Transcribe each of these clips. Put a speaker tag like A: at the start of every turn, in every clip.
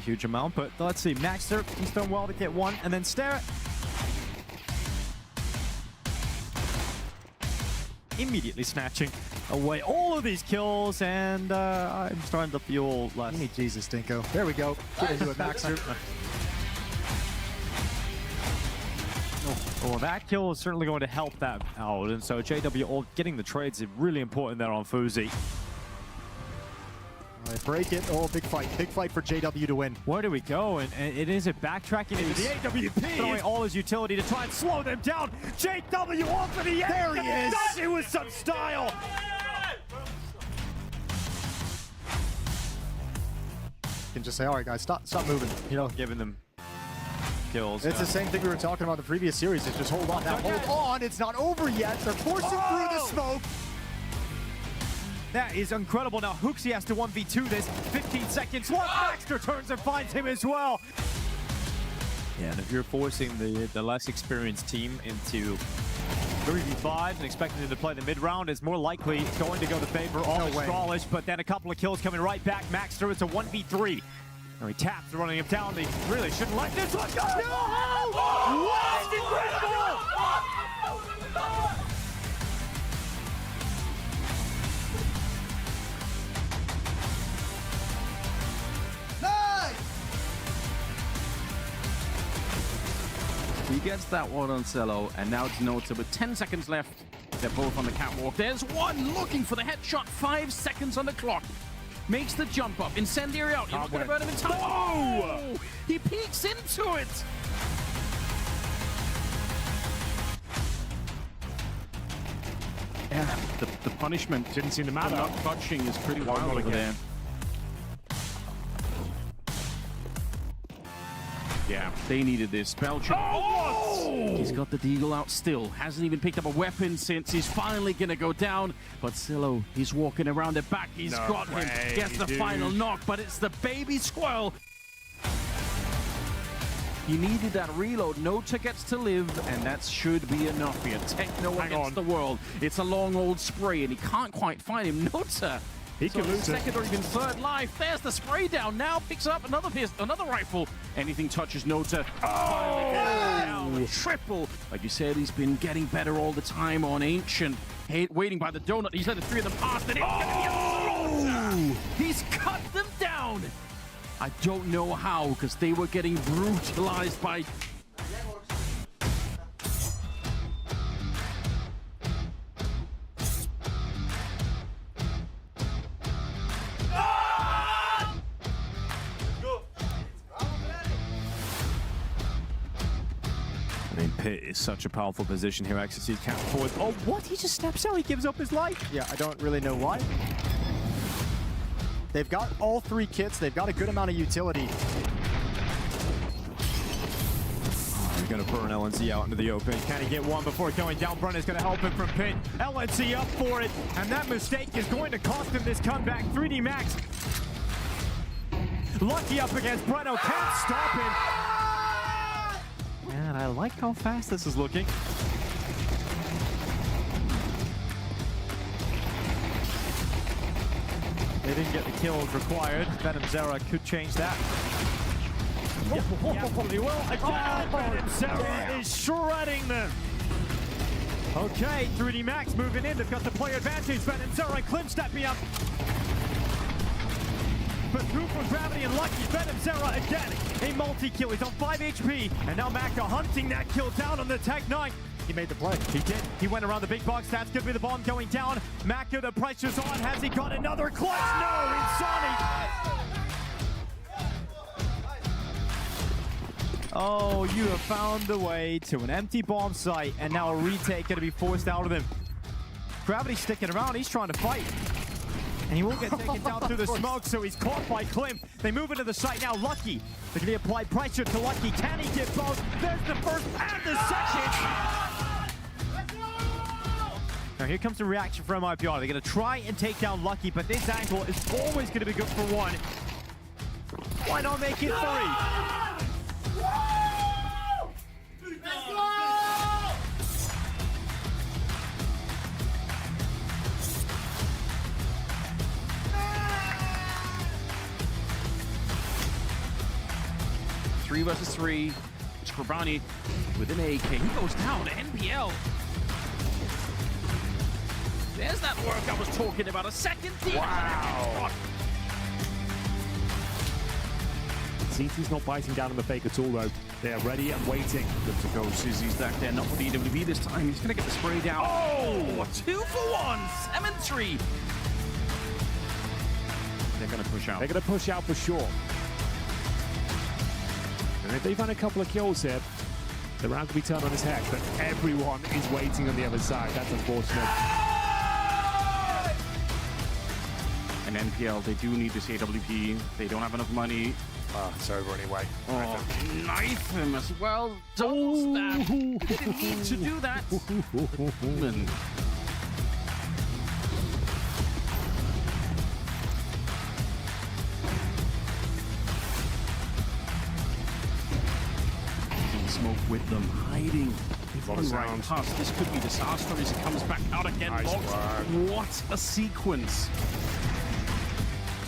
A: huge amount, but let's see. Maxter, he's done well to get one, and then Stare immediately snatching away all of these kills, and I'm starting to feel less.
B: You need Jesus, Dinko. There we go. Get into it, Maxter.
A: Well, that kill is certainly going to help that out, and so JW all getting the trades is really important there on FUZI.
B: All right, break it. Oh, big fight for JW to win.
A: Where do we go? And it is it backtracking into the AWP, throwing all his utility to try and slow them down. JW off to the end.
B: There he is.
A: Does it with some style.
B: You can just say, all right, guys, stop moving. You know,
A: Giving them kills.
B: it's the same thing we were talking about in the previous series. Is just hold on. Now hold on. It's not over yet. They're forcing through the smoke.
A: That is incredible. Now Hooksy has to 1v2 this. 15 seconds left. Maxter turns and finds him as well. Yeah, and if you're forcing the less experienced team into 3v5 and expecting them to play the mid-round, it's more likely it's going to go to favor of Astralis, but then a couple of kills coming right back. Maxter, it's a 1v3. Now he taps, running him down. They really shouldn't let this one go. No! What? Incredible!
C: He gets that one on Cello, and now it's Nota with 10 seconds left. They're both on the catwalk. There's one looking for the headshot. 5 seconds on the clock. Makes the jump up. Incendiary out. You're not going to burn him in time. Oh! He peeks into it. Yeah, the punishment
D: Didn't seem to matter.
C: for not touching is pretty wild over there. Yeah, they needed this. Belgium. Oh! He's got the deagle out still. Hasn't even picked up a weapon since. He's finally going to go down. But Silo, he's walking around the back. He's got him. Gets the final knock, but it's the baby squirrel. He needed that reload. Nota gets to live, and that should be enough here. Techno against the world. It's a long old spray, and he can't quite find him. Nota.
D: He could lose
C: second
D: it.
C: or even third life. There's the spray down. Now picks up another rifle. Anything touches Nota. Oh! Triple. Like you said, he's been getting better all the time on Ancient. Waiting by the donut. He's let the three of them pass. And it's gonna be a He's cut them down. I don't know how, because they were getting brutalized by...
A: I mean, Pit is such a powerful position here. Ecstasy can't forward. Oh, what? He just steps out. He gives up his life.
B: Yeah, I don't really know why. They've got all 3 kits. They've got a good amount of utility.
A: He's going to burn LNC out into the open. Can he get one before going down? Brun is going to help him from Pit. LNC up for it, and that mistake is going to cost him this comeback. 3D Max. Lucky up against Breno. Can't stop him. Man, I like how fast this is looking. They didn't get the kills required. Venom Zera could change that. Yep, he absolutely will. Again, Venom Zera is shredding them. Okay, 3D Max moving in. They've got the player advantage. Venom Zera and Klim stepping up. But through from Gravity and Lucky, Venom Zera again. A multi-kill. He's on 5 HP. And now Maka hunting that kill down on the Tech-9.
B: He made the play.
A: He did. He went around the big box. That's going to be the bomb going down. Maka, the pressure's on. Has he got another clutch? No, Insani. Oh, you have found a way to an empty bomb site, and now a retake going to be forced out of him. Gravity sticking around. He's trying to fight. And he will get taken down through the smoke, so he's caught by Klim. They move into the site now. Lucky. They're going to apply pressure to Lucky. Can he get both? There's the first and the second. Now here comes the reaction from MIBR. They're going to try and take down Lucky, but this angle is always going to be good for one. Why not make it 3?
C: 3 versus 3. Scribani with an AK. He goes down. NPL. There's that work I was talking about. A second team.
D: Wow. CT's not biting down on the fake at all, though. They are ready and waiting.
C: Good to go. Sizzy's back there. Not with EWB this time. He's going to get the spray down. Oh! 2 for 1. 7-3. They're going to push out.
D: They're going to push out for sure. And if they've had a couple of kills here, the round could be turned on its head, but everyone is waiting on the other side. That's unfortunate.
C: And NPL, they do need this AWP. They don't have enough money.
D: It's over anyway.
C: Oh, knife him as well. Double stab. Didn't need to do that. And smoke with them, hiding. One right past. This could be disaster as he comes back out again.
D: Nice
C: What a sequence.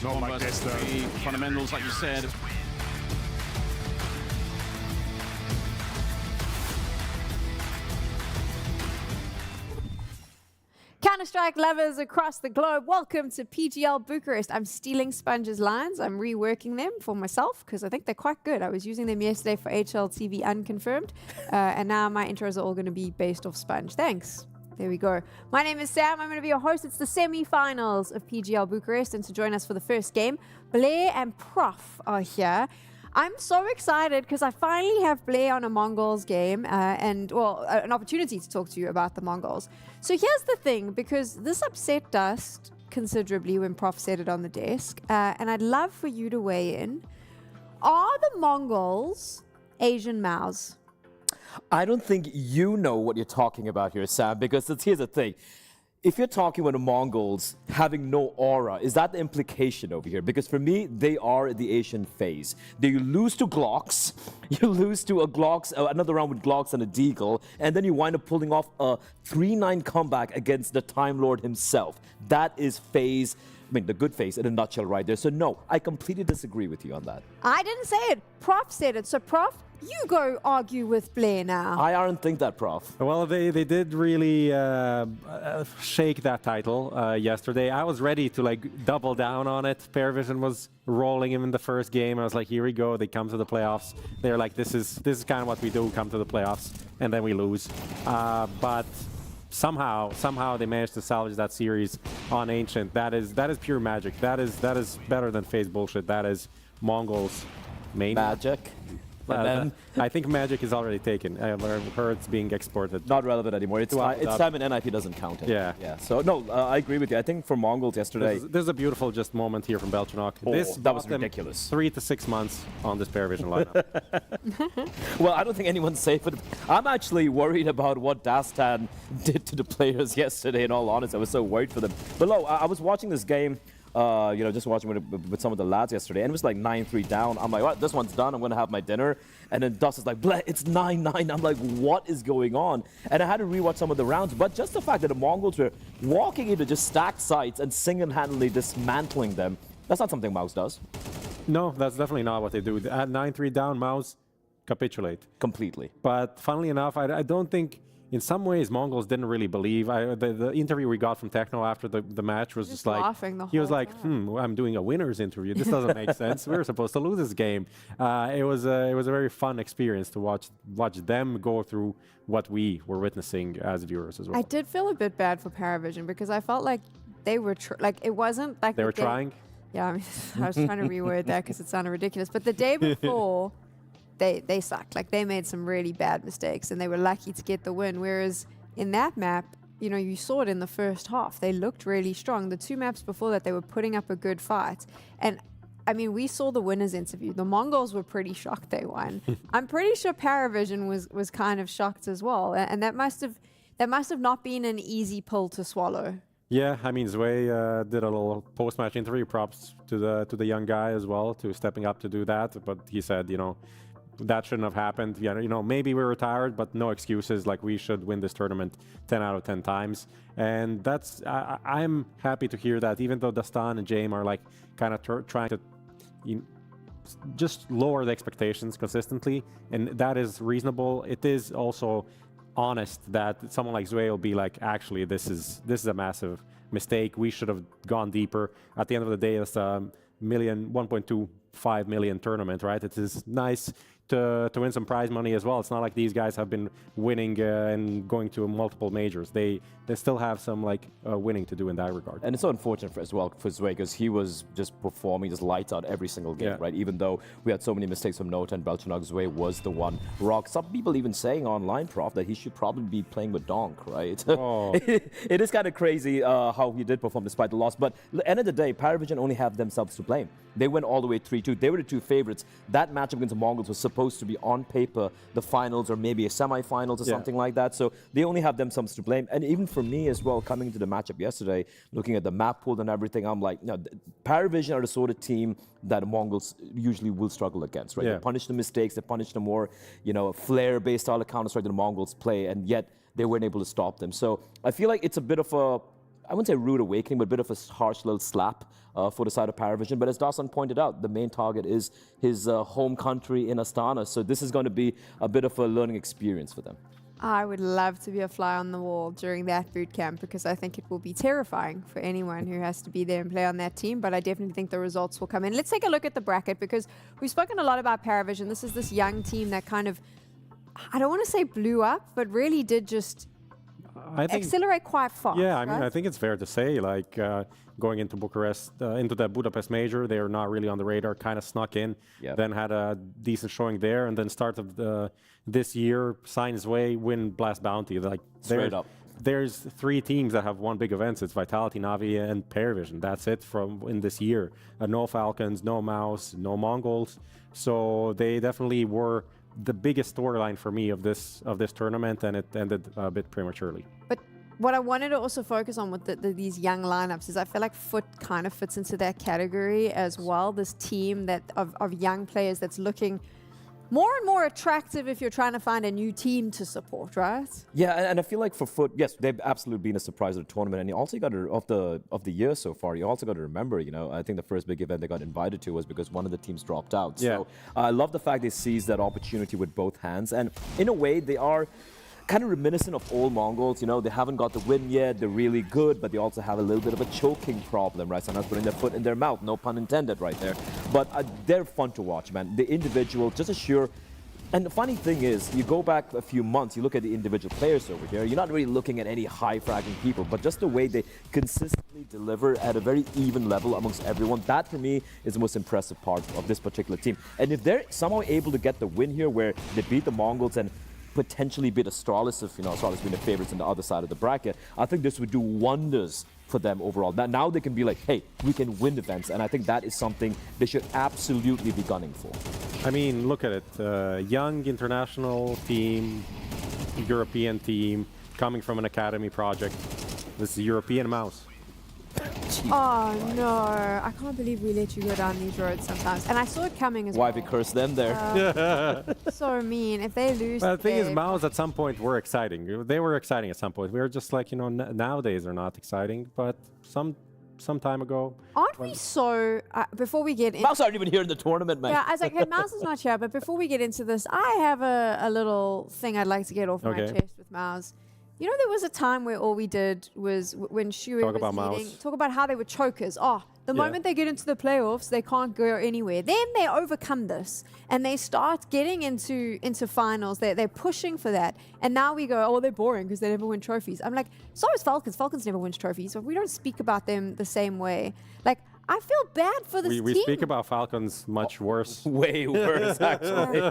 D: Not like this, though.
C: Fundamentals, like you said.
E: Counter-Strike lovers across the globe, welcome to PGL Bucharest. I'm stealing Sponge's lines. I'm reworking them for myself because I think they're quite good. I was using them yesterday for HLTV unconfirmed, and now my intros are all going to be based off Sponge. Thanks. There we go. My name is Sam. I'm going to be your host. It's the semi-finals of PGL Bucharest, and to join us for the first game, Blair and Prof are here. I'm so excited because I finally have Blair on a MongolZ game and, well, an opportunity to talk to you about the Mongols. So here's the thing, because this upset Dust considerably when Prof said it on the desk, and I'd love for you to weigh in. Are the Mongols Asian Maos?
F: I don't think you know what you're talking about here, Sam, because here's the thing. If you're talking about the Mongols having no aura, is that the implication over here? Because for me, they are the Asian FaZe. You lose to Glocks, you lose to a Glocks, another round with Glocks and a Deagle, and then you wind up pulling off a 3-9 comeback against the Time Lord himself. That is FaZe, I mean, the good FaZe in a nutshell right there. So no, I completely disagree with you on that.
E: I didn't say it. Prof said it. So Prof, you go argue with Blair now.
F: I aren't think that, Prof.
G: Well, they did really shake that title yesterday. I was ready to like double down on it. PARIVISION was rolling him in the first game. I was like, here we go. They come to the playoffs. They're like, this is kind of what we do. Come to the playoffs, and then we lose. But somehow they managed to salvage that series on Ancient. That is pure magic. That is better than FaZe bullshit. That is Mongols main
F: Magic.
G: I think Magic is already taken. I've heard it's being exported.
F: Not relevant anymore. It's time and NIP doesn't count it.
G: Yeah.
F: So no, I agree with you. I think for Mongols yesterday,
G: there's a beautiful just moment here from Belchanok.
F: That was ridiculous.
G: 3 to 6 months on this PARIVISION lineup.
F: Well, I don't think anyone's safe. But I'm actually worried about what Dastan did to the players yesterday. In all honesty, I was so worried for them. But no, I was watching this game. Just watching with some of the lads yesterday, and it was like 9-3 down. I'm like, what? This one's done. I'm going to have my dinner. And then Dust is like, bleh, it's 9-9. I'm like, what is going on? And I had to rewatch some of the rounds. But just the fact that the Mongols were walking into just stacked sites and single-handedly dismantling them, that's not something MongolZ does.
G: No, that's definitely not what they do. At 9-3 down, MongolZ capitulate.
F: Completely.
G: But funnily enough, I don't think... In some ways, MongolZ didn't really believe. The interview we got from Techno after the match was just like, he was like, I'm doing a winner's interview. This doesn't make sense. We were supposed to lose this game. It was a very fun experience to watch them go through what we were witnessing as viewers as well.
E: I did feel a bit bad for PARIVISION because I felt like they were, it wasn't like...
G: They were trying?
E: Yeah, I mean, I was trying to reword that because it sounded ridiculous. But the day before... They sucked. Like, they made some really bad mistakes, and they were lucky to get the win. Whereas in that map, you know, you saw it in the first half. They looked really strong. The 2 maps before that, they were putting up a good fight. And, I mean, we saw the winners interview. The Mongols were pretty shocked they won. I'm pretty sure PARIVISION was kind of shocked as well. And that must have not been an easy pill to swallow.
G: Yeah, I mean, Zwei did a little post-match interview. Props to the young guy as well, to stepping up to do that. But he said, you know, that shouldn't have happened. Yeah, you know, maybe we were tired, but no excuses. Like, we should win this tournament 10 out of 10 times. And that's, I'm happy to hear that, even though Dastan and Jaime are like kind of trying to just lower the expectations consistently, and that is reasonable. It is also honest that someone like Zwei will be like, actually, this is a massive mistake. We should have gone deeper. At the end of the day, it's a 1.25 million tournament, right? It is nice to win some prize money as well. It's not like these guys have been winning and going to multiple majors. They still have some like winning to do in that regard.
F: And it's so unfortunate as well for Zwei, because he was just performing just lights out every single game, right? Even though we had so many mistakes from Nota and Belchanok, Zwei was the one rock. Some people even saying online, Prof, that he should probably be playing with Donk, right?
G: Oh.
F: It is kind of crazy how he did perform despite the loss. But at the end of the day, PARIVISION only have themselves to blame. They went all the way 3-2. They were the two favorites. That matchup against the Mongols was supposed to be on paper the finals or maybe a semi-finals or something like that. So they only have themselves to blame. And even for me as well, coming into the matchup yesterday, looking at the map pool and everything, I'm like, no, PARIVISION are the sort of team that the Mongols usually will struggle against, right? They punish the mistakes, they punish the more, flair-based style of Counter-Strike that the Mongols play, and yet they weren't able to stop them. So I feel like it's a bit of a, I wouldn't say rude awakening, but a bit of a harsh little slap for the side of PARIVISION. But as Dasan pointed out, the main target is his home country in Astana. So this is going to be a bit of a learning experience for them.
E: I would love to be a fly on the wall during that boot camp, because I think it will be terrifying for anyone who has to be there and play on that team. But I definitely think the results will come in. Let's take a look at the bracket, because we've spoken a lot about PARIVISION. This is this young team that kind of, I don't want to say blew up, but really did just accelerate quite fast.
G: Yeah, I mean,
E: right?
G: I think it's fair to say, like, going into Bucharest, into the Budapest major, they're not really on the radar, kind of snuck in, then had a decent showing there, and then start of this year, sign his way, win Blast Bounty. Like,
F: straight up.
G: There's 3 teams that have won big events. It's Vitality, Navi, and PARIVISION. That's it in this year. No Falcons, no Mouse, no Mongols. So they definitely were the biggest storyline for me of this tournament, and it ended a bit prematurely.
E: But what I wanted to also focus on with these young lineups is I feel like FUT kind of fits into that category as well. This team of young players that's looking more and more attractive if you're trying to find a new team to support, right?
F: Yeah, and I feel like for FUT, yes, they've absolutely been a surprise of the tournament. And you also got to, of the year so far, you also got to remember, I think the first big event they got invited to was because one of the teams dropped out.
G: Yeah.
F: So I love the fact they seized that opportunity with both hands. And in a way, they are kind of reminiscent of old Mongols. They haven't got the win yet. They're really good, but they also have a little bit of a choking problem, right? Sometimes putting their foot in their mouth, no pun intended right there. But they're fun to watch, man. The individual, just as sure. And the funny thing is, you go back a few months, you look at the individual players over here, you're not really looking at any high-fragging people, but just the way they consistently deliver at a very even level amongst everyone, that for me is the most impressive part of this particular team. And if they're somehow able to get the win here where they beat the Mongols and potentially beat Astralis, if Astralis being the favorites on the other side of the bracket, I think this would do wonders for them overall. Now they can be like, hey, we can win events, and I think that is something they should absolutely be gunning for.
G: I mean, look at it. Young international team, European team, coming from an academy project. This is European Mouse.
E: Oh no, I can't believe we let you go down these roads sometimes. And I saw it coming as well.
F: Why we curse them there?
E: So mean. If they lose,
G: But the thing is, Mouse at some point were exciting. They were exciting at some point. We were just like, nowadays they're not exciting, but some time ago.
E: Aren't we so, before we get in...
F: Mouse aren't even here in the tournament, man.
E: Yeah, I was like, hey, Mouse is not here, but before we get into this, I have a little thing I'd like to get off my chest with Mouse. There was a time where all we did was, when Shui was leading, talk about how they were chokers. The moment they get into the playoffs, they can't go anywhere. Then they overcome this, and they start getting into finals. They're pushing for that. And now we go, oh, they're boring because they never win trophies. I'm like, so is Falcons. Falcons never wins trophies, but we don't speak about them the same way. Like, I feel bad for this team.
G: We speak about Falcons much worse.
F: Way worse, actually.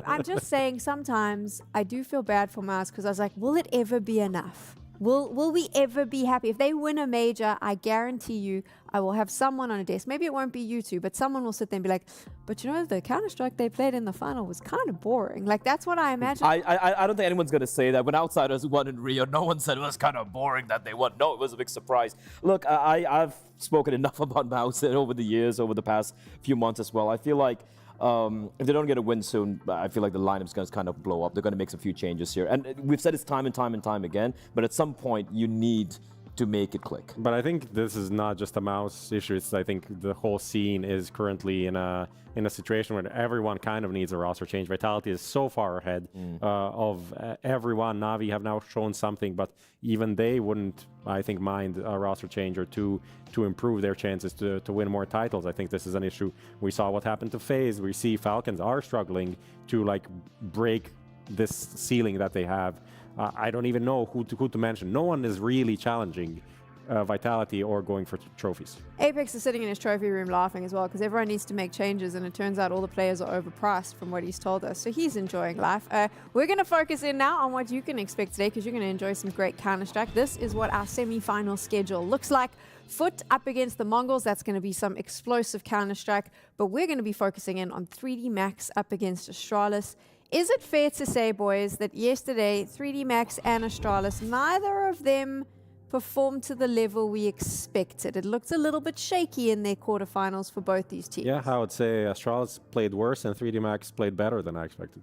E: I'm just saying sometimes I do feel bad for Mouse, because I was like, will it ever be enough? Will we ever be happy? If they win a major, I guarantee you I will have someone on a desk. Maybe it won't be you two, but someone will sit there and be like, but the Counter-Strike they played in the final was kind of boring. Like, that's what I imagine.
F: I don't think anyone's going to say that. When Outsiders won in Rio, no one said it was kind of boring that they won. No, it was a big surprise. Look, I've spoken enough about Mouse over the years, over the past few months as well. I feel like if they don't get a win soon, I feel like the lineup's going to kind of blow up. They're going to make some few changes here. And we've said it's time and time and time again, but at some point you need to make it click.
G: But I think this is not just a mouse issue. I think the whole scene is currently in a situation where everyone kind of needs a roster change. Vitality is so far ahead of everyone. Na'Vi have now shown something, but even they wouldn't, I think, mind a roster change or two to improve their chances to win more titles. I think this is an issue. We saw what happened to FaZe. We see Falcons are struggling to like break this ceiling that they have. I don't even know who to mention. No one is really challenging Vitality or going for trophies.
E: Apex is sitting in his trophy room laughing as well because everyone needs to make changes, and it turns out all the players are overpriced from what he's told us. So he's enjoying life. We're going to focus in now on what you can expect today because you're going to enjoy some great Counter-Strike. This is what our semi-final schedule looks like. FUT up against the MongolZ. That's going to be some explosive Counter-Strike, but we're going to be focusing in on 3D Max up against Astralis. Is it fair to say, boys, that yesterday 3D Max and Astralis, neither of them performed to the level we expected? It looked a little bit shaky in their quarterfinals for both these teams.
G: Yeah, I would say Astralis played worse and 3D Max played better than I expected.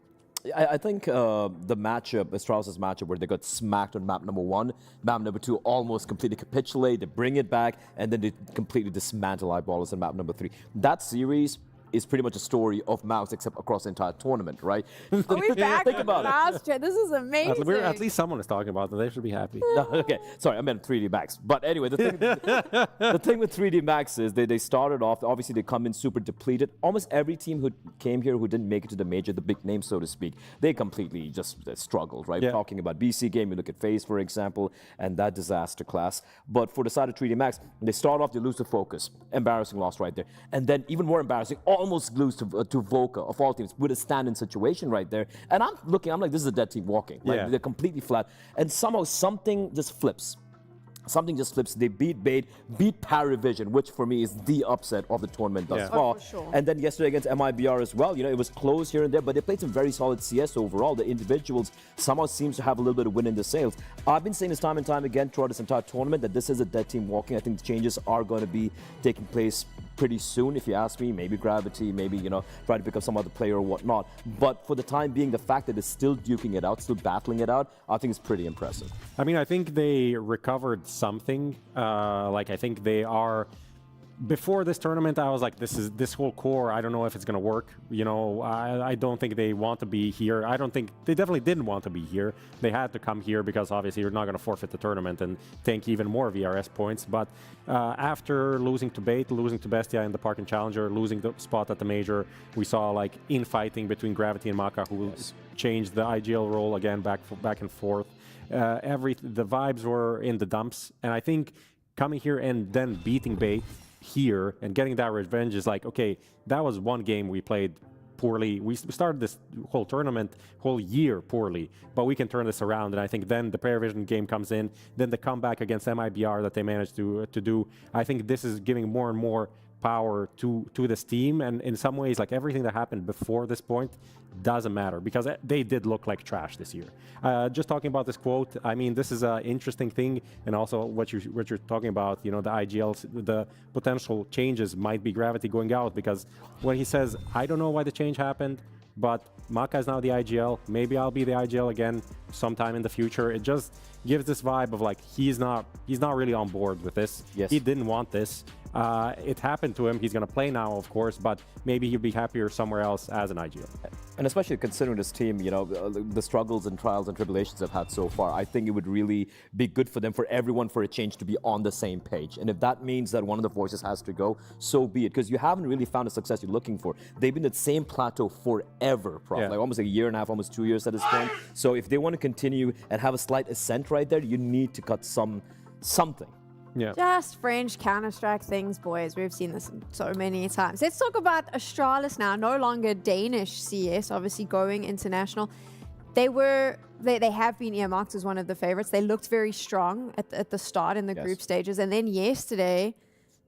F: I think the matchup, Astralis' matchup, where they got smacked on map number 1, map number 2 almost completely capitulate, they bring it back, and then they completely dismantle Eyeballers on map number 3. That series is pretty much a story of Mouse, except across the entire tournament, right?
E: Are we back?
F: Think about it.
E: This is amazing.
G: At least someone is talking about it. They should be happy.
F: No, okay, sorry, I meant 3D Max. But anyway, the thing with 3D Max is they started off, obviously they come in super depleted. Almost every team who came here who didn't make it to the major, the big names, so to speak, they completely just struggled, right?
G: Yeah.
F: Talking about BC.Game, you look at FaZe, for example, and that disaster class. But for the side of 3D Max, they start off, they lose to FOKUS. Embarrassing loss right there. And then even more embarrassing, almost lose to Voca, of all teams, with a stand-in situation right there. And I'm like, this is a dead team walking. Like, they're completely flat. And somehow something just flips. Something just flips. They beat Bait, beat PARIVISION, which for me is the upset of the tournament thus far.
E: Oh, for sure.
F: And then yesterday against MIBR as well. You know, it was close here and there, but they played some very solid CS overall. The individuals somehow seems to have a little bit of wind in the sails. I've been saying this time and time again throughout this entire tournament that this is a dead team walking. I think the changes are going to be taking place pretty soon, if you ask me. Maybe Gravity, maybe, you know, try to pick up some other player or whatnot. But for the time being, the fact that they're still duking it out, still battling it out, I think is pretty impressive.
G: I mean, I think they recovered something. Like, I think they are... Before this tournament, I was like, this whole core, I don't know if it's going to work. You know, I don't think they want to be here. I don't think... They definitely didn't want to be here. They had to come here because obviously you're not going to forfeit the tournament and tank even more VRS points. But after losing to Bait, losing to Bestia in the Park and Challenger, losing the spot at the Major, we saw like infighting between Gravity and Maka, who changed the IGL role again back and forth. The vibes were in the dumps. And I think coming here and then beating Bait here and getting that revenge is like, okay, that was one game we played poorly. We started this whole tournament, whole year poorly, but we can turn this around. And I think then the PARIVISION game comes in, then the comeback against MIBR that they managed to do. I think this is giving more and more power to this team, and in some ways, like, everything that happened before this point doesn't matter because they did look like trash this year. Just talking about this quote, I mean, this is an interesting thing, and also what you're talking about, you know, the IGLs, the potential changes might be Gravity going out, because when he says, I don't know why the change happened, but Maka is now the IGL, maybe I'll be the IGL again sometime in the future. It just gives this vibe of like he's not really on board with this.
F: Yes.
G: He didn't want this. It happened to him. He's going to play now, of course, but maybe he'll be happier somewhere else as an IGL.
F: And especially considering this team, you know, the struggles and trials and tribulations they've had so far, I think it would really be good for them, for everyone, for a change to be on the same page. And if that means that one of the voices has to go, so be it, because you haven't really found the success you're looking for. They've been at the same plateau forever, probably, like almost a year and a half, almost 2 years at this point. So if they want to continue and have a slight ascent right there, you need to cut something.
G: Yeah.
E: Just French Counter-Strike things, boys. We've seen this so many times. Let's talk about Astralis now. No longer Danish CS, obviously going international. They have been earmarked as one of the favorites. They looked very strong at the start in the group stages. And then yesterday,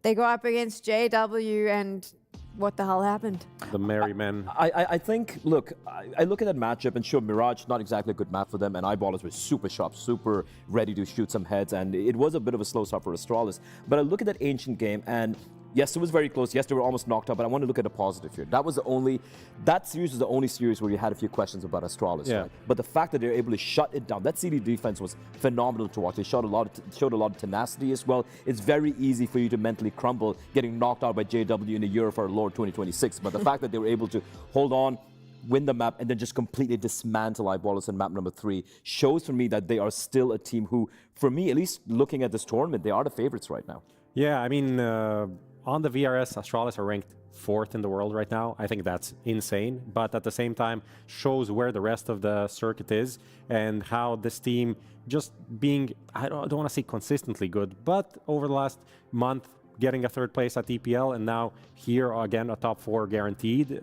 E: they go up against JW, and what the hell happened?
G: The merry men.
F: I think, look, I look at that matchup, and sure, Mirage, not exactly a good map for them, and Eyeballers were super sharp, super ready to shoot some heads, and it was a bit of a slow start for Astralis. But I look at that Ancient game, and Yes, it was very close. Yes, they were almost knocked out, but I want to look at the positive here. That series was the only series where you had a few questions about Astralis.
G: Yeah.
F: Right? But the fact that they were able to shut it down, that CD defense was phenomenal to watch. They showed a lot of tenacity as well. It's very easy for you to mentally crumble getting knocked out by JW in the year of our Lord 2026. But the fact that they were able to hold on, win the map, and then just completely dismantle Eyeballers in map number 3 shows for me that they are still a team who, for me, at least looking at this tournament, they are the favorites right now.
G: Yeah, I mean, on the VRS, Astralis are ranked 4th in the world right now. I think that's insane, but at the same time shows where the rest of the circuit is and how this team just being, I don't want to say consistently good, but over the last month, getting a 3rd place at EPL, and now here again a top 4 guaranteed.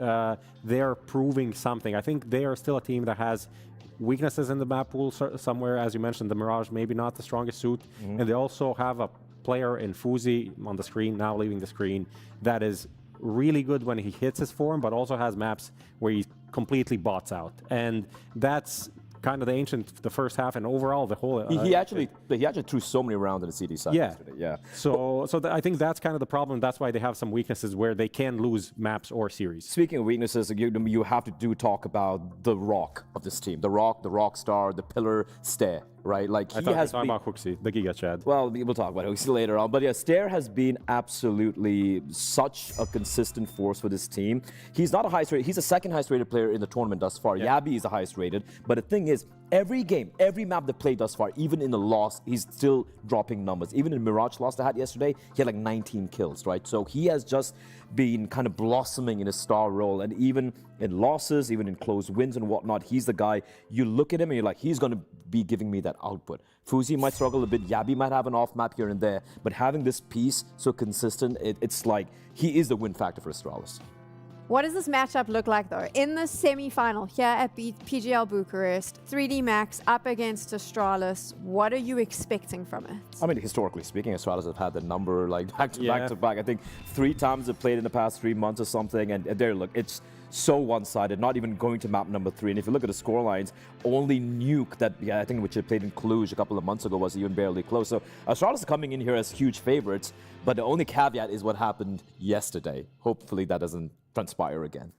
G: They're proving something. I think they are still a team that has weaknesses in the map pool somewhere. As you mentioned, the Mirage maybe not the strongest suit, and they also have a player in FUZI on the screen, now leaving the screen, that is really good when he hits his form, but also has maps where he completely bots out. And that's kind of the Ancient, the first half, and overall the whole...
F: He actually threw so many rounds on the CD side yesterday. Yeah.
G: So I think that's kind of the problem. That's why they have some weaknesses where they can lose maps or series.
F: Speaking of weaknesses, you have to talk about the rock of this team. The rock star, the pillar, Stair, right? Like
G: I thought you were talking about Huxi, the Giga Chad.
F: Well, we'll talk about Huxi later on. But yeah, Stair has been absolutely such a consistent force for this team. He's not a highest rated, he's the 2nd highest rated player in the tournament thus far.
G: Yeah.
F: Yabi is the highest rated. But the thing is, every game, every map they played thus far, even in the loss, he's still dropping numbers. Even in Mirage loss they had yesterday, he had like 19 kills, right? So he has just been kind of blossoming in his star role. And even in losses, even in close wins and whatnot, he's the guy, you look at him and you're like, he's going to be giving me that output. FUZI might struggle a bit, Yabi might have an off map here and there, but having this piece so consistent, it's like he is the win factor for Astralis.
E: What does this matchup look like, though? In the semi-final here at PGL Bucharest, 3D Max up against Astralis. What are you expecting from it?
F: I mean, historically speaking, Astralis have had the number like back to back. I think 3 times they've played in the past 3 months or something, and there, look, it's so one-sided, not even going to map number 3. And if you look at the score lines, only Nuke, that I think which had played in Cluj a couple of months ago, was even barely close. So Astralis is coming in here as huge favorites, but the only caveat is what happened yesterday. Hopefully that doesn't transpire again.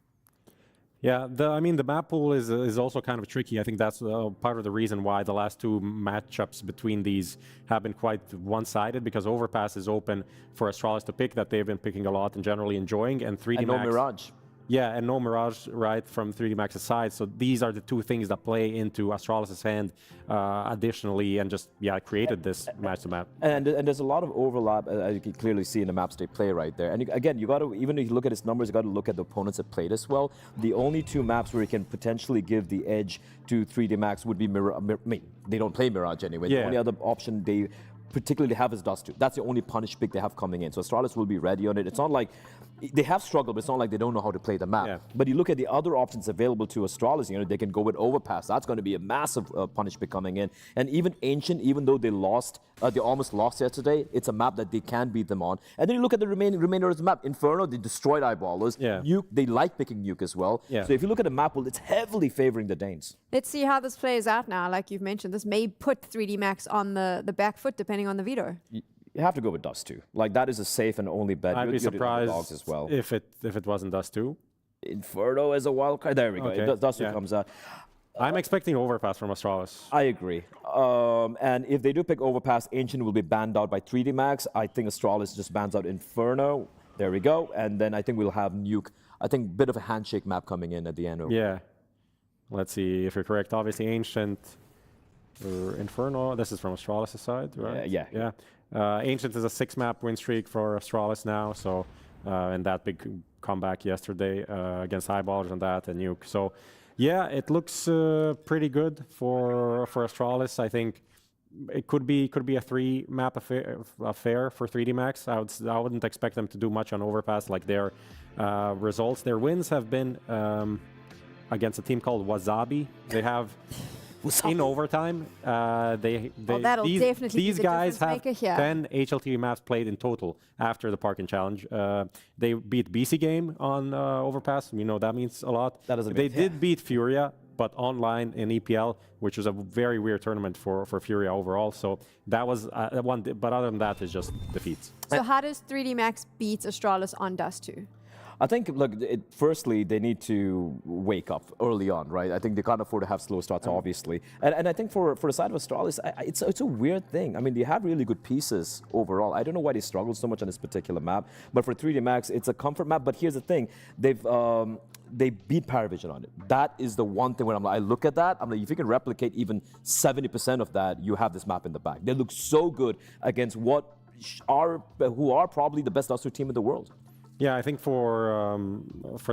G: Yeah, I mean, the map pool is also kind of tricky. I think that's part of the reason why the last 2 matchups between these have been quite one-sided, because Overpass is open for Astralis to pick, that they've been picking a lot and generally enjoying, and 3D
F: and
G: Max.
F: no Mirage.
G: Yeah, and no Mirage, right, from 3D Max's side. So these are the 2 things that play into Astralis' hand additionally, and just, created this match-to-map.
F: And there's a lot of overlap, as you can clearly see in the maps they play right there. And again, you got to, even if you look at his numbers, you got to look at the opponents that played as well. The only 2 maps where you can potentially give the edge to 3D Max would be they don't play Mirage anyway.
G: Yeah.
F: The only other option they particularly have is Dust 2. That's the only punish pick they have coming in. So Astralis will be ready on it. It's not like they have struggled, but it's not like they don't know how to play the map.
G: Yeah.
F: But you look at the other options available to Astralis, they can go with Overpass. That's going to be a massive punish pick coming in. And even Ancient, even though they lost, they almost lost yesterday, it's a map that they can beat them on. And then you look at the remainder of the map. Inferno, they destroyed Eyeballers.
G: Yeah.
F: Nuke, they like picking Nuke as well.
G: Yeah.
F: So if you look at the map, it's heavily favoring the Danes.
E: Let's see how this plays out now. Like you've mentioned, this may put 3D Max on the back foot, depending on the veto.
F: You have to go with Dust 2. Like, that is a safe and only bet.
G: I'd be surprised
F: as well.
G: if it wasn't Dust 2.
F: Inferno as a wild card. There we go.
G: Okay.
F: Dust 2 comes out.
G: I'm expecting Overpass from Astralis.
F: I agree. And if they do pick Overpass, Ancient will be banned out by 3D Max. I think Astralis just bans out Inferno. There we go. And then I think we'll have Nuke. I think a bit of a handshake map coming in at the end.
G: Yeah. Let's see if you're correct. Obviously, Ancient or Inferno. This is from Astralis' side, right?
F: Yeah.
G: Ancient is a 6-map win streak for Astralis now. So, and that big comeback yesterday against Eyeballers and that and Nuke. So, yeah, it looks pretty good for Astralis. I think it could be a 3-map affair for 3D Max. I wouldn't expect them to do much on Overpass. Like their results, their wins have been against a team called Wasabi. They have in overtime. These guys have 10 HLTV maps played in total after the Parking Challenge. They beat BC.Game on Overpass. You know that means a lot.
F: That is a
G: They did beat Furia but online in EPL, which was a very weird tournament for Furia overall. So that was one, but other than that, it's just defeats.
E: So how does 3D Max beat Astralis on Dust 2?
F: I think, look, firstly, they need to wake up early on, right? I think they can't afford to have slow starts, obviously. And I think for the side of Astralis, it's a weird thing. I mean, they have really good pieces overall. I don't know why they struggle so much on this particular map. But for 3D Max, it's a comfort map. But here's the thing. They beat PARIVISION on it. That is the one thing when I look at that, I'm like, if you can replicate even 70% of that, you have this map in the bag. They look so good against who are probably the best Dust 2 team in the world.
G: Yeah, I think for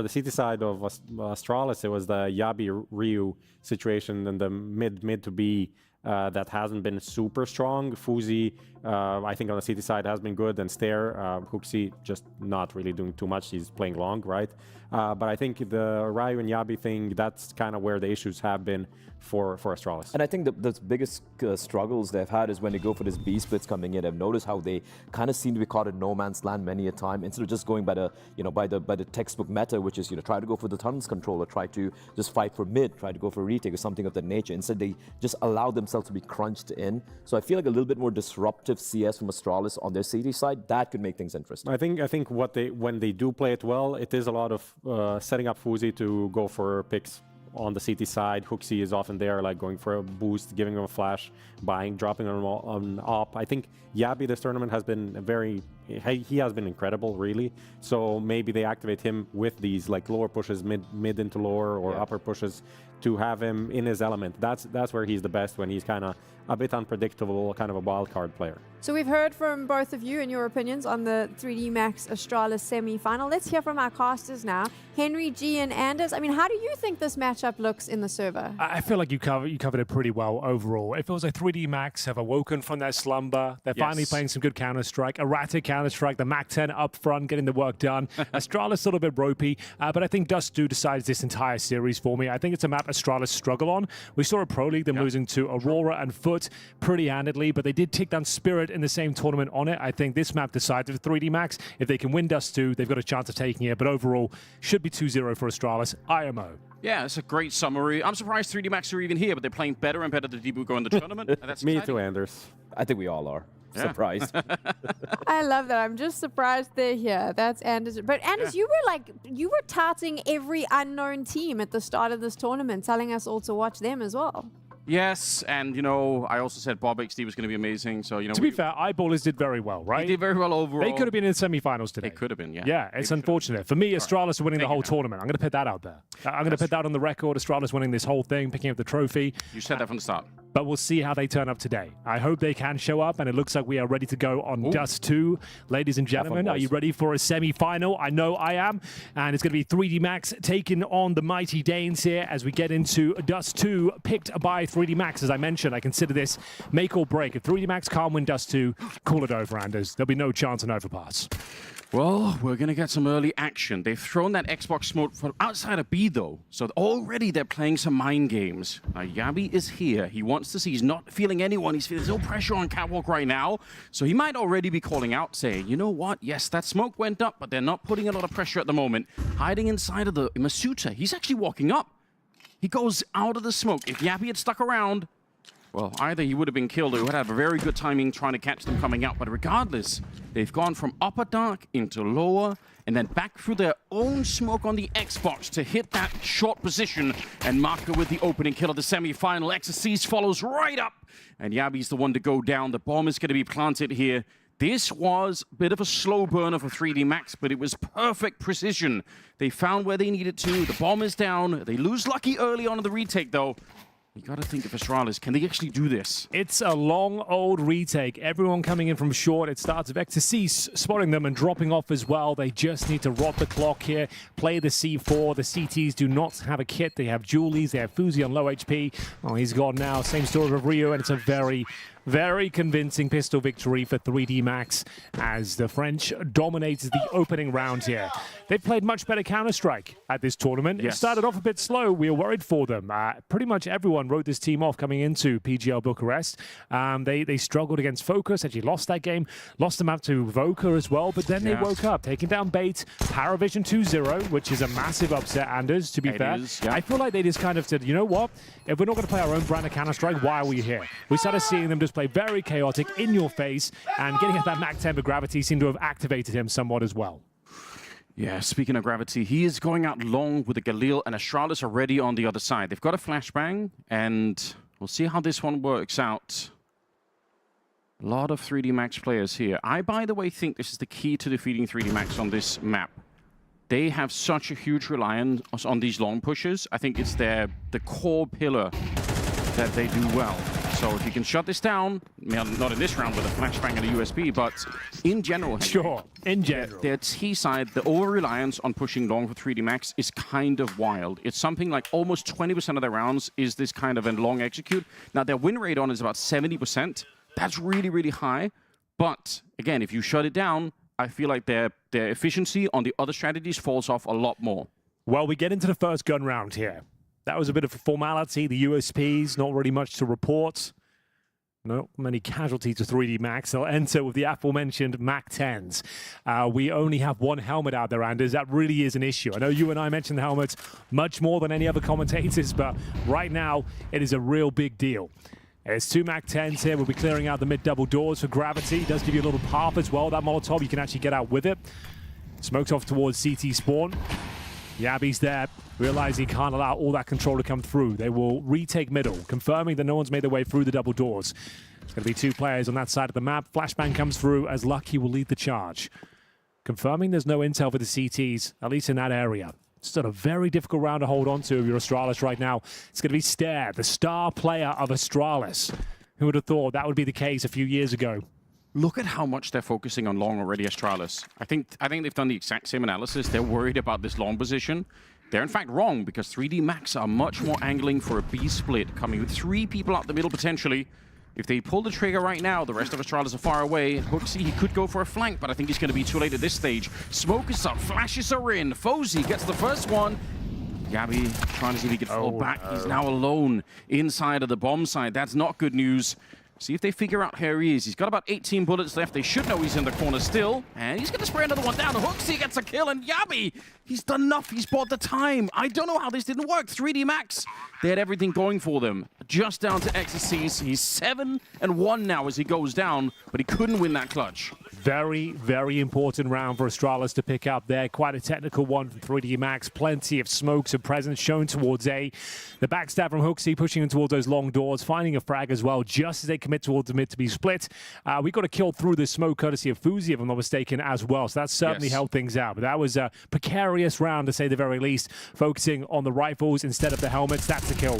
G: the CT side of Astralis, it was the Yabi Ryu situation and the mid to B that hasn't been super strong. Fuzi, I think on the CT side has been good, and Stair, HooXi just not really doing too much. He's playing long, right? But I think the Ryu and Yabi thing, that's kind of where the issues have been for Astralis.
F: And I think the biggest struggles they've had is when they go for this B splits coming in. I've noticed how they kind of seem to be caught in no man's land many a time instead of just going by the by the textbook meta, which is try to go for the tunnels control or try to just fight for mid, try to go for retake or something of that nature. Instead, they just allow themselves to be crunched in. So I feel like a little bit more disruptive CS from Astralis on their CT side, that could make things interesting.
G: I think when they do play it well, it is a lot of setting up Fuzi to go for picks on the CT side. HooXi is often there, like going for a boost, giving him a flash, dropping on op. I think Yabi this tournament has been he has been incredible, really. So maybe they activate him with these like lower pushes, mid into lower or upper pushes to have him in his element. That's where he's the best, when he's kind of a bit unpredictable, kind of a wild card player.
E: So we've heard from both of you and your opinions on the 3D Max Astralis semi-final. Let's hear from our casters now. Henry, G, and Anders. I mean, how do you think this matchup looks in the server?
D: I feel like you covered it pretty well overall. It feels like 3D Max have awoken from their slumber. They're finally playing some good Counter-Strike, erratic Counter-Strike, the Mac 10 up front, getting the work done. Astralis a little bit ropey, but I think Dust 2 decides this entire series for me. I think it's a map Astralis struggle on. We saw at Pro League them losing to Aurora and FUT pretty handedly, but they did take down Spirit in the same tournament on it. I think this map decides for 3D Max. If they can win Dust 2, they've got a chance of taking it, but overall, should be 2-0 for Astralis. IMO.
C: Yeah, it's a great summary. I'm surprised 3D Max are even here, but they're playing better and better the deeper we go in the tournament. That's
G: Me
C: exciting.
G: too, Anders.
F: I think we all are. Surprised.
E: I love that. I'm just surprised they're here. That's Anders. But Anders, you were touting every unknown team at the start of this tournament, telling us all to watch them as well.
C: Yes, and I also said Bob XD was going to be amazing. So
D: to be fair, Eyeballers did very well, right?
C: They did very well overall.
D: They could have been in the semi-finals today.
C: They could have been, yeah.
D: Yeah, it's unfortunate. For me, Astralis are winning the whole tournament. I'm going to put that out there. I'm going to put that on the record. Astralis winning this whole thing, picking up the trophy.
C: You said that from the start.
D: But we'll see how they turn up today. I hope they can show up, and it looks like we are ready to go on Dust 2. Ladies and gentlemen, are you ready for a semi-final? I know I am. And it's going to be 3D Max taking on the Mighty Danes here as we get into Dust 2, picked by 3D Max. As I mentioned, I consider this make or break. If 3D Max can't win Dust 2, call it over, Anders. There'll be no chance on Overpass.
C: Well, we're going to get some early action. They've thrown that Xbox smoke from outside of B, though. So already they're playing some mind games. Yabi is here. He wants to see. He's not feeling anyone. He's feeling no pressure on Catwalk right now. So he might already be calling out, saying, you know what? Yes, that smoke went up, but they're not putting a lot of pressure at the moment. Hiding inside of the Masuta. He's actually walking up. He goes out of the smoke. If Yabi had stuck around, well, either he would have been killed or he would have a very good timing trying to catch them coming out. But regardless, they've gone from upper dark into lower and then back through their own smoke on the Xbox to hit that short position. And Marker with the opening kill of the semi-final. Exorcist follows right up. And Yabi's the one to go down. The bomb is going to be planted here. This was a bit of a slow burner for 3D Max, but it was perfect precision. They found where they needed to. The bomb is down. They lose Lucky early on in the retake, though. You got to think of Astralis. Can they actually do this?
D: It's a long, old retake. Everyone coming in from short. It starts with Exorcist spotting them and dropping off as well. They just need to rot the clock here, play the C4. The CTs do not have a kit. They have Julies. They have Fuzi on low HP. Oh, he's gone now. Same story with Rio, and it's a very Very convincing pistol victory for 3D Max as the French dominated the opening round here. They've played much better Counter-Strike at this tournament.
C: Yes.
D: It started off a bit slow. We were worried for them. Pretty much everyone wrote this team off coming into PGL Bucharest. They struggled against FOKUS, actually lost that game. Lost them out to Voca as well, but then they woke up, taking down Bait, PARIVISION 2-0, which is a massive upset, Anders, to be fair. I feel like they just kind of said, you know what? If we're not going to play our own brand of Counter-Strike, why are we here? We started seeing them just play very chaotic, in your face, and getting at that Mac 10 for Gravity seemed to have activated him somewhat as well.
C: Yeah, speaking of Gravity, he is going out long with the Galil, and Astralis already on the other side. They've got a flashbang, and we'll see how this one works out. A lot of 3D Max players here. I, by the way, think this is the key to defeating 3D Max on this map. They have such a huge reliance on these long pushes. I think it's the core pillar that they do well. So if you can shut this down, not in this round with a flashbang and a USB, but in general.
D: Sure, in general.
C: Their T side, the over-reliance on pushing long for 3D Max is kind of wild. It's something like almost 20% of their rounds is this kind of a long execute. Now, their win rate on is about 70%. That's really, really high. But, again, if you shut it down, I feel like their efficiency on the other strategies falls off a lot more.
D: Well, we get into the first gun round here. That was a bit of a formality. The USPs, not really much to report. Not many casualties to 3D Max. They'll enter with the aforementioned Mac 10s. We only have one helmet out there, Anders. That really is an issue. I know you and I mentioned the helmets much more than any other commentators, but right now it is a real big deal. There's two Mac 10s here. We'll be clearing out the mid-double doors for Gravity. It does give you a little path as well. That Molotov, you can actually get out with it. Smokes off towards CT spawn. Yabby's there, realizing he can't allow all that control to come through. They will retake middle, confirming that no one's made their way through the double doors. It's going to be two players on that side of the map. Flashbang comes through as Lucky will lead the charge. Confirming there's no intel for the CTs, at least in that area. Still a very difficult round to hold on to if you're Astralis right now. It's going to be Stare, the star player of Astralis. Who would have thought that would be the case a few years ago?
C: Look at how much they're focusing on long already, Astralis. I think they've done the exact same analysis. They're worried about this long position. They're in fact wrong, because 3D Max are much more angling for a B split, coming with three people out the middle potentially. If they pull the trigger right now, the rest of Astralis are far away. HooXi, he could go for a flank, but I think he's going to be too late at this stage. Smoke is up, flashes are in. FOZE gets the first one. Gabby trying to see if he can fall back. He's now alone inside of the bomb site. That's not good news. See if they figure out where he is. He's got about 18 bullets left. They should know he's in the corner still. And he's going to spray another one down. HooXi gets a kill. And Yabi, he's done enough. He's bought the time. I don't know how this didn't work. 3D Max, they had everything going for them. Just down to XCs. He's 7-1 now as he goes down. But he couldn't win that clutch.
D: Very, very important round for Astralis to pick up there. Quite a technical one from 3D Max. Plenty of smokes and presence shown towards A. The backstab from HooXi pushing him towards those long doors, finding a frag as well, just as they commit towards the mid to be split. We got a kill through the smoke, courtesy of FUZI, if I'm not mistaken, as well. So that certainly helped things out. But that was a precarious round, to say the very least, focusing on the rifles instead of the helmets. That's a kill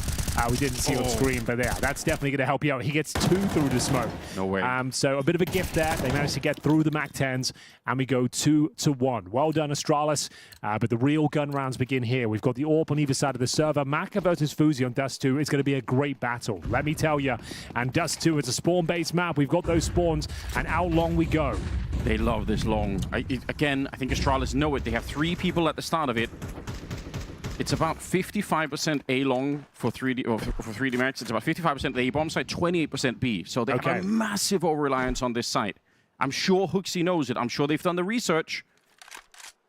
D: we didn't see on screen, but yeah, that's definitely going to help you out. He gets 2 through the smoke.
C: No way.
D: So a bit of a gift there. They managed to get through the Mac 10s, and we go 2-1. Well done, Astralis. But the real gun rounds begin here. We've got the AWP on either side of the server. Maka versus FUZI on Dust 2 is going to be a great battle, let me tell you. And Dust 2 is a spawn-based map. We've got those spawns, and out long we go.
C: They love this long. Again, I think Astralis know it. They have 3 people at the start of it. It's about 55% A long for 3D Max. It's about 55% the A bomb side, 28% B. So they have a massive over-reliance on this site. I'm sure HooXi knows it. I'm sure they've done the research.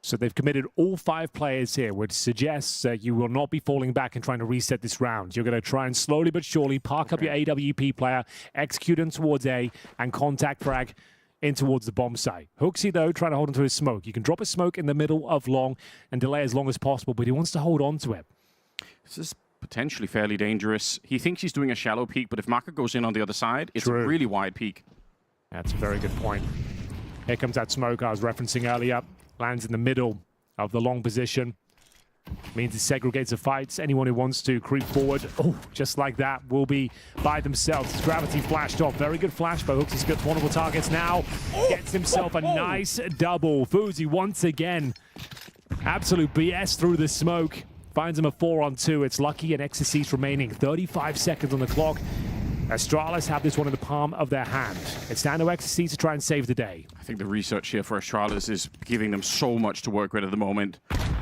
D: So they've committed all 5 players here, which suggests that you will not be falling back and trying to reset this round. You're going to try and slowly but surely park up your AWP player, execute him towards A, and contact frag in towards the bomb site. HooXi, though, trying to hold onto his smoke. You can drop a smoke in the middle of long and delay as long as possible, but he wants to hold on to it.
C: This is potentially fairly dangerous. He thinks he's doing a shallow peek, but if Maka goes in on the other side, it's a really wide peek.
D: That's a very good point. Here comes that smoke I was referencing earlier. Lands in the middle of the long position. Means it segregates the fights. Anyone who wants to creep forward, just like that, will be by themselves. Gravity flashed off. Very good flash by HooXi's got vulnerable targets now. Gets himself a nice double. FUZI once again. Absolute BS through the smoke. Finds him a 4-on-2. It's Lucky and XC's remaining. 35 seconds on the clock. Astralis have this one in the palm of their hand. It's down to Ecstasy to try and save the day.
C: I think the research here for Astralis is giving them so much to work with at the moment.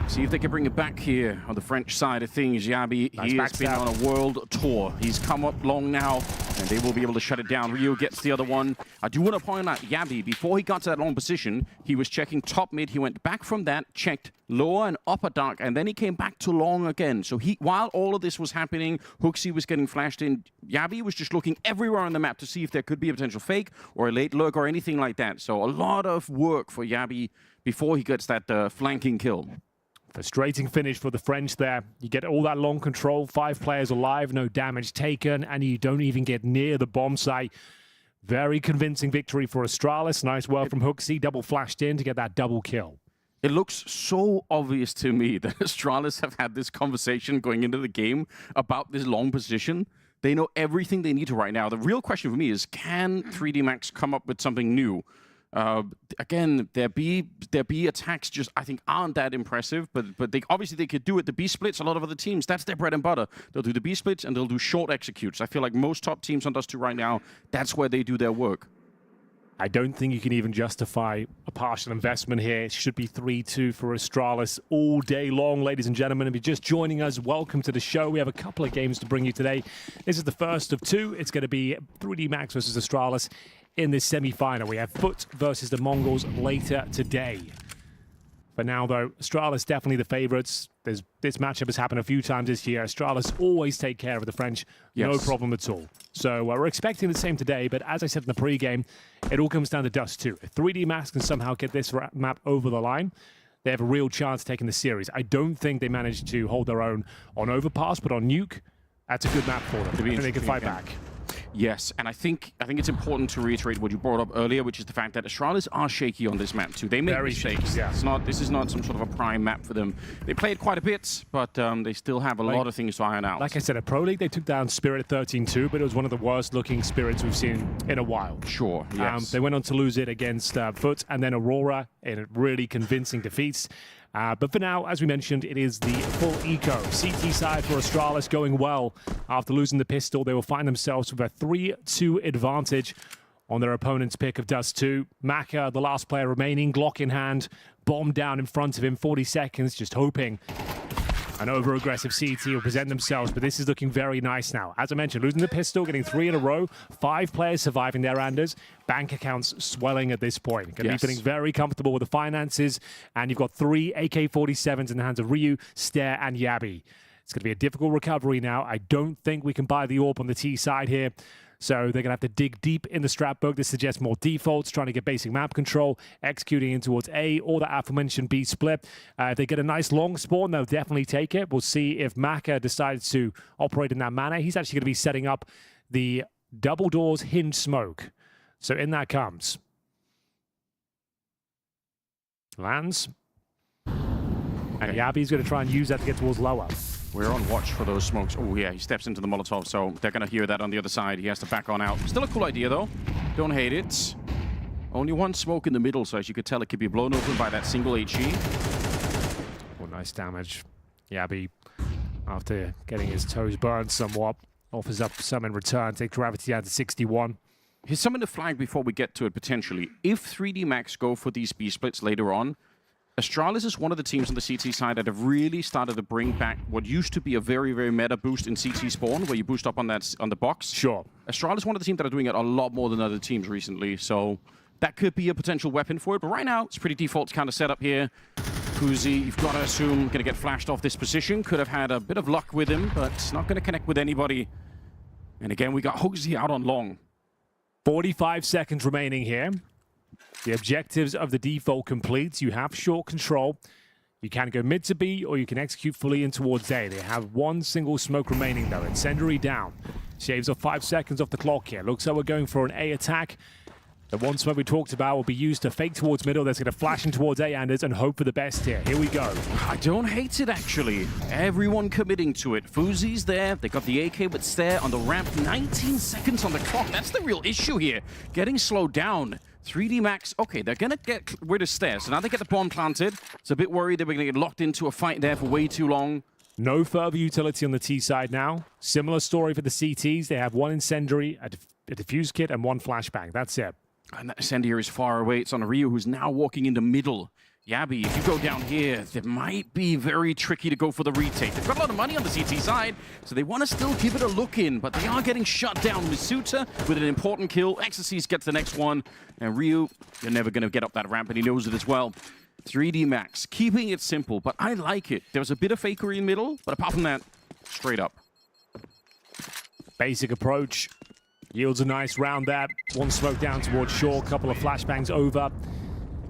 C: See if they can bring it back here on the French side of things. Yabi,
D: Nice
C: he has been
D: backstab.
C: on a world tour. He's come up long now, and they will be able to shut it down. Rio gets the other one. I do want to point out, Yabi, before he got to that long position, he was checking top mid. He went back from that, checked lower and upper dark, and then he came back to long again. So while all of this was happening, HooXi was getting flashed in, Yabi was just looking everywhere on the map to see if there could be a potential fake or a late lurk or anything like that. So a lot of work for Yabi before he gets that flanking kill.
D: Frustrating finish for the French there. You get all that long control, 5 players alive, no damage taken, and you don't even get near the bomb site. Very convincing victory for Astralis. Nice work from HooXi, double flashed in to get that double kill.
C: It looks so obvious to me that Astralis have had this conversation going into the game about this long position. They know everything they need to right now. The real question for me is, can 3D Max come up with something new? Again, their B attacks just, I think, aren't that impressive, but they obviously they could do it. The B splits, a lot of other teams, that's their bread and butter. They'll do the B splits and they'll do short executes. I feel like most top teams on Dust 2 right now, that's where they do their work.
D: I don't think you can even justify a partial investment here. It should be 3-2 for Astralis all day long, ladies and gentlemen. If you're just joining us, welcome to the show. We have a couple of games to bring you today. This is the first of 2. It's going to be 3D Max versus Astralis in this semi-final. We have FUT versus the Mongols later today. For now, though, Astralis definitely the favorites. This matchup has happened a few times this year. Astralis always take care of the French, no problem at all. So we're expecting the same today, but as I said in the pre-game, it all comes down to Dust 2. If 3D Max can somehow get this map over the line, they have a real chance of taking the series. I don't think they managed to hold their own on Overpass, but on Nuke, that's a good map for them. I think they can fight back.
C: Yes, and I think it's important to reiterate what you brought up earlier, which is the fact that Astralis are shaky on this map too. They make mistakes.
D: Yeah.
C: This is not some sort of a prime map for them. They played quite a bit, but they still have a lot of things to iron out.
D: Like I said, at Pro League, they took down Spirit 13-2, but it was one of the worst looking Spirits we've seen in a while.
C: Sure, yes.
D: They went on to lose it against FUT and then Aurora in really convincing defeats. But for now, as we mentioned, it is the full eco. CT side for Astralis going well. After losing the pistol, they will find themselves with a 3-2 advantage on their opponent's pick of Dust 2. Maka, the last player remaining, Glock in hand, bomb down in front of him, 40 seconds, just hoping an over-aggressive CT will present themselves, but this is looking very nice now. As I mentioned, losing the pistol, getting 3 in a row, 5 players surviving their Anders, bank accounts swelling at this point. Going to be feeling very comfortable with the finances, and you've got 3 AK-47s in the hands of Ryu, Stare, and Yabi. It's going to be a difficult recovery now. I don't think we can buy the AWP on the T side here. So they're going to have to dig deep in the strat book. This suggests more defaults, trying to get basic map control, executing in towards A, or the aforementioned B split. If they get a nice long spawn, they'll definitely take it. We'll see if Maka decides to operate in that manner. He's actually going to be setting up the double doors hinge smoke. So in that comes. Lands. And Yabi's going to try and use that to get towards lower.
C: We're on watch for those smokes. Oh, yeah, he steps into the Molotov, so they're going to hear that on the other side. He has to back on out. Still a cool idea, though. Don't hate it. Only one smoke in the middle, so as you could tell, it could be blown open by that single HE.
D: Oh, nice damage. Yabi, after getting his toes burned somewhat, offers up some in return. Take gravity down to 61.
C: Here's something to flag before we get to it, potentially. If 3D Max go for these B-splits later on, Astralis is one of the teams on the CT side that have really started to bring back what used to be a very, very meta boost in CT spawn, where you boost up on the box.
D: Sure.
C: Astralis is one of the teams that are doing it a lot more than other teams recently, so that could be a potential weapon for it. But right now, it's pretty default kind of setup here. FUZI, you've got to assume, going to get flashed off this position. Could have had a bit of luck with him, but it's not going to connect with anybody. And again, we got HooXi out on long.
D: 45 seconds remaining here. The objectives of the default complete. You have short control. You can go mid to B, or you can execute fully in towards A. They have one single smoke remaining, though. Incendiary down. Shaves off 5 seconds off the clock here. Looks like we're going for an A attack. The one smoke we talked about will be used to fake towards middle. That's going to flash in towards A Anders and hope for the best here. Here we go.
C: I don't hate it, actually. Everyone committing to it. FUZI's there. They got the AK with Stare on the ramp. 19 seconds on the clock. That's the real issue here. Getting slowed down. 3D Max, okay, they're going to get rid of Stare. So now they get the bomb planted. It's a bit worried that we're going to get locked into a fight there for way too long.
D: No further utility on the T side now. Similar story for the CTs. They have one incendiary, a defuse kit, and one flashbang. That's it.
C: And that incendiary is far away. It's on Ryu, who's now walking in the middle. Yabby, if you go down here, it might be very tricky to go for the retake. They've got a lot of money on the CT side, so they want to still give it a look in, but they are getting shut down. Misuta with an important kill. Exorcist gets the next one, and Ryu, you're never going to get up that ramp, and he knows it as well. 3D Max, keeping it simple, but I like it. There was a bit of fakery in the middle, but apart from that, straight up.
D: Basic approach. Yields a nice round there. One smoke down towards shore, couple of flashbangs over.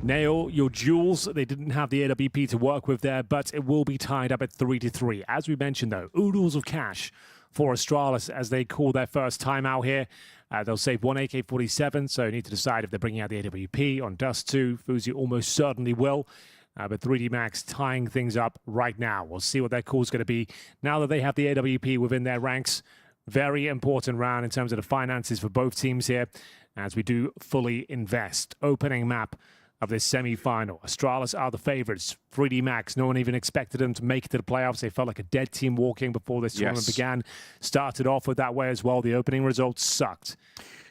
D: Nail your duels. They didn't have the AWP to work with there, but it will be tied up at 3-3. As we mentioned, though, oodles of cash for Astralis as they call their first timeout here. They'll save one AK-47, so need to decide if they're bringing out the AWP on Dust 2. Fuzi almost certainly will, but 3D Max tying things up right now. We'll see what their call is going to be now that they have the AWP within their ranks. Very important round in terms of the finances for both teams here as we do fully invest. Opening map of this semi-final. Astralis are the favorites. 3D Max, no one even expected them to make it to the playoffs. They felt like a dead team walking before this tournament began. Started off with that way as well. The opening results sucked.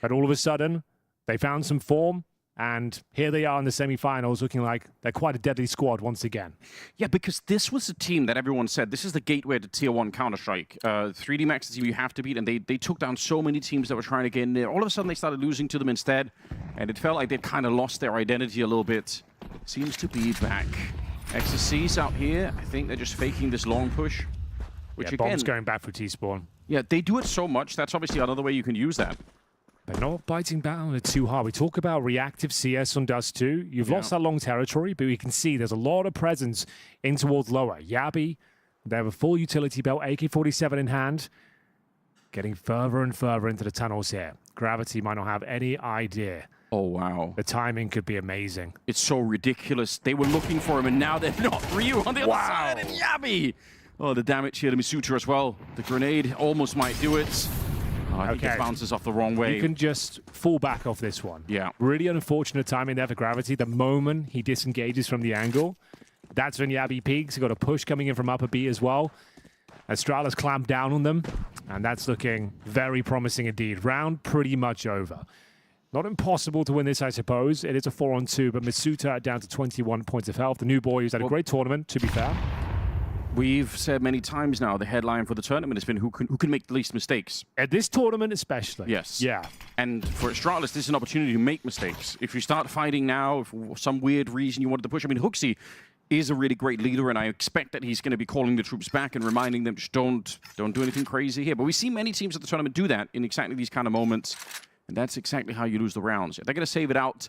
D: But all of a sudden, they found some form, and here they are in the semi-finals looking like they're quite a deadly squad once again.
C: Yeah, because this was a team that everyone said, this is the gateway to Tier 1 Counter-Strike. 3D Max is the team you have to beat, and they took down so many teams that were trying to get in there. All of a sudden, they started losing to them instead, and it felt like they'd kind of lost their identity a little bit. Seems to be back. XSC's out here. I think they're just faking this long push, which again...
D: Bomb's going back for T-spawn.
C: Yeah, they do it so much. That's obviously another way you can use that.
D: They're not biting back on it too hard. We talk about reactive CS on Dust 2. You've lost that long territory, but we can see there's a lot of presence in towards lower. Yabby, they have a full utility belt, AK-47 in hand. Getting further and further into the tunnels here. Gravity might not have any idea.
C: Oh, wow.
D: The timing could be amazing.
C: It's so ridiculous. They were looking for him, and now they're not. Ryu on the other side, and Yabby! Oh, the damage here to Misuta as well. The grenade almost might do it. I think it bounces off the wrong way.
D: You can just fall back off this one.
C: Yeah.
D: Really unfortunate timing there for Gravity. The moment he disengages from the angle, that's when Yabby peaks. He got a push coming in from upper B as well. Astralis clamped down on them, and that's looking very promising indeed. Round pretty much over. Not impossible to win this, I suppose. It is a 4-on-2, but Misuta down to 21 points of health. The new boy who's had a great tournament, to be fair.
C: We've said many times now, the headline for the tournament has been who can make the least mistakes.
D: At this tournament especially.
C: Yes.
D: Yeah.
C: And for Astralis, this is an opportunity to make mistakes. If you start fighting now, if for some weird reason you wanted to push, I mean, HooXi is a really great leader, and I expect that he's going to be calling the troops back and reminding them, just don't do anything crazy here. But we see many teams at the tournament do that in exactly these kind of moments, and that's exactly how you lose the rounds. They're going to save it out.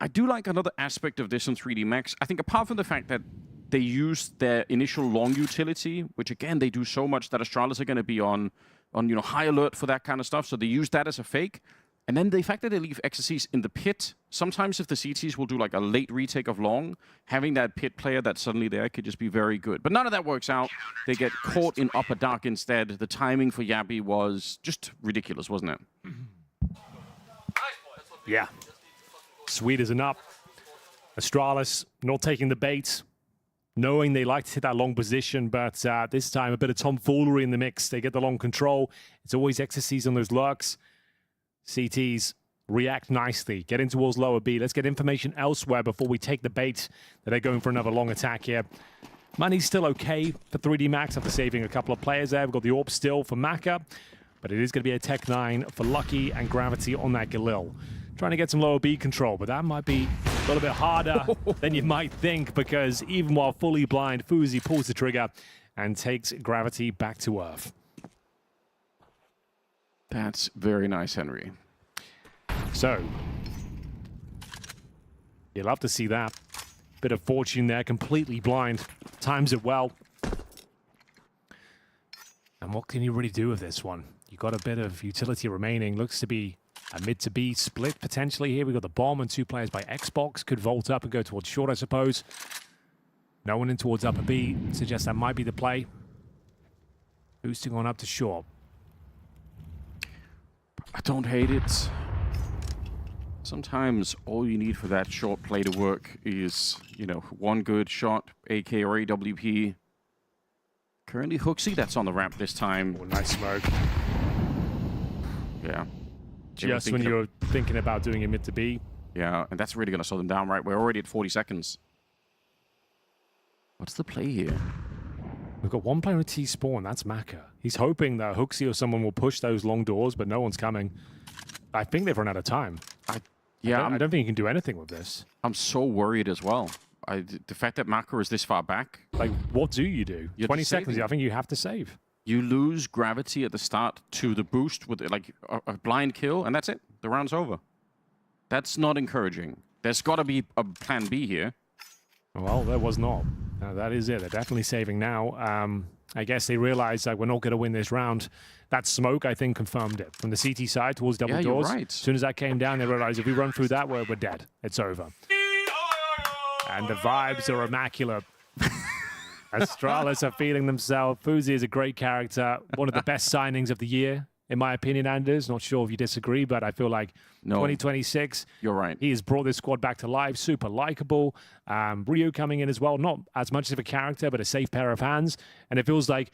C: I do like another aspect of this in 3D Max. I think apart from the fact that they use their initial long utility, which again, they do so much that Astralis are going to be on high alert for that kind of stuff. So they use that as a fake. And then the fact that they leave XSCs in the pit, sometimes if the CTs will do like a late retake of long, having that pit player that's suddenly there could just be very good. But none of that works out. They get caught in upper dark instead. The timing for Yabby was just ridiculous, wasn't it?
D: Yeah. Sweet as an up. Astralis not taking the bait, knowing they like to hit that long position, but this time a bit of tomfoolery in the mix. They get the long control. It's always XSCs on those lurks. CTs react nicely, get in towards lower B. Let's get information elsewhere before we take the bait that they're going for another long attack here. Money's still okay for 3D Max after saving a couple of players there. We've got the AWP still for Maka, but it is going to be a Tech 9 for Lucky and Gravity on that Galil. Trying to get some lower B control, but that might be a little bit harder than you might think, because even while fully blind, Fuzi pulls the trigger and takes Gravity back to Earth.
C: That's very nice, Henry.
D: So, you'll love to see that. Bit of fortune there, completely blind. Times it well. And what can you really do with this one? You got a bit of utility remaining. Looks to be a mid to B split potentially here. We've got the bomb and 2 players by Xbox. Could vault up and go towards short, I suppose. No one in towards upper B. Suggests that might be the play. Boosting on up to short.
C: I don't hate it. Sometimes all you need for that short play to work is, one good shot, AK or AWP. Currently HooXi, that's on the ramp this time.
D: Oh, nice smoke.
C: Yeah.
D: Just when you're thinking about doing a mid to B.
C: Yeah, and that's really going to slow them down, right? We're already at 40 seconds. What's the play here?
D: We've got one player with T-Spawn, that's Maka. He's hoping that HooXi or someone will push those long doors, but no one's coming. I think they've run out of time. I don't think you can do anything with this.
C: I'm so worried as well. The fact that Maka is this far back.
D: Like, what do you do?
C: You're
D: 20
C: just
D: seconds,
C: saving.
D: I think you have to save.
C: You lose gravity at the start to the boost with like a blind kill, and that's it. The round's over. That's not encouraging. There's got to be a plan B here.
D: Well, there was not. That is it. They're definitely saving now. I guess they realize that we're not going to win this round. That smoke, I think, confirmed it. From the CT side towards double doors.
C: You're right.
D: As soon as that came down, they realized if we run through that, we're dead. It's over. And the vibes are immaculate. Astralis are feeling themselves. FUZI is a great character. One of the best signings of the year, in my opinion, Anders. Not sure if you disagree, but I feel like 2026,
C: you're right.
D: He has brought this squad back to life. Super likable. Ryu coming in as well. Not as much of a character, but a safe pair of hands. And it feels like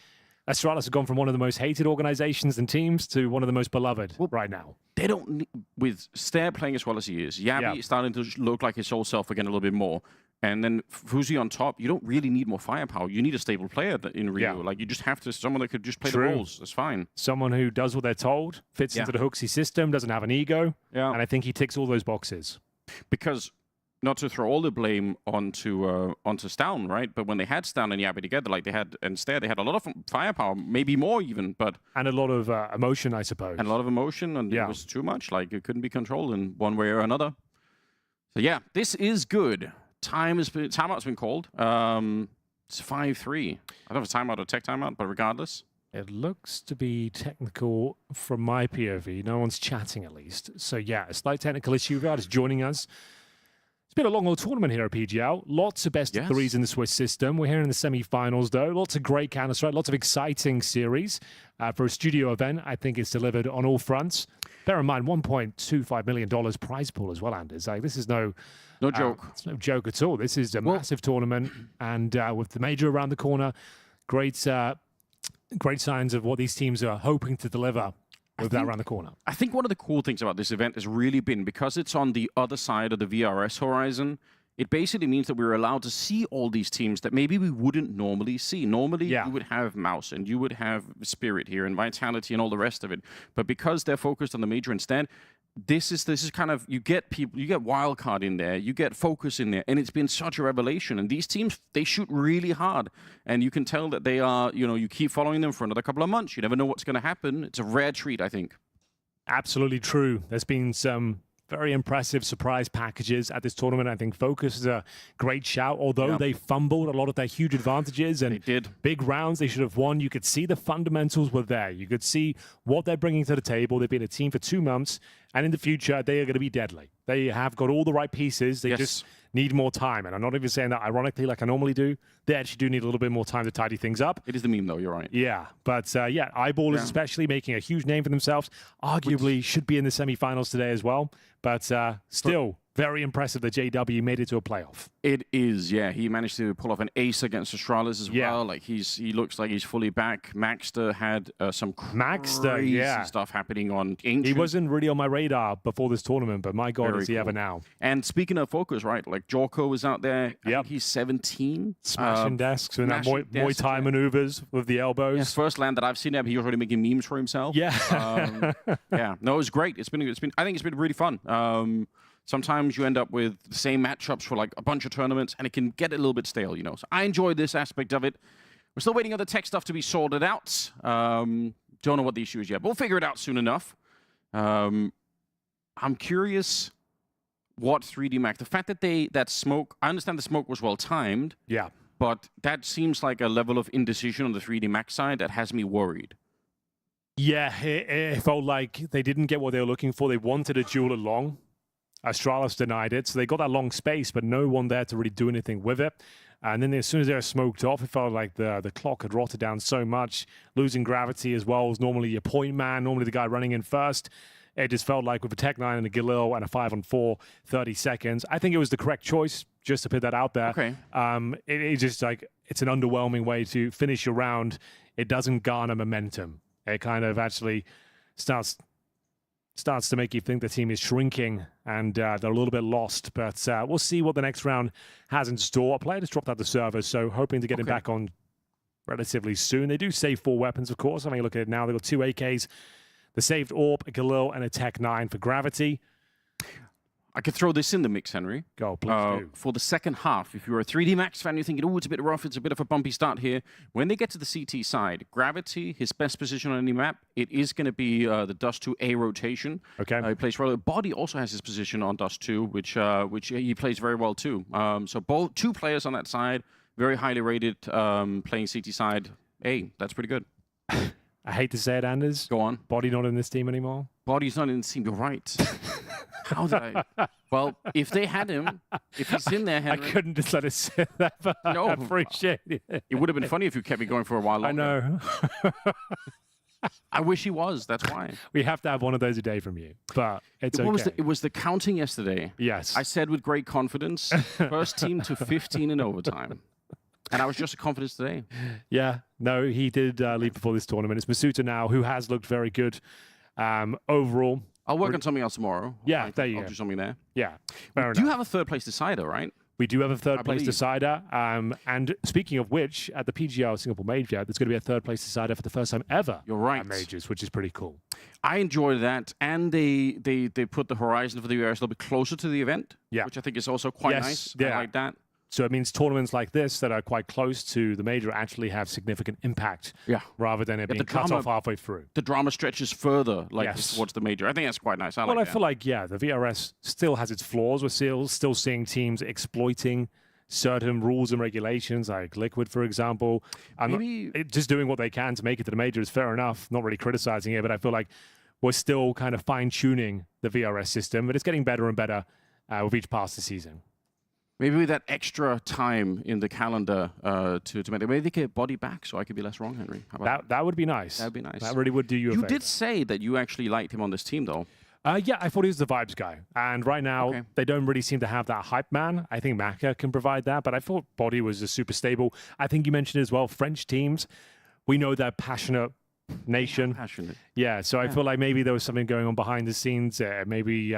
D: Astralis have gone from one of the most hated organizations and teams to one of the most beloved right now.
C: They don't, with Stair playing as well as he is, Yabi starting to look like his old self again a little bit more. And then FUZI on top, you don't really need more firepower. You need a stable player in Ryu. Like, you just have to, someone that could just play the roles. That's fine.
D: Someone who does what they're told, fits into the HooXi system, doesn't have an ego. And I think he ticks all those boxes.
C: Because, not to throw all the blame onto Stown, right? But when they had Stown and Yabi together, like they had, and Stair, they had a lot of firepower, maybe more even, but...
D: And a lot of emotion, I suppose.
C: And a lot of emotion, and it was too much. Like, it couldn't be controlled in one way or another. So yeah, this is good. Timeout's been called. It's 5-3. I don't know if it's timeout or tech timeout, but regardless.
D: It looks to be technical from my POV. No one's chatting, at least. So yeah, a slight technical issue. Riyad is joining us. It's been a long old tournament here at PGL. Lots of best of threes in the Swiss system. We're here in the semi-finals, though. Lots of great Counter-Strike, lots of exciting series. For a studio event, I think it's delivered on all fronts. Bear in mind, $1.25 million prize pool as well, Anders. Like, this is no
C: joke.
D: It's no joke at all. This is a massive tournament, and with the major around the corner, great signs of what these teams are hoping to deliver with that around the corner.
C: I think one of the cool things about this event has really been, because it's on the other side of the VRS horizon, it basically means that we're allowed to see all these teams that maybe we wouldn't normally see. Normally, you would have Mouse, and you would have Spirit here, and Vitality, and all the rest of it. But because they're focused on the major instead, this is kind of, you get Wildcard in there, you get FOKUS in there, and it's been such a revelation. And these teams, they shoot really hard, and you can tell that they are, you keep following them for another couple of months. You never know what's going to happen. It's a rare treat, I think.
D: Absolutely true. There's been some very impressive surprise packages at this tournament. I think FOKUS is a great shout, although they fumbled a lot of their huge advantages and big rounds they should have won. You could see the fundamentals were there. You could see what they're bringing to the table. They've been a team for 2 months, and in the future, they are going to be deadly. They have got all the right pieces. They just need more time. And I'm not even saying that ironically like I normally do. They actually do need a little bit more time to tidy things up.
C: It is the meme, though. You're right.
D: Yeah. But, Eyeballers especially making a huge name for themselves. Arguably should be in the semifinals today as well. But still, very impressive that JW made it to a playoff.
C: It is, yeah. He managed to pull off an ace against Astralis as well. Like, he looks like he's fully back. Maxter had some crazy stuff happening on Ancient.
D: He wasn't really on my radar before this tournament, but my God, is he ever now.
C: And speaking of FOKUS, right, like Jorko was out there. I think he's 17.
D: Smashing desks and that Muay Thai maneuvers with the elbows.
C: Yeah, first land that I've seen him, he was already making memes for himself.
D: Yeah.
C: No, it was great. I think it's been really fun. Sometimes you end up with the same matchups for like a bunch of tournaments, and it can get a little bit stale, So I enjoy this aspect of it. We're still waiting on the tech stuff to be sorted out. Don't know what the issue is yet, but we'll figure it out soon enough. I'm curious what 3D Max, the fact that that smoke, I understand the smoke was well timed.
D: Yeah.
C: But that seems like a level of indecision on the 3D Max side that has me worried.
D: Yeah, it felt like they didn't get what they were looking for. They wanted a duel along. Astralis denied it, so they got that long space, but no one there to really do anything with it. And then as soon as they were smoked off, it felt like the clock had rotted down so much. Losing gravity as well was normally your point man, normally the guy running in first. It just felt like with a Tech 9 and a Galil and a 5-on-4, 30 seconds. I think it was the correct choice, just to put that out there.
C: Okay.
D: It just like, it's an underwhelming way to finish your round. It doesn't garner momentum. It kind of actually starts to make you think the team is shrinking and they're a little bit lost. But we'll see what the next round has in store. A player just dropped out the server, so hoping to get him back on relatively soon. They do save 4 weapons, of course. I mean, look at it now. They've got 2 AKs, the saved AWP, a Galil, and a Tech 9 for Gravity.
C: I could throw this in the mix, Henry.
D: Go, please do.
C: For the second half, if you're a 3D Max fan, you're thinking, oh, it's a bit rough, it's a bit of a bumpy start here. When they get to the CT side, Gravity, his best position on any map, it is going to be the Dust 2 A rotation.
D: Okay.
C: He plays well. Body also has his position on Dust 2, which he plays very well too. So both 2 players on that side, very highly rated, playing CT side. Hey, that's pretty good.
D: I hate to say it, Anders.
C: Go on.
D: Body not in this team anymore.
C: Body's not in the team. You're right. How did I? Well, if they had him, if he's in there, Henry,
D: I couldn't just let it sit there.
C: No.
D: I appreciate it.
C: It would have been funny if you kept me going for a while longer.
D: I know.
C: I wish he was. That's why.
D: We have to have one of those a day from you, but it's okay.
C: It was the counting yesterday.
D: Yes.
C: I said with great confidence, first team to 15 in overtime. And I was just as confident today.
D: Yeah, no, he did leave before this tournament. It's Masuta now, who has looked very good overall.
C: I'll work on something else tomorrow.
D: Yeah, there you go.
C: I'll do something there.
D: Yeah,
C: We do have a third place decider, right?
D: We do have a third place
C: believe.
D: decider. And speaking of which, at the PGL Singapore Major, there's going to be a third place decider for the first time ever.
C: You're right.
D: At Majors, which is pretty cool.
C: I enjoyed that. And they put the horizon for the URS a little bit closer to the event, which I think is also quite nice.
D: Yeah.
C: I like that.
D: So it means tournaments like this that are quite close to the major actually have significant impact, rather than it being cut off halfway through.
C: The drama stretches further, towards the major. I think that's quite nice. I
D: feel like, the VRS still has its flaws. We're still seeing teams exploiting certain rules and regulations, like Liquid, for example. Just doing what they can to make it to the major is fair enough. Not really criticizing it, but I feel like we're still kind of fine-tuning the VRS system, but it's getting better and better with each passing season.
C: Maybe with that extra time in the calendar to make maybe they get body back, so I could be less wrong, Henry. How about
D: that would be nice.
C: That would be nice.
D: That really would do you a favor.
C: You did say that you actually liked him on this team, though.
D: Yeah, I thought he was the vibes guy. And right now, they don't really seem to have that hype man. I think Maka can provide that, but I thought Body was just super stable. I think you mentioned as well, French teams, we know they're passionate nation.
C: Passionate.
D: Yeah, so I feel like maybe there was something going on behind the scenes. Maybe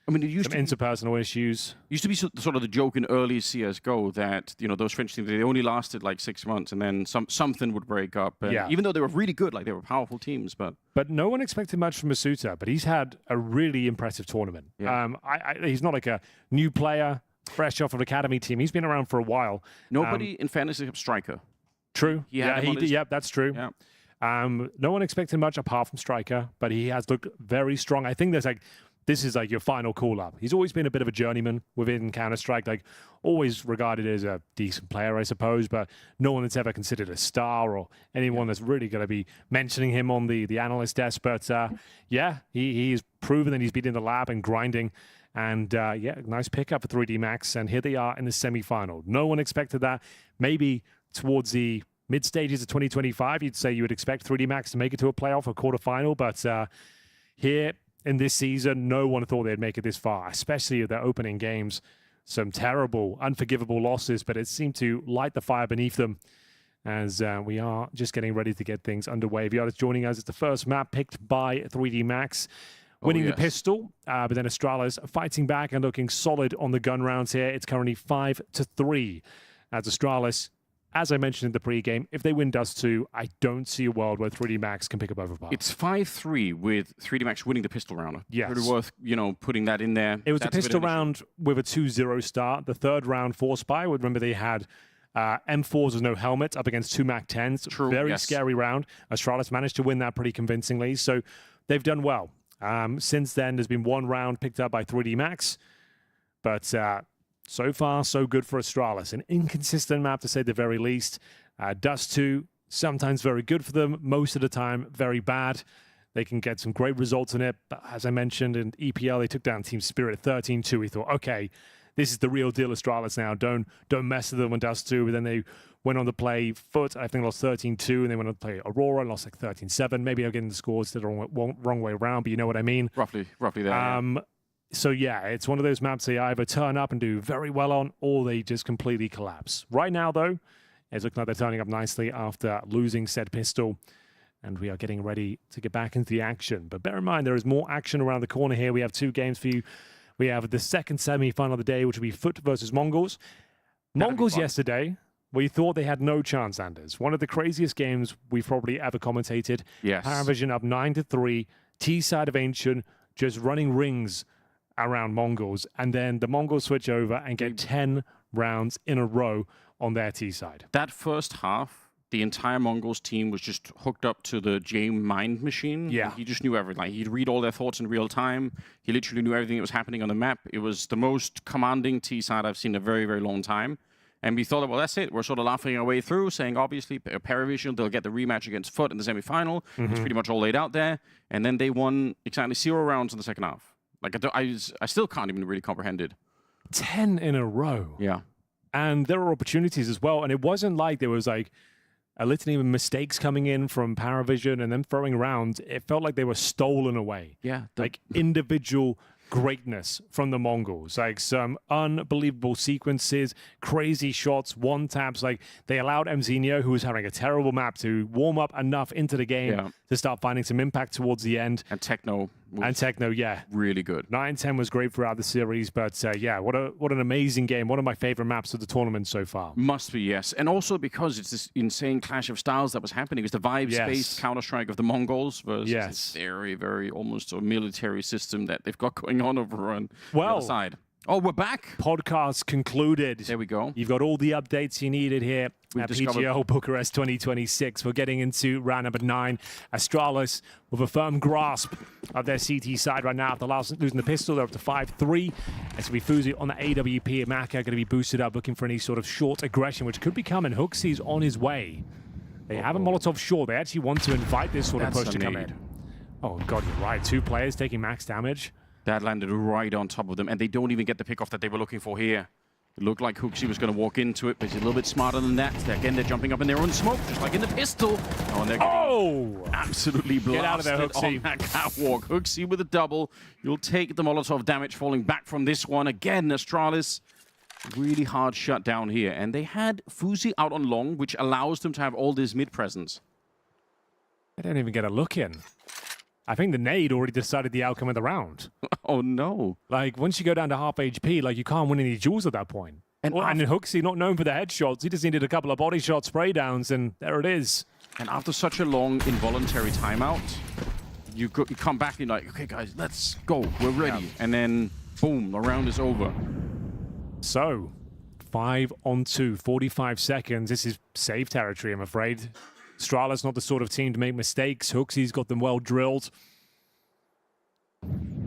C: I mean, it used
D: some interpersonal issues.
C: Used to be sort of the joke in early CSGO that, those French teams, they only lasted like 6 months and then something would break up. Even though they were really good, like they were powerful teams.
D: But no one expected much from Masuta, but he's had a really impressive tournament.
C: Yeah.
D: He's not like a new player, fresh off of an academy team. He's been around for a while.
C: Nobody, in fairness, except Striker.
D: True. That's true.
C: Yeah.
D: No one expected much apart from Striker, but he has looked very strong. I think this is like your final call-up. He's always been a bit of a journeyman within Counter-Strike, always regarded as a decent player, I suppose, but no one that's ever considered a star or anyone that's really going to be mentioning him on the analyst desk. But he's proven that he's been in the lab and grinding. And nice pickup for 3D Max. And here they are in the semi-final. No one expected that. Maybe towards the mid-stages of 2025, you'd say you would expect 3D Max to make it to a playoff or quarterfinal. But here in this season, no one thought they'd make it this far, especially their opening games. Some terrible, unforgivable losses, but it seemed to light the fire beneath them as we are just getting ready to get things underway. If you're joining us, it's the first map picked by 3D Max, winning the pistol, but then Astralis fighting back and looking solid on the gun rounds here. It's currently 5-3 as Astralis, as I mentioned in the pre-game, if they win Dust 2, I don't see a world where 3D Max can pick up Overpass.
C: It's 5-3 with 3D Max winning the pistol round.
D: Yes.
C: Pretty worth, putting that in there.
D: It was a pistol round with a 2-0 start. The third round, Force Spy, remember they had M4s with no helmet up against 2 MAC-10s.
C: True,
D: Very scary round. Astralis managed to win that pretty convincingly, so they've done well. Since then, there's been one round picked up by 3D Max, but so far, so good for Astralis. An inconsistent map, to say the very least. Dust 2, sometimes very good for them. Most of the time, very bad. They can get some great results in it. But as I mentioned, in EPL, they took down Team Spirit 13-2. We thought, okay, this is the real deal, Astralis now. Don't mess with them on Dust 2. But then they went on to play FUT, I think lost 13-2, and they went on to play Aurora and lost like 13-7. Maybe I'm getting the scores the wrong way around, but you know what I mean.
C: Roughly there.
D: So yeah, it's one of those maps they either turn up and do very well on, or they just completely collapse. Right now, though, it's looking like they're turning up nicely after losing said pistol, and we are getting ready to get back into the action. But bear in mind, there is more action around the corner here. We have 2 games for you. We have the second semi-final of the day, which will be FUT versus MongolZ. MongolZ yesterday, we thought they had no chance, Anders. One of the craziest games we've probably ever commentated.
C: Yes.
D: PARIVISION up 9-3, T-side of Ancient, just running rings around MongolZ, and then the Mongols switch over and get 10 rounds in a row on their T-side.
C: That first half, the entire MongolZ team was just hooked up to the Game mind machine.
D: Yeah.
C: He just knew everything. Like, he'd read all their thoughts in real time. He literally knew everything that was happening on the map. It was the most commanding T-side I've seen in a very, very long time. And we thought, well, that's it. We're sort of laughing our way through, saying, obviously, PARIVISION, they'll get the rematch against FUT in the semi-final. It's pretty much all laid out there. And then they won exactly 0 rounds in the second half. Like, I still can't even really comprehend it.
D: 10 in a row.
C: Yeah.
D: And there were opportunities as well. And it wasn't like there was like a litany of mistakes coming in from PARIVISION and then throwing rounds. It felt like they were stolen away.
C: Yeah.
D: Like individual greatness from the Mongols. Like some unbelievable sequences, crazy shots, one taps. Like they allowed Mzinho, who was having a terrible map, to warm up enough into the game to start finding some impact towards the end.
C: And Techno.
D: Yeah.
C: Really good.
D: 9-10 was great throughout the series, but yeah, what an amazing game. One of my favorite maps of the tournament so far.
C: Must be, yes. And also because it's this insane clash of styles that was happening. It's the vibes-based Counter-Strike of the Mongols versus this very, very almost a military system that they've got going on over on the other side. Oh, we're back.
D: Podcast concluded.
C: There we go.
D: You've got all the updates you needed here at PGL Bucharest 2026. We're getting into round number 9. Astralis with a firm grasp of their CT side right now after losing the pistol. They're up to 5-3. It's going to be FUZI on the AWP. Maka going to be boosted up, looking for any sort of short aggression, which could be coming. HooXi's on his way. They have a Molotov short. They actually want to invite this sort of push to come in. Oh, God, you're right. 2 players taking max damage.
C: That landed right on top of them, and they don't even get the pick-off that they were looking for here. It looked like HooXi was going to walk into it, but he's a little bit smarter than that. Again, they're jumping up in their own smoke, just like in the pistol. Oh, and they're getting absolutely blasted.
D: Get out of there, HooXi.
C: On that catwalk. HooXi with a double. You'll take the Molotov damage falling back from this one. Again, Astralis, really hard shut down here. And they had FUZI out on long, which allows them to have all this mid-presence.
D: They don't even get a look in. I think the nade already decided the outcome of the round.
C: Oh, no.
D: Like, once you go down to half HP, like, you can't win any duels at that point. And HooXi, not known for the headshots, he just needed a couple of body shot spray downs, and there it is.
C: And after such a long involuntary timeout, you come back and you're like, okay, guys, let's go. We're ready. And then, boom, the round is over.
D: So, 5-on-2, 45 seconds. This is safe territory, I'm afraid. Astralis not the sort of team to make mistakes. HooXi's got them well drilled.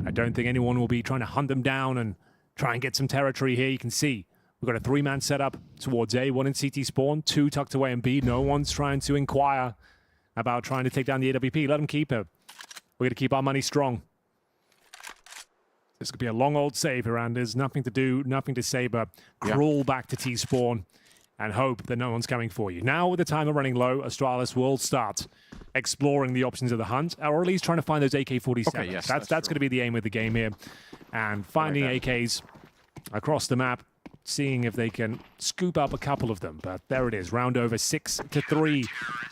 D: I don't think anyone will be trying to hunt them down and try and get some territory here. You can see we've got a 3-man setup towards A, 1 in CT spawn, 2 tucked away in B. No one's trying to inquire about trying to take down the AWP. Let them keep it. We're going to keep our money strong. This could be a long old save here, and there's nothing to do, nothing to say but crawl back to T spawn and hope that no one's coming for you. Now, with the timer running low, Astralis will start exploring the options of the hunt, or at least trying to find those AK-47s.
C: Okay, yes,
D: that's going to be the aim of the game here. And finding AKs across the map, seeing if they can scoop up a couple of them. But there it is, round over 6-3.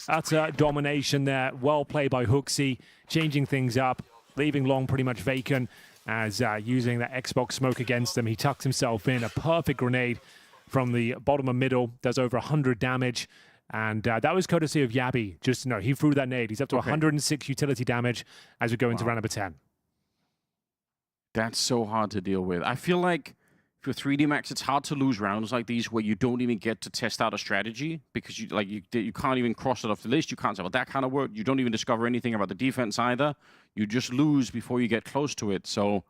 D: Utter domination there. Well played by HooXi, changing things up, leaving long pretty much vacant, as using that Xbox smoke against them. He tucks himself in, a perfect grenade from the bottom of middle, does over 100 damage. And that was courtesy of Yabi. Just to know, he threw that nade. He's up to 106 utility damage as we go into round number 10.
C: That's so hard to deal with. I feel like for 3D Max, it's hard to lose rounds like these where you don't even get to test out a strategy because you can't even cross it off the list. You can't say, well, that kind of work. You don't even discover anything about the defense either. You just lose before you get close to it. So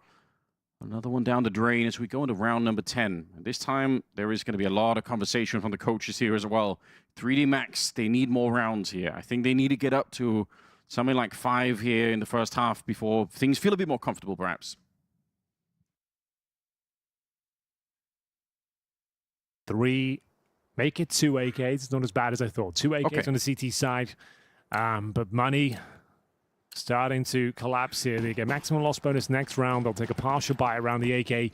C: another one down the drain as we go into round number 10. And this time, there is going to be a lot of conversation from the coaches here as well. 3D Max, they need more rounds here. I think they need to get up to something like 5 here in the first half before things feel a bit more comfortable, perhaps.
D: 3, Make it 2 AKs. It's not as bad as I thought. 2 AKs on the CT side. But money starting to collapse here. They get maximum loss bonus next round. They'll take a partial buy around the AK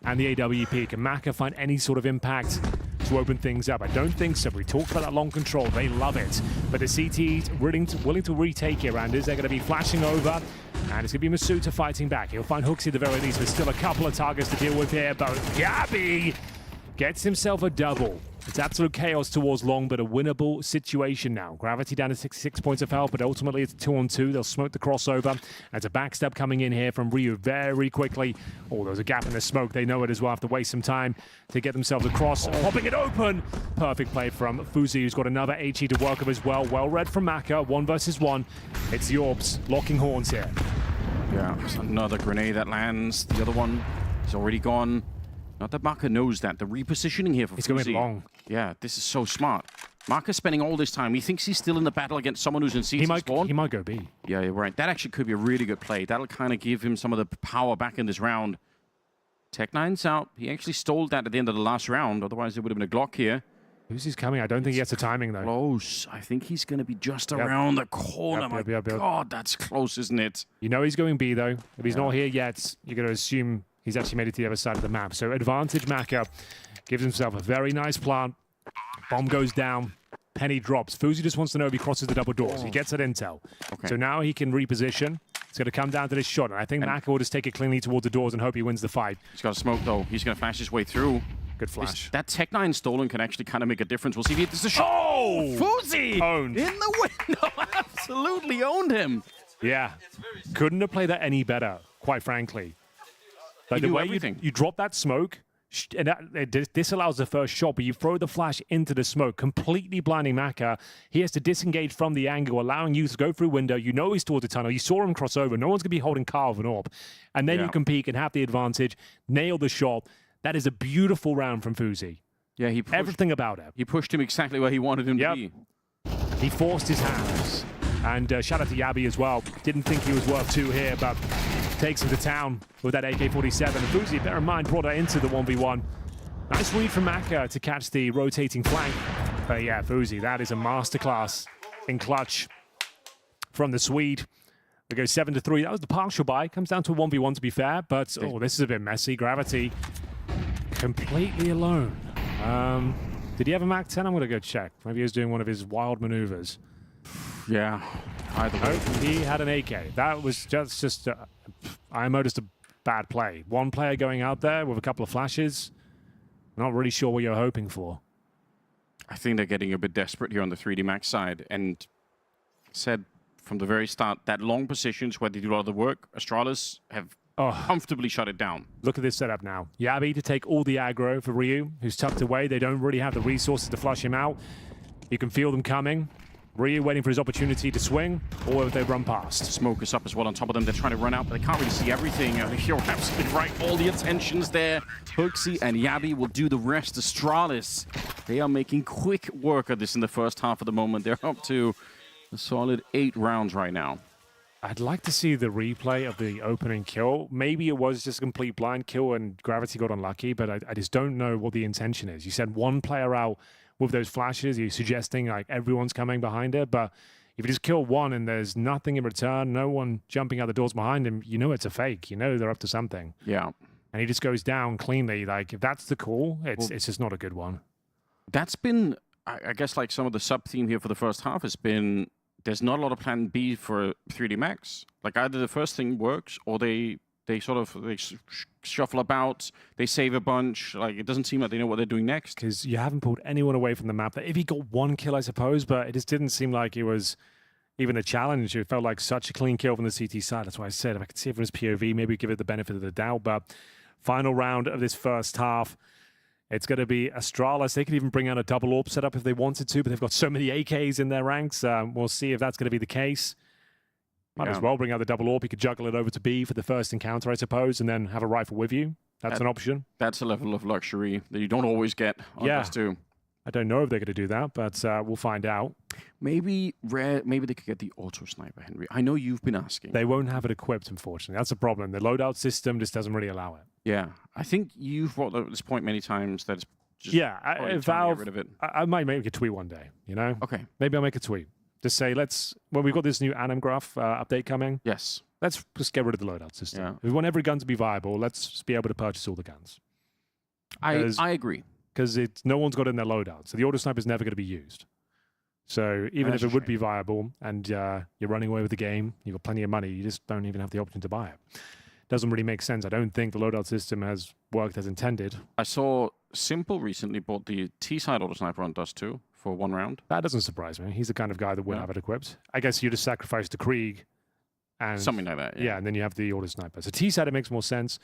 D: and the AWP. Can Maka find any sort of impact to open things up? I don't think so. We talked about that long control. They love it. But the CT's willing to retake it, Randers. They're going to be flashing over. And it's going to be Masuta fighting back. He'll find Hooksy at the very least. There's still a couple of targets to deal with here. But Gabby gets himself a double. It's absolute chaos towards long, but a winnable situation now. Gravity down to 66 points of health, but ultimately it's 2-on-2. They'll smoke the crossover. There's a backstab coming in here from Ryu very quickly. Oh, there's a gap in the smoke. They know it as well. Have to waste some time to get themselves across. Popping it open. Perfect play from FUZI, who's got another HE to work with as well. Well read from Maka. 1 versus 1. It's the Orbs locking horns here.
C: Yeah, there's another grenade that lands. The other one is already gone. Not that Maka knows that. The repositioning here for
D: He's
C: FUZI.
D: going long.
C: Yeah, this is so smart. Maka's spending all this time. He thinks he's still in the battle against someone who's in CT spawn.
D: He might go B.
C: Yeah, you're right. That actually could be a really good play. That'll kind of give him some of the power back in this round. Tech9's out. He actually stole that at the end of the last round. Otherwise, it would have been a Glock here.
D: FUZI's coming. I don't think he has the timing, though.
C: Close. I think he's going to be just around the corner. My God, that's close, isn't it?
D: You know he's going B, though. If he's not here yet, you're going to assume he's actually made it to the other side of the map. So advantage Maka gives himself a very nice plant. Bomb goes down. Penny drops. FUZI just wants to know if he crosses the double doors. He gets that intel. So now he can reposition. It's going to come down to this shot. And I think Maka will just take it cleanly towards the doors and hope he wins the fight.
C: He's got a smoke, though. He's going to flash his way through.
D: Good flash.
C: That Tech9 stolen can actually kind of make a difference. We'll see if he hits the shot. Oh! FUZI!
D: Owned.
C: In the window. Absolutely owned him.
D: Yeah. Couldn't have played that any better, quite frankly. Like the way you drop that smoke, and it disallows the first shot, but you throw the flash into the smoke, completely blinding Maka. He has to disengage from the angle, allowing you to go through window. You know he's towards the tunnel. You saw him cross over. No one's going to be holding Carl Van Orb. And then you can peek and have the advantage, nail the shot. That is a beautiful round from FUZI.
C: Yeah, he pushed,
D: everything about it.
C: He pushed him exactly where he wanted him to be.
D: He forced his hands. And shout out to Yabi as well. Didn't think he was worth 2 here, but takes him to town with that AK-47. FUZI, bear in mind, brought her into the 1v1. Nice read from Maka to catch the rotating flank. But yeah, FUZI, that is a masterclass in clutch from the Swede. We go 7-3. That was the partial buy. Comes down to a 1v1 to be fair, but oh, this is a bit messy. Gravity completely alone. Did he have a Mac 10? I'm going to go check. Maybe he was doing one of his wild maneuvers.
C: Yeah, either way.
D: He had an AK. That was just I noticed a bad play. One player going out there with a couple of flashes. Not really sure what you're hoping for.
C: I think they're getting a bit desperate here on the 3D Max side. And said from the very start, that long positions where they do a lot of the work, Astralis have comfortably shut it down.
D: Look at this setup now. Yabi to take all the aggro for Ryu, who's tucked away. They don't really have the resources to flush him out. You can feel them coming. Ryu waiting for his opportunity to swing, or if they run past.
C: Smoke is up as well on top of them. They're trying to run out, but they can't really see everything. You're absolutely right. All the attention's there. Hooksy and Yabi will do the rest. Astralis, they are making quick work of this in the first half of the moment. They're up to a solid 8 rounds right now.
D: I'd like to see the replay of the opening kill. Maybe it was just a complete blind kill and Gravity got unlucky, but I just don't know what the intention is. You send one player out with those flashes, you're suggesting like everyone's coming behind it, but if you just kill one and there's nothing in return, no one jumping out the doors behind him, you know it's a fake. You know they're up to something.
C: Yeah.
D: And he just goes down cleanly. Like, if that's the call, it's just not a good one.
C: That's been, I guess, like some of the sub-theme here for the first half has been there's not a lot of plan B for 3D Max. Like, either the first thing works or they shuffle about, they save a bunch. Like, it doesn't seem like they know what they're doing next.
D: Because you haven't pulled anyone away from the map. If he got one kill, I suppose, but it just didn't seem like it was even a challenge. It felt like such a clean kill from the CT side. That's why I said if I could see it from his POV, maybe give it the benefit of the doubt. But final round of this first half, it's going to be Astralis. They could even bring out a double AWP setup if they wanted to, but they've got so many AKs in their ranks. We'll see if that's going to be the case. Might as well bring out the double AWP. You could juggle it over to B for the first encounter, I suppose, and then have a rifle with you. That's an option.
C: That's a level of luxury that you don't always get on PS2.
D: I don't know if they're going to do that, but we'll find out.
C: Maybe they could get the auto sniper, Henry. I know you've been asking.
D: They won't have it equipped, unfortunately. That's a problem. The loadout system just doesn't really allow it.
C: Yeah, I think you've brought up this point many times that it's Just
D: Yeah,
C: probably trying to
D: Valve,
C: get rid of it.
D: I might make a tweet one day, you know?
C: Okay.
D: Maybe I'll make a tweet. Just say, well, we've got this new Anim Graph update coming.
C: Yes.
D: Let's just get rid of the loadout system.
C: Yeah.
D: If we want every gun to be viable, let's just be able to purchase all the guns.
C: I agree.
D: Because no one's got it in their loadout. So the auto sniper is never going to be used. So even if
C: That's
D: it
C: a
D: would be
C: shame.
D: viable and you're running away with the game, you've got plenty of money, you just don't even have the option to buy it. Doesn't really make sense. I don't think the loadout system has worked as intended.
C: I saw Simple recently bought the T-side auto sniper on Dust 2 for 1 round.
D: That doesn't surprise me. He's the kind of guy that would have it equipped. I guess you just sacrifice the Krieg and
C: Something like that.
D: yeah, and then you have the auto sniper. So T side, it makes more sense.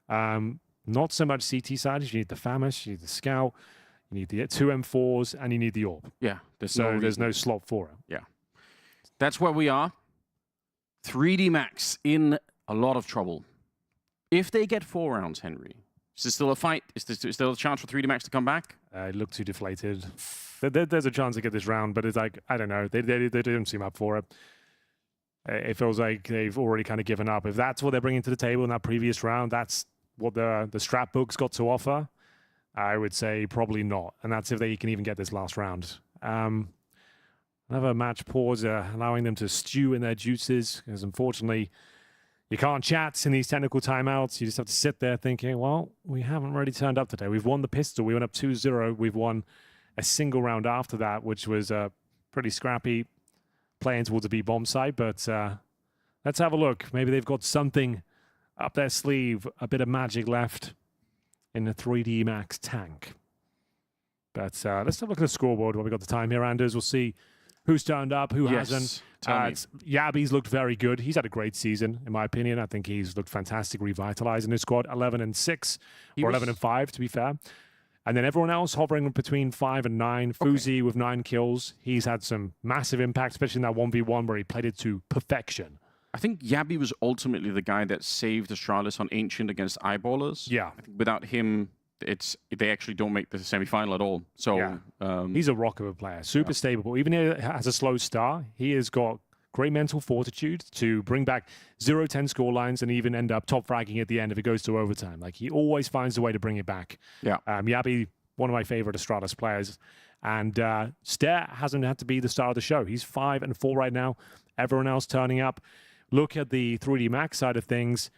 D: Not so much CT side. You need the FAMAS, you need the Scout, you need the 2 M4s, and you need the AWP.
C: Yeah. There's
D: no slot for it.
C: Yeah. That's where we are. 3D Max in a lot of trouble. If they get 4 rounds, Henry, is there still a fight? Is there still a chance for 3D Max to come back?
D: It looked too deflated. There's a chance to get this round, but it's like, I don't know. They don't seem up for it. It feels like they've already kind of given up. If that's what they're bringing to the table in that previous round, that's what the strat book's got to offer, I would say probably not. And that's if they can even get this last round. Another match pause, allowing them to stew in their juices, because unfortunately, you can't chat in these technical timeouts. You just have to sit there thinking, well, we haven't really turned up today. We've won the pistol. We went up 2-0. We've won a single round after that, which was pretty scrappy, playing towards a B-bomb site. But let's have a look. Maybe they've got something up their sleeve, a bit of magic left in the 3D Max tank. But let's have a look at the scoreboard while we got the time here, Anders. We'll see who's turned up, who hasn't. Yabi's looked very good. He's had a great season, in my opinion. I think he's looked fantastic, revitalizing his squad. 11-6, or 11-5, to be fair. And then everyone else hovering between 5 and 9. Fuzi with 9 kills. He's had some massive impact, especially in that 1v1 where he played it to perfection.
C: I think Yabi was ultimately the guy that saved Astralis on Ancient against Eyeballers.
D: Yeah.
C: I think without him, they actually don't make the semi-final at all. So
D: yeah. He's a rock of a player, super stable. But even if he has a slow start, he has got great mental fortitude to bring back 0-10 score lines and even end up top fragging at the end if it goes to overtime. Like, he always finds a way to bring it back.
C: Yeah.
D: Yabi, one of my favorite Astralis players. And Stair hasn't had to be the star of the show. He's 5-4 right now. Everyone else turning up. Look at the 3D Max side of things.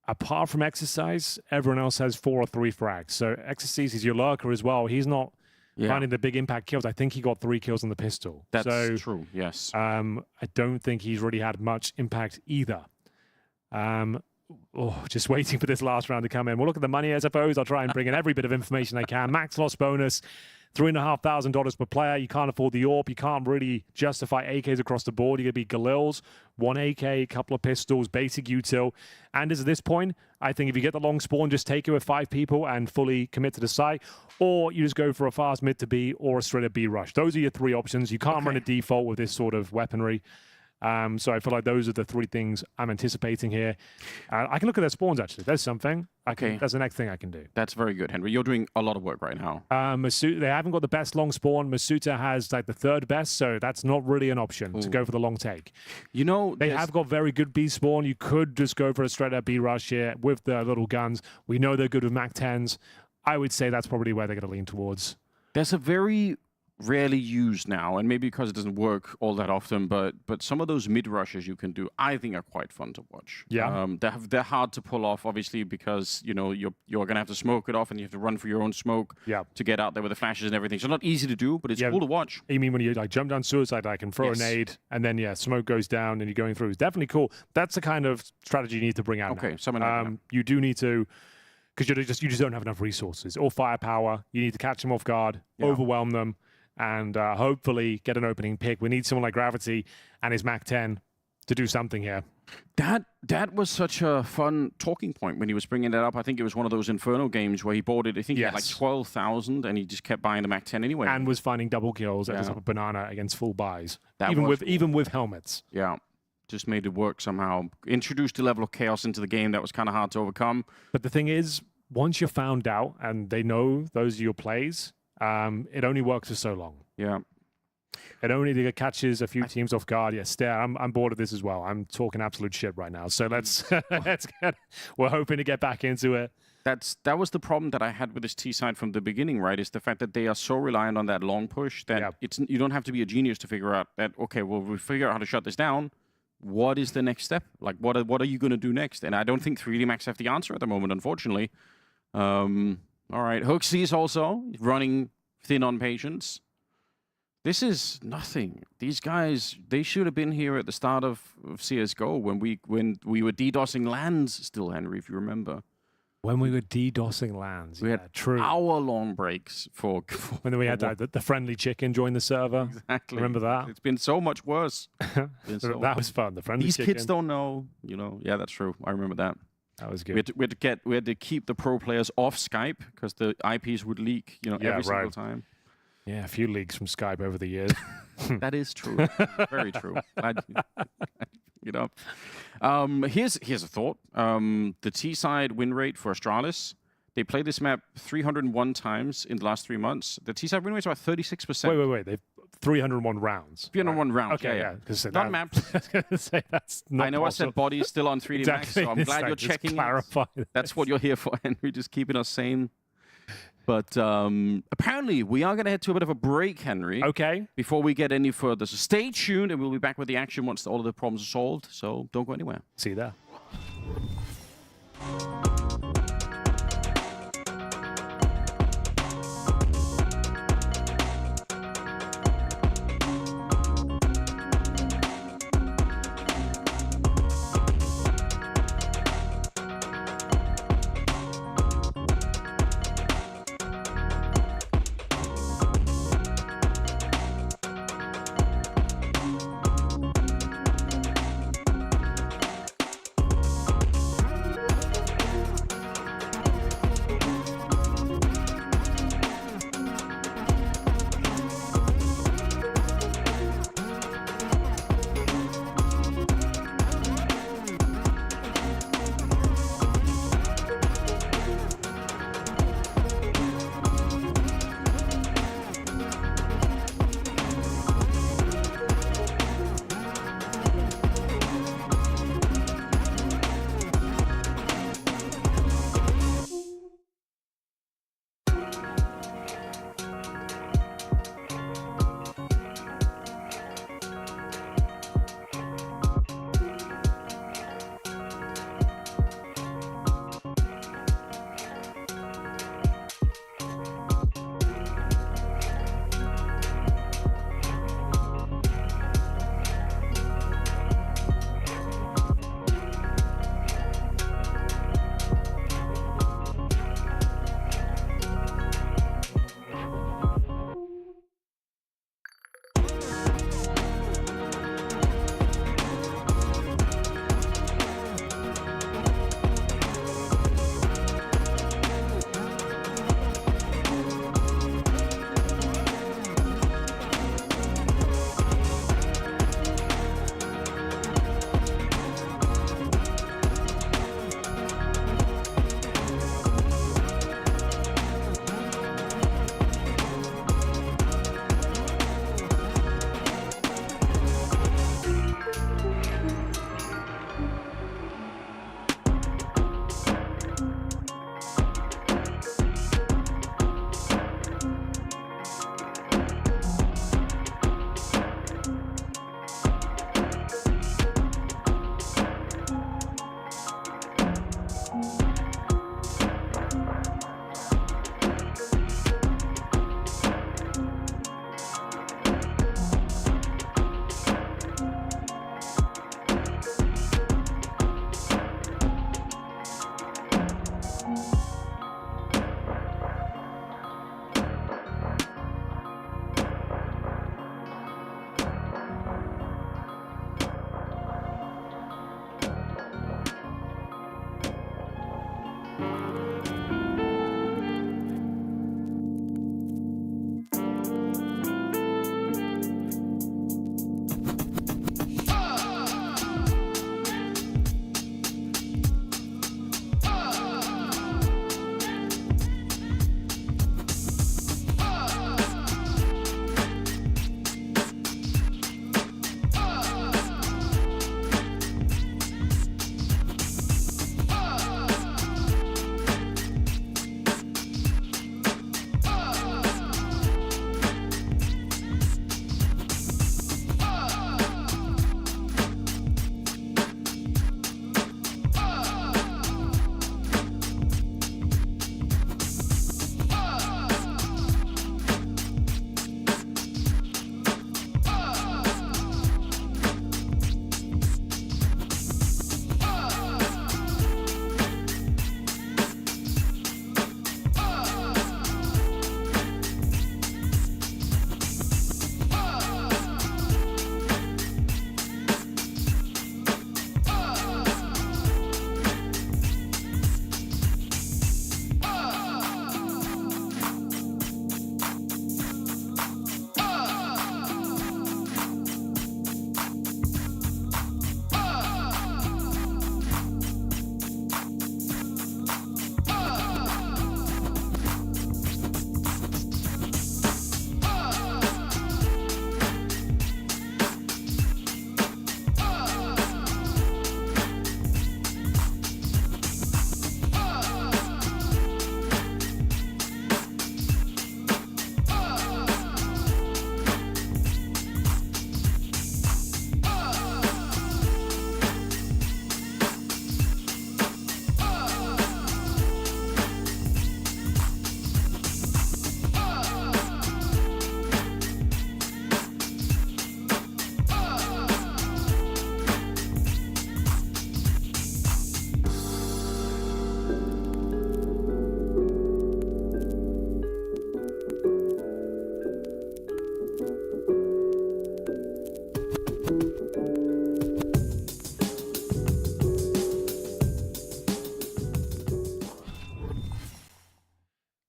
D: Apart from Exercise, everyone else has 4 or 3 frags. So Exercise is your lurker as well. He's not finding the big impact kills. I think he got 3 kills on the pistol.
C: That's true, yes.
D: I don't think he's really had much impact either. Just waiting for this last round to come in. We'll look at the money, I suppose. I'll try and bring in every bit of information I can. Max loss bonus, $3,500 per player. You can't afford the AWP. You can't really justify AKs across the board. You're going to be Galils, 1 AK, a couple of pistols, basic util. And at this point, I think if you get the long spawn, just take it with 5 people and fully commit to the site. Or you just go for a fast mid to B or a straight up B rush. Those are your 3 options. You can't run a default with this sort of weaponry. So I feel like those are the 3 things I'm anticipating here. I can look at their spawns, actually. There's something. That's the next thing I can do.
C: That's very good, Henry. You're doing a lot of work right now.
D: They haven't got the best long spawn. Masuta has like the 3rd best, so that's not really an option to go for the long take.
C: You know,
D: they have got very good B spawn. You could just go for a straight up B rush here with the little guns. We know they're good with Mac 10s. I would say that's probably where they're going to lean towards.
C: There's a very rarely used now, and maybe because it doesn't work all that often, but some of those mid rushes you can do, I think, are quite fun to watch.
D: Yeah,
C: they're hard to pull off, obviously, because you're gonna have to smoke it off, and you have to run for your own smoke to get out there with the flashes and everything. So not easy to do, but it's cool to watch.
D: You mean when you like jump down suicide, I can throw a nade, and then smoke goes down, and you're going through. It's definitely cool. That's the kind of strategy you need to bring out.
C: Okay,
D: you do need to. Because you just don't have enough resources or firepower. You need to catch them off guard, overwhelm them, and hopefully get an opening pick. We need someone like Gravity and his Mac 10 to do something here.
C: That was such a fun talking point when he was bringing that up. I think it was one of those Inferno games where he bought it. I think he had like 12,000, and he just kept buying the Mac 10 anyway.
D: And was finding double kills at the top of Banana against full buys,
C: that
D: even with helmets.
C: Yeah. Just made it work somehow. Introduced a level of chaos into the game that was kind of hard to overcome.
D: But the thing is, once you're found out and they know those are your plays, it only works for so long.
C: Yeah.
D: It only catches a few teams off guard. Yes, I'm bored of this as well. I'm talking absolute shit right now. So let's we're hoping to get back into it.
C: That was the problem that I had with this T side from the beginning, right? Is the fact that they are so reliant on that long push that you don't have to be a genius to figure out that, okay, well, we figure out how to shut this down. What is the next step? Like, what are you going to do next? And I don't think 3D Max have the answer at the moment, unfortunately. All right, HooXi is also running thin on patience. This is nothing. These guys, they should have been here at the start of CSGO when we were DDoSing lands still, Henry, if you remember.
D: When we were DDoSing lands.
C: We had
D: true.
C: hour-long breaks for
D: when we had the friendly chicken join the server.
C: Exactly.
D: Remember that?
C: It's been so much worse.
D: That was fun. The friendly
C: These
D: chicken.
C: kids don't know, you know. Yeah, that's true. I remember that.
D: That was good.
C: We had to keep the pro players off Skype because the IPs would leak, you know, every single time.
D: Yeah, a few leaks from Skype over the years.
C: That is true. Very true. You know. Here's a thought. The T side win rate for Astralis. They played this map 301 times in the last 3 months. The T side win rate is about 36%.
D: Wait. They've 301 rounds.
C: 301 rounds.
D: Okay,
C: yeah.
D: Not
C: maps.
D: I was going to say that's not
C: I know
D: possible.
C: I said body is still on 3D
D: Exactly.
C: Max, so I'm glad you're checking.
D: Clarify.
C: That's what you're here for, Henry. Just keeping us sane. But apparently, we are going to head to a bit of a break, Henry.
D: Okay.
C: Before we get any further. So stay tuned, and we'll be back with the action once all of the problems are solved. So don't go anywhere.
D: See you there.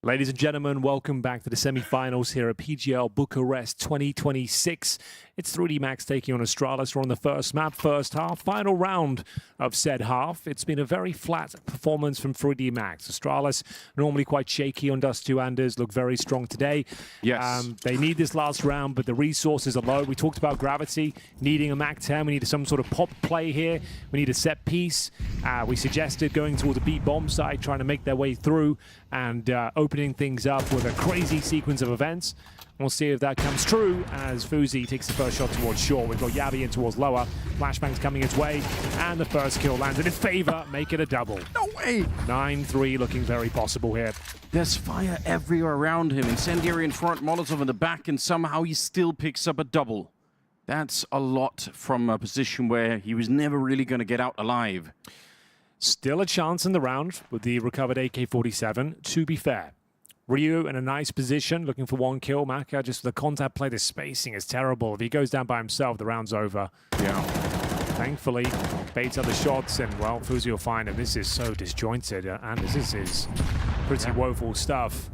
D: Ladies and gentlemen, welcome back to the semi-finals here at PGL Bucharest 2026. It's 3D Max taking on Astralis. We're on the first map, first half, final round of said half. It's been a very flat performance from 3D Max. Astralis, normally quite shaky on Dust 2 Anders, look very strong today.
C: Yes.
D: They need this last round, but the resources are low. We talked about Gravity needing a Mac 10. We need some sort of pop play here. We need a set piece. We suggested going towards the B bomb side, trying to make their way through and opening things up with a crazy sequence of events. We'll see if that comes true as FUZI takes the first shot towards short. We've got Yabi in towards lower. Flashbang's coming his way, and the first kill lands in his favor. Make it a double.
C: No way!
D: 9-3 looking very possible here.
C: There's fire everywhere around him. Incendiary in front, Molotov in the back, and somehow he still picks up a double. That's a lot from a position where he was never really going to get out alive.
D: Still a chance in the round with the recovered AK-47, to be fair. Ryu in a nice position, looking for one kill. Maka, just for the contact play, the spacing is terrible. If he goes down by himself, the round's over.
C: Yeah.
D: Thankfully, baits other shots, and, well, FUZI will find him. This is so disjointed, and this is pretty woeful stuff.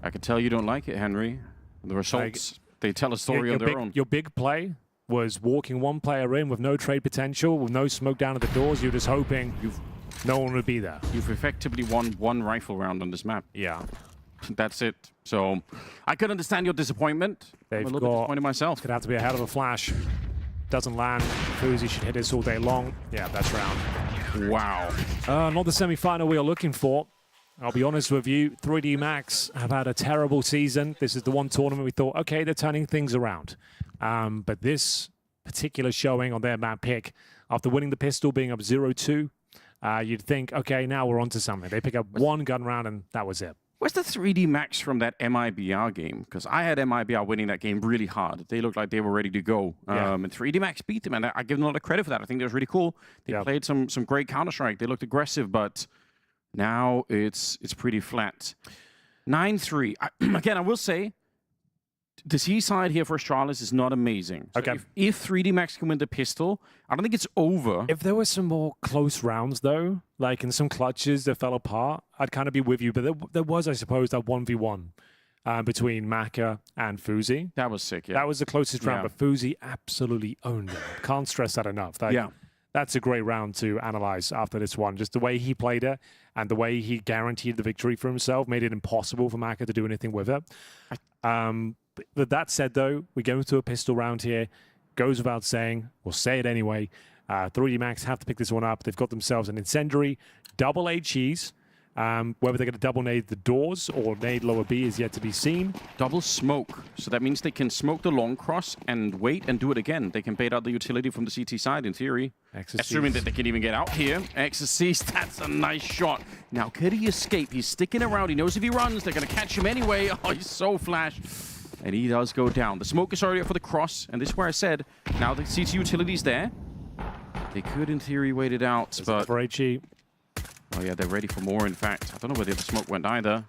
C: I can tell you don't like it, Henry. The results, they tell a story on their own.
D: Your big play was walking one player in with no trade potential, with no smoke down at the doors. You're just hoping no one would be there.
C: You've effectively won one rifle round on this map.
D: Yeah.
C: That's it. So I could understand your disappointment. I'm a little bit disappointed myself.
D: It's going to have to be a hell of a flash. Doesn't land. FUZI should hit this all day long. Yeah, that's round.
C: Wow.
D: Not the semi-final we are looking for. I'll be honest with you, 3D Max have had a terrible season. This is the one tournament we thought, okay, they're turning things around. But this particular showing on their map pick, after winning the pistol, being up 0-2, you'd think, okay, now we're onto something. They pick up one gun round, and that was it.
C: Where's the 3D Max from that MIBR game? Because I had MIBR winning that game really hard. They looked like they were ready to go. And 3D Max beat them, and I give them a lot of credit for that. I think that was really cool. They played some great Counter-Strike. They looked aggressive, but now it's pretty flat. 9-3. Again, I will say, the C side here for Astralis is not amazing. So
D: okay.
C: If 3D Max can win the pistol, I don't think it's over.
D: If there were some more close rounds, though, like in some clutches that fell apart, I'd kind of be with you. But there was, I suppose, that 1v1 between Maka and FUZI.
C: That was sick, yeah.
D: That was the closest round, but FUZI absolutely owned it. Can't stress that enough. That's a great round to analyze after this one. Just the way he played it and the way he guaranteed the victory for himself made it impossible for Maka to do anything with it. But that said, though, we go into a pistol round here. Goes without saying. We'll say it anyway. 3D Max have to pick this one up. They've got themselves an incendiary, double A cheese. Whether they're going to double nade the doors or nade lower B is yet to be seen. Double
C: smoke. So that means they can smoke the long cross and wait and do it again. They can bait out the utility from the CT side, in theory. Assuming that they can even get out here. Exorcist, that's a nice shot. Now, could he escape? He's sticking around. He knows if he runs, they're going to catch him anyway. Oh, he's so flash. And he does go down. The smoke is already up for the cross. And this is where I said, now the CT utility's there. They could, in theory, wait it out. But
D: for HE.
C: Oh, yeah, they're ready for more, in fact. I don't know where the other smoke went either.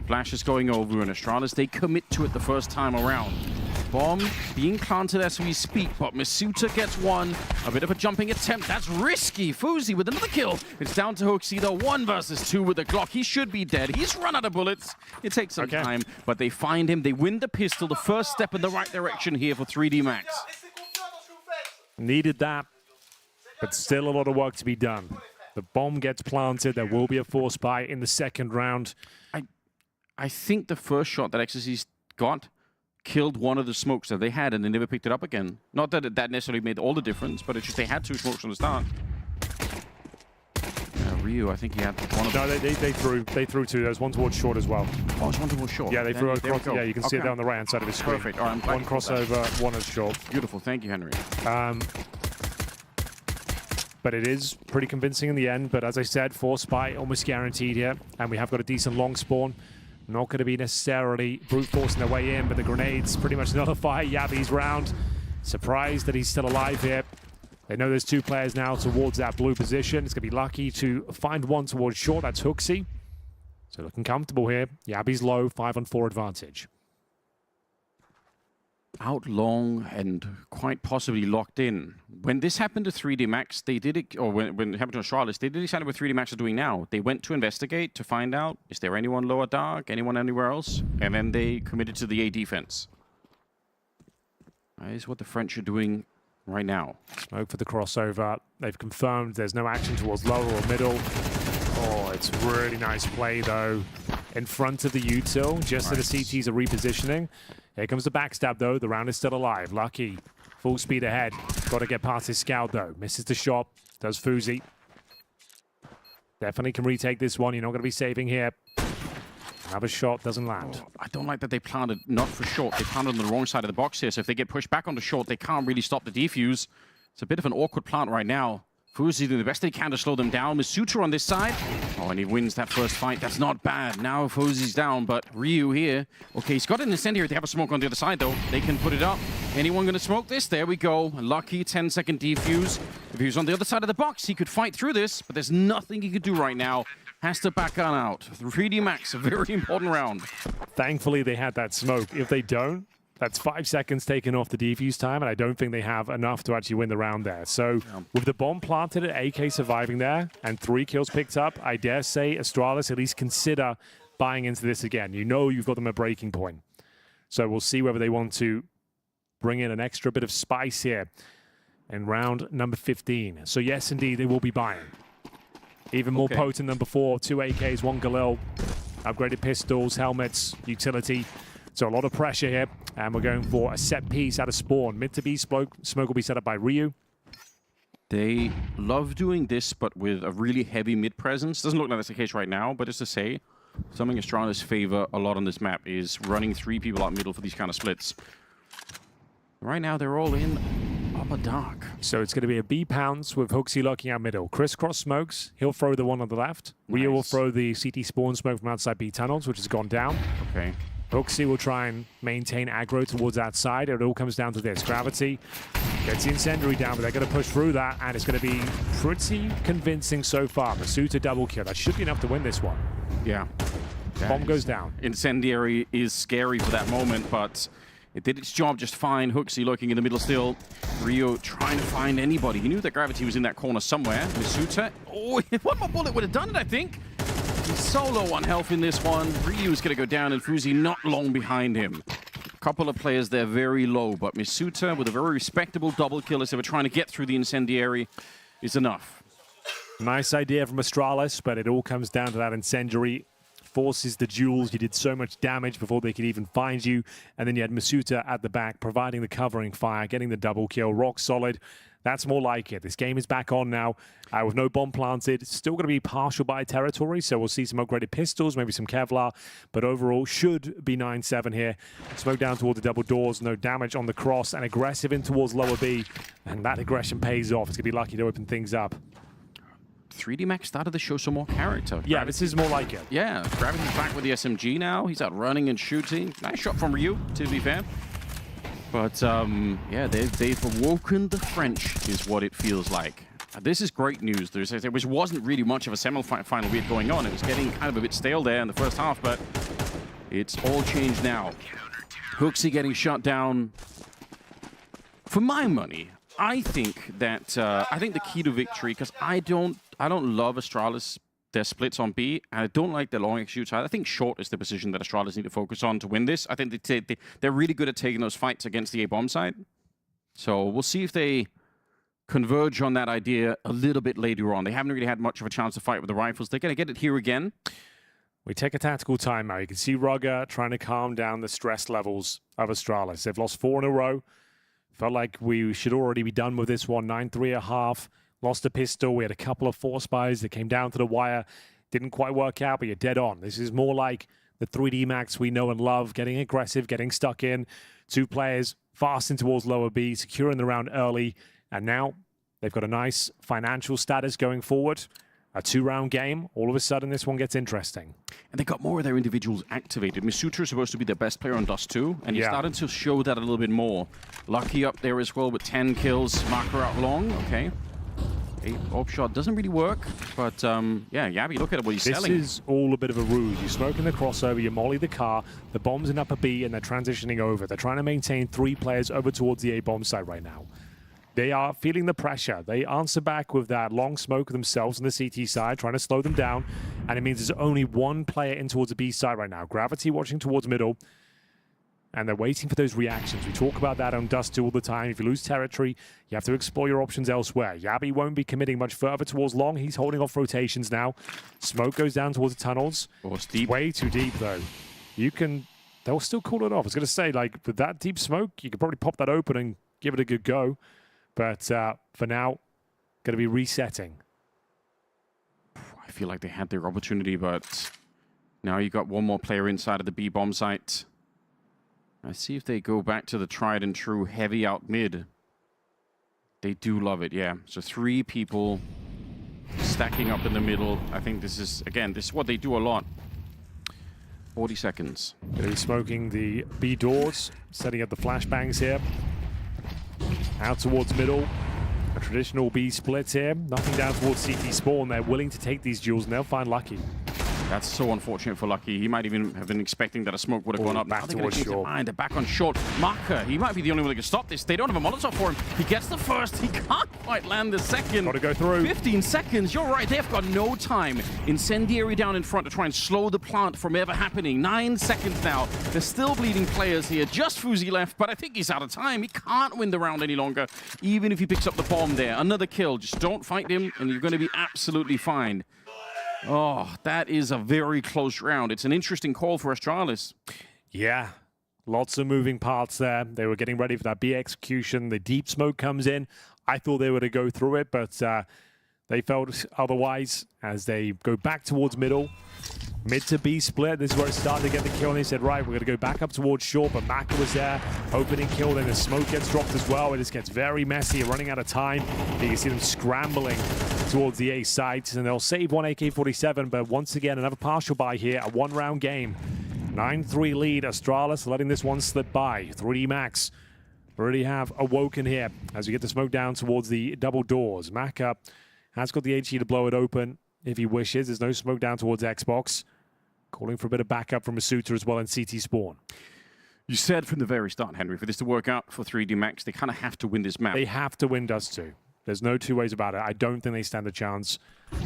C: Flash is going over, and Astralis, they commit to it the first time around. Bomb being planted as we speak, but Masuta gets one. A bit of a jumping attempt. That's risky. FUZI with another kill. It's down to FOKUS, either 1 versus 2 with the Glock. He should be dead. He's run out of bullets. It takes some time, but they find him. They win the pistol. The first step in the right direction here for 3D Max.
D: Needed that, but still a lot of work to be done. The bomb gets planted. There will be a force buy in the second round.
C: I think the first shot that Exorcist got killed one of the smokes that they had, and they never picked it up again. Not that that necessarily made all the difference, but it's just they had 2 smokes from the start. Ryu, I think he had one of them.
D: No, they threw 2. There's one towards short as well.
C: Oh, there's one towards short.
D: Yeah, they threw across. Yeah, you can see it down the right-hand side of his screen.
C: Perfect. All right,
D: one crossover, one is short.
C: Beautiful. Thank you, Henry.
D: But it is pretty convincing in the end. But as I said, force buy almost guaranteed here. And we have got a decent long spawn. Not going to be necessarily brute forcing their way in, but the grenades pretty much nullify Yabi's round. Surprised that he's still alive here. They know there's 2 players now towards that blue position. It's going to be lucky to find one towards short. That's FOKUS. So looking comfortable here. Yabi's low, 5-on-4 advantage.
C: out long and quite possibly locked in. When this happened to 3D Max, they did it, or when it happened to Astralis, they did exactly what 3D Max are doing now. They went to investigate to find out, is there anyone lower dark, anyone anywhere else? And then they committed to the A defense. That is what the French are doing right now.
D: Smoke for the crossover. They've confirmed there's no action towards lower or middle. Oh, it's really nice play, though. In front of the util, just so the CTs are repositioning. Here comes the backstab, though. The round is still alive. Lucky. Full speed ahead. Got to get past his scout, though. Misses the shot. Does FUZI. Definitely can retake this one. You're not going to be saving here. Another shot doesn't land.
C: Oh, I don't like that they planted not for short. They planted on the wrong side of the box here. So if they get pushed back onto short, they can't really stop the defuse. It's a bit of an awkward plant right now. FUZI doing the best they can to slow them down. MIBR on this side. Oh, and he wins that first fight. That's not bad. Now FUZI's down, but Ryu here. Okay, he's got an incendiary. They have a smoke on the other side, though. They can put it up. Anyone going to smoke this? There we go. Lucky 10-second defuse. If he was on the other side of the box, he could fight through this, but there's nothing he could do right now. Has to back on out. 3D Max, a very important round.
D: Thankfully, they had that smoke. If they don't, that's 5 seconds taken off the defuse time, and I don't think they have enough to actually win the round there. So with the bomb planted at AK surviving there and 3 kills picked up, I dare say Astralis at least consider buying into this again. You know you've got them at breaking point. So we'll see whether they want to bring in an extra bit of spice here in round number 15. So yes, indeed, they will be buying. Even more potent than before. 2 AKs, 1 Galil, upgraded pistols, helmets, utility. So a lot of pressure here, and we're going for a set piece out of spawn. Mid to B smoke will be set up by Ryu.
C: They love doing this, but with a really heavy mid presence. Doesn't look like that's the case right now, but just to say, something Astralis favor a lot on this map is running 3 people out middle for these kind of splits. Right now, they're all in upper dark.
D: So it's going to be a B pounce with HooXi locking out middle. Crisscross smokes. He'll throw the one on the left. Nice. Ryu will throw the CT spawn smoke from outside B tunnels, which has gone down.
C: Okay.
D: HooXi will try and maintain aggro towards that side. It all comes down to this. Gravity gets the incendiary down, but they're going to push through that, and it's going to be pretty convincing so far. MIBR double kill. That should be enough to win this one.
C: Yeah.
D: Bomb goes down.
C: Incendiary is scary for that moment, but it did its job just fine. HooXi looking in the middle still. Ryu trying to find anybody. He knew that Gravity was in that corner somewhere. MIBR. Oh, one more bullet would have done it, I think. He's so low on health in this one. Ryu is going to go down, and FUZI not long behind him. A couple of players there very low, but MIBR with a very respectable double kill as they were trying to get through the incendiary is enough.
D: Nice idea from Astralis, but it all comes down to that incendiary. Forces the duels. You did so much damage before they could even find you. And then you had MIBR at the back, providing the covering fire, getting the double kill. Rock solid. That's more like it. This game is back on now with no bomb planted. It's still going to be partial buy territory, so we'll see some upgraded pistols, maybe some Kevlar, but overall should be 9-7 here. Smoke down towards the double doors, no damage on the cross, and aggressive in towards lower B, and that aggression pays off. It's going to be lucky to open things up.
C: 3D Max started to show some more character.
D: Yeah, this is more like it.
C: Yeah, Gravity's back with the SMG now. He's out running and shooting. Nice shot from Ryu, to be fair. But, yeah, they've awoken the French, is what it feels like. This is great news. There wasn't really much of a semi-final bit going on. It was getting kind of a bit stale there in the first half, but it's all changed now. HooXi getting shut down. For my money, I think that the key to victory, because I don't love Astralis, their splits on B, and I don't like their long execute side. I think short is the position that Astralis need to focus on to win this. I think they're really good at taking those fights against the A-bomb side. So we'll see if they converge on that idea a little bit later on. They haven't really had much of a chance to fight with the rifles. They're going to get it here again.
D: We take a tactical timeout. You can see Rugger trying to calm down the stress levels of Astralis. They've lost 4 in a row. Felt like we should already be done with this one. 9-3 a half. Lost a pistol. We had a couple of force buys that came down to the wire. Didn't quite work out, but you're dead on. This is more like the 3D Max we know and love. Getting aggressive, getting stuck in. 2 players fasting towards lower B, securing the round early. And now they've got a nice financial status going forward. A 2-round game. All of a sudden, this one gets interesting.
C: And they got more of their individuals activated. MIBR is supposed to be their best player on Dust 2, and he's starting to show that a little bit more. Lucky up there as well with 10 kills. Marker out long. Okay. Orb shot doesn't really work, but yeah, Yabi, look at what he's selling.
D: This is all a bit of a ruse. You're smoking the crossover, you molly the car, the bomb's in upper B, and they're transitioning over. They're trying to maintain 3 players over towards the A bomb site right now. They are feeling the pressure. They answer back with that long smoke themselves on the CT side, trying to slow them down, and it means there's only 1 player in towards the B side right now. Gravity watching towards middle, and they're waiting for those reactions. We talk about that on Dust 2 all the time. If you lose territory, you have to explore your options elsewhere. Yabi won't be committing much further towards long. He's holding off rotations now. Smoke goes down towards the tunnels.
C: Oh, it's deep.
D: Way too deep, though. They'll still call it off. I was going to say, like, with that deep smoke, you could probably pop that open and give it a good go. But for now, going to be resetting.
C: I feel like they had their opportunity, but now you got 1 more player inside of the B bomb site. Let's see if they go back to the tried and true heavy out mid. They do love it, yeah. So 3 people stacking up in the middle. I think this is, again, this is what they do a lot. 40 seconds.
D: Going to be smoking the B doors, setting up the flashbangs here. Out towards middle. A traditional B split here. Nothing down towards CT spawn. They're willing to take these duels, and they'll find Lucky.
C: That's so unfortunate for Lucky. He might even have been expecting that a smoke would have gone up.
D: Back towards short.
C: They're back on short. Marker, he might be the only one that can stop this. They don't have a Molotov for him. He gets the first. He can't quite land the second.
D: Got to go through.
C: 15 seconds. You're right. They've got no time. Incendiary down in front to try and slow the plant from ever happening. 9 seconds now. They're still bleeding players here. Just Fuzi left, but I think he's out of time. He can't win the round any longer, even if he picks up the bomb there. Another kill. Just don't fight him, and you're going to be absolutely fine. Oh, that is a very close round. It's an interesting call for Astralis.
D: Yeah, lots of moving parts there. They were getting ready for that B execution. The deep smoke comes in. I thought they were to go through it, but they felt otherwise as they go back towards middle. Mid to B split. This is where it started to get the kill, and they said, right, we're going to go back up towards short, but Maka was there. Opening kill, then the smoke gets dropped as well. It just gets very messy, running out of time. You can see them scrambling towards the A sites, and they'll save 1 AK-47, but once again, another partial buy here, a 1-round game. 9-3 lead, Astralis letting this one slip by. 3D Max already have awoken here as we get the smoke down towards the double doors. Maka has got the HE to blow it open if he wishes. There's no smoke down towards Xbox. Calling for a bit of backup from Masuta as well in CT spawn.
C: You said from the very start, Henry, for this to work out for 3D Max, they kind of have to win this map.
D: They have to win Dust 2. There's no 2 ways about it. I don't think they stand a chance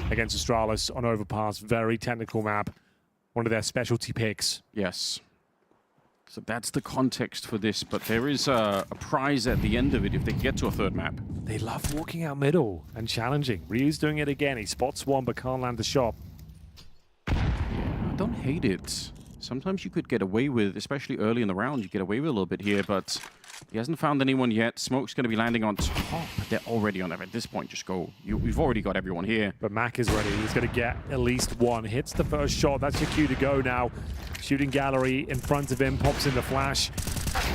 D: against Astralis on Overpass. Very technical map. One of their specialty picks.
C: Yes. So that's the context for this, but there is a prize at the end of it if they get to a 3rd map.
D: They love walking out middle and challenging. Ryu's doing it again. He spots one but can't land the shot.
C: I don't hate it. Sometimes you could get away with, especially early in the round, you get away with a little bit here, but he hasn't found anyone yet. Smoke's going to be landing on top. They're already on there. At this point, just go. We've already got everyone here.
D: But Mac is ready. He's going to get at least 1. Hits the first shot. That's your cue to go now. Shooting gallery in front of him. Pops in the flash.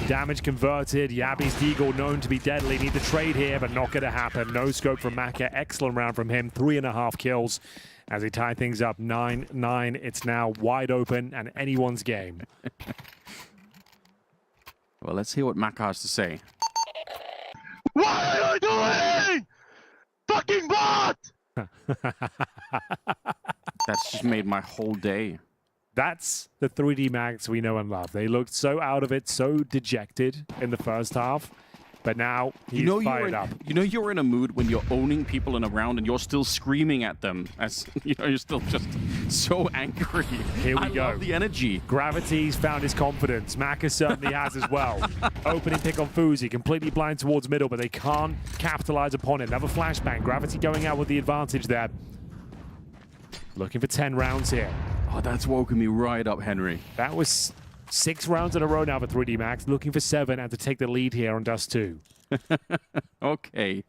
D: Damage converted. Yabi's Deagle known to be deadly. Need to trade here, but not going to happen. No scope from Maka. Excellent round from him. 3.5 kills. As they tie things up 9-9, it's now wide open and anyone's game.
C: Well, let's hear what Maka has to say.
H: What are you doing? Fucking bot!
C: That's just made my whole day.
D: That's the 3D Max we know and love. They looked so out of it, so dejected in the first half. But now he's fired up.
C: You know you're in a mood when you're owning people in a round and you're still screaming at them. As you know, you're still just so angry.
D: Here we go.
C: I love the energy.
D: Gravity's found his confidence. Maka certainly has as well. Opening pick on Fuzi, completely blind towards middle, but they can't capitalize upon it. Another flashbang. Gravity going out with the advantage there. Looking for 10 rounds here.
C: Oh, that's woken me right up, Henry.
D: That was 6 rounds in a row now for 3D Max, looking for 7 and to take the lead here on Dust 2.
C: Okay,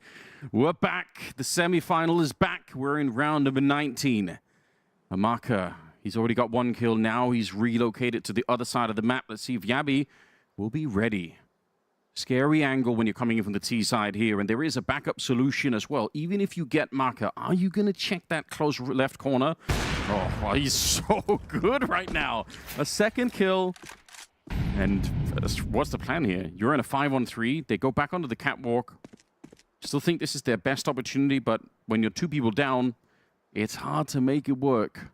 C: we're back. The semi-final is back. We're in round number 19. Amaka, he's already got 1 kill now. He's relocated to the other side of the map. Let's see if Yabi will be ready. Scary angle when you're coming in from the T side here, and there is a backup solution as well. Even if you get Maka, are you going to check that close left corner? Oh, well, he's so good right now. A 2nd kill. And what's the plan here? You're in a 5-on-3. They go back onto the catwalk. Still think this is their best opportunity, but when you're 2 people down, it's hard to make it work.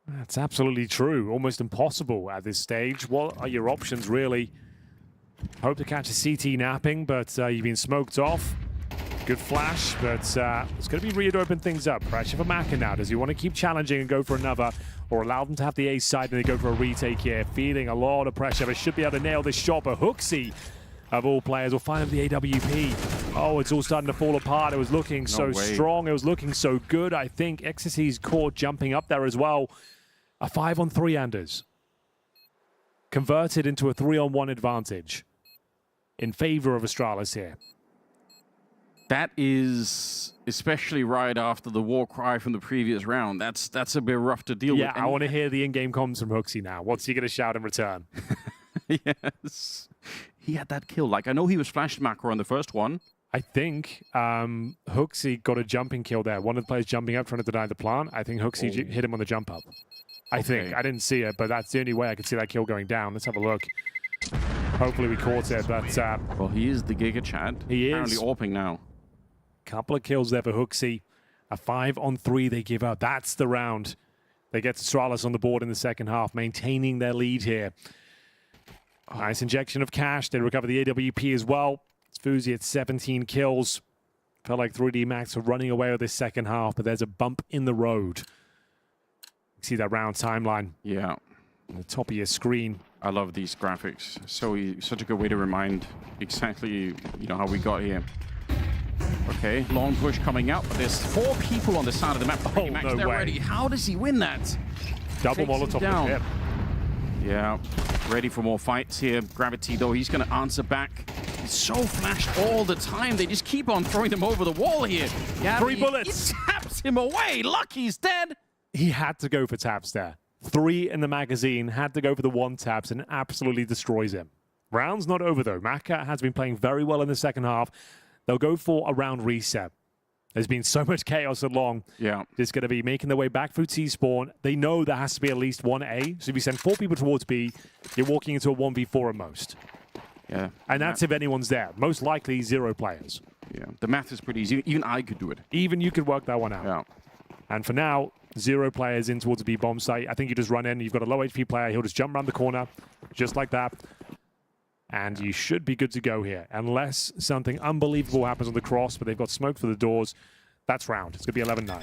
D: That's absolutely true. Almost impossible at this stage. What are your options, really? Hope to catch a CT napping, but you've been smoked off. Good flash, but it's going to be Rio to open things up. Pressure for Maka now. Does he want to keep challenging and go for another, or allow them to have the ace side and they go for a retake here? Feeling a lot of pressure, but should be able to nail this shot. But HooXi, of all players, will find him the AWP. Oh, it's all starting to fall apart. It was looking so strong. It was looking so good. I think Ecstasy's caught jumping up there as well. A 5-on-3, Anders. Converted into a 3-on-1 advantage in favor of Astralis here.
C: That is, especially right after the war cry from the previous round, that's a bit rough to deal with.
D: Yeah, I want to hear the in-game comms from HooXi now. What's he going to shout in return?
C: Yes. He had that kill. Like, I know he was flashed macro on the first one.
D: I think HooXi got a jumping kill there. One of the players jumping up trying to deny the plant. I think HooXi hit him on the jump up. I think. I didn't see it, but that's the only way I could see that kill going down. Let's have a look. Hopefully we caught it, but...
C: well, he is the Giga Chad.
D: He
C: apparently
D: is.
C: AWPing now.
D: Couple of kills there for HooXi. A 5-on-3 they give up. That's the round. They get Astralis on the board in the second half, maintaining their lead here. Nice injection of cash. They recover the AWP as well. It's FUZI at 17 kills. Felt like 3D Max were running away with this second half, but there's a bump in the road. You see that round timeline.
C: Yeah.
D: On the top of your screen.
C: I love these graphics. Such a good way to remind exactly, how we got here. Okay, long push coming out, but there's 4 people on the side of the map.
D: Oh,
C: Max,
D: no
C: they're
D: way.
C: ready. How does he win that?
D: Double Molotov
C: down.
D: hit.
C: Yeah, ready for more fights here. Gravity, though, he's going to answer back. He's so flashed all the time. They just keep on throwing him over the wall here. Yeah,
D: 3 bullets.
C: He taps him away. Lucky's dead.
D: He had to go for taps there. 3 in the magazine, had to go for the 1 taps and absolutely destroys him. Round's not over, though. Maka has been playing very well in the second half. They'll go for a round reset. There's been so much chaos along.
C: Yeah.
D: It's going to be making their way back through T-spawn. They know there has to be at least 1 A. So if you send 4 people towards B, you're walking into a 1v4 at most.
C: Yeah.
D: And that's if anyone's there. Most likely 0 players.
C: Yeah. The math is pretty easy. Even I could do it.
D: Even you could work that one out.
C: Yeah.
D: And for now, 0 players in towards the B bomb site. I think you just run in. You've got a low HP player. He'll just jump around the corner just like that. And you should be good to go here. Unless something unbelievable happens on the cross, but they've got smoke for the doors. That's round. It's going to be 11-9.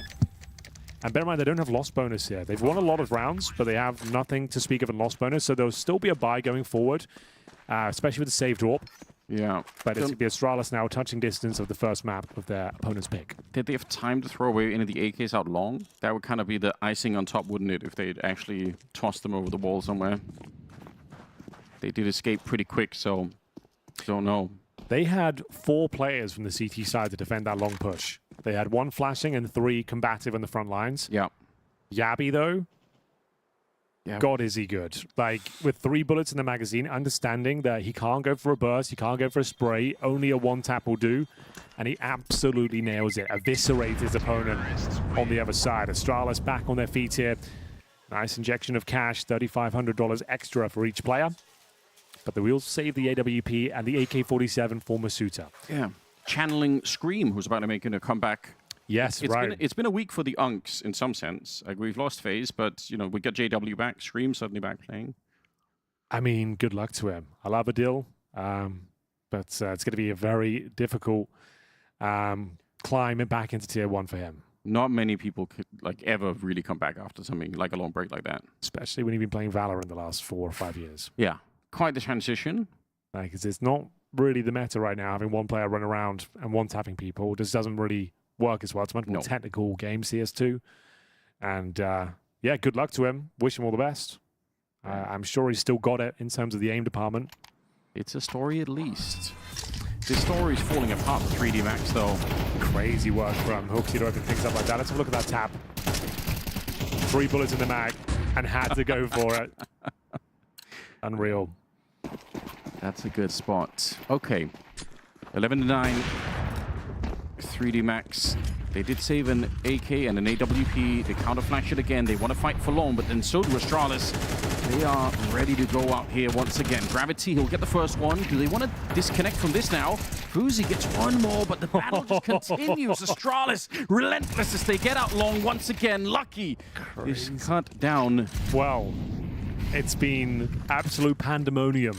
D: And bear in mind, they don't have loss bonus here. They've won a lot of rounds, but they have nothing to speak of in loss bonus. So there'll still be a buy going forward, especially with the save drop.
C: Yeah.
D: But it's going to be Astralis now touching distance of the first map of their opponent's pick.
C: Did they have time to throw away any of the AKs out long? That would kind of be the icing on top, wouldn't it, if they'd actually tossed them over the wall somewhere? They did escape pretty quick, so don't know.
D: They had 4 players from the CT side to defend that long push. They had 1 flashing and 3 combative on the front lines.
C: Yeah.
D: Yabi, though,
C: Yeah.
D: God, is he good. Like, with 3 bullets in the magazine, understanding that he can't go for a burst, he can't go for a spray, only a 1-tap will do, and he absolutely nails it. Eviscerates his opponent on the other side. Astralis back on their feet here. Nice injection of cash, $3,500 extra for each player. But they will save the AWP and the AK-47 for Masuta.
C: Yeah. Channeling Scream, who's about to make a comeback.
D: Yes, right.
C: It's been a week for the Unks in some sense. Like, we've lost FaZe, but we got JW back. Scream suddenly back playing.
D: I mean, good luck to him. I love Adil, but it's going to be a very difficult climb back into Tier 1 for him.
C: Not many people could ever really come back after something like a long break like that.
D: Especially when you've been playing Valor in the last 4 or 5 years.
C: Yeah. Quite the transition.
D: Because it's not really the meta right now, having 1 player run around and 1-tapping people. It just doesn't really work as well. It's a much more technical game, CS2. And yeah, good luck to him. Wish him all the best. I'm sure he's still got it in terms of the aim department.
C: It's a story at least. This story is falling apart for 3D Max, though.
D: Crazy work from HooXi to open things up like that. Let's have a look at that tap. 3 bullets in the mag and had to go for it. Unreal.
C: That's a good spot. Okay. 11-9. 3D Max. They did save an AK and an AWP. They counter-flash it again. They want to fight for long, but then so do Astralis. they are ready to go out here once again. Gravity, he'll get the first one. Do they want to disconnect from this now? FUZI gets one more, but the battle just continues. Astralis, relentless as they get out long once again. Lucky is cut down.
D: Well, it's been absolute pandemonium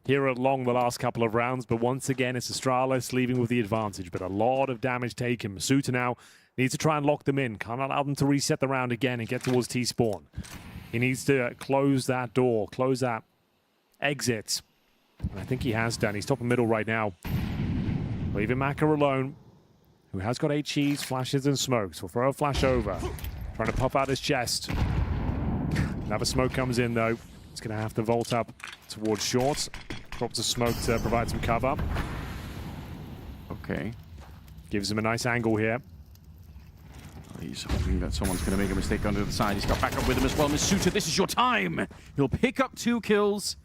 D: here at Long the last couple of rounds, but once again, it's Astralis leaving with the advantage, but a lot of damage taken. MongolZ now needs to try and lock them in. Can't allow them to reset the round again and get towards T-spawn. He needs to close that door, close that exit. And I think he has done. He's top and middle right now. Leaving Maka alone, who has got HEs, flashes, and smokes. Will throw a flash over. Trying to pop out his chest. Another smoke comes in, though. He's going to have to vault up towards short. Drops a smoke to provide some cover.
C: Okay.
D: Gives him a nice angle here.
C: He's hoping that someone's going to make a mistake on the other side. He's got backup with him as well. MongolZ, this is your time. He'll pick up 2 kills,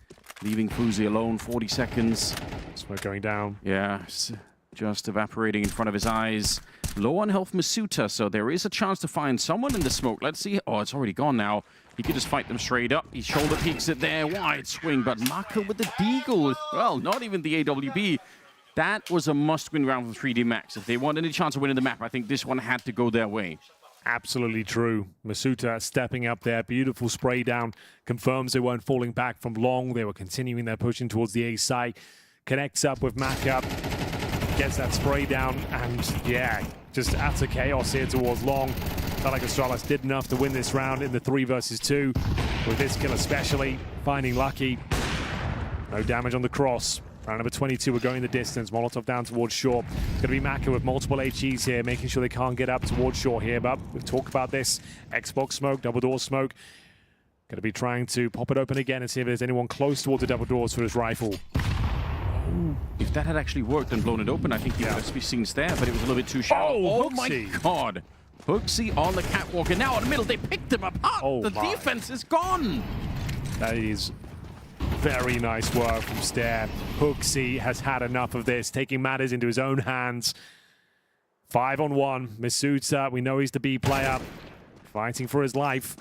C: leaving FUZI alone. 40 seconds.
D: Smoke going down.
C: Yeah, just evaporating in front of his eyes. Low on health, MongolZ, so there is a chance to find someone in the smoke. Let's see. Oh, it's already gone now. He could just fight them straight up. He shoulder peeks it there. Wide swing, but Maka with the deagle. Well, not even the AWB. That was a must-win round for 3D Max. If they want any chance of winning the map, I think this one had to go their way.
D: Absolutely true. MongolZ stepping up there. Beautiful spray down. Confirms they weren't falling back from Long. They were continuing their pushing towards the A site. Connects up with Maka. Gets that spray down. And yeah, just utter chaos here towards Long. Felt like Astralis did enough to win this round in the 3 versus 2. With this kill especially. Finding Lucky. No damage on the cross. Round number 22, we're going the distance. Molotov down towards short. It's going to be Maka with multiple HEs here, making sure they can't get up towards short here. But we've talked about this. Xbox smoke, double door smoke. Going to be trying to pop it open again and see if there's anyone close towards the double doors for his rifle.
C: If that had actually worked and blown it open, I think you would have seen there, but it was a little bit too shallow. Oh my god. FUZI on the catwalk, and now in the middle, they picked him apart. The defense is gone.
D: That is very nice work from Stair. FUZI has had enough of this, taking matters into his own hands. 5-on-1. MongolZ, we know he's the B player, fighting for his life.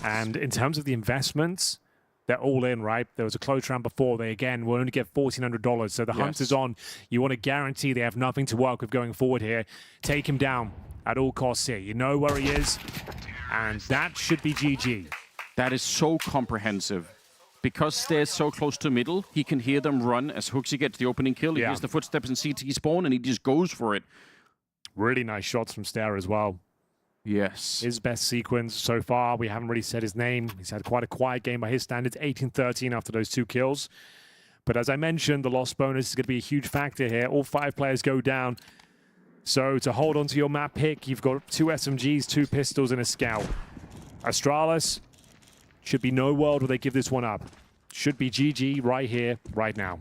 D: And in terms of the investments, they're all in, right? There was a close round before. They, again, will only get $1,400. So the hunt is on. You want to guarantee they have nothing to work with going forward here. Take him down at all costs here. You know where he is, and that should be GG.
C: That is so comprehensive. Because they're so close to middle, he can hear them run as FUZI gets the opening kill. He hears the footsteps in CT spawn, and he just goes for it.
D: Really nice shots from Stair as well.
C: Yes.
D: His best sequence so far. We haven't really said his name. He's had quite a quiet game by his standards. 18-13 after those 2 kills. But as I mentioned, the loss bonus is going to be a huge factor here. All 5 players go down. So to hold on to your map pick, you've got 2 SMGs, 2 pistols, and a scout. Astralis should be no world where they give this one up. Should be GG right here, right now.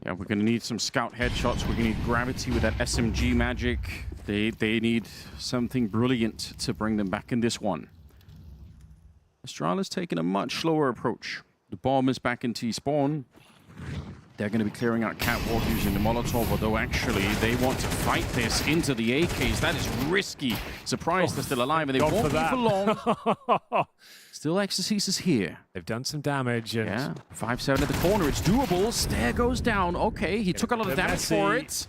C: Yeah, we're going to need some scout headshots. We're going to need gravity with that SMG magic. They need something brilliant to bring them back in this one. Astralis taking a much slower approach. The bomb is back in T-spawn. They're going to be clearing out catwalk using the Molotov, although actually they want to fight this into the AKs. That is risky. Surprised they're still alive, and they won't be for long. Still, Exorcist is here.
D: They've done some damage. And
C: yeah, 5-7 at the corner. It's doable. Stair goes down. Okay, he took a lot of damage for it.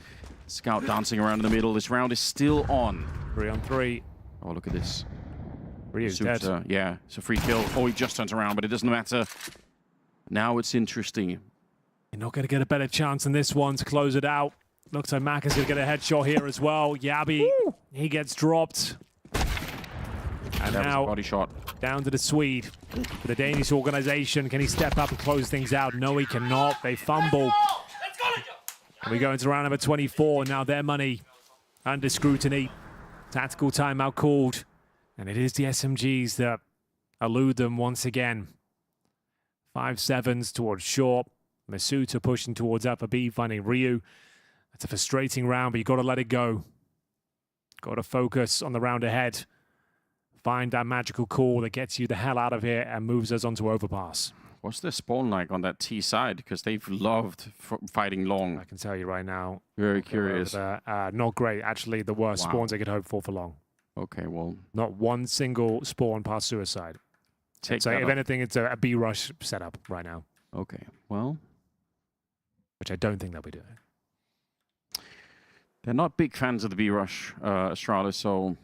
C: Scout dancing around in the middle. This round is still on.
D: 3-on-3.
C: Oh, look at this.
D: Ryu's dead.
C: Yeah, it's a free kill. Oh, he just turns around, but it doesn't matter. Now it's interesting.
D: You're not going to get a better chance than this one to close it out. Looks like Mac is going to get a headshot here as well. Yabi, he gets dropped. And
C: that
D: now,
C: was a body shot.
D: Down to the Swede. For the Danish organization, can he step up and close things out? No, he cannot. They fumble. And we go into round number 24. Now their money under scrutiny. Tactical timeout called. And it is the SMGs that elude them once again. 5-7s towards short. MongolZ pushing towards upper B, finding Ryu. That's a frustrating round, but you've got to let it go. Got to focus on the round ahead. Find that magical call that gets you the hell out of here and moves us onto Overpass.
C: What's their spawn like on that T side? Because they've loved fighting long.
D: I can tell you right now.
C: Very curious.
D: Not great. Actually, the worst spawns I could hope for long.
C: Okay, well.
D: Not one single spawn past suicide.
C: Take
D: So
C: that
D: if
C: up.
D: anything, it's a B rush setup right now,
C: Okay, well,
D: which I don't think they'll be doing.
C: they're not big fans of the B rush, Astralis, so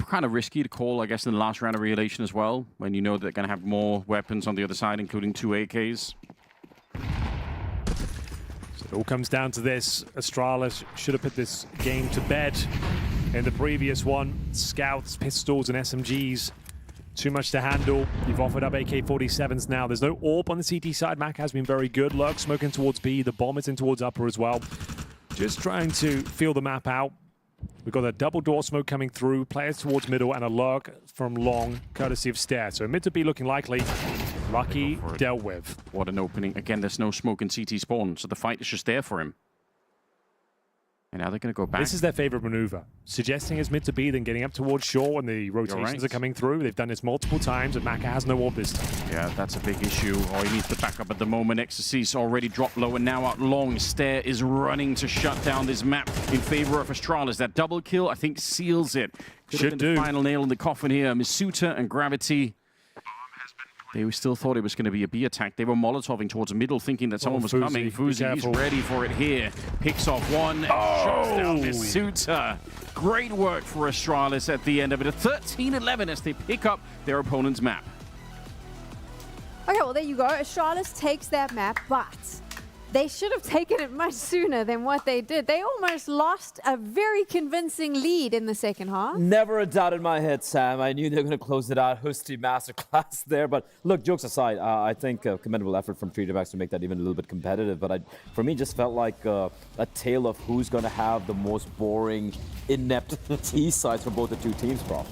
C: kind of risky to call, I guess, in the last round of regulation as well, when you know that they're going to have more weapons on the other side, including 2 AKs.
D: So it all comes down to this. Astralis should have put this game to bed in the previous one. Scouts, pistols, and SMGs. Too much to handle. You've offered up AK-47s now. There's no AWP on the CT side. Mac has been very good. Lurk smoking towards B. The bomb is in towards upper as well. Just trying to feel the map out. We've got a double door smoke coming through. Players towards middle and a lurk from long, courtesy of Stair. So mid to B looking likely. Lucky dealt with.
C: What an opening. Again, there's no smoke in CT spawn, so the fight is just there for him. And now they're going to go back.
D: This is their favorite maneuver. Suggesting it's mid to B, then getting up towards shore when the rotations are coming through. They've done this multiple times, and Maka has no AWP this time.
C: Yeah, that's a big issue. Oh, he needs to back up at the moment. Ecstasy's already dropped low and now out long. Stair is running to shut down this map in favor of Astralis. That double kill, I think, seals it.
D: Should do.
C: The final nail in the coffin here. Misuta and Gravity. They still thought it was going to be a B attack. They were molotoving towards the middle, thinking that someone was
D: Fuzi,
C: coming.
D: be
C: Fuzi, he's
D: careful.
C: ready for it here. Picks off one and shuts down Misuta. Great work for Astralis at the end of it. A 13-11 as they pick up their opponent's map.
E: Okay, well, there you go. Astralis takes that map, but they should have taken it much sooner than what they did. They almost lost a very convincing lead in the second half.
F: Never a doubt in my head, Sam. I knew they were going to close it out. Husty masterclass there. But look, jokes aside, I think a commendable effort from 3D to make that even a little bit competitive. But for me, just felt like a tale of who's going to have the most boring, inept T sides for both the two teams, bro.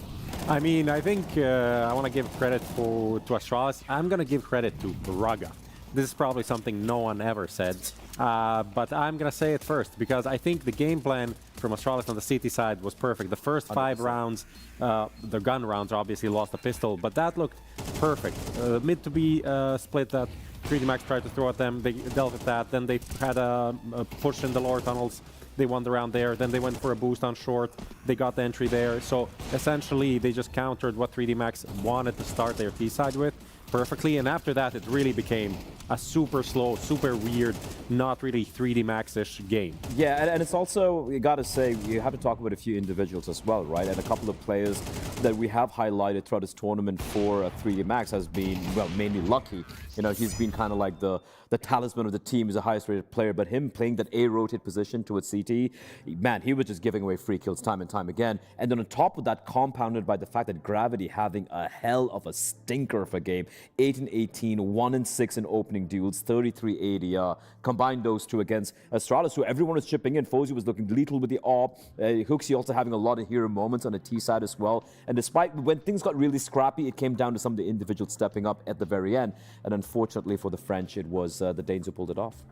G: I mean, I think I want to give credit to Astralis. I'm going to give credit to Raga. This is probably something no one ever said, but I'm going to say it first because I think the game plan from Astralis on the CT side was perfect. The first 5 rounds, the gun rounds obviously lost the pistol, but that looked perfect. Mid to be split that 3D Max tried to throw at them, they dealt with that, then they had a push in the lower tunnels. They won the round there, then they went for a boost on short, they got the entry there, so essentially they just countered what 3D Max wanted to start their T side with perfectly, and after that it really became a super slow, super weird, not really 3D Max-ish game.
F: Yeah, and it's also, you got to say, you have to talk about a few individuals as well, right? And a couple of players that we have highlighted throughout this tournament for 3D Max has been, well, mainly Lucky. You know, he's been kind of like the talisman of the team. He's the highest rated player, but him playing that A-rotate position towards CT, man, he was just giving away free kills time and time again. And then on top of that, compounded by the fact that Gravity having a hell of a stinker of a game. 8-18, 1-6 in opening duels, 33 ADR. Combine those two against Astralis, who everyone was chipping in. FOZY was looking lethal with the AWP. Hooksy also having a lot of hero moments on the T side as well. And despite when things got really scrappy, it came down to some of the individuals stepping up at the very end. And unfortunately for the French, it was the Danes who pulled it off.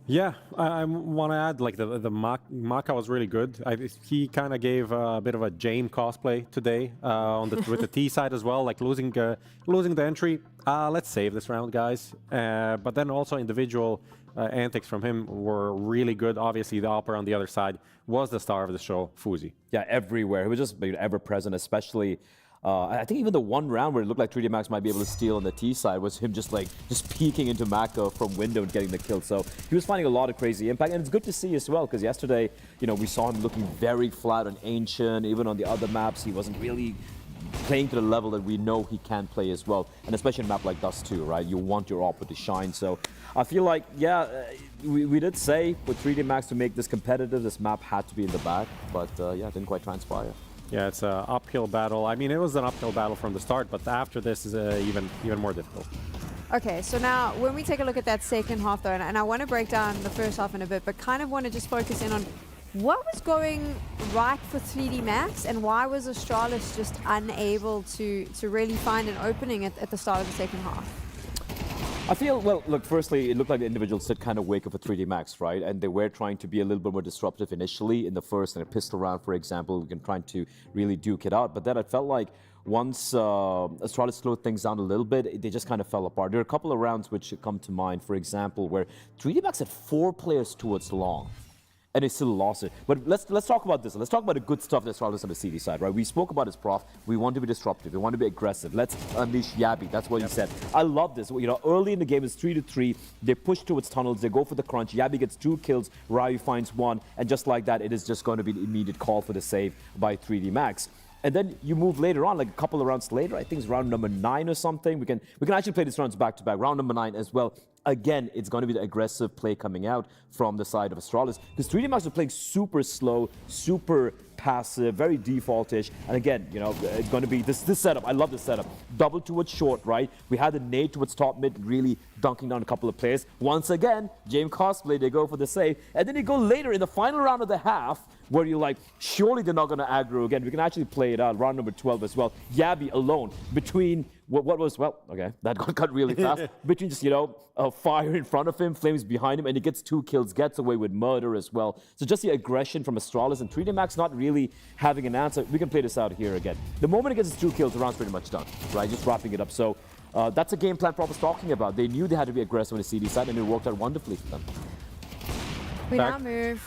G: Yeah, I want to add, like, the Maka was really good. He kind of gave a bit of a Jane cosplay today with the T side as well, like losing the entry. Let's save this round, guys. But then also individual antics from him were really good. Obviously, the Opera on the other side was the star of the show, FUZY.
F: Yeah, everywhere. He was just ever present, especially. I think even the one round where it looked like 3D Max might be able to steal on the T side was him just peeking into Maka from window and getting the kill. So he was finding a lot of crazy impact, and it's good to see as well because yesterday, you know, we saw him looking very flat on Ancient. Even on the other maps, he wasn't really playing to the level that we know he can play as well, and especially in a map like Dust 2, right? You want your Opera to shine. So I feel like, yeah, we did say for 3D Max to make this competitive, this map had to be in the back, but yeah, it didn't quite transpire.
G: Yeah, it's an uphill battle. I mean, it was an uphill battle from the start, but after this is even more difficult.
E: Okay, so now when we take a look at that second half, though, and I want to break down the first half in a bit, but kind of want to just focus in on what was going right for 3D Max and why was Astralis just unable to really find an opening at the start of the second half?
F: I feel, well, look, firstly, it looked like the individuals did kind of wake up for 3D Max, right? And they were trying to be a little bit more disruptive initially in the first and a pistol round, for example, trying to really duke it out. But then it felt like once Astralis slowed things down a little bit, they just kind of fell apart. There are a couple of rounds which come to mind, for example, where 3D Max had 4 players towards long. and they still lost it. But let's talk about this. Let's talk about the good stuff that's on the CD side, right? We spoke about his prof. We want to be disruptive. We want to be aggressive. Let's unleash Yabby. That's what he said. I love this. You know, early in the game, it's 3-3. They push towards tunnels. They go for the crunch. Yabby gets 2 kills. Ryu finds 1. And just like that, it is just going to be the immediate call for the save by 3D Max. And then you move later on, like a couple of rounds later. I think it's round number 9 or something. We can actually play these rounds back to back. Round number 9 as well. Again, it's going to be the aggressive play coming out from the side of Astralis, because 3D Max are playing super slow, super passive, very defaultish. And again, you know, it's going to be this setup. I love this setup. Double towards short, right? We had the nade towards top mid, really dunking down a couple of players. Once again, James Cosplay, they go for the save. And then you go later in the final round of the half, where you're like, surely they're not going to aggro again. We can actually play it out. Round number 12 as well. Yabby alone between what was, well, okay, that got cut really fast. Between just, you know, fire in front of him, flames behind him, and he gets 2 kills, gets away with murder as well. So just the aggression from Astralis, and 3D Max not really having an answer. We can play this out here again. The moment he gets his 2 kills, the round's pretty much done, right? Just wrapping it up. So that's a game plan Prof was talking about. They knew they had to be aggressive on the CD side, and it worked out wonderfully for them.
E: We now move.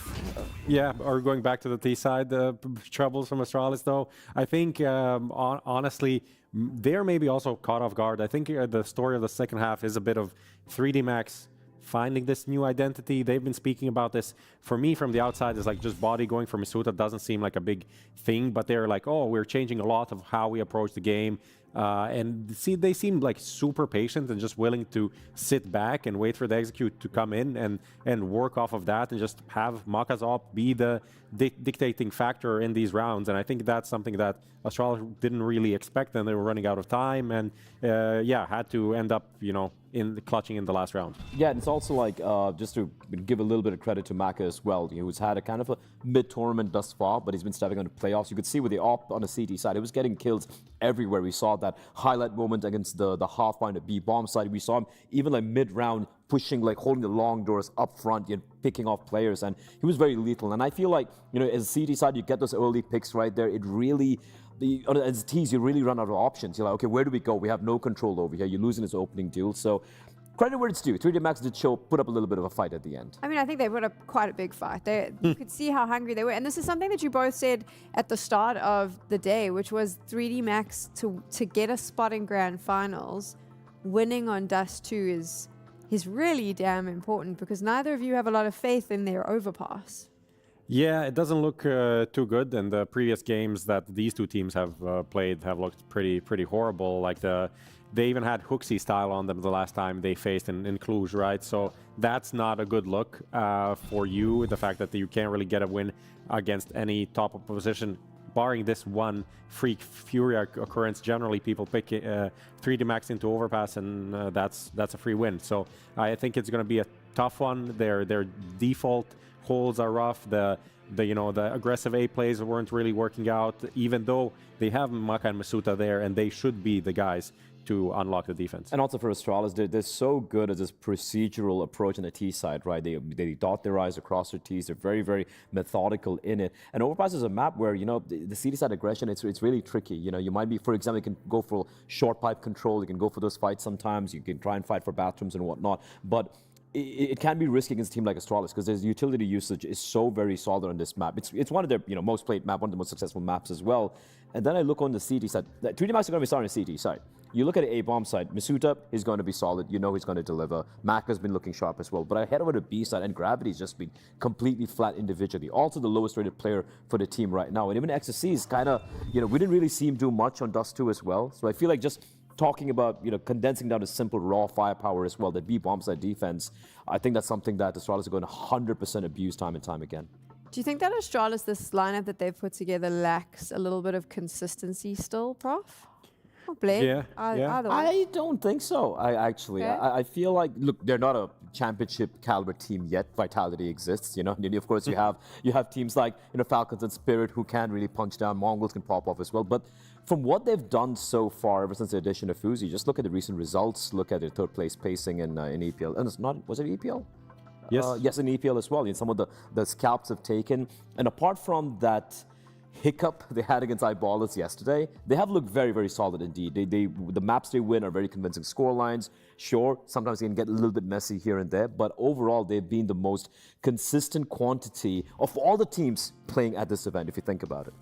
G: Yeah, or going back to the T side, the troubles from Astralis, though. I think, honestly, they're maybe also caught off guard. I think the story of the second half is a bit of 3D Max finding this new identity. They've been speaking about this. For me, from the outside, it's like just body going for Misuta doesn't seem like a big thing, but they're like, oh, we're changing a lot of how we approach the game. And see, they seem like super patient and just willing to sit back and wait for the execute to come in and work off of that and just have MongolZ be the dictating factor in these rounds. And I think that's something that Astralis didn't really expect, and they were running out of time, and yeah, had to end up, you know, in clutching in the last round.
F: Yeah, and it's also like, just to give a little bit of credit to Maka as well, who's had a kind of a mid-tournament thus far, but he's been stepping on the playoffs. You could see with the op on the CT side, it was getting kills everywhere. We saw that highlight moment against the half-bind at B-bomb side. We saw him even like mid-round pushing, like holding the long doors up front, you know, picking off players, and he was very lethal. And I feel like, you know, as CT side, you get those early picks right there. It really, as T's, you really run out of options. You're like, okay, where do we go? We have no control over here. You're losing this opening duel. So credit where it's due. 3D Max did put up a little bit of a fight at the end.
E: I mean, I think they put up quite a big fight. You could see how hungry they were. And this is something that you both said at the start of the day, which was 3D Max to get a spot in Grand Finals, winning on Dust 2 is really damn important, because neither of you have a lot of faith in their Overpass.
G: Yeah, it doesn't look too good, and the previous games that these two teams have played have looked pretty horrible. Like they even had Hooksy style on them the last time they faced in Cluj, right? So that's not a good look for you, the fact that you can't really get a win against any top opposition. Barring this one freak Fury occurrence, generally people pick 3D Max into Overpass, and that's a free win. So I think it's going to be a tough one. Their default holds are rough. The aggressive A plays weren't really working out, even though they have Maka and Misuta there, and they should be the guys to unlock the defense.
F: And also for Astralis, they're so good at this procedural approach on the T side, right? They dot their I's across their T's. They're very, very methodical in it. And Overpass is a map where, you know, the CD side aggression, it's really tricky. You know, you might be, for example, you can go for short pipe control. You can go for those fights sometimes. You can try and fight for bathrooms and whatnot. But it can be risky against a team like Astralis, because their utility usage is so very solid on this map. It's one of their, you know, most played map, one of the most successful maps as well. And then I look on the CT side. 3D Max are going to be starting on the CT side. You look at the A-bomb side, Misuta is going to be solid. You know he's going to deliver. Maka's been looking sharp as well. But I head over to B side, and Gravity's just been completely flat individually. Also the lowest rated player for the team right now. And even XSC is kind of, you know, we didn't really see him do much on Dust 2 as well. So I feel like just talking about, you know, condensing down to simple raw firepower as well, the B-bomb side defense, I think that's something that Astralis are going to 100% abuse time and time again.
E: Do you think that Astralis, this lineup that they've put together, lacks a little bit of consistency still, Prof? Or Blake?
G: Yeah,
F: I don't think so. I feel like, look, they're not a championship caliber team yet. Vitality exists, you know. And of course, you have teams like, you know, Falcons and Spirit who can really punch down. Mongols can pop off as well. But from what they've done so far, ever since the addition of FUZI, just look at the recent results. Look at their third place pacing in EPL. And it's not, was it EPL?
G: Yes.
F: Yes, in EPL as well. And some of the scalps have taken. And apart from that hiccup they had against Eyeballers yesterday, they have looked very, very solid indeed. The maps they win are very convincing scorelines. Sure, sometimes they can get a little bit messy here and there, but overall they've been the most consistent quantity of all the teams playing at this event, if you think about it.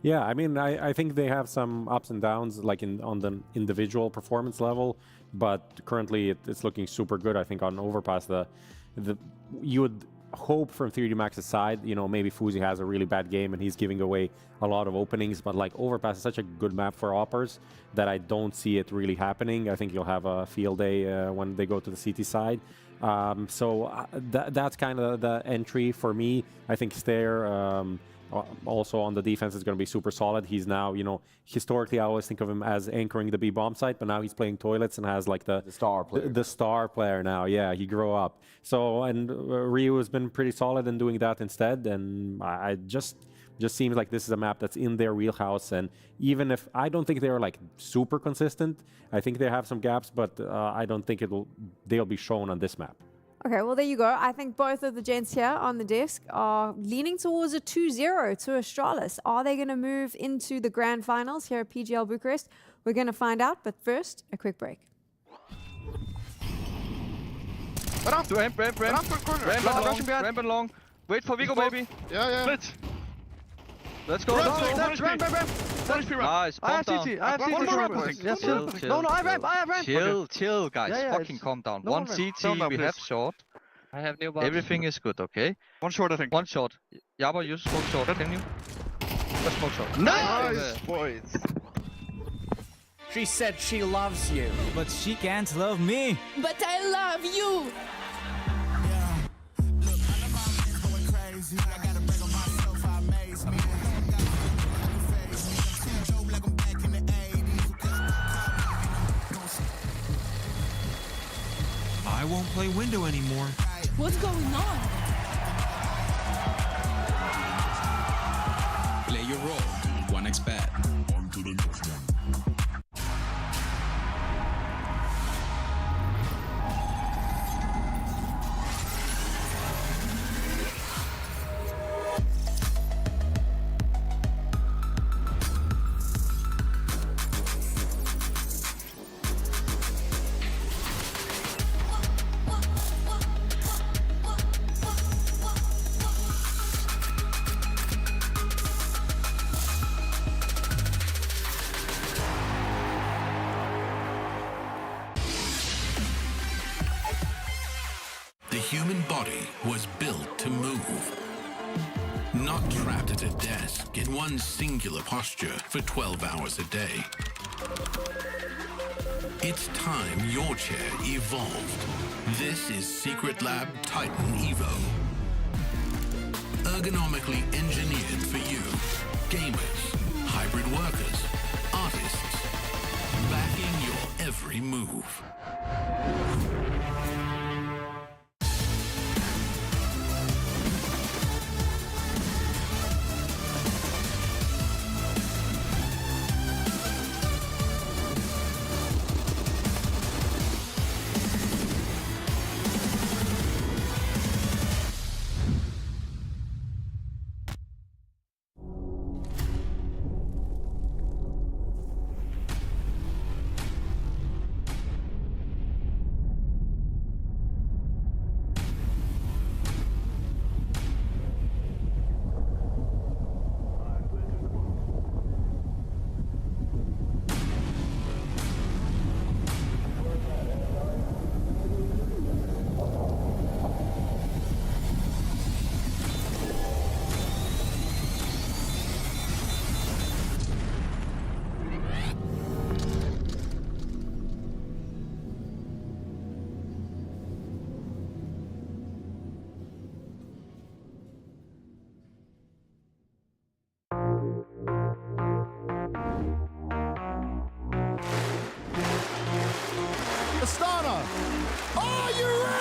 G: Yeah, I mean, I think they have some ups and downs, like on the individual performance level, but currently it's looking super good. I think on Overpass, you would hope from 3D Max's side, you know, maybe Fuzi has a really bad game and he's giving away a lot of openings, but like Overpass is such a good map for Oppers that I don't see it really happening. I think you'll have a field day when they go to the CT side. That's kind of the entry for me. I think Stair also on the defense is going to be super solid. He's now, you know, historically I always think of him as anchoring the B bomb site, but now he's playing toilets and has like the
F: star player.
G: The star player now. Yeah, he grew up. So, and Ryu has been pretty solid in doing that instead. And I just seems like this is a map that's in their wheelhouse. And even if I don't think they're like super consistent, I think they have some gaps, but I don't think they'll be shown on this map.
E: Okay, well, there you go. I think both of the gents here on the desk are leaning towards a 2-0 to Astralis. Are they going to move into the grand finals here at PGL Bucharest? We're going to find out, but first, a quick break.
H: Ramp long. Wait for Vigo, baby.
I: Yeah.
H: Split. Let's go. Ramp. Nice. I have CT. One more. No, I have ramp. Chill, guys. Fucking calm down. One CT, we have short.
I: I have new bots.
H: Everything is good, okay? One short, I think. One short. Jabba, use smoke short. Can you? Just smoke short.
I: Nice, boys.
J: She said she loves you, but she can't love me.
K: But I love you.
L: I won't play window anymore.
K: What's going on?
L: Play your role. 1xbet. On to the next one.
M: The human body was built to move, not trapped at a desk in one singular posture for 12 hours a day. It's time your chair evolved. This is Secret Lab Titan Evo. Ergonomically engineered for you, gamers, hybrid workers, artists, backing your every move.
I: Astana, are you ready?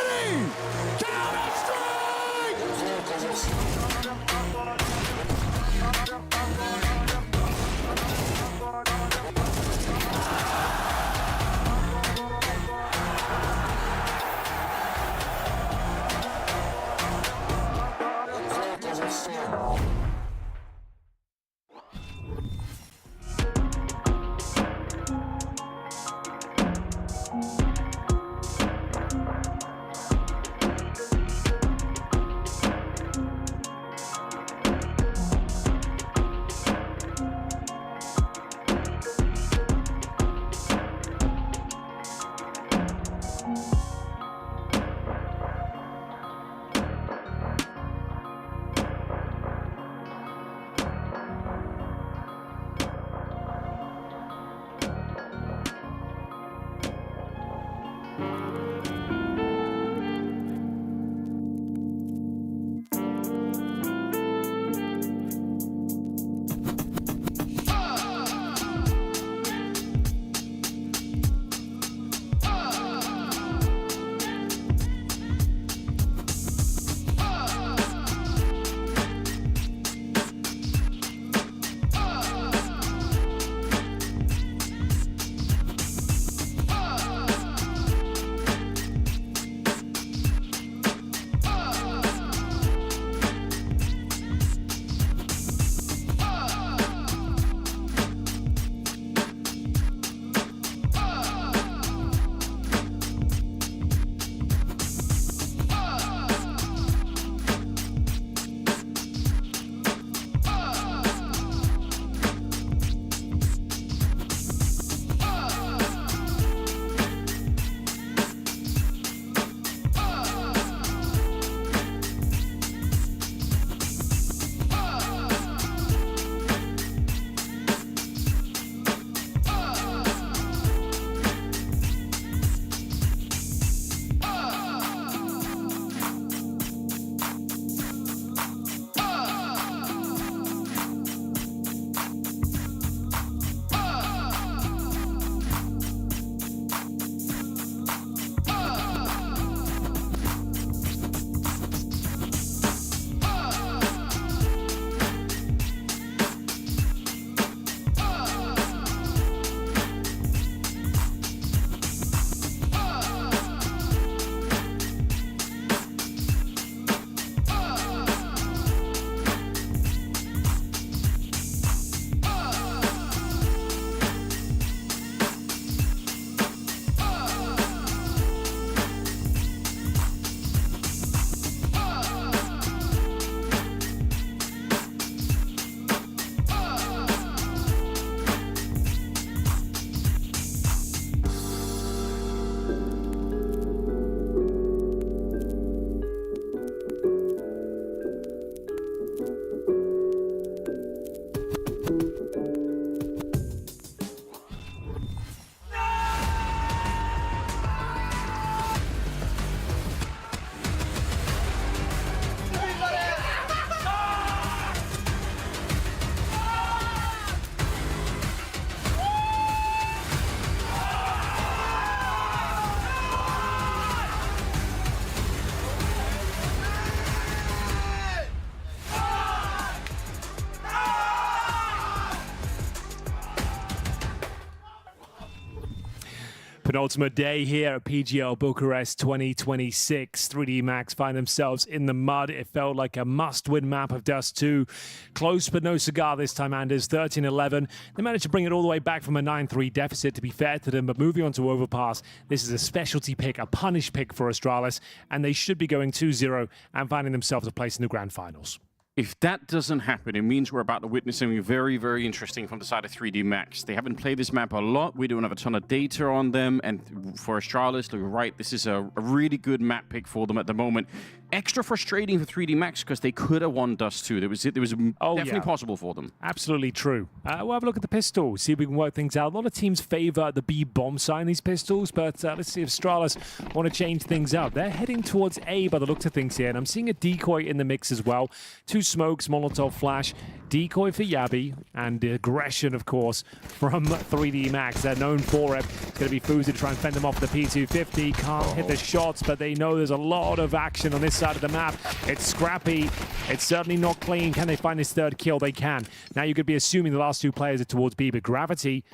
D: Penultimate day here at PGL Bucharest 2026. 3D Max find themselves in the mud. It felt like a must-win map of Dust 2. Close but no cigar this time, Anders. 13-11. They managed to bring it all the way back from a 9-3 deficit, to be fair to them, but moving on to Overpass, this is a specialty pick, a punish pick for Astralis, and they should be going 2-0 and finding themselves a place in the grand finals.
C: If that doesn't happen, it means we're about to witness something very, very interesting from the side of 3D Max. They haven't played this map a lot. We don't have a ton of data on them. And for Astralis, you're right, this is a really good map pick for them at the moment. Extra frustrating for 3D Max because they could have won Dust 2. It was definitely possible for them.
D: Absolutely true. We'll have a look at the pistols, see if we can work things out. A lot of teams favor the B bomb side in these pistols, but let's see if Astralis want to change things up. They're heading towards A by the looks of things here, and I'm seeing a decoy in the mix as well. 2 smokes, Molotov flash, decoy for Yabi, and the aggression, of course, from 3D Max. They're known for it. It's going to be FUT to try and fend them off the P250. Can't hit the shots, but they know there's a lot of action on this side of the map. It's scrappy. It's certainly not clean. Can they find this third kill? They can. Now you could be assuming the last 2 players are towards B, but Gravity,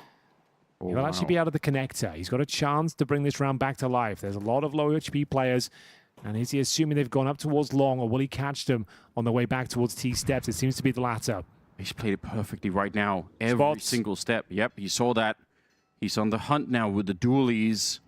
D: he'll actually be out of the connector. He's got a chance to bring this round back to life. There's a lot of low HP players. And is he assuming they've gone up towards long, or will he catch them on the way back towards T steps? It seems to be the latter.
C: He's played it perfectly right now. Every single step. Yep, he saw that. He's on the hunt now with the dualies.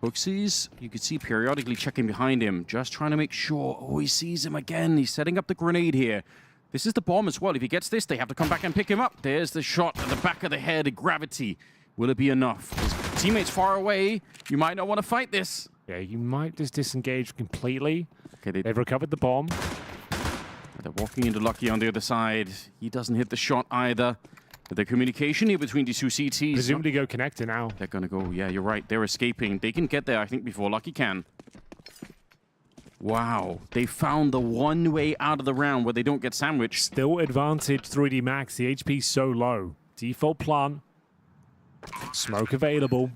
C: FOKUS, you can see periodically checking behind him, just trying to make sure. Oh, he sees him again. He's setting up the grenade here. This is the bomb as well. If he gets this, they have to come back and pick him up. There's the shot at the back of the head. Gravity. Will it be enough? His teammate's far away. You might not want to fight this.
D: Yeah, you might just disengage completely.
C: Okay,
D: they've recovered the bomb.
C: They're walking into Lucky on the other side. He doesn't hit the shot either. But the communication here between these two CTs...
D: Presumably go connector now.
C: They're going to go, yeah, you're right. They're escaping. They can get there, I think, before Lucky can. Wow. They found the one way out of the round where they don't get sandwiched.
D: Still advantage 3D Max. The HP's so low. Default plant. Smoke available.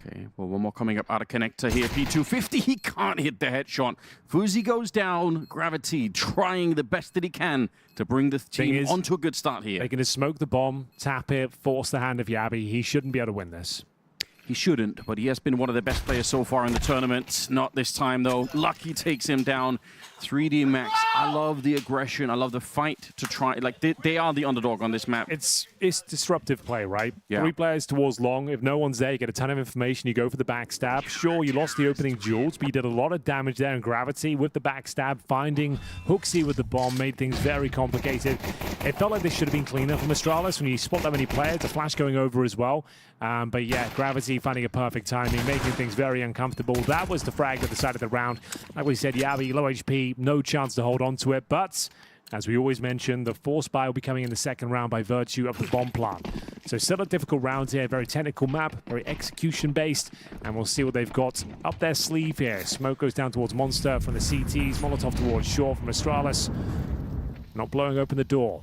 C: Okay, well, one more coming up out of connector here. P250, he can't hit the headshot. Fuzi goes down. Gravity trying the best that he can to bring the team onto a good start here.
D: They're going to smoke the bomb, tap it, force the hand of Yabi. He shouldn't be able to win this.
C: He shouldn't, but he has been one of the best players so far in the tournament. Not this time, though. Lucky takes him down. 3D Max, I love the aggression. I love the fight to try. Like, they are the underdog on this map.
D: It's disruptive play, right?
C: Yeah.
D: 3 players towards long. If no one's there, you get a ton of information. You go for the backstab. Sure, you lost the opening duels, but you did a lot of damage there in Gravity with the backstab. Finding HooXi with the bomb made things very complicated. It felt like this should have been cleaner from Astralis when you spot that many players. The flash going over as well. But yeah, Gravity finding a perfect timing, making things very uncomfortable. That was the frag at the side of the round. Like we said, Yabi, low HP, no chance to hold on to it. But as we always mention, the force buy will be coming in the second round by virtue of the bomb plant. So still a difficult round here, very technical map, very execution-based, and we'll see what they've got up their sleeve here. Smoke goes down towards Monster from the CTs, Molotov towards Shore from Astralis. Not blowing open the door.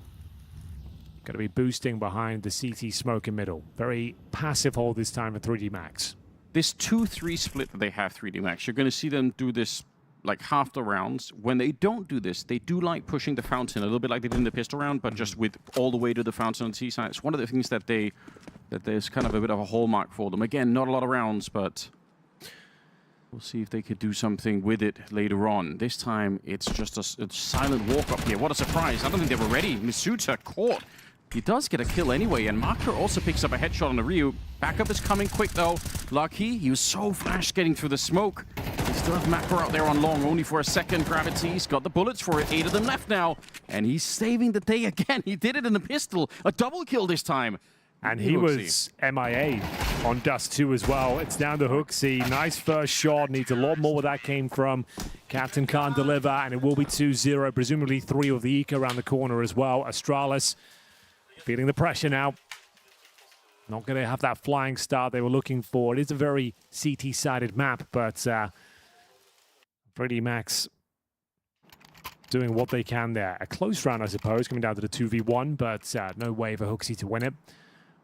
D: Going to be boosting behind the CT smoke in middle. Very passive hold this time for 3D Max.
C: This 2-3 split that they have, 3D Max, you're going to see them do this like half the rounds. When they don't do this, they do like pushing the fountain a little bit like they did in the pistol round, but just with all the way to the fountain on the T side. It's one of the things that there's kind of a bit of a hallmark for them. Again, not a lot of rounds, but we'll see if they could do something with it later on. This time, it's just a silent walk up here. What a surprise. I don't think they were ready. Misuta caught. He does get a kill anyway, and Marker also picks up a headshot on the Ryu. Backup is coming quick, though. Lucky, he was so flashed getting through the smoke. He still has Marker out there on long, only for a second. Gravity, he's got the bullets for it. 8 of them left now, and he's saving the day again. He did it in the pistol. A double kill this time.
D: And he was MIA on Dust 2 as well. It's down to HooXi. Nice first shot. Needs a lot more where that came from. Captain can't deliver, and it will be 2-0. Presumably 3 of the Eco around the corner as well. Astralis feeling the pressure now. Not going to have that flying start they were looking for. It is a very CT-sided map, but 3D Max doing what they can there. A close round, I suppose, coming down to the 2v1, but no way for HooXi to win it.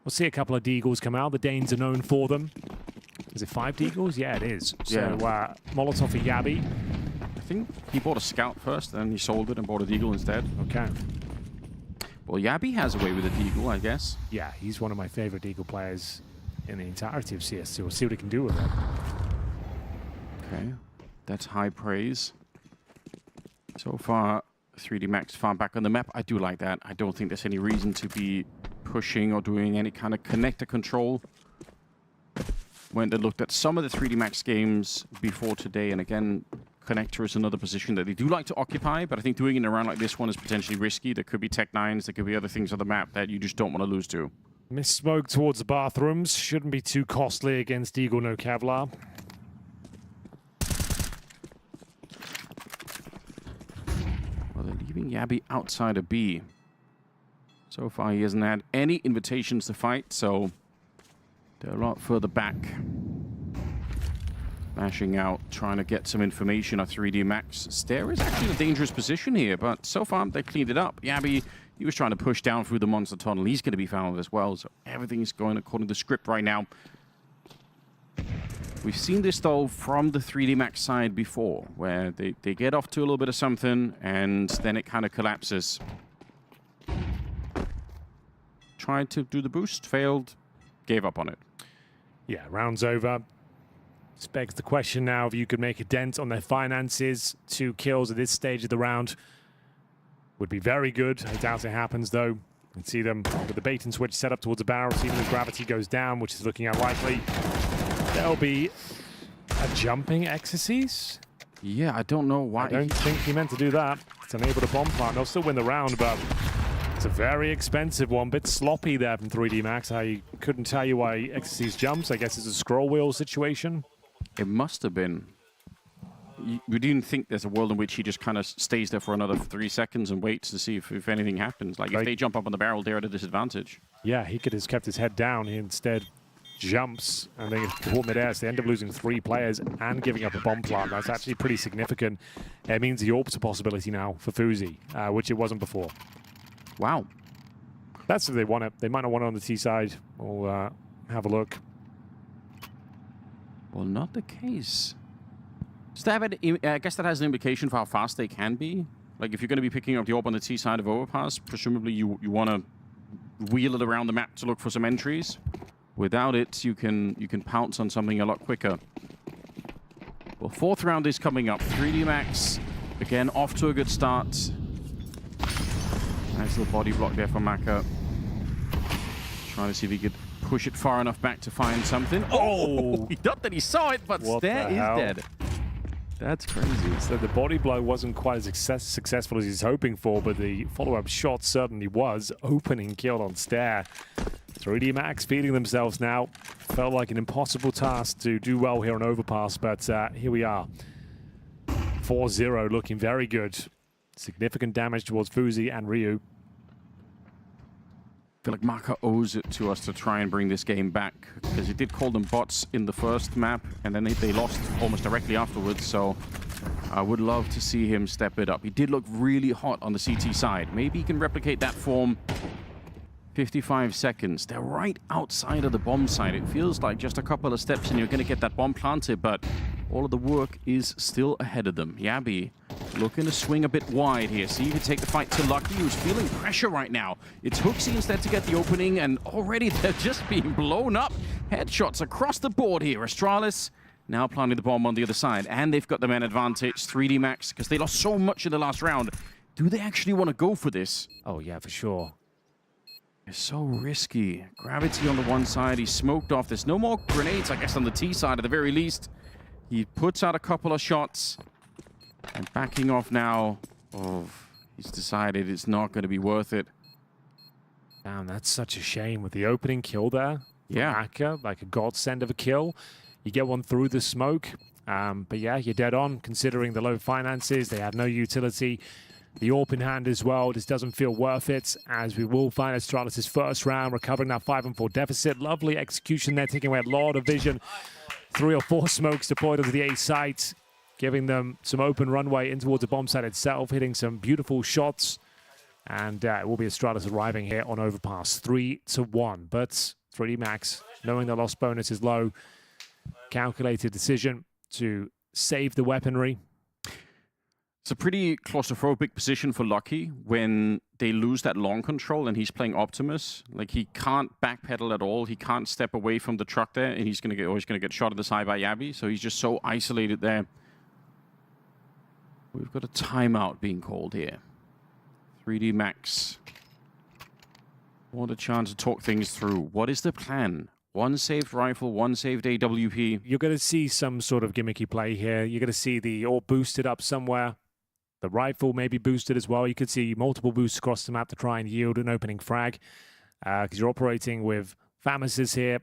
D: We'll see a couple of Deagles come out. The Danes are known for them. Is it 5 Deagles? Yeah, it is.
C: Yeah.
D: So Molotov for Yabi.
C: I think he bought a Scout first, then he sold it and bought a Deagle instead.
D: Okay.
C: Well, Yabi has a way with a Deagle, I guess.
D: Yeah, he's one of my favorite Deagle players in the entirety of CS2. We'll see what he can do with it.
C: Okay, that's high praise. So far, 3D Max far back on the map. I do like that. I don't think there's any reason to be pushing or doing any kind of connector control. Went and looked at some of the 3D Max games before today, and again, connector is another position that they do like to occupy, but I think doing it in a round like this one is potentially risky. There could be Tech 9s, there could be other things on the map that you just don't want to lose to.
D: Miss smoke towards the bathrooms. Shouldn't be too costly against Eagle no Kevlar.
C: Well, they're leaving Yabi outside of B. So far, he hasn't had any invitations to fight, so they're a lot further back. Mashing out, trying to get some information on 3D Max. Stair is actually in a dangerous position here, but so far they cleaned it up. Yabi, he was trying to push down through the monster tunnel. He's going to be found as well, so everything's going according to script right now. We've seen this, though, from the 3D Max side before, where they get off to a little bit of something, and then it kind of collapses. Tried to do the boost, failed, gave up on it.
D: Yeah, round's over. This begs the question now if you could make a dent on their finances. 2 kills at this stage of the round would be very good. I doubt it happens, though. You can see them with the bait and switch set up towards the barrel. See them as Gravity goes down, which is looking unlikely. There'll be a jumping exercise.
C: Yeah, I don't know why.
D: I don't think he meant to do that. It's unable to bomb plant. They'll still win the round, but it's a very expensive one. Bit sloppy there from 3D Max. I couldn't tell you why exercise jumps. I guess it's a scroll wheel situation.
C: It must have been. We didn't think there's a world in which he just kind of stays there for another 3 seconds and waits to see if anything happens. Like, if they jump up on the barrel, they're at a disadvantage.
D: Yeah, he could have kept his head down. He instead jumps and then caught mid-air. So they end up losing 3 players and giving up a bomb plant. That's actually pretty significant. It means the orb's a possibility now for FUZI, which it wasn't before.
C: Wow.
D: That's if they want it. They might not want it on the T side. We'll have a look.
C: Well, not the case. Does that have I guess that has an implication for how fast they can be. Like, if you're going to be picking up the orb on the T side of Overpass, presumably you want to wheel it around the map to look for some entries. Without it, you can pounce on something a lot quicker. Well, 4th round is coming up. 3D Max, again, off to a good start. Nice little body block there for Maka. Trying to see if he could push it far enough back to find something. Oh! Not that he saw it, but Stair is dead. That's crazy.
D: So the body blow wasn't quite as successful as he's hoping for, but the follow-up shot certainly was. Opening kill on Stair. 3D Max feeding themselves now. Felt like an impossible task to do well here on Overpass, but here we are. 4-0 looking very good. Significant damage towards FUZI and Ryu.
C: I feel like Maka owes it to us to try and bring this game back, because he did call them bots in the first map, and then they lost almost directly afterwards, so I would love to see him step it up. He did look really hot on the CT side. Maybe he can replicate that form. 55 seconds. They're right outside of the bomb site. It feels like just a couple of steps and you're going to get that bomb planted, but all of the work is still ahead of them. Yabi looking to swing a bit wide here. See if he can take the fight to Lucky, who's feeling pressure right now. It's HooXi instead to get the opening, and already they're just being blown up. Headshots across the board here. Astralis now planting the bomb on the other side, and they've got the man advantage. 3D Max, because they lost so much in the last round. Do they actually want to go for this?
D: Oh, yeah, for sure.
C: It's so risky. Gravity on the one side. He's smoked off. There's no more grenades, I guess, on the T side at the very least. He puts out a couple of shots. And backing off now. Oh, he's decided it's not going to be worth it.
D: Damn, that's such a shame with the opening kill there.
C: Yeah.
D: Maka, like a godsend of a kill. You get one through the smoke. But yeah, you're dead on considering the low finances. They have no utility. The AWP in hand as well just doesn't feel worth it, as we will find Astralis' first round, recovering that 5-4 deficit. Lovely execution there, taking away a lot of vision. 3 or 4 smokes deployed onto the A site, giving them some open runway in towards the bomb site itself, hitting some beautiful shots. And it will be Astralis arriving here on Overpass, 3-1. But 3D Max, knowing the loss bonus is low, calculated decision to save the weaponry.
C: It's a pretty claustrophobic position for Lucky when they lose that long control and he's playing Optimus. Like, he can't backpedal at all. He can't step away from the truck there, and he's going to get shot in the side by Yabi. So he's just so isolated there. We've got a timeout being called here. 3D Max. What a chance to talk things through. What is the plan? One saved rifle, one saved AWP.
D: You're going to see some sort of gimmicky play here. You're going to see the AWP boosted up somewhere. The rifle may be boosted as well. You could see multiple boosts across the map to try and yield an opening frag. Because you're operating with FAMASes here.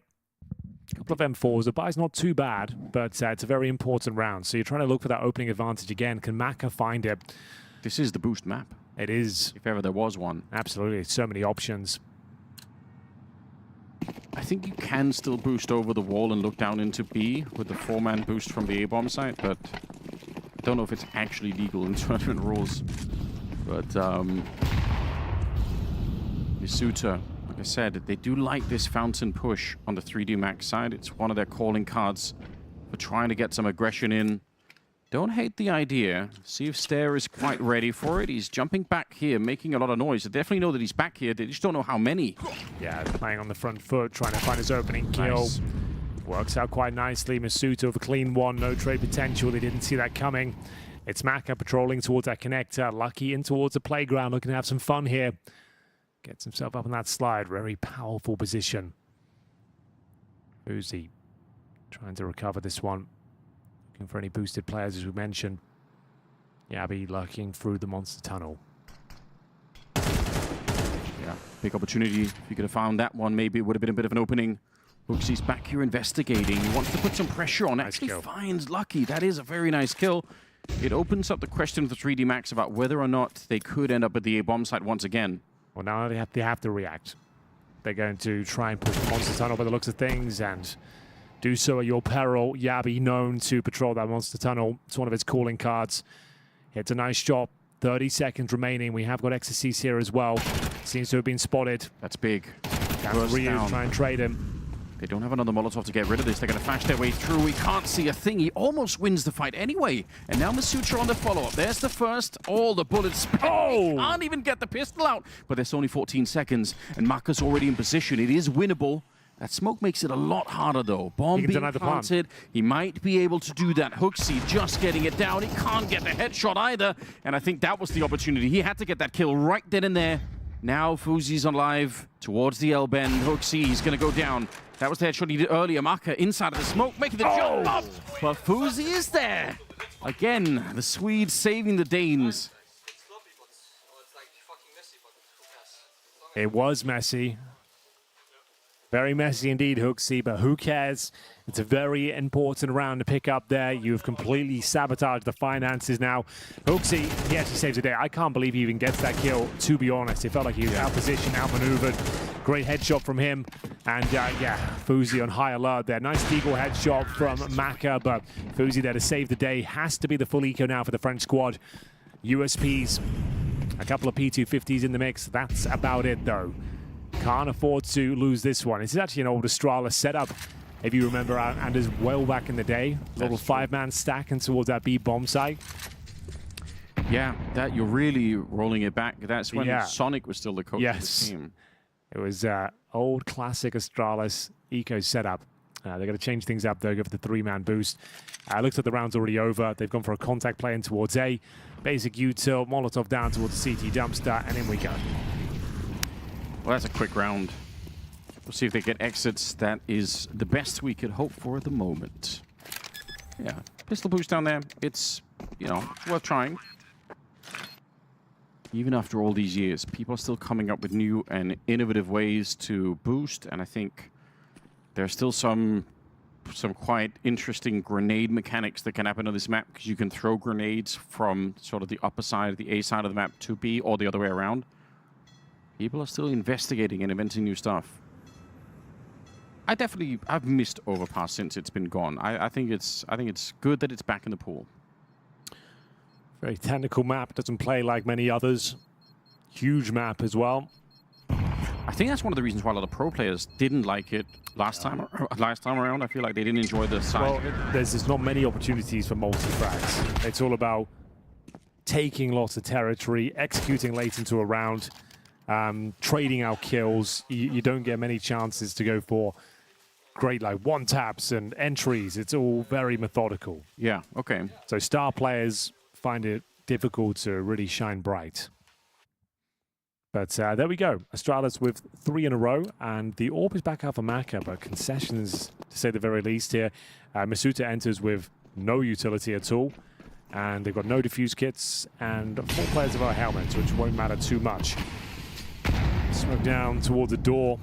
D: A couple of M4s. The buy's not too bad, but it's a very important round. So you're trying to look for that opening advantage again. Can Maka find it?
C: This is the boost map.
D: It is.
C: If ever there was one.
D: Absolutely. So many options.
C: I think you can still boost over the wall and look down into B with the 4-man boost from the A-bomb site, but I don't know if it's actually legal in tournament rules. But Misuta, like I said, they do like this fountain push on the 3D Max side. It's one of their calling cards for trying to get some aggression in. Don't hate the idea. See if Stair is quite ready for it. He's jumping back here, making a lot of noise. They definitely know that he's back here. They just don't know how many.
D: Yeah, playing on the front foot, trying to find his opening kill. Nice. Works out quite nicely. Masuta with a clean one. No trade potential. They didn't see that coming. It's Maka patrolling towards that connector. Lucky in towards the playground. Looking to have some fun here. Gets himself up on that slide. Very powerful position. FUZI trying to recover this one. Looking for any boosted players, as we mentioned. Yabi lurking through the monster tunnel.
C: Yeah, big opportunity. If you could have found that one, maybe it would have been a bit of an opening. HooXi's back here investigating. He wants to put some pressure on. Actually finds Lucky. That is a very nice kill. It opens up the question for 3D Max about whether or not they could end up at the A-bomb site once again.
D: Well, now they have to react. They're going to try and push the monster tunnel by the looks of things, and do so at your peril. Yabi known to patrol that monster tunnel. It's one of his calling cards. Hits a nice shot. 30 seconds remaining. We have got XSCs here as well. Seems to have been spotted.
C: That's big.
D: Ryu try and trade him.
C: They don't have another Molotov to get rid of this. They're going to flash their way through. We can't see a thing. He almost wins the fight anyway. And now Masutra on the follow-up. There's the first. All the bullets. Oh! He can't even get the pistol out. But there's only 14 seconds. And Maka's already in position. It is winnable. That smoke makes it a lot harder, though. Bomb being planted. He might be able to do that. HooXi just getting it down. He can't get the headshot either. And I think that was the opportunity. He had to get that kill right then and there. Now Fuzi's alive towards the L-bend. HooXi, he's going to go down. That was the headshot he did earlier. Maka inside of the smoke, making the jump up. But Fuzi is there. Again, the Swedes saving the Danes.
D: It was messy. Very messy indeed, HooXi, but who cares? It's a very important round to pick up there. You've completely sabotaged the finances now. HooXi, he actually saves the day. I can't believe he even gets that kill, to be honest. It felt like he was out-positioned, outmaneuvered. Great headshot from him. And yeah, Fuzi on high alert there. Nice deagle headshot from Maka, but Fuzi there to save the day. Has to be the full eco now for the French squad. USPs, a couple of P250s in the mix. That's about it, though. Can't afford to lose this one. This is actually an old Astralis setup, if you remember, and as well back in the day. Little five-man stacking towards that B bomb site.
C: Yeah, that you're really rolling it back. That's when Sonic was still the coach of the team.
D: It was old classic Astralis eco setup. They're going to change things up, though, go for the three-man boost. Looks like the round's already over. They've gone for a contact play in towards A. Basic util, Molotov down towards the CT dumpster, and in we go.
C: Well, that's a quick round. We'll see if they get exits. That is the best we could hope for at the moment. Yeah, pistol boost down there. It's, you know, worth trying. Even after all these years, people are still coming up with new and innovative ways to boost, and I think there's still some quite interesting grenade mechanics that can happen on this map, because you can throw grenades from sort of the upper side, the A side of the map to B, or the other way around. People are still investigating and inventing new stuff. I've missed Overpass since it's been gone. I think it's good that it's back in the pool.
D: Very technical map, doesn't play like many others. Huge map as well.
C: I think that's one of the reasons why a lot of pro players didn't like it last time around. I feel like they didn't enjoy the size.
D: Well, there's not many opportunities for multi-frags. It's all about taking lots of territory, executing late into a round. Trading out kills. You don't get many chances to go for great like one taps and entries. It's all very methodical.
C: Yeah, okay.
D: So star players find it difficult to really shine bright. But there we go. Astralis with 3 in a row, and the AWP is back out for Maka, but concessions to say the very least here. Masuta enters with no utility at all, and they've got no defuse kits and 4 players without helmets, which won't matter too much. Smoke down towards the door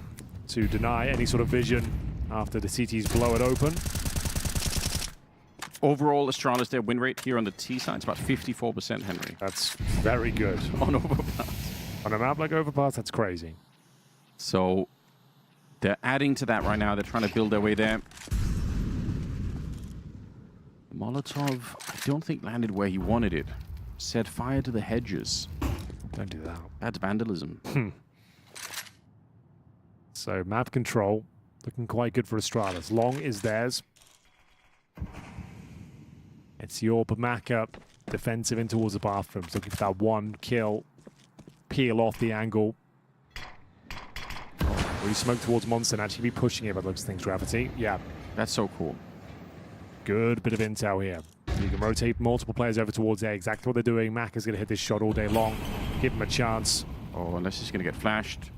D: to deny any sort of vision after the CTs blow it open.
C: Overall, Astralis, their win rate here on the T side is about 54%, Henry.
D: That's very good.
C: On Overpass.
D: On a map like Overpass, that's crazy.
C: So they're adding to that right now. They're trying to build their way there. Molotov, I don't think landed where he wanted it. Set fire to the hedges.
D: Don't do that.
C: That's vandalism.
D: So map control looking quite good for Astralis. Long is theirs. It's your Maka defensive in towards the bathrooms, looking for that one kill, peel off the angle. We smoke towards Monster and actually be pushing it by those things. Gravity, yeah.
C: That's so cool.
D: Good bit of intel here. You can rotate multiple players over towards A. Exactly what they're doing. Mac is going to hit this shot all day long. Give him a chance.
C: Oh, unless he's going to get flashed.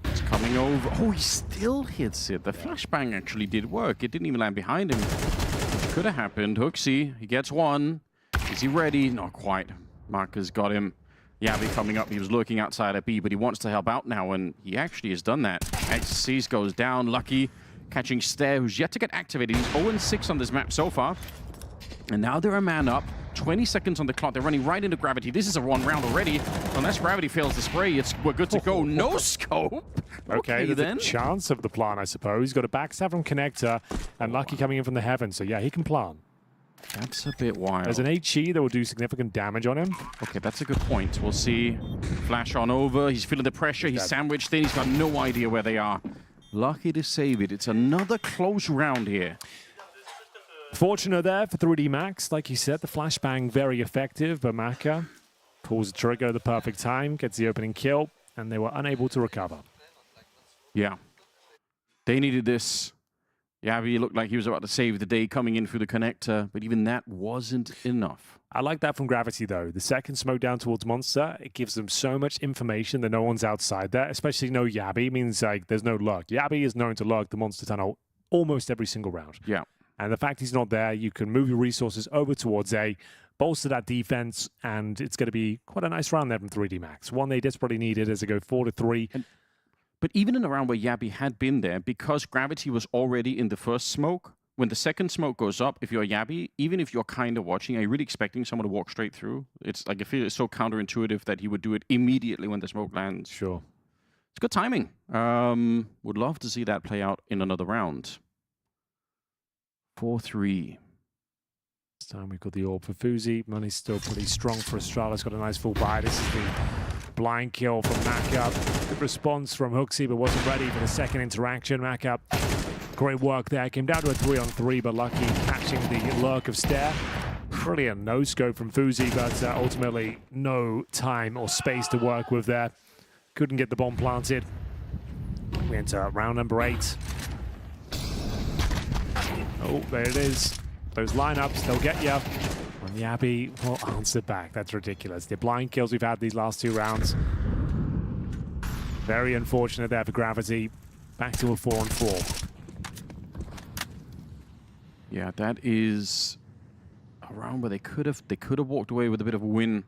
C: It's coming over. Oh, he still hits it. The flashbang actually did work. It didn't even land behind him. Could have happened. HooXi, he gets one. Is he ready? Not quite. Marcus got him. Yabi coming up. He was lurking outside at B, but he wants to help out now, and he actually has done that. XCs goes down. Lucky catching Stare, who's yet to get activated. He's 0-6 on this map so far. And now they're a man up. 20 seconds on the clock. They're running right into Gravity. This is a 1 round already. Unless Gravity fails the spray, we're good to go. No scope.
D: Okay, there's a chance of the plan, I suppose. He's got a backstab from Connector, and Lucky coming in from the heaven. So yeah, he can plan.
C: That's a bit wild.
D: There's an HE that will do significant damage on him.
C: Okay, that's a good point. We'll see. Flash on over. He's feeling the pressure. He's sandwiched in. He's got no idea where they are. Lucky to save it. It's another close round here.
D: Fortunate there for 3D Max. Like you said, the flashbang very effective, but Maka pulls the trigger at the perfect time, gets the opening kill, and they were unable to recover.
C: Yeah. They needed this. Yabi looked like he was about to save the day coming in through the connector, but even that wasn't enough.
D: I like that from Gravity, though. The second smoke down towards Monster, it gives them so much information that no one's outside there, especially no Yabi. Means like there's no luck. Yabi is known to lurk the Monster tunnel almost every single round.
C: Yeah.
D: And the fact he's not there, you can move your resources over towards A, bolster that defense, and it's going to be quite a nice round there from 3D Max. One they desperately needed as they go 4-3.
C: But even in a round where Yabi had been there, because Gravity was already in the first smoke, when the second smoke goes up, if you're Yabi, even if you're kind of watching, are you really expecting someone to walk straight through? It's like, I feel it's so counterintuitive that he would do it immediately when the smoke lands.
D: Sure.
C: It's good timing. Would love to see that play out in another round. 4-3.
D: This time we've got the orb for Fuzi. Money's still pretty strong for Astralis. Got a nice full buy. This is the blind kill from Mackup. Good response from Hooksy, but wasn't ready for the second interaction. Mackup, great work there. Came down to a 3-on-3, but Lucky catching the lurk of Stare. Brilliant no-scope from Fuzi, but ultimately no time or space to work with there. Couldn't get the bomb planted. We enter round number 8. Oh, there it is. Those lineups, they'll get you. And Yabi will answer back. That's ridiculous. The blind kills we've had these last 2 rounds. Very unfortunate there for Gravity. Back to a 4-on-4.
C: Yeah, that is a round where they could have walked away with a bit of a win.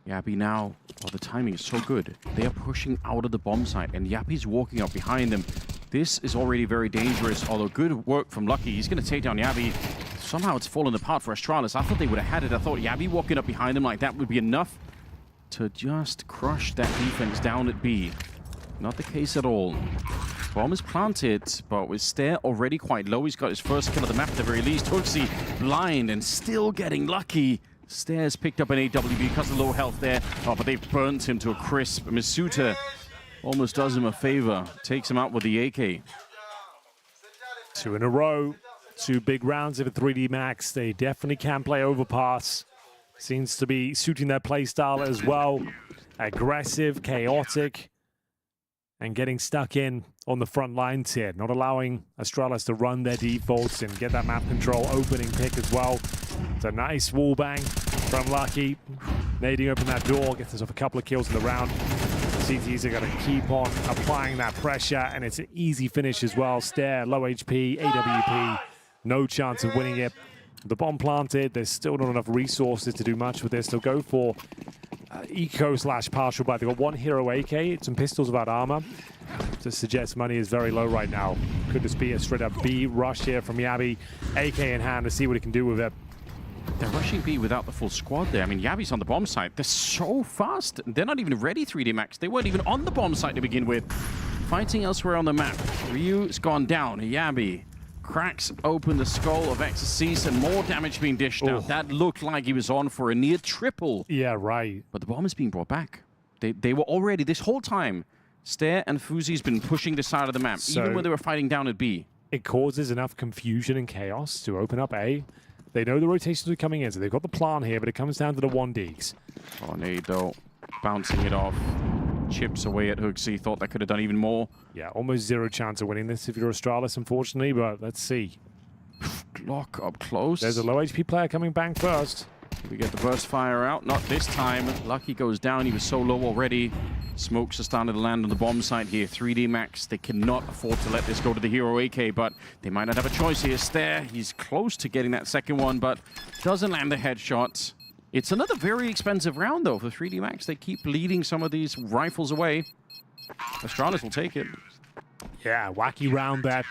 C: Yabi now, well, the timing is so good. They are pushing out of the bomb site, and Yabi's walking up behind them. This is already very dangerous, although good work from Lucky. He's going to take down Yabi. Somehow it's fallen apart for Astralis. I thought they would have had it. I thought Yabi walking up behind them like that would be enough to just crush that defense down at B. Not the case at all. Bomb is planted, but with Stare already quite low. He's got his first kill of the map at the very least. Hooksy blind and still getting Lucky. Stare's picked up an AWB because of low health there. Oh, but they've burnt him to a crisp. Misuta almost does him a favor. Takes him out with the AK.
D: 2 in a row. 2 big rounds of a 3D Max. They definitely can play Overpass. Seems to be suiting their playstyle as well. Aggressive, chaotic, and getting stuck in on the front lines here. Not allowing Astralis to run their defaults and get that map control opening pick as well. It's a nice wall bang from Lucky. Nading open that door, gets himself a couple of kills in the round. CTs are going to keep on applying that pressure, and it's an easy finish as well. Stare, low HP, AWP, no chance of winning it. The bomb planted, there's still not enough resources to do much with this. They'll go for eco/partial buy. They've got 1 hero AK, some pistols without armor. To suggest money is very low right now. Could this be a straight up B rush here from Yabi? AK in hand to see what he can do with it.
C: They're rushing B without the full squad there. I mean, Yabi's on the bomb site. They're so fast. They're not even ready, 3D Max. They weren't even on the bomb site to begin with. Fighting elsewhere on the map. Ryu's gone down. Yabi cracks open the skull of Exorcist and more damage being dished out. That looked like he was on for a near triple.
D: Yeah, right.
C: But the bomb is being brought back. They were already, this whole time, Stare and Fuzi's been pushing this side of the map, even when they were fighting down at B.
D: It causes enough confusion and chaos to open up A. They know the rotations are coming in, so they've got the plan here, but it comes down to the 1Ds.
C: Oh, Nado bouncing it off. Chips away at Hooksy. Thought that could have done even more.
D: Yeah, almost 0 chance of winning this if you're Astralis, unfortunately, but let's see.
C: Lock up close.
D: There's a low HP player coming back first.
C: We get the burst fire out. Not this time. Lucky goes down. He was so low already. Smokes are starting to land on the bomb site here. 3D Max, they cannot afford to let this go to the hero AK, but they might not have a choice here. Stare, he's close to getting that second one, but doesn't land the headshot. It's another very expensive round, though, for 3D Max. They keep leading some of these rifles away. Astralis will take it.
D: Yeah, wacky round there.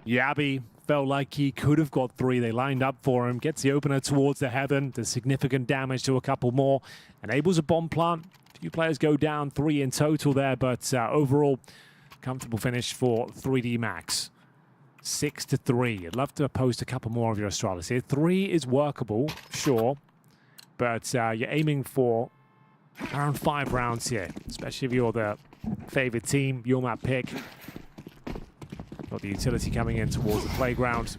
D: Yabi felt like he could have got 3. They lined up for him. Gets the opener towards the heaven. Does significant damage to a couple more. Enables a bomb plant. Few players go down, 3 in total there, but overall, comfortable finish for 3D Max. 6-3. I'd love to post a couple more of your Astralis here. 3 is workable, sure, but you're aiming for around 5 rounds here, especially if you're the favorite team, your map pick. Got the utility coming in towards the playground.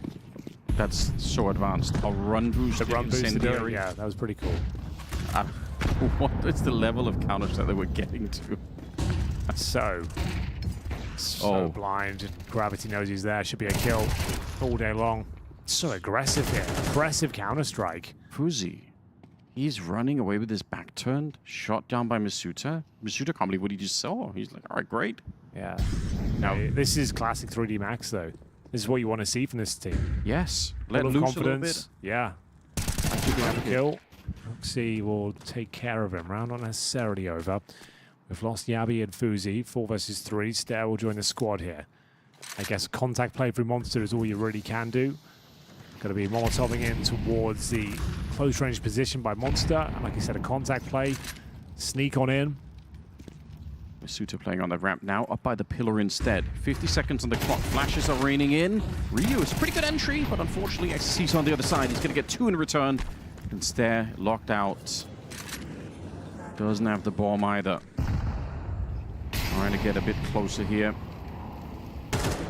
C: That's so advanced. A run boost.
D: The run boost, yeah, that was pretty cool.
C: What is the level of counters that they were getting to?
D: So blind. Gravity knows he's there. Should be a kill all day long. So aggressive here. Aggressive counter-strike.
C: FUZI. He's running away with his back turned. Shot down by Masuta. Masuta can't believe what he just saw. He's like, all right, great.
D: Yeah. Now, this is classic 3D Max, though. This is what you want to see from this team.
C: Yes.
D: Let
C: loose
D: confidence.
C: a little bit.
D: Yeah. I think we have a kill. Roxy will take care of him. Round not necessarily over. We've lost Yabi and FUZI. 4 versus 3. Stair will join the squad here. I guess contact play through Monster is all you really can do. Got to be Molotoving in towards the close range position by Monster. And like you said, a contact play. Sneak on in.
C: Masuta playing on the ramp now, up by the pillar instead. 50 seconds on the clock. Flashes are raining in. Ryu is a pretty good entry, but unfortunately XC's on the other side. He's going to get 2 in return. And Stair locked out. Doesn't have the bomb either. Trying to get a bit closer here.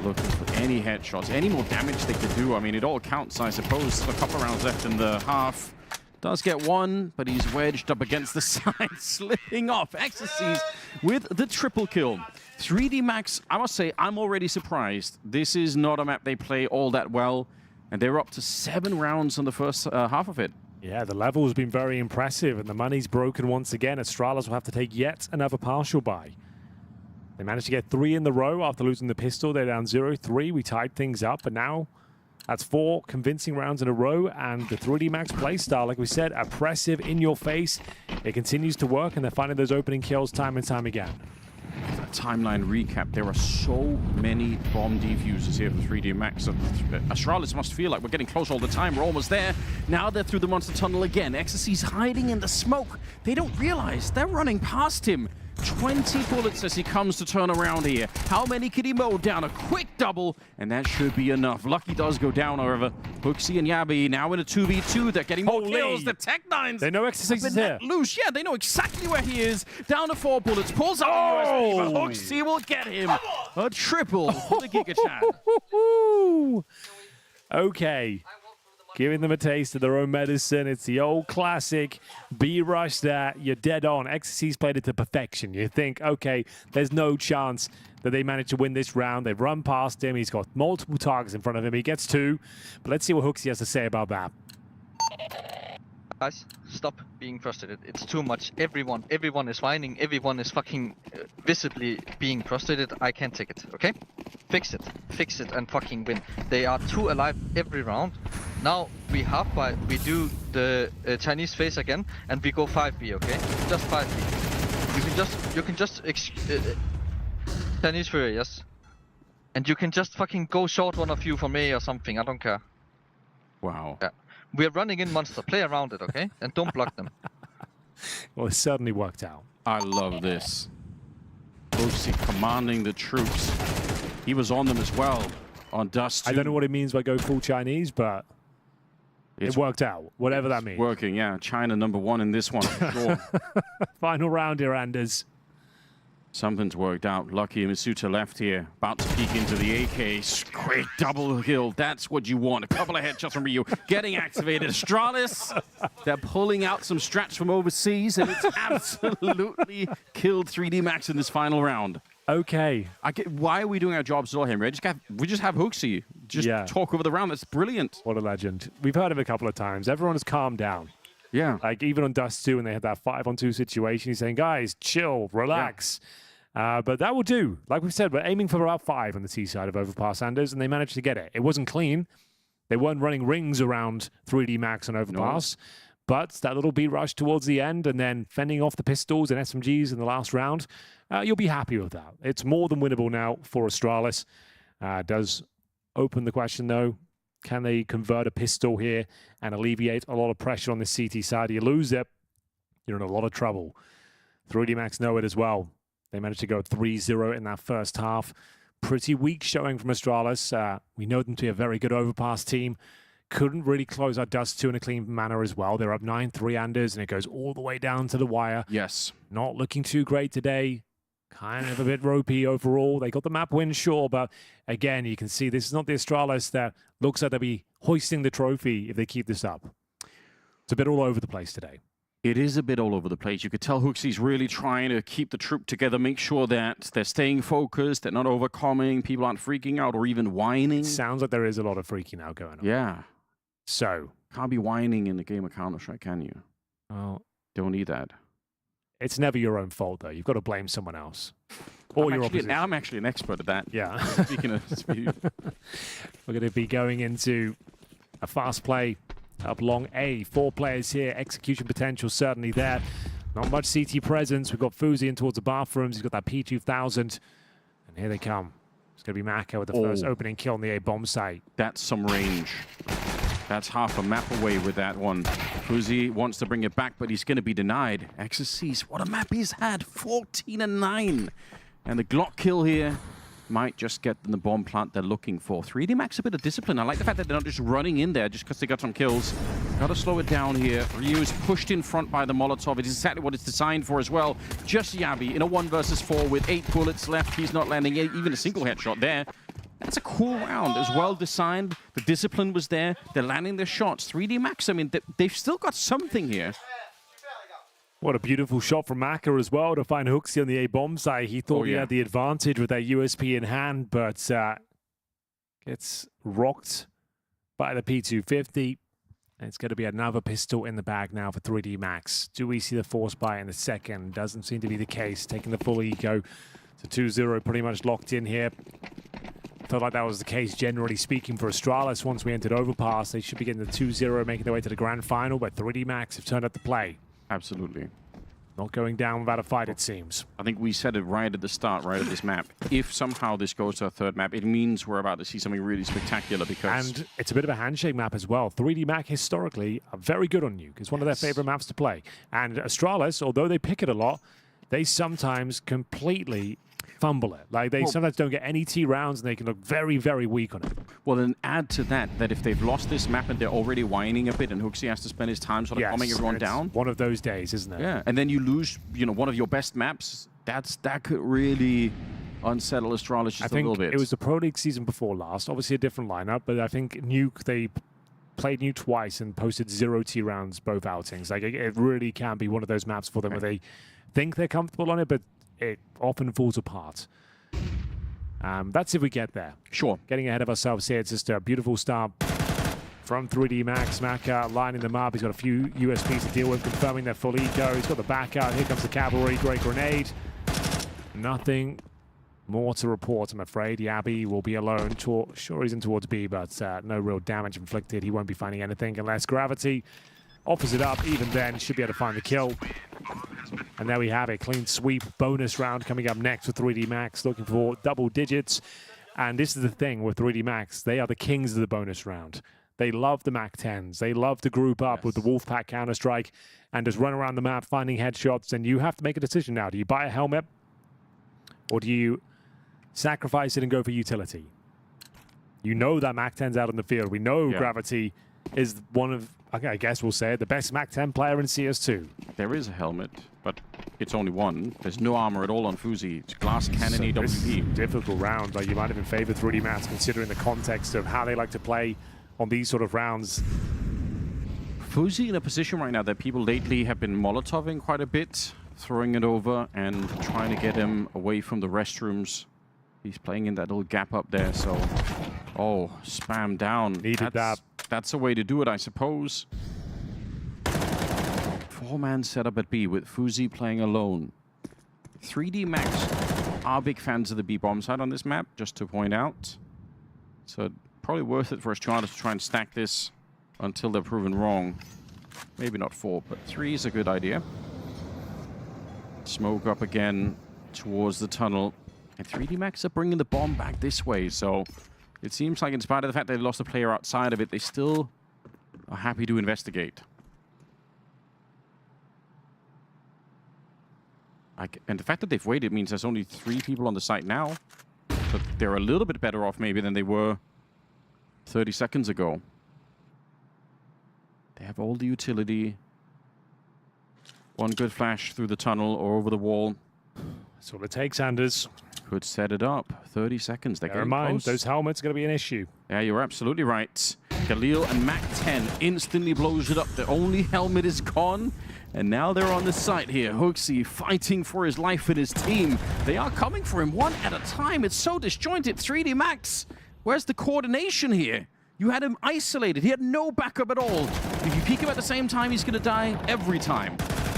C: Looking for any headshots, any more damage they could do. I mean, it all counts, I suppose. A couple of rounds left in the half. Does get 1, but he's wedged up against the side, slipping off. Ecstasies with the triple kill. 3D Max, I must say, I'm already surprised. This is not a map they play all that well, and they're up to 7 rounds on the first half of it.
D: Yeah, the level has been very impressive, and the money's broken once again. Astralis will have to take yet another partial buy. They managed to get 3 in the row after losing the pistol. They're down 0-3. We tied things up, but now that's 4 convincing rounds in a row, and the 3D Max playstyle, like we said, oppressive, in your face. It continues to work, and they're finding those opening kills time and time again.
C: Timeline recap. There are so many bomb defusers here for 3D Max. Astralis must feel like we're getting close all the time. We're almost there. Now they're through the monster tunnel again. Ecstasy's hiding in the smoke. They don't realize they're running past him. 20 bullets as he comes to turn around here. How many can he mow down? A quick double, and that should be enough. Lucky does go down, however. HooXi and Yabi now in a 2v2. They're getting more kills. The Tech-9s.
D: They know Ecstasy's here.
C: Loose. Yeah, they know exactly where he is. Down to 4 bullets. Pulls out the USP, but HooXi will get him. A triple for the Giga Chad.
D: Okay. Giving them a taste of their own medicine. It's the old classic B-rush that you're dead on. Ecstasy's played it to perfection. You think, okay, there's no chance that they manage to win this round. They've run past him. He's got multiple targets in front of him. He gets 2. But let's see what HooXi has to say about that.
H: Guys, stop being frustrated. It's too much. Everyone is whining. Everyone is fucking visibly being frustrated. I can't take it, okay? Fix it and fucking win. They are 2 alive every round. Now we we do the Chinese phase again, and we go 5B, okay? Just 5B. You can just Chinese Fury, yes. And you can just fucking go short one of you from A or something. I don't care.
C: Wow.
H: Yeah. We're running in monster. Play around it, okay? And don't block them.
D: Well, it certainly worked out.
C: I love this. HooXi commanding the troops. He was on them as well. On Dust 2.
D: I don't know what it means by go full Chinese, but it worked out. Whatever that means.
C: Working, yeah. China #1 in this one, for sure.
D: Final round here, Anders.
C: Something's worked out. Lucky Masuta left here. About to peek into the AK. Great double kill. That's what you want. A couple of headshots from Ryu. Getting activated. Astralis. They're pulling out some strats from overseas, and it's absolutely killed 3D Max in this final round.
D: Okay.
C: Why are we doing our jobs all here? We just have HooXi. Just talk over the round. That's brilliant.
D: What a legend. We've heard him a couple of times. Everyone has calmed down.
C: Yeah.
D: Like, even on Dust 2, when they had that 5-on-2 situation, he's saying, guys, chill, relax. Yeah. But that will do. Like we've said, we're aiming for about 5 on the T side of Overpass, Anders, and they managed to get it. It wasn't clean. They weren't running rings around 3D Max and Overpass. No. But that little beat rush towards the end and then fending off the pistols and SMGs in the last round, you'll be happy with that. It's more than winnable now for Astralis. Does open the question, though. Can they convert a pistol here and alleviate a lot of pressure on the CT side? You lose it, you're in a lot of trouble. 3D Max know it as well. They managed to go 3-0 in that first half. Pretty weak showing from Astralis. We know them to be a very good Overpass team. Couldn't really close out Dust 2 in a clean manner as well. They're up 9-3 Anders, and it goes all the way down to the wire.
C: Yes.
D: Not looking too great today. Kind of a bit ropey overall. They got the map win, sure, but again, you can see this is not the Astralis that looks like they'll be hoisting the trophy if they keep this up. It's a bit all over the place today.
C: It is a bit all over the place. You could tell HooXi's really trying to keep the troop together, make sure that they're staying focused, they're not overcoming, people aren't freaking out or even whining.
D: Sounds like there is a lot of freaking out going on.
C: Yeah.
D: So.
C: Can't be whining in the game of Counter-Strike, can you?
D: Oh.
C: Don't need that.
D: It's never your own fault, though. You've got to blame someone else. Or your opposition.
C: Now I'm actually an expert at that.
D: Yeah.
C: Speaking of speed.
D: We're going to be going into a fast play up long A. 4 players here. Execution potential certainly there. Not much CT presence. We've got FUZI in towards the bathrooms. He's got that P2000. And here they come. It's going to be Maka with the first opening kill on the A bomb site.
C: That's some range. That's half a map away with that one. FUZI wants to bring it back, but he's going to be denied. Exorcise, what a map he's had. 14-9. And the Glock kill here might just get them the bomb plant they're looking for. 3D Max a bit of discipline. I like the fact that they're not just running in there just because they got some kills. Got to slow it down here. Ryu is pushed in front by the Molotov. It is exactly what it's designed for as well. Just Yabi in a 1 versus 4 with 8 bullets left. He's not landing even a single headshot there. That's a cool round. It was well designed. The discipline was there. They're landing their shots. 3D Max, I mean, they've still got something here.
D: What a beautiful shot from Maka as well to find HooXi on the A bomb site. He thought he had the advantage with that USP in hand, but gets rocked by the P250. And it's going to be another pistol in the bag now for 3D Max. Do we see the force buy in the second? Doesn't seem to be the case. Taking the full eco to 2-0, pretty much locked in here. Felt like that was the case, generally speaking, for Astralis. Once we entered Overpass, they should be getting the 2-0, making their way to the grand final, but 3D Max have turned up the play.
C: Absolutely.
D: Not going down without a fight, it seems.
C: I think we said it right at the start, right at this map. If somehow this goes to a third map, it means we're about to see something really spectacular because...
D: And it's a bit of a handshake map as well. 3D Mac historically are very good on Nuke. It's one of their favorite maps to play. And Astralis, although they pick it a lot, they sometimes completely fumble it. Like, they sometimes don't get any T rounds, and they can look very, very weak on it.
C: Well, then add to that if they've lost this map and they're already whining a bit, and HooXi has to spend his time sort of calming everyone down.
D: One of those days, isn't it?
C: Yeah, and then you lose, one of your best maps. That could really unsettle Astralis just a little bit.
D: It was the Pro League season before last. Obviously a different lineup, but I think Nuke, they played Nuke twice and posted 0 T rounds both outings. Like, it really can be one of those maps for them where they think they're comfortable on it, but it often falls apart. That's if we get there.
C: Sure.
D: Getting ahead of ourselves here. It's just a beautiful start from 3D Max. Maka lining them up. He's got a few USPs to deal with, confirming their full eco. He's got the back out. Here comes the cavalry. Great grenade. Nothing more to report, I'm afraid. Yabi will be alone. Sure, he's in towards B, but no real damage inflicted. He won't be finding anything unless Gravity offers it up. Even then, should be able to find the kill. And there we have it. Clean sweep bonus round coming up next with 3D Max, looking for double digits. And this is the thing with 3D Max. They are the kings of the bonus round. They love the Mac 10s. They love to group up with the Wolfpack Counter-Strike and just run around the map finding headshots. And you have to make a decision now. Do you buy a helmet or do you sacrifice it and go for utility? You know that Mac 10's out on the field. We know Gravity is one of, I guess we'll say it, the best Mac 10 player in CS2.
C: There is a helmet, but it's only one. There's no armor at all on FUZI. It's glass cannon AWP.
D: Difficult round. Like, you might have in favor of 3D Max considering the context of how they like to play on these sort of rounds.
C: FUZI in a position right now that people lately have been Molotoving quite a bit, throwing it over and trying to get him away from the restrooms. He's playing in that little gap up there, so... Oh, spam down.
D: Needed that.
C: That's a way to do it, I suppose. 4-man setup at B with FUZI playing alone. 3D Max are big fans of the B bomb side on this map, just to point out. So probably worth it for Astralis to try and stack this until they're proven wrong. Maybe not 4, but 3 is a good idea. Smoke up again towards the tunnel. And 3D Max are bringing the bomb back this way, so It seems like in spite of the fact they lost a player outside of it, they still are happy to investigate. And the fact that they've waited means there's only 3 people on the site now. But they're a little bit better off maybe than they were 30 seconds ago. They have all the utility. One good flash through the tunnel or over the wall.
D: That's all it takes, Anders.
C: Could set it up. 30 seconds. They're
D: Bear
C: getting
D: in mind,
C: close.
D: those helmets are going to be an issue.
C: Yeah, you're absolutely right. Khalil and Mac-10 instantly blows it up. The only helmet is gone. And now they're on the site here. HooXi fighting for his life and his team. They are coming for him one at a time. It's so disjointed. 3D Max, where's the coordination here? You had him isolated. He had no backup at all. If you peek him at the same time, he's going to die every time.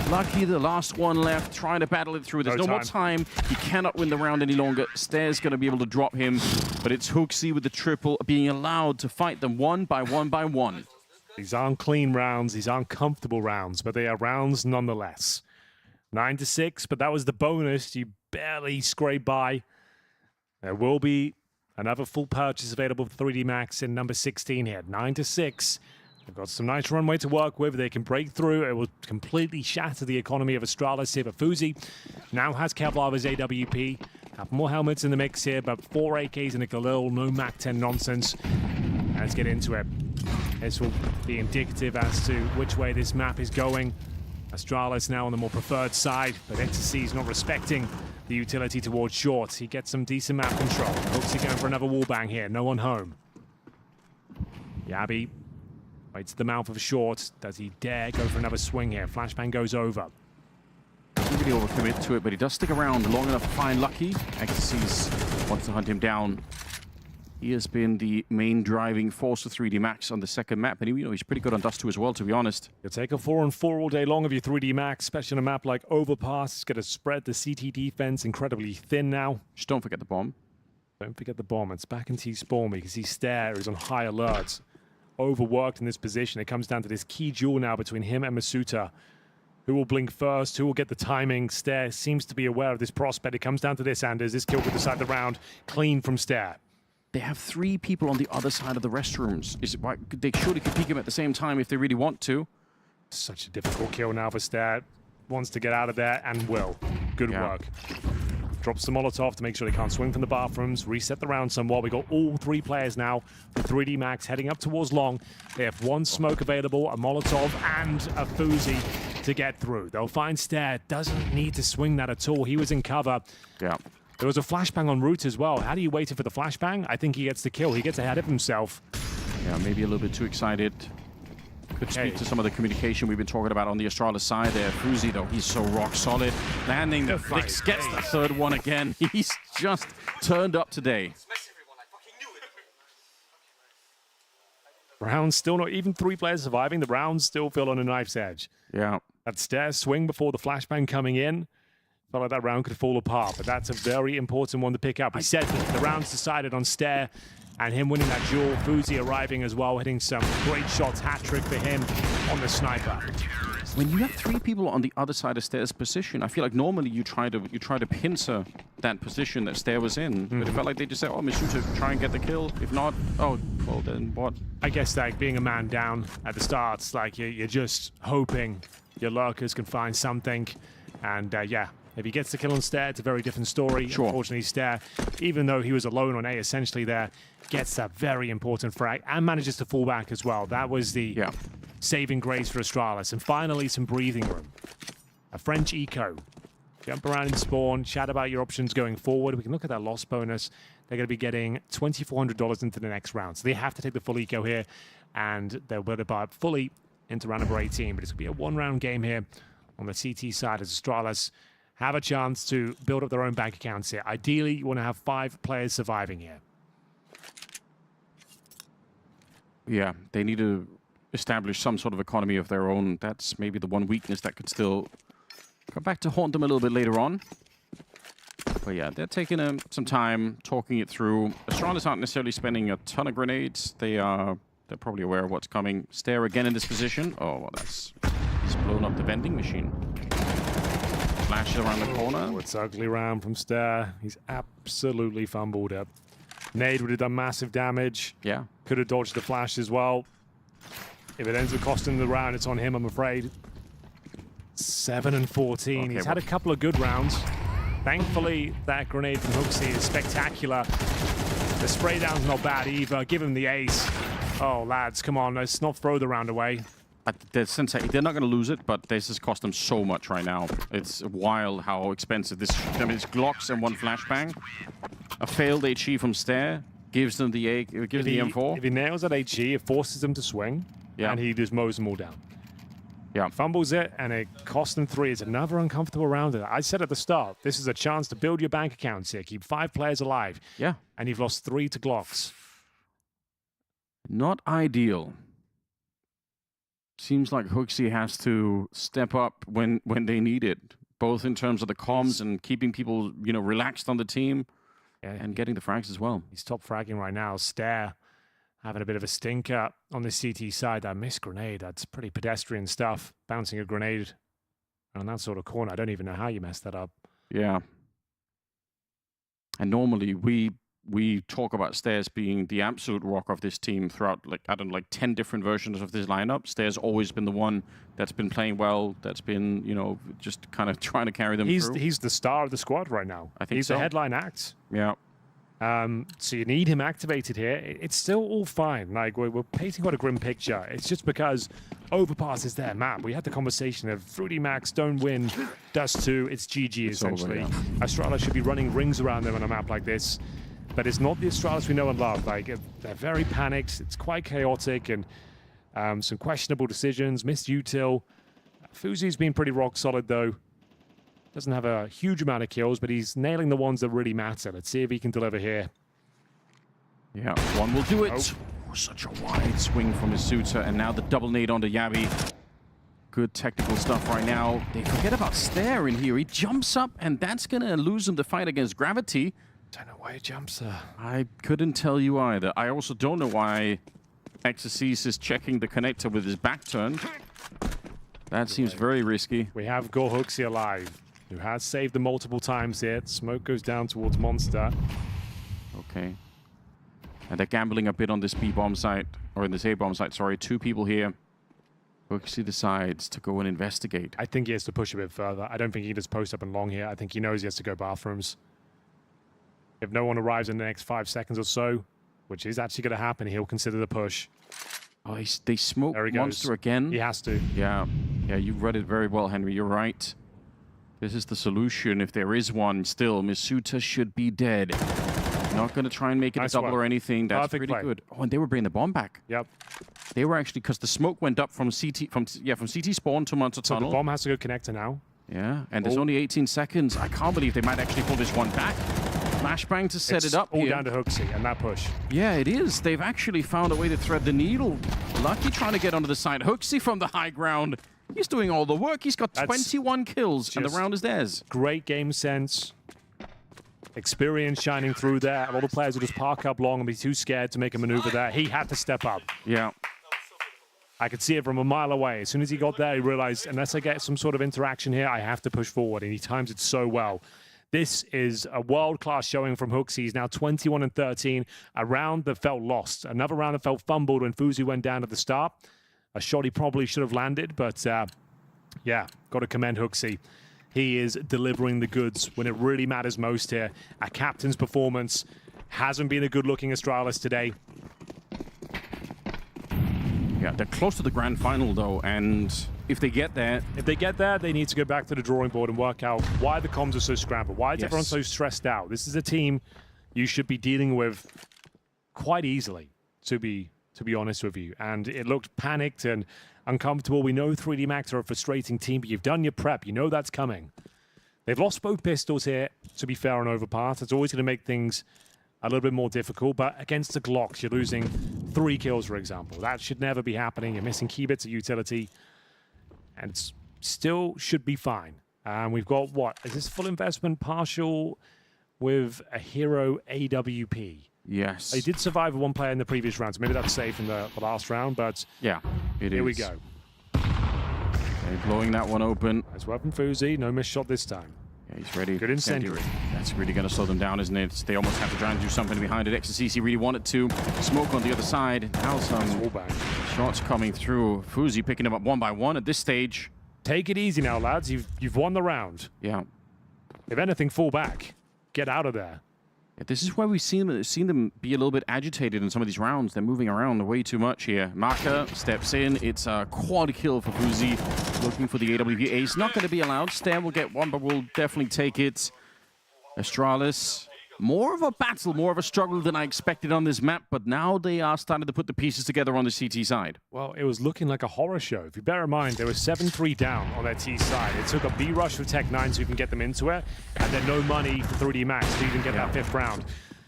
C: Lucky the last one left, trying to battle it through. There's no more time. He cannot win the round any longer. Stair's going to be able to drop him. But it's HooXi with the triple being allowed to fight them one by one by one.
D: These aren't clean rounds, these aren't comfortable rounds, but they are rounds nonetheless. 9-6, but that was the bonus. You barely scrape by. There will be another full purchase available for 3D Max in number 16 here. 9-6. They've got some nice runway to work with. They can break through. It will completely shatter the economy of Astralis here. But FUZI now has Kevlar as AWP. Have more helmets in the mix here, but 4 AKs and a Khalil. No Mac-10 nonsense. Let's get into it. This will be indicative as to which way this map is going. Astralis now on the more preferred side, but Ecstasy is not respecting the utility towards short. He gets some decent map control. HooXi going for another wallbang here. No one home. Yabi waits at the mouth of short. Does he dare go for another swing here? Flashbang goes over.
C: Doesn't really overcommit to it, but he does stick around long enough to find Lucky. Ecstasy's wants to hunt him down. He has been the main driving force of 3D Max on the second map, and he's pretty good on Dust 2 as well, to be honest.
D: You'll take a 4-on-4 all day long of your 3D Max, especially on a map like Overpass. It's going to spread the CT defense incredibly thin now.
C: Just don't forget the bomb.
D: Don't forget the bomb. It's back in T-Spawn because he Stair is on high alert. Overworked in this position. It comes down to this key duel now between him and Masuta. Who will blink first? Who will get the timing? Stair seems to be aware of this prospect. It comes down to this, Anders. This kill could decide the round. Clean from Stair.
C: They have 3 people on the other side of the restrooms. They surely could peek him at the same time if they really want to.
D: Such a difficult kill now for Stair. Wants to get out of there and will. Good work. Drops the Molotov to make sure they can't swing from the bathrooms. Reset the round somewhat. We got all 3 players now with 3D Max heading up towards long. They have 1 smoke available, a Molotov and a FUZI to get through. They'll find Stair. Doesn't need to swing that at all. He was in cover.
C: Yeah.
D: There was a flashbang en route as well. How do you wait for the flashbang? I think he gets the kill. He gets ahead of himself.
C: Yeah, maybe a little bit too excited. Could speak to some of the communication we've been talking about on the Astralis side there. FUZI, though, he's so rock solid. Landing the flicks, gets the 3rd one again. He's just turned up today.
D: Round still not even 3 players surviving. The round still feel on a knife's edge.
C: Yeah.
D: That Stair swing before the flashbang coming in. Felt like that round could fall apart, but that's a very important one to pick up. He said that the round's decided on Stair and him winning that duel. FUZI arriving as well, hitting some great shots. Hat-trick for him on the sniper.
C: When you have 3 people on the other side of Stair's position, I feel like normally you try to pincer that position that Stair was in. But it felt like they just said, oh, Masuta, try and get the kill. If not, oh, well, then what?
D: I guess like being a man down at the start, it's like you're just hoping your lurkers can find something. And yeah, if he gets the kill on Stair, it's a very different story.
C: Sure.
D: Unfortunately, Stair, even though he was alone on A essentially there, gets that very important frag and manages to fall back as well. That was the saving grace for Astralis. And finally, some breathing room. A French eco. Jump around in spawn, chat about your options going forward. We can look at that loss bonus. They're going to be getting $2,400 into the next round. So they have to take the full eco here, and they'll be able to buy up fully into round number 18. But it's going to be a 1-round game here on the CT side as Astralis have a chance to build up their own bank accounts here. Ideally, you want to have 5 players surviving here.
C: Yeah, they need to establish some sort of economy of their own. That's maybe the one weakness that could still come back to haunt them a little bit later on. But yeah, they're taking some time talking it through. Astralis aren't necessarily spending a ton of grenades. They're probably aware of what's coming. Stair again in this position. Oh, well, he's blown up the vending machine. Flashes around the corner.
D: Oh, it's ugly round from Stair. He's absolutely fumbled up. Nade would have done massive damage.
C: Yeah.
D: Could have dodged the flash as well. If it ends up costing the round, it's on him, I'm afraid. 7 and 14.
C: Okay,
D: He's had a couple of good rounds. Thankfully, that grenade from HooXi is spectacular. The spray down's not bad either. Give him the ace. Oh, lads, come on. Let's not throw the round away.
C: They're not going to lose it, but this has cost them so much right now. It's wild how expensive this. I mean, it's Glocks and 1 flashbang. A failed HE from Stair gives them the M4.
D: If he nails that HE, it forces him to swing, and he just mows them all down.
C: Yeah,
D: fumbles it, and it costs them 3. It's another uncomfortable round. I said at the start, this is a chance to build your bank accounts here, keep 5 players alive.
C: Yeah,
D: and you've lost 3 to Glocks.
C: Not ideal. Seems like HooXi has to step up when they need it, both in terms of the comms and keeping people, relaxed on the team, and getting the frags as well.
D: He's top fragging right now. Stair having a bit of a stinker on the CT side. That missed grenade, that's pretty pedestrian stuff. Bouncing a grenade on that sort of corner. I don't even know how you messed that up.
C: Yeah. And normally we talk about Stairs being the absolute rock of this team throughout, 10 different versions of this lineup. Stairs always been the one that's been playing well, that's been, just kind of trying to carry them through.
D: He's the star of the squad right now.
C: I think
D: he's the headline act.
C: Yeah.
D: So you need him activated here. It's still all fine. Like, we're painting quite a grim picture. It's just because Overpass is their map. We had the conversation of 3D Max don't win, Dust 2, it's GG essentially.
C: Over, yeah.
D: Astralis should be running rings around them on a map like this. But it's not the Astralis we know and love. Like, they're very panicked. It's quite chaotic, and some questionable decisions. Missed util. FUZI's been pretty rock solid though. Doesn't have a huge amount of kills, but he's nailing the ones that really matter. Let's see if he can deliver here.
C: Yeah, one will do it. Oh, such a wide swing from his Suitor, and now the double nade onto Yabi. Good technical stuff right now. They forget about Stair in here. He jumps up, and that's going to lose him the fight against Gravity.
D: Don't know why he jumps there.
C: I couldn't tell you either. I also don't know why Exorcise is checking the connector with his back turned. That seems very risky.
D: We have got HooXi alive, who has saved them multiple times here. Smoke goes down towards Monster.
C: Okay. And they're gambling a bit on this B-bomb site, or in this A-bomb site, sorry. 2 people here. HooXi decides to go and investigate.
D: I think he has to push a bit further. I don't think he can just post up and long here. I think he knows he has to go bathrooms. If no one arrives in the next 5 seconds or so, which is actually going to happen, he'll consider the push.
C: Oh, they smoke Monster again.
D: He has to.
C: Yeah, you read it very well, Henry. You're right. This is the solution, if there is one still. Misuta should be dead. Not going to try and make it a double or anything. That's pretty good. Oh, and they were bringing the bomb back.
D: Yep.
C: They were actually, because the smoke went up from CT spawn to Monster Tunnel.
D: So the bomb has to go connector now.
C: Yeah, and there's only 18 seconds. I can't believe they might actually pull this one back. Flashbang to set it up
D: all
C: here.
D: Down to HooXi and that push.
C: Yeah, it is. They've actually found a way to thread the needle. Lucky trying to get onto the side. HooXi from the high ground. He's doing all the work. He's got 21 kills, and the round is theirs.
D: Great game sense. Experience shining through there. A lot of players will just park up long and be too scared to make a maneuver there. He had to step up.
C: Yeah.
D: I could see it from a mile away. As soon as he got there, he realized, unless I get some sort of interaction here, I have to push forward, and he times it so well. This is a world-class showing from HooXi. He's now 21 and 13. A round that felt lost. Another round that felt fumbled when FUZI went down at the start. A shot he probably should have landed, but yeah, got to commend HooXi. He is delivering the goods when it really matters most here. A captain's performance hasn't been a good-looking Astralis today.
C: Yeah, they're close to the grand final, though, and if they get there...
D: If they get there, they need to go back to the drawing board and work out why the comms are so scrambled. Why is everyone so stressed out? This is a team you should be dealing with quite easily, to be honest with you. And it looked panicked and uncomfortable. We know 3D Max are a frustrating team, but you've done your prep. You know that's coming. They've lost both pistols here, to be fair, on Overpass. It's always going to make things a little bit more difficult, but against the Glocks, you're losing 3 kills, for example. That should never be happening. You're missing key bits of utility, and it still should be fine. We've got, what? Is this full investment partial with a hero AWP?
C: Yes.
D: They did survive with 1 player in the previous round, so maybe that's safe in the last round, but
C: yeah,
D: here we go.
C: They're blowing that one open.
D: Nice weapon, FUZI. No missed shot this time.
C: Yeah, he's ready.
D: Good incendiary.
C: That's really going to slow them down, isn't it? They almost have to try and do something behind it. XCC really wanted to smoke on the other side. Now some shots coming through. FUZI picking them up one by one at this stage.
D: Take it easy now, lads. You've won the round.
C: Yeah.
D: If anything, fall back. Get out of there.
C: Yeah, this is where we've seen them be a little bit agitated in some of these rounds. They're moving around way too much here. Maka steps in. It's a quad kill for FUZI. Looking for the AWP. Ace not going to be allowed. Stan will get one, but we'll definitely take it. Astralis. More of a battle, more of a struggle than I expected on this map, but now they are starting to put the pieces together on the CT side.
D: Well, it was looking like a horror show. If you bear in mind, they were 7-3 down on their T side. It took a B rush for Tech9 so you can get them into it, and then no money for 3D Max to even get that 5th round.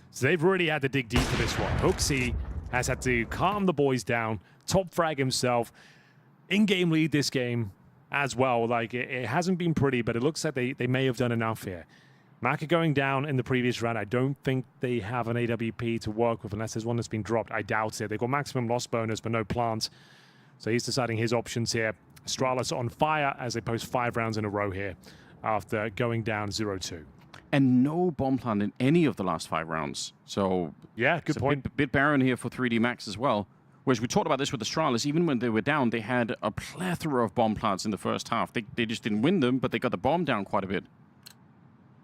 D: So they've really had to dig deep for this one. HooXi has had to calm the boys down, top frag himself, in-game lead this game as well. Like, it hasn't been pretty, but it looks like they may have done enough here. Maka going down in the previous round. I don't think they have an AWP to work with unless there's one that's been dropped. I doubt it. They've got maximum loss bonus, but no plant. So he's deciding his options here. Astralis on fire as they post 5 rounds in a row here after going down 0-2.
C: And no bomb plant in any of the last 5 rounds. So
D: yeah, good point.
C: Bit barren here for 3D Max as well. Whereas we talked about this with Astralis, even when they were down, they had a plethora of bomb plants in the first half. They just didn't win them, but they got the bomb down quite a bit.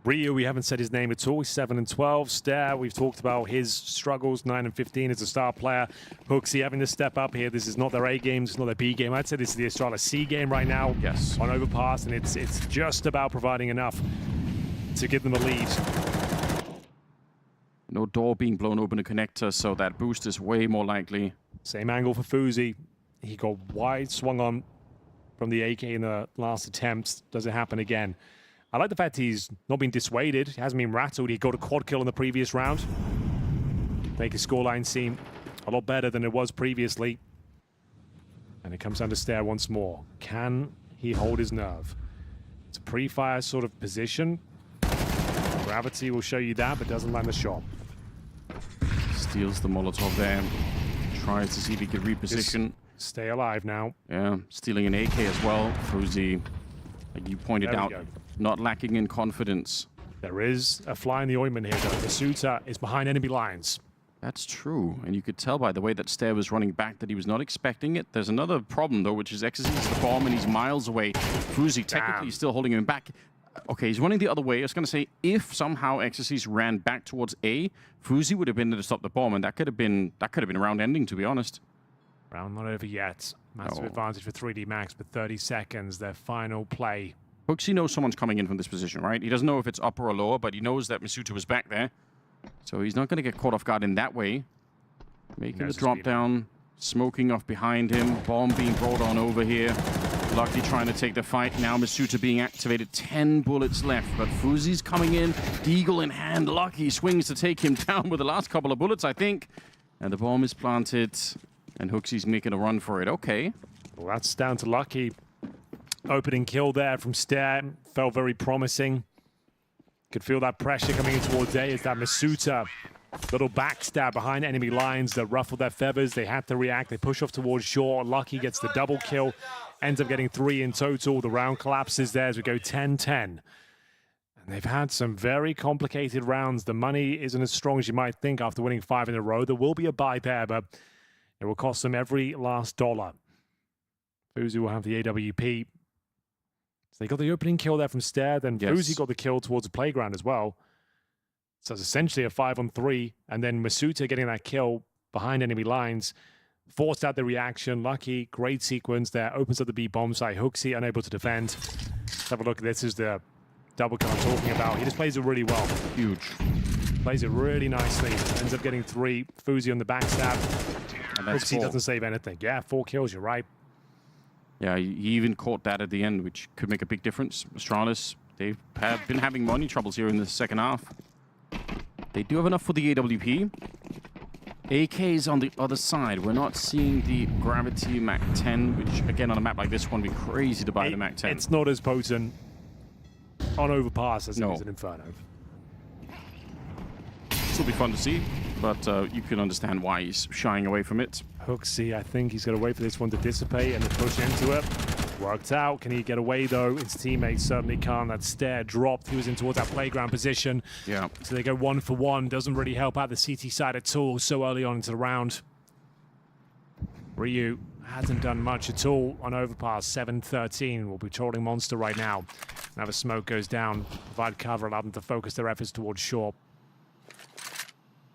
D: Ryu, we haven't said his name at all. He's 7-12. Stare, we've talked about his struggles, 9-15 as a star player. HooXi having to step up here. This is not their A game, it's not their B game. I'd say this is the Astralis C game right now.
C: Yes.
D: On Overpass, and it's just about providing enough to give them a lead.
C: No door being blown open to connector, so that boost is way more likely.
D: Same angle for FUZI. He got wide swung on from the AK in the last attempt. Does it happen again? I like the fact he's not been dissuaded. He hasn't been rattled. He got a quad kill in the previous round. Make his scoreline seem a lot better than it was previously. And it comes down to Stare once more. Can he hold his nerve? It's a pre-fire sort of position. Gravity will show you that, but doesn't land the shot.
C: Steals the Molotov there. Tries to see if he can reposition.
D: Just stay alive now.
C: Yeah, stealing an AK as well. FUZI, like you pointed out, not lacking in confidence.
D: There is a fly in the ointment here, though. The shooter is behind enemy lines.
C: That's true, and you could tell by the way that Stare was running back that he was not expecting it. There's another problem, though, which is XCC's the bomb, and he's miles away. FUZI technically still holding him back. Okay, he's running the other way. I was going to say, if somehow XCC's ran back towards A, FUZI would have been there to stop the bomb, and that could have been a round ending, to be honest.
D: Round not over yet. Massive advantage for 3D Max, but 30 seconds, their final play.
C: HooXi knows someone's coming in from this position, right? He doesn't know if it's upper or lower, but he knows that Masuta was back there. So he's not going to get caught off guard in that way. Making the drop down, smoking off behind him, bomb being brought on over here. Lucky trying to take the fight. Now Masuta being activated, 10 bullets left, but FUZI's coming in, Deagle in hand. Lucky swings to take him down with the last couple of bullets, I think. And the bomb is planted, and HooXi's making a run for it. Okay.
D: Well, that's down to Lucky. Opening kill there from Stare. Felt very promising. Could feel that pressure coming in towards A as that Masuta. Little backstab behind enemy lines that ruffled their feathers. They had to react. They push off towards shore. Lucky gets the double kill. Ends up getting 3 in total. The round collapses there as we go 10-10. And they've had some very complicated rounds. The money isn't as strong as you might think after winning 5 in a row. There will be a buy there, but it will cost them every last dollar. FUZI will have the AWP. So they got the opening kill there from Stare, then FUZI got the kill towards the playground as well. So it's essentially a 5-on-3, and then Masuta getting that kill behind enemy lines, forced out the reaction. Lucky, great sequence there, opens up the B bomb site. HooXi unable to defend. Let's have a look. This is the double kill I'm talking about. He just plays it really well.
C: Huge.
D: Plays it really nicely. Ends up getting 3. FUZI on the backstab. And HooXi doesn't save anything. Yeah, 4 kills, you're right.
C: Yeah, he even caught that at the end, which could make a big difference. Astralis, they've been having money troubles here in the second half. They do have enough for the AWP. AK's on the other side. We're not seeing the Gravity Mac 10, which, again, on a map like this one, would be crazy to buy the Mac 10.
D: It's not as potent on Overpass as it is in Inferno.
C: This will be fun to see, but you can understand why he's shying away from it.
D: HooXi, I think he's going to wait for this one to dissipate and then push into it. Worked out. Can he get away, though? His teammates certainly can't. That stare dropped. He was in towards that playground position.
C: Yeah.
D: So they go 1 for 1. Doesn't really help out the CT side at all so early on into the round. Ryu hasn't done much at all on Overpass. 7-13. We'll be trolling Monster right now. Now the smoke goes down. Provide cover, allow them to focus their efforts towards shore.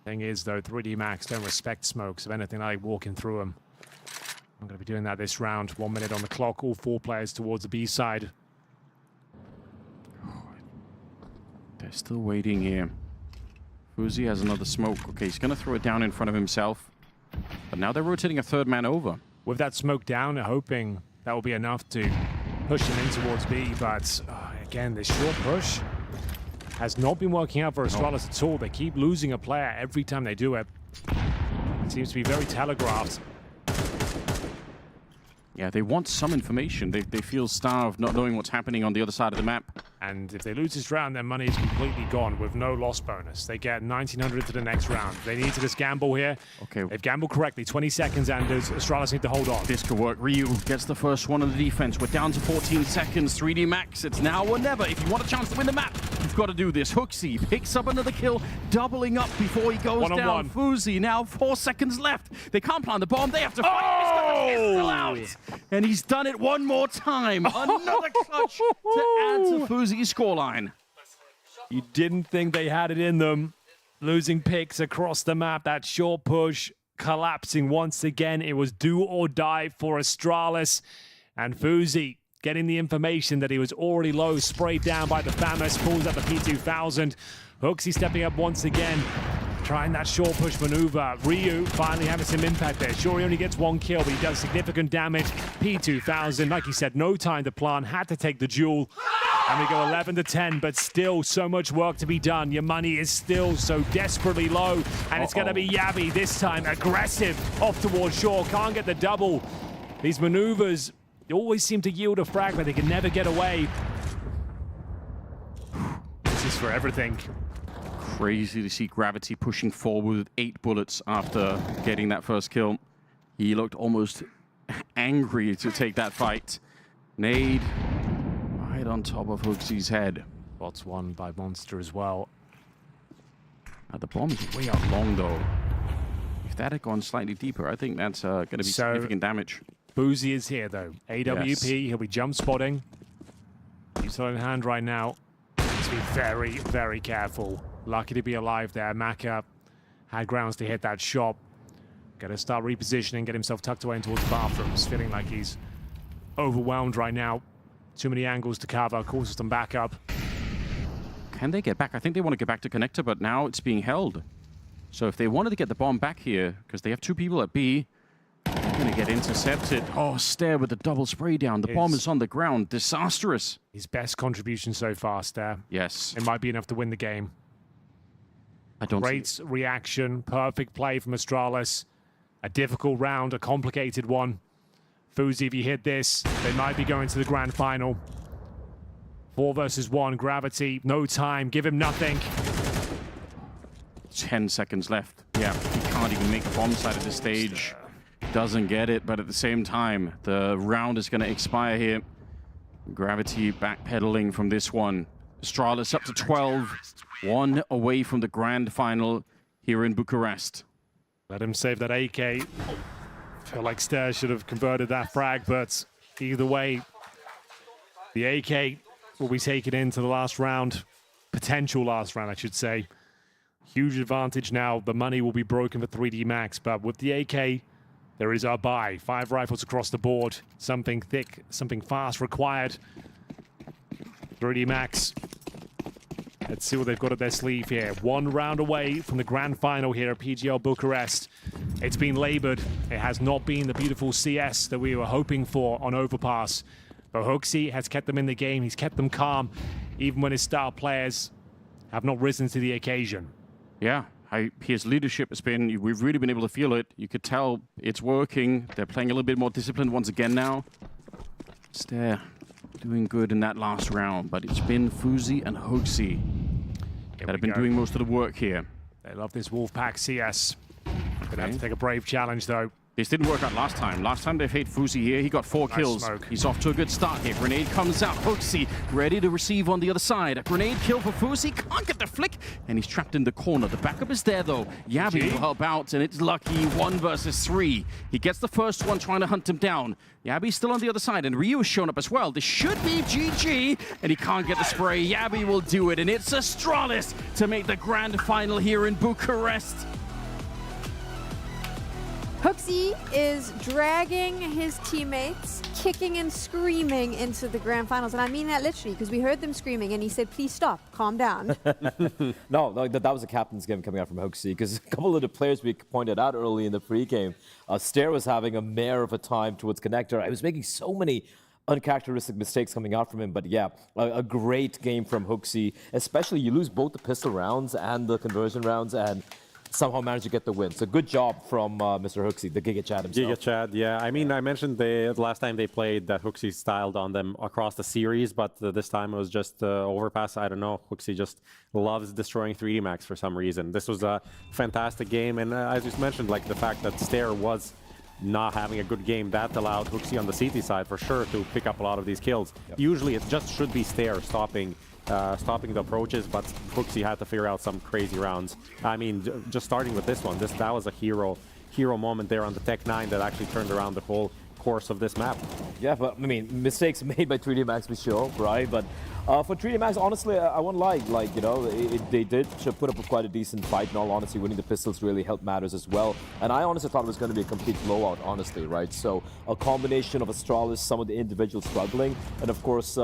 D: Thing is, though, 3D Max don't respect smokes. If anything, I like walking through them. I'm going to be doing that this round. 1 minute on the clock. All 4 players towards the B side.
C: They're still waiting here. FUZI has another smoke. Okay, he's going to throw it down in front of himself. But now they're rotating a third man over.
D: With that smoke down, they're hoping that will be enough to push them in towards B. But again, this short push has not been working out for Astralis at all. They keep losing a player every time they do it. It seems to be very telegraphed.
C: Yeah, they want some information. They feel starved, not knowing what's happening on the other side of the map.
D: And if they lose this round, their money is completely gone with no loss bonus. They get 1900 to the next round. They need to just gamble here.
C: Okay.
D: They've gambled correctly. 20 seconds, Anders. Astralis need to hold on.
C: This could work. Ryu gets the first one on the defense. We're down to 14 seconds. 3D Max. It's now or never. If you want a chance to win the map, you've got to do this. HooXi picks up another kill, doubling up before he goes down. FUZI now 4 seconds left. They can't plant the bomb. They have to fight. He's got the pistol out. And he's done it one more time. Another clutch to add to FUZI's scoreline.
D: You didn't think they had it in them. Losing picks across the map. That short push collapsing once again. It was do or die for Astralis. And FUZI getting the information that he was already low, sprayed down by the FAMAS, pulls up the P2000. HooXi stepping up once again, trying that short push maneuver. Ryu finally having some impact there. Sure, he only gets 1 kill, but he does significant damage. P2000, like he said, no time to plan, had to take the duel. And we go 11-10, but still so much work to be done. Your money is still so desperately low. And it's going to be Yabi this time, aggressive off towards shore. Can't get the double. These maneuvers always seem to yield a frag, but they can never get away. This is for everything.
C: Crazy to see Gravity pushing forward with 8 bullets after getting that first kill. He looked almost angry to take that fight. Nade right on top of HooXi's head.
D: Spots won by Monster as well.
C: The bomb's way out long, though. If that had gone slightly deeper, I think that's going to be significant damage.
D: FUZI is here, though. AWP,
C: yes.
D: He'll be jump spotting. He's in hand right now. He's be very, very careful. Lucky to be alive there. Maka had grounds to hit that shot. Gotta start repositioning, get himself tucked away towards the bathrooms. Feeling like he's overwhelmed right now. Too many angles to cover, causes some backup.
C: Can they get back? I think they want to get back to connector, but now it's being held. So if they wanted to get the bomb back here, because they have 2 people at B, they're going to get intercepted. Oh, Stare with the double spray down. The bomb is on the ground. Disastrous.
D: His best contribution so far, Stare.
C: Yes.
D: It might be enough to win the game. Great reaction, perfect play from Astralis. A difficult round, a complicated one. FUZI, if you hit this, they might be going to the grand final. 4 versus 1, Gravity, no time, give him nothing.
C: 10 seconds left. Yeah, he can't even make the bomb side of the stage. Doesn't get it, but at the same time, the round is going to expire here. Gravity backpedaling from this one. Astralis up to 12. 1 away from the grand final here in Bucharest.
D: Let him save that AK. Feel like Stare should have converted that frag, but either way, the AK will be taken into the last round. Potential last round, I should say. Huge advantage now. The money will be broken for 3D Max, but with the AK, there is our buy. 5 rifles across the board. Something thick, something fast required. 3D Max. Let's see what they've got up their sleeve here. 1 round away from the grand final here at PGL Bucharest. It's been labored. It has not been the beautiful CS that we were hoping for on Overpass. But HooXi has kept them in the game. He's kept them calm, even when his star players have not risen to the occasion.
C: Yeah, his leadership has been, we've really been able to feel it. You could tell it's working. They're playing a little bit more disciplined once again now. Stare doing good in that last round, but it's been FUZI and HooXi that have been doing most of the work here.
D: They love this Wolfpack CS. Gonna have to take a brave challenge, though.
C: This didn't work out last time. Last time they hit FUZI here, he got 4 kills.
D: Smoke.
C: He's off to a good start here. Grenade comes out. HooXi ready to receive on the other side. A grenade kill for FUZI. Can't get the flick, and he's trapped in the corner. The backup is there, though. Yabi will help out, and it's lucky. 1 versus 3. He gets the first one trying to hunt him down. Yabi's still on the other side, and Ryu has shown up as well. This should be GG, and he can't get the spray. Yabi will do it, and it's Astralis to make the grand final here in Bucharest.
E: HooXi is dragging his teammates, kicking and screaming into the grand finals. And I mean that literally, because we heard them screaming, and he said, please stop, calm down.
F: No, that was a captain's game coming out from HooXi, because a couple of the players we pointed out early in the pre-game, Stair was having a mare of a time towards Connector. I was making so many uncharacteristic mistakes coming out from him, but yeah, a great game from HooXi, especially you lose both the pistol rounds and the conversion rounds, and somehow managed to get the win. So good job from Mr. HooXi, the Giga Chad himself.
G: Giga Chad, yeah. I mean, I mentioned the last time they played that HooXi styled on them across the series, but this time it was just Overpass. I don't know. HooXi just loves destroying 3D Max for some reason. This was a fantastic game, and as you mentioned, like the fact that Stair was not having a good game, that allowed HooXi on the CT side for sure to pick up a lot of these kills. Yep. Usually it just should be Stair stopping the approaches, but HooXi had to figure out some crazy rounds. I mean, just starting with this one, that was a hero moment there on the Tech 9 that actually turned around the whole course of this map.
F: Yeah, but I mean, mistakes made by 3D Max we show, right? But for 3D Max, honestly, I won't lie, like, you know, they did put up quite a decent fight. In all honesty, winning the pistols really helped matters as well. And I honestly thought it was going to be a complete blowout, honestly, right? So a combination of Astralis, some of the individuals struggling, and of course,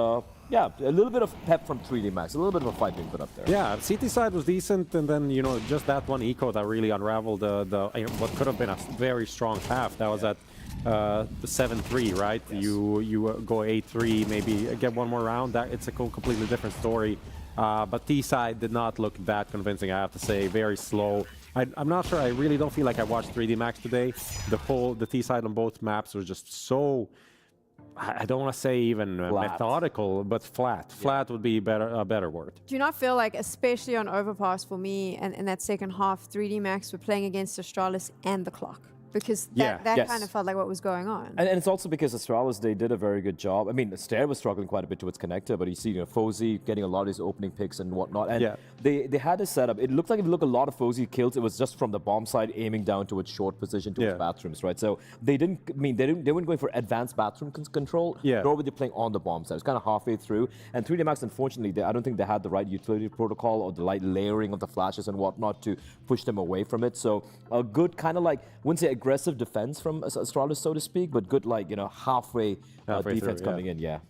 F: yeah, a little bit of pep from 3D Max, a little bit of a fight being put up there.
G: Yeah, CT side was decent, and then, you know, just that one eco that really unraveled what could have been a very strong half. That was at the 7-3, right? Yes. You go 8-3, maybe get one more round. It's a completely different story. But T side did not look that convincing, I have to say. Very slow. I'm not sure. I really don't feel like I watched 3D Max today. The T side on both maps was just so, I don't want to say even methodical, but flat. Flat would be a better word.
E: Do you not feel like, especially on Overpass for me, and in that second half, 3D Max were playing against Astralis and the clock? Because that kind of felt like what was going on.
F: And it's also because Astralis, they did a very good job. I mean, Stair was struggling quite a bit towards Connector, but you see, you know, FOZI getting a lot of his opening picks and whatnot. And they had a setup. It looked like if you look a lot of FOZI kills, it was just from the bomb side aiming down towards short position towards bathrooms, right? So they didn't, I mean, they weren't going for advanced bathroom control, nor were they playing on the bomb side. It was kind of halfway through. And 3D Max, unfortunately, I don't think they had the right utility protocol or the right layering of the flashes and whatnot to push them away from it. So a good kind of like, wouldn't say aggressive defense from Astralis, so to speak, but good, like, you know, halfway defense
E: through,
F: coming in,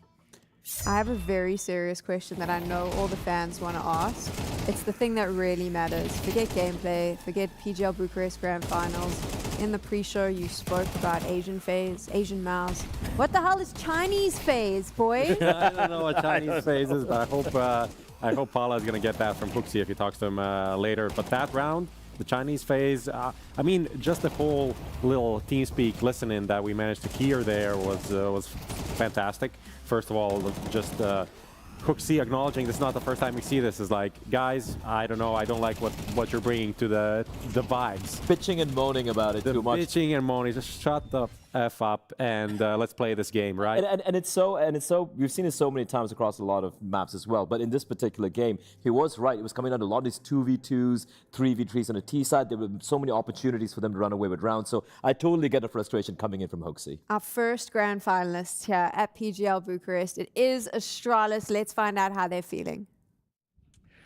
E: I have a very serious question that I know all the fans want to ask. It's the thing that really matters. Forget gameplay, forget PGL Bucharest Grand Finals. In the pre-show, you spoke about Asian FaZe, Asian Mouse. What the hell is Chinese FaZe, boys?
G: I don't know what Chinese FaZe is, but I hope Paula is going to get that from HooXi if he talks to him later. But that round, the Chinese FaZe, I mean, just the whole little TeamSpeak listening that we managed to hear there was fantastic. First of all, just HooXi acknowledging this is not the first time we see this, is like, guys, I don't know, I don't like what you're bringing to the vibes.
F: Bitching and moaning about it too much.
G: Bitching and moaning, just shut the F up and let's play this game, right?
F: And it's so, we've seen it so many times across a lot of maps as well, but in this particular game, he was right. It was coming down to a lot of these 2v2s, 3v3s on the T side. There were so many opportunities for them to run away with rounds, so I totally get the frustration coming in from HooXi.
E: Our first grand finalist here at PGL Bucharest. It is Astralis. Let's find out how they're feeling.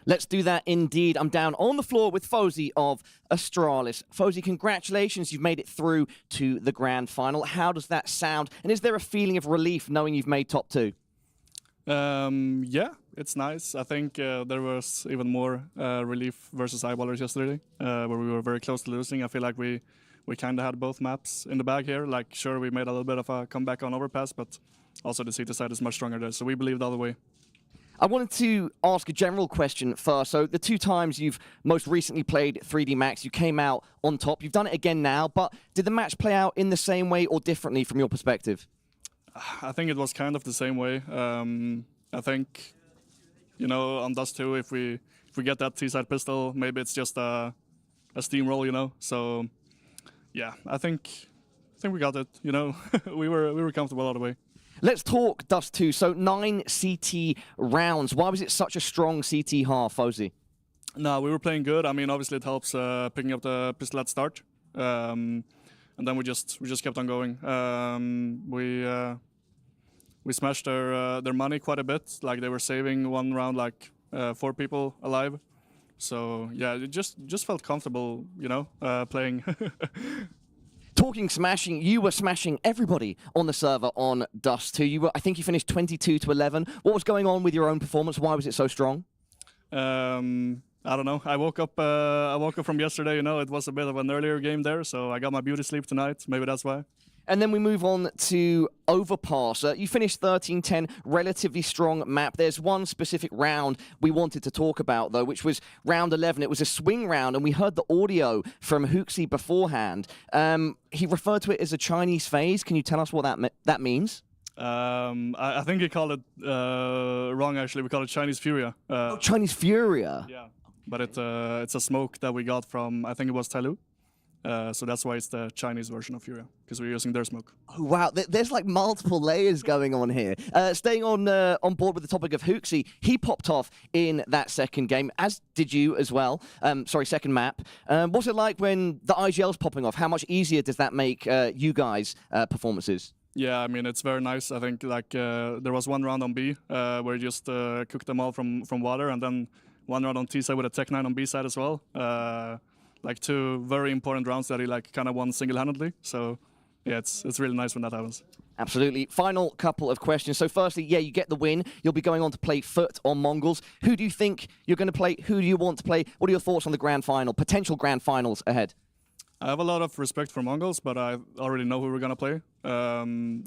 N: Let's do that indeed. I'm down on the floor with FOZI of Astralis. FOZI, congratulations. You've made it through to the grand final. How does that sound? And is there a feeling of relief knowing you've made top 2?
O: Yeah, it's nice. I think there was even more relief versus Eyeballers yesterday, where we were very close to losing. I feel like we kind of had both maps in the bag here. Like, sure, we made a little bit of a comeback on Overpass, but also the CT side is much stronger there, so we believe the other way.
N: I wanted to ask a general question first. So the 2 times you've most recently played 3D Max, you came out on top. You've done it again now, but did the match play out in the same way or differently from your perspective?
O: I think it was kind of the same way. I think, you know, on Dust 2, if we get that T-side pistol, maybe it's just a steamroll, you know. So, yeah, I think think we got it. You know, we were comfortable all the way.
N: Let's talk Dust 2. So 9 CT rounds. Why was it such a strong CT half, FOZE?
O: No, we were playing good. I mean, obviously it helps picking up the pistol at start, and then we just kept on going. We smashed their money quite a bit. Like they were saving one round like 4 people alive. So yeah, it just felt comfortable, you know, playing.
N: Talking smashing, you were smashing everybody on the server on Dust 2. I think you finished 22-11. What was going on with your own performance? Why was it so strong?
O: I don't know. I woke up from yesterday. You know, it was a bit of an earlier game there, so I got my beauty sleep tonight. Maybe that's why.
N: And then we move on to Overpass. You finished 13-10, relatively strong map. There's one specific round we wanted to talk about, though, which was round 11. It was a swing round, and we heard the audio from FOKUS beforehand. He referred to it as a Chinese FaZe. Can you tell us what that means?
O: I think he called it wrong, actually. We call it Chinese Furia.
N: Chinese Furia?
O: Yeah, but it's a smoke that we got from, I think it was Tyloo. So that's why it's the Chinese version of Furia, because we're using their smoke.
N: Oh, wow, there's like multiple layers going on here. Staying on board with the topic of FOKUS, he popped off in that second game, as did you as well. Second map. What's it like when the IGL's popping off? How much easier does that make you guys' performances?
O: Yeah, I mean, it's very nice. I think like there was one round on B where you just cooked them all from water, and then one round on T side with a Tech 9 on B side as well. Like 2 very important rounds that he like kind of won single-handedly. So yeah, it's really nice when that happens.
N: Absolutely. Final couple of questions. So firstly, yeah, you get the win. You'll be going on to play FUT on MongolZ. Who do you think you're going to play? Who do you want to play? What are your thoughts on the grand final, potential grand finals ahead?
O: I have a lot of respect for MongolZ, but I already know who we're going to play.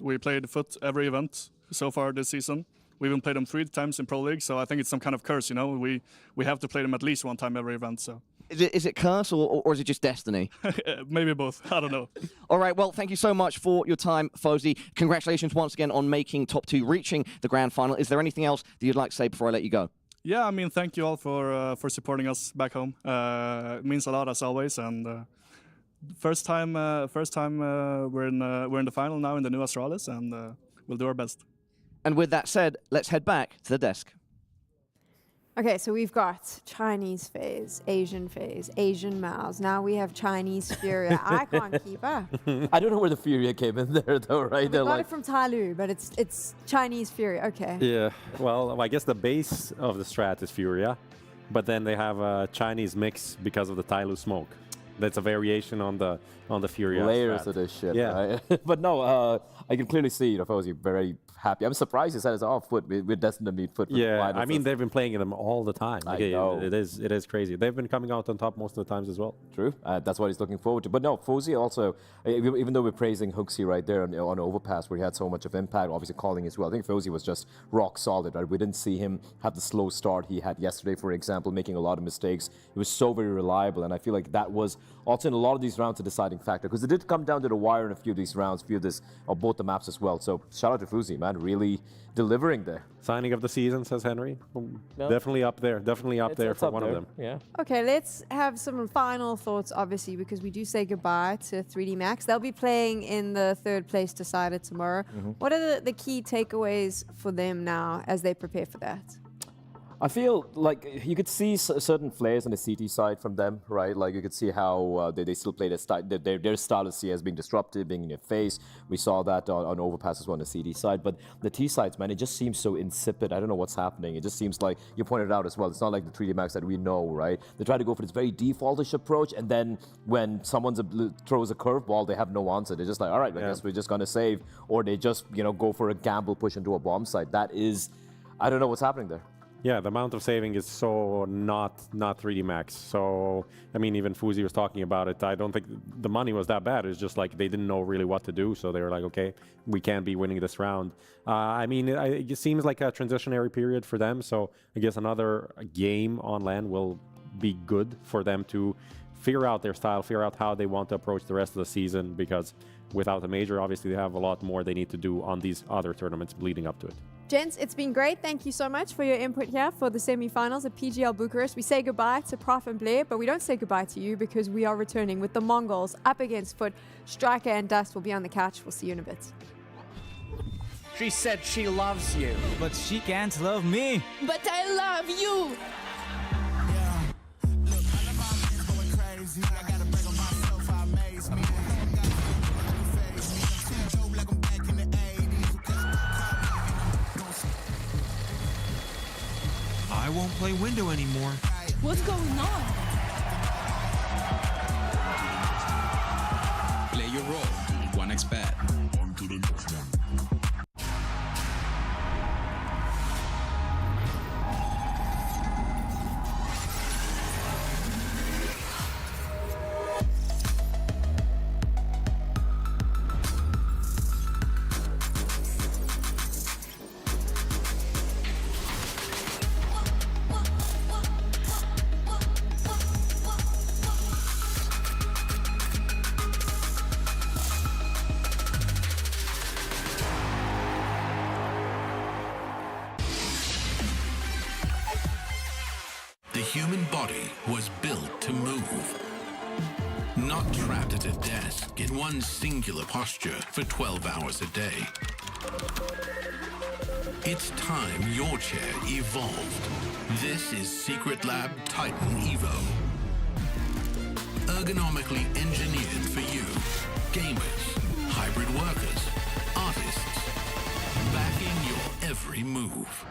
O: We played FUT every event so far this season. We even played them 3 times in Pro League, so I think it's some kind of curse, you know? We have to play them at least 1 time every event, so...
N: Is it curse or is it just destiny?
O: Maybe both. I don't know.
N: All right. Well, thank you so much for your time, FOZE. Congratulations once again on making top 2, reaching the grand final. Is there anything else that you'd like to say before I let you go?
O: Yeah, I mean, thank you all for supporting us back home. It means a lot as always. And first time we're in the final now in the new Astralis, and we'll do our best.
N: And with that said, let's head back to the desk.
E: Okay, so we've got Chinese FaZe, Asian FaZe, Asian Mouse. Now we have Chinese Furia. I can't keep up.
F: I don't know where the Furia came in there, though, right?
E: We got it from Tyloo, but it's Chinese Furia. Okay.
G: Yeah, well, I guess the base of the strat is Furia, but then they have a Chinese mix because of the Tyloo smoke. That's a variation on the Furia
F: layers
G: strat.
F: of this shit,
G: yeah.
F: Right? But no, I can clearly see, FOZE very happy. I'm surprised he said it's FUT. We're destined to meet FUT.
G: Yeah, I mean, they've been playing them all the time.
F: I know.
G: It is crazy. They've been coming out on top most of the times as well.
F: True. That's what he's looking forward to. But no, FOZE also, even though we're praising FOKUS right there on Overpass, where he had so much of impact, obviously calling as well. I think FOZE was just rock solid, right? We didn't see him have the slow start he had yesterday, for example, making a lot of mistakes. He was so very reliable, and I feel like that was also in a lot of these rounds a deciding factor, because it did come down to the wire in a few of these rounds, both the maps as well. So shout out to FOZE, man, really delivering there.
G: Signing of the season, says Henry.
F: No.
G: Definitely up there. Definitely up there for one of them.
F: Yeah.
E: Okay, let's have some final thoughts, obviously, because we do say goodbye to 3D Max. They'll be playing in the 3rd place decider tomorrow. What are the key takeaways for them now as they prepare for that?
F: I feel like you could see certain flares on the CT side from them, right? Like you could see how they still play their style of CS being disruptive, being in your face. We saw that on Overpass as well on the CD side. But the T sides, man, it just seems so insipid. I don't know what's happening. It just seems like, you pointed out as well, it's not like the 3D Max that we know, right? They try to go for this very defaultish approach, and then when someone throws a curveball, they have no answer. They're just like, all right, I guess we're just going to save. Or they just, go for a gamble push into a bomb site. That is, I don't know what's happening there.
G: Yeah, the amount of saving is so not 3D Max. So, I mean, even FOZE was talking about it. I don't think the money was that bad. It's just like they didn't know really what to do. So they were like, okay, we can't be winning this round. I mean, it seems like a transitionary period for them. So I guess another game on LAN will be good for them to figure out their style, figure out how they want to approach the rest of the season. Because without a major, obviously, they have a lot more they need to do on these other tournaments leading up to it.
E: Gents, it's been great. Thank you so much for your input here for the semi-finals at PGL Bucharest. We say goodbye to Prof and Blair, but we don't say goodbye to you because we are returning with the Mongols up against FUT. Striker and Dust will be on the couch. We'll see you in a bit.
J: She said she loves you, but she can't love me.
K: But I love you.
P: I won't play window anymore.
K: What's going on?
L: Play your role. 1xBet.
M: The human body was built to move. Not trapped at a desk in one singular posture for 12 hours a day. It's time your chair evolved. This is Secret Lab Titan Evo. Ergonomically engineered for you, gamers, hybrid workers, artists, backing your every move.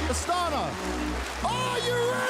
I: Astana, are you ready?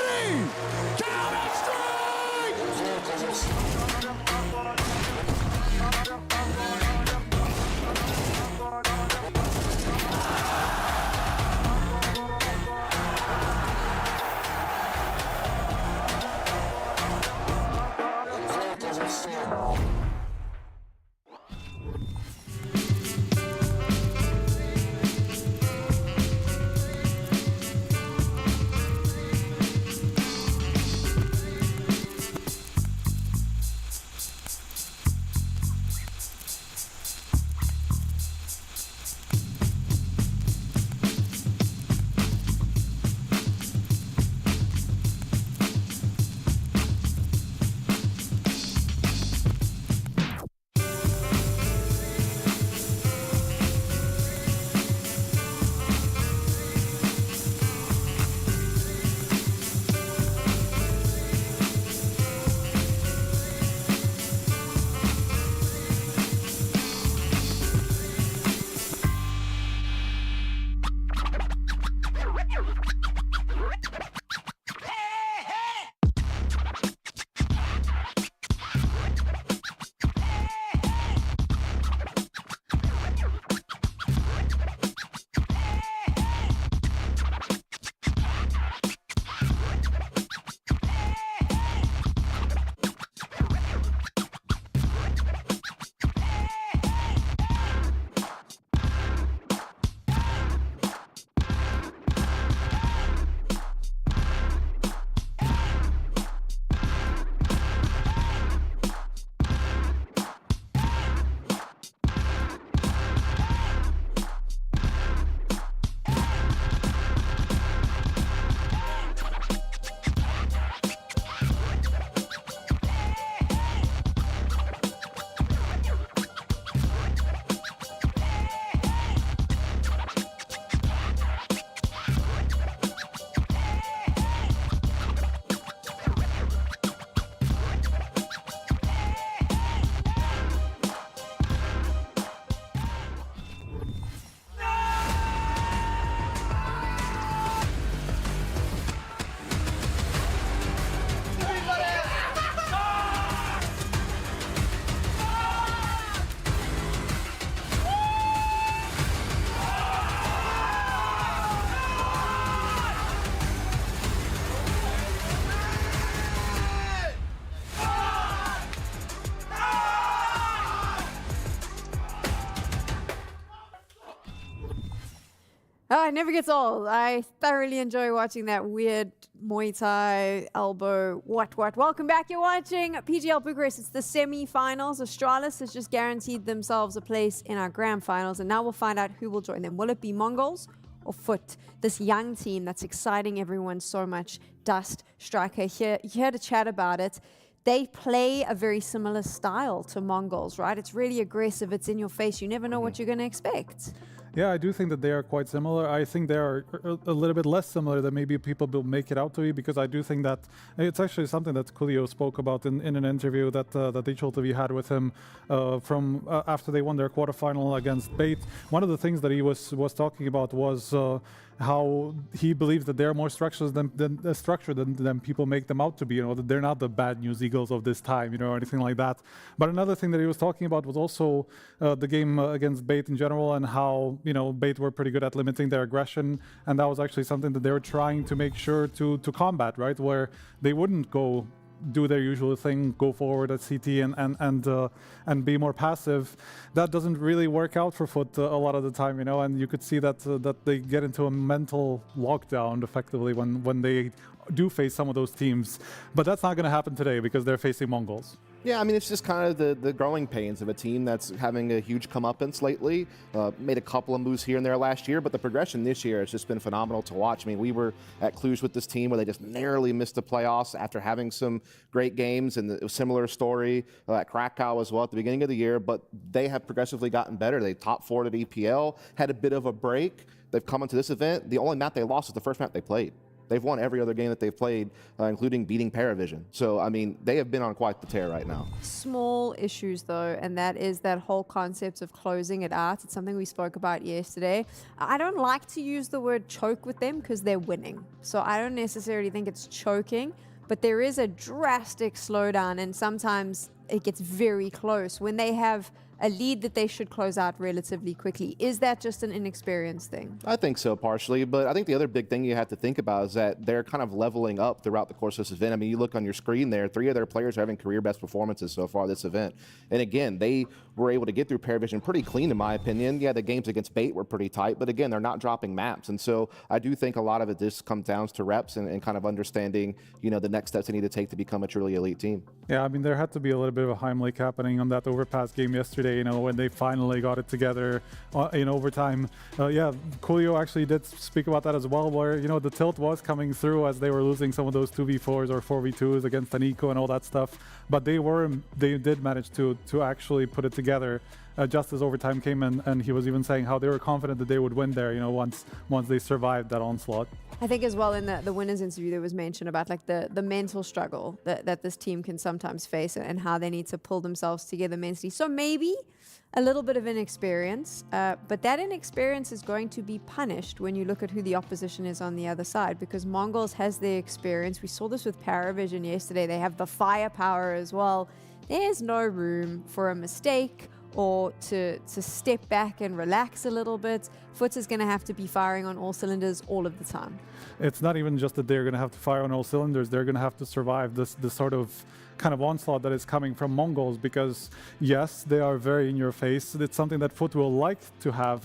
E: Oh, it never gets old. I thoroughly enjoy watching that weird Muay Thai elbow. What? Welcome back. You're watching PGL Bucharest. It's the semi-finals. Astralis has just guaranteed themselves a place in our grand finals, and now we'll find out who will join them. Will it be MongolZ or FUT? This young team that's exciting everyone so much. Dust, Striker, you heard a chat about it. They play a very similar style to MongolZ, right? It's really aggressive. It's in your face. You never know what you're going to expect.
Q: Yeah, I do think that they are quite similar. I think they are a little bit less similar than maybe people will make it out to be, because I do think that it's actually something that Coolio spoke about in an interview that HLTV had with him from after they won their quarterfinal against Bait. One of the things that he was talking about was how he believes that they're more structured than people make them out to be. You know, that they're not the bad news Eagles of this time, you know, or anything like that. But another thing that he was talking about was also the game against Bait in general, and how, you know, Bait were pretty good at limiting their aggression, and that was actually something that they were trying to make sure to combat, right? Where they wouldn't do their usual thing, go forward at CT and be more passive. That doesn't really work out for FUT a lot of the time, you know, and you could see that they get into a mental lockdown effectively when they do face some of those teams. But that's not going to happen today because they're facing MongolZ.
R: Yeah, I mean, it's just kind of the growing pains of a team that's having a huge comeuppance lately. Made a couple of moves here and there last year, but the progression this year has just been phenomenal to watch. I mean, we were at Cluj with this team where they just narrowly missed the playoffs after having some great games, and a similar story at Krakow as well at the beginning of the year, but they have progressively gotten better. They top 4 at EPL, had a bit of a break. They've come into this event. The only map they lost was the first map they played. They've won every other game that they've played, including beating PARIVISION. So, I mean, they have been on quite the tear right now.
E: Small issues, though, and that is that whole concept of closing it out. It's something we spoke about yesterday. I don't like to use the word choke with them because they're winning. So I don't necessarily think it's choking, but there is a drastic slowdown, and sometimes it gets very close when they have a lead that they should close out relatively quickly. Is that just an inexperienced thing?
R: I think so, partially, but I think the other big thing you have to think about is that they're kind of leveling up throughout the course of this event. I mean, you look on your screen there, 3 of their players are having career best performances so far this event. And again, they were able to get through PARIVISION pretty clean, in my opinion. Yeah, the games against Bait were pretty tight, but again, they're not dropping maps. And so I do think a lot of it just comes down to reps and kind of understanding, you know, the next steps they need to take to become a truly elite team.
Q: Yeah, I mean, there had to be a little bit of a Heimlich happening on that Overpass game yesterday, you know, when they finally got it together in overtime. Yeah, Coolio actually did speak about that as well, where, you know, the tilt was coming through as they were losing some of those 2v4s or 4v2s against Aniko and all that stuff. But they did manage to actually put it together just as overtime came in, and he was even saying how they were confident that they would win there, you know, once they survived that onslaught.
E: I think as well in the winners interview there was mention about like the mental struggle that this team can sometimes face, and how they need to pull themselves together mentally. So maybe a little bit of inexperience, but that inexperience is going to be punished when you look at who the opposition is on the other side, because MongolZ has the experience. We saw this with PARIVISION yesterday. They have the firepower as well. There's no room for a mistake or to step back and relax a little bit. FUT is going to have to be firing on all cylinders all of the time.
Q: It's not even just that they're going to have to fire on all cylinders. They're going to have to survive this sort of kind of onslaught that is coming from MongolZ, because yes, they are very in your face. It's something that FUT will like to have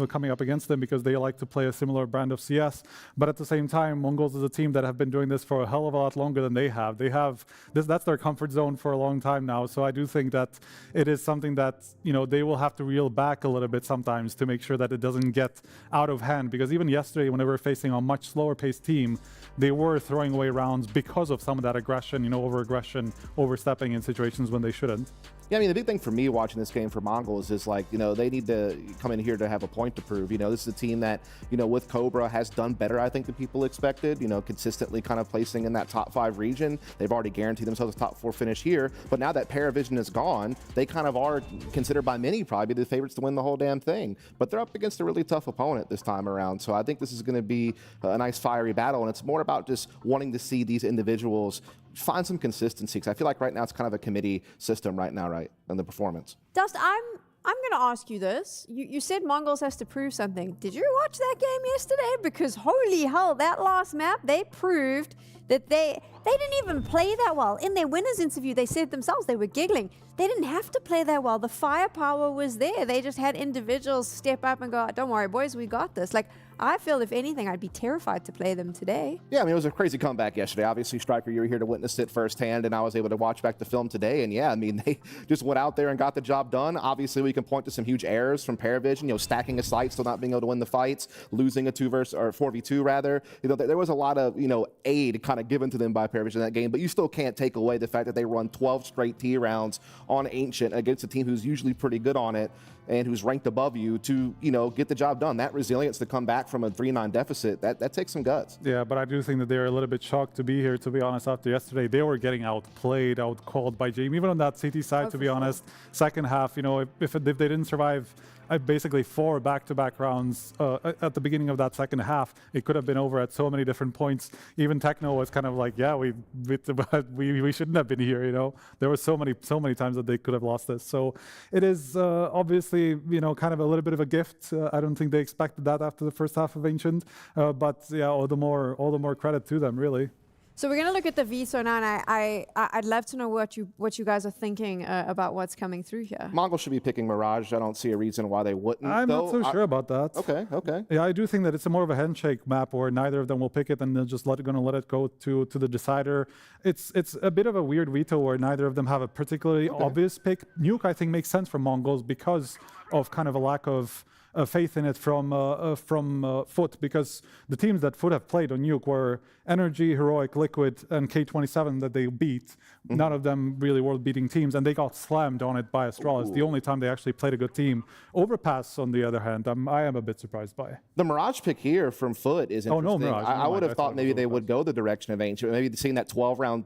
Q: coming up against them, because they like to play a similar brand of CS. But at the same time, MongolZ is a team that have been doing this for a hell of a lot longer than they have. They have that's their comfort zone for a long time now. So I do think that it is something that, you know, they will have to reel back a little bit sometimes to make sure that it doesn't get out of hand. Because even yesterday, when they were facing a much slower paced team, they were throwing away rounds because of some of that aggression, you know, over-aggression, overstepping in situations when they shouldn't.
R: Yeah, I mean, the big thing for me watching this game for MongolZ is, like, you know, they need to come in here to have a point to prove. You know, this is a team that, you know, with Cobra has done better, I think, than people expected, you know, consistently kind of placing in that top 5 region. They've already guaranteed themselves a top 4 finish here, but now that PARIVISION is gone, they kind of are considered by many probably the favorites to win the whole damn thing. But they're up against a really tough opponent this time around, so I think this is going to be a nice fiery battle, and it's more about just wanting to see these individuals find some consistency, because I feel like right now it's kind of a committee system right now, right, in the performance.
E: Dust, I'm going to ask you this. You said MongolZ has to prove something. Did you watch that game yesterday? Because holy hell, that last map, they proved that they didn't even play that well. In their winners interview, they said themselves they were giggling. They didn't have to play that well. The firepower was there. They just had individuals step up and go, don't worry, boys, we got this. Like, I feel, if anything, I'd be terrified to play them today.
R: Yeah, I mean, it was a crazy comeback yesterday. Obviously, Striker, you were here to witness it firsthand, and I was able to watch back the film today. And yeah, I mean, they just went out there and got the job done. Obviously, we can point to some huge errors from PARIVISION, stacking a site, still not being able to win the fights, losing a 4v2 rather. There was a lot of, aid kind of given to them by PARIVISION in that game, but you still can't take away the fact that they run 12 straight T rounds on Ancient against a team who's usually pretty good on it and who's ranked above you to, get the job done. That resilience to come back from a 3-9 deficit, that takes some guts.
Q: Yeah, but I do think that they're a little bit shocked to be here, to be honest, after yesterday. They were getting outplayed, outcalled by Jamie, even on that CT side, to be honest. Second half, if they didn't survive basically 4 back-to-back rounds at the beginning of that second half, it could have been over at so many different points. Even Techno was kind of like, yeah, we shouldn't have been here, There were so many times that they could have lost this. So it is obviously, kind of a little bit of a gift. I don't think they expected that after the first half of Ancient, but yeah, all the more credit to them, really.
E: So we're going to look at the veto now, and I'd love to know what you guys are thinking about what's coming through here.
R: Mongol should be picking Mirage. I don't see a reason why they wouldn't.
Q: I'm not so sure about that.
R: Okay.
Q: Yeah, I do think that it's more of a handshake map where neither of them will pick it, and they're just going to let it go to the decider. It's a bit of a weird veto where neither of them have a particularly obvious pick. Nuke, I think, makes sense for Mongols because of kind of a lack of faith in it from FUT, because the teams that FUT have played on Nuke were Energy, Heroic, Liquid, and K27 that they beat. None of them really world-beating teams, and they got slammed on it by Astralis. The only time they actually played a good team. Overpass, on the other hand, I am a bit surprised by.
R: The Mirage pick here from FUT is interesting.
Q: Oh, no, Mirage.
R: I would have thought maybe they would go the direction of Ancient. Maybe seeing that 12-round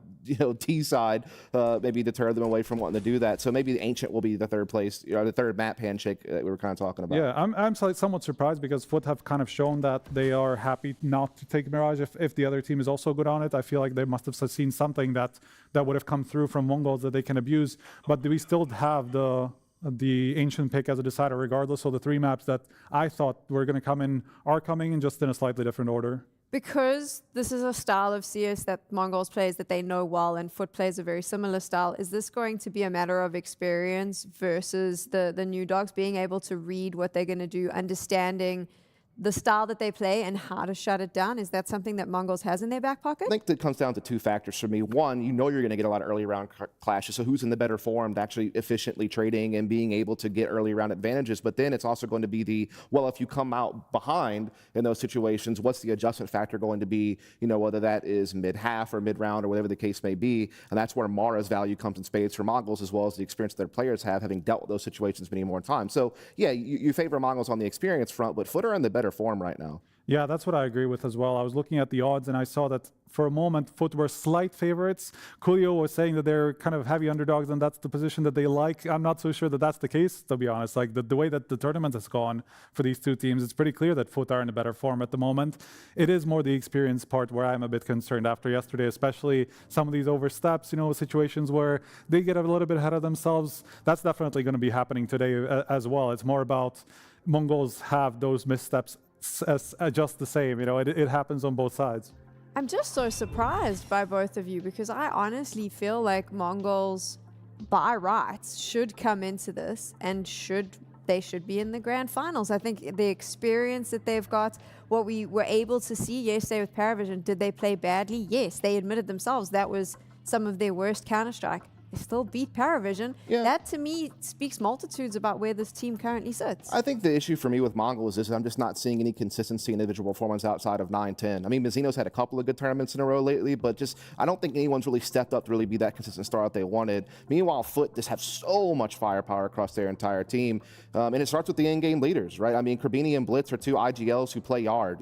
R: T side maybe deter them away from wanting to do that. So maybe the Ancient will be the third place, the third map handshake that we were kind of talking about.
Q: Yeah, I'm somewhat surprised because FUT have kind of shown that they are happy not to take Mirage if the other team is also good on it. I feel like they must have seen something that would have come through from MongolZ that they can abuse. But do we still have the Ancient pick as a decider regardless? So the 3 maps that I thought were going to come in are coming in, just in a slightly different order.
E: Because this is a style of CS that MongolZ plays that they know well, and FUT plays a very similar style, is this going to be a matter of experience versus the new dogs being able to read what they're going to do, understanding the style that they play and how to shut it down? Is that something that MongolZ has in their back pocket?
R: I think that comes down to 2 factors for me. One, you're going to get a lot of early round clashes, so who's in the better form to actually efficiently trading and being able to get early round advantages. But then it's also going to be if you come out behind in those situations, what's the adjustment factor going to be, whether that is mid-half or mid-round or whatever the case may be. And that's where Mara's value comes in spades for MongolZ, as well as the experience that their players have, having dealt with those situations many more times. So yeah, you favor MongolZ on the experience front, but FUT are in the better form right now.
Q: Yeah, that's what I agree with as well. I was looking at the odds and I saw that for a moment FUT were slight favorites. Coolio was saying that they're kind of heavy underdogs and that's the position that they like. I'm not so sure that that's the case, to be honest. Like the way that the tournament has gone for these 2 teams, it's pretty clear that FUT are in a better form at the moment. It is more the experience part where I'm a bit concerned after yesterday, especially some of these oversteps, situations where they get a little bit ahead of themselves. That's definitely going to be happening today as well. It's more about Mongols have those missteps as just the same, it happens on both sides.
E: I'm just so surprised by both of you because I honestly feel like Mongols by rights should come into this and they should be in the grand finals. I think the experience that they've got, what we were able to see yesterday with PARIVISION, did they play badly? Yes, they admitted themselves that was some of their worst Counter-Strike. They still beat PARIVISION. Yeah. That, to me, speaks multitudes about where this team currently sits.
R: I think the issue for me with MongolZ is I'm just not seeing any consistency in individual performance outside of 9-10. I mean, Mizzino's had a couple of good tournaments in a row lately, but just I don't think anyone's really stepped up to really be that consistent star that they wanted. Meanwhile, FUT just have so much firepower across their entire team, and it starts with the in-game leaders, right? I mean, Krabini and Blitz are 2 IGLs who play yard.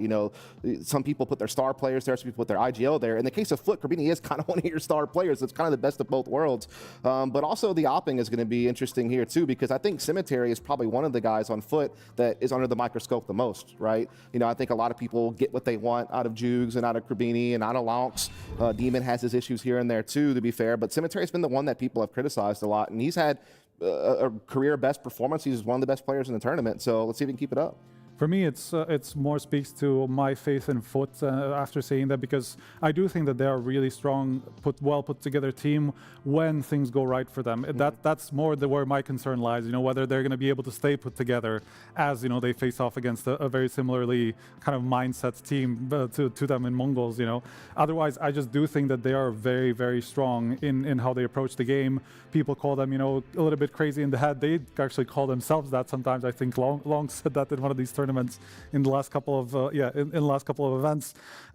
R: Some people put their star players there, some people put their IGL there. In the case of FUT, Krabini is kind of one of your star players. It's kind of the best of both worlds. But also the opping is going to be interesting here too, because I think Cemetery is probably one of the guys on FUT that is under the microscope the most, right? I think a lot of people get what they want out of Jugs and out of Krabini and out of Lonks. Demon has his issues here and there too, to be fair, but Cemetery has been the one that people have criticized a lot, and he's had a career best performance. He's one of the best players in the tournament, so let's see if he can keep it up.
Q: For me, it's more speaks to my faith in FUT after saying that, because I do think that they are a really strong, well put together team when things go right for them. That's more where my concern lies. Whether they're going to be able to stay put together as they face off against a very similarly kind of mindset team to them in MongolZ. Otherwise, I just do think that they are very, very strong in how they approach the game. People call them a little bit crazy in the head. They actually call themselves that sometimes. I think Long said that in one of these tournaments in the last couple of in the last couple of events.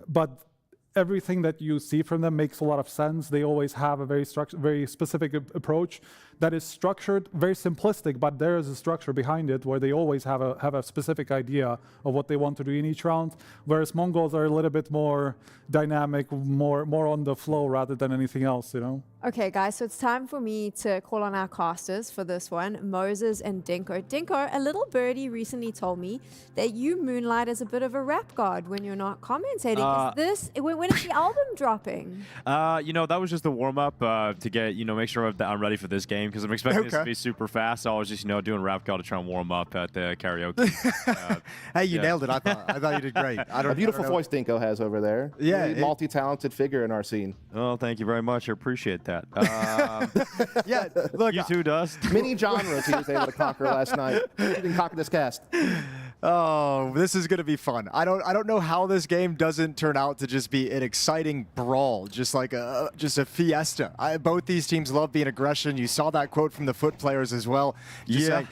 Q: But everything that you see from them makes a lot of sense. They always have a very specific approach that is structured, very simplistic, but there is a structure behind it where they always have a specific idea of what they want to do in each round. Whereas MongolZ are a little bit more dynamic, more on the flow rather than anything else.
E: Okay, guys, so it's time for me to call on our casters for this one, Moses and Dinko. Dinko, a little birdie recently told me that you moonlight as a bit of a rap god when you're not commentating. When is the album dropping?
A: That was just the warm-up to get, make sure that I'm ready for this game, because I'm expecting this to be super fast. So I was just, doing rap god to try and warm up at the karaoke.
B: Hey, you nailed it. I thought you did great.
R: A beautiful voice Dinko has over there.
B: Yeah.
R: Really multi-talented figure in our scene.
A: Oh, thank you very much. I appreciate that.
B: Yeah, look.
A: You too, Dust.
R: Many genres he was able to conquer last night. He didn't conquer this cast.
B: Oh, this is going to be fun. I don't know how this game doesn't turn out to just be an exciting brawl, just like a fiesta. Both these teams love being aggression. You saw that quote from the FUT players as well. Just saying,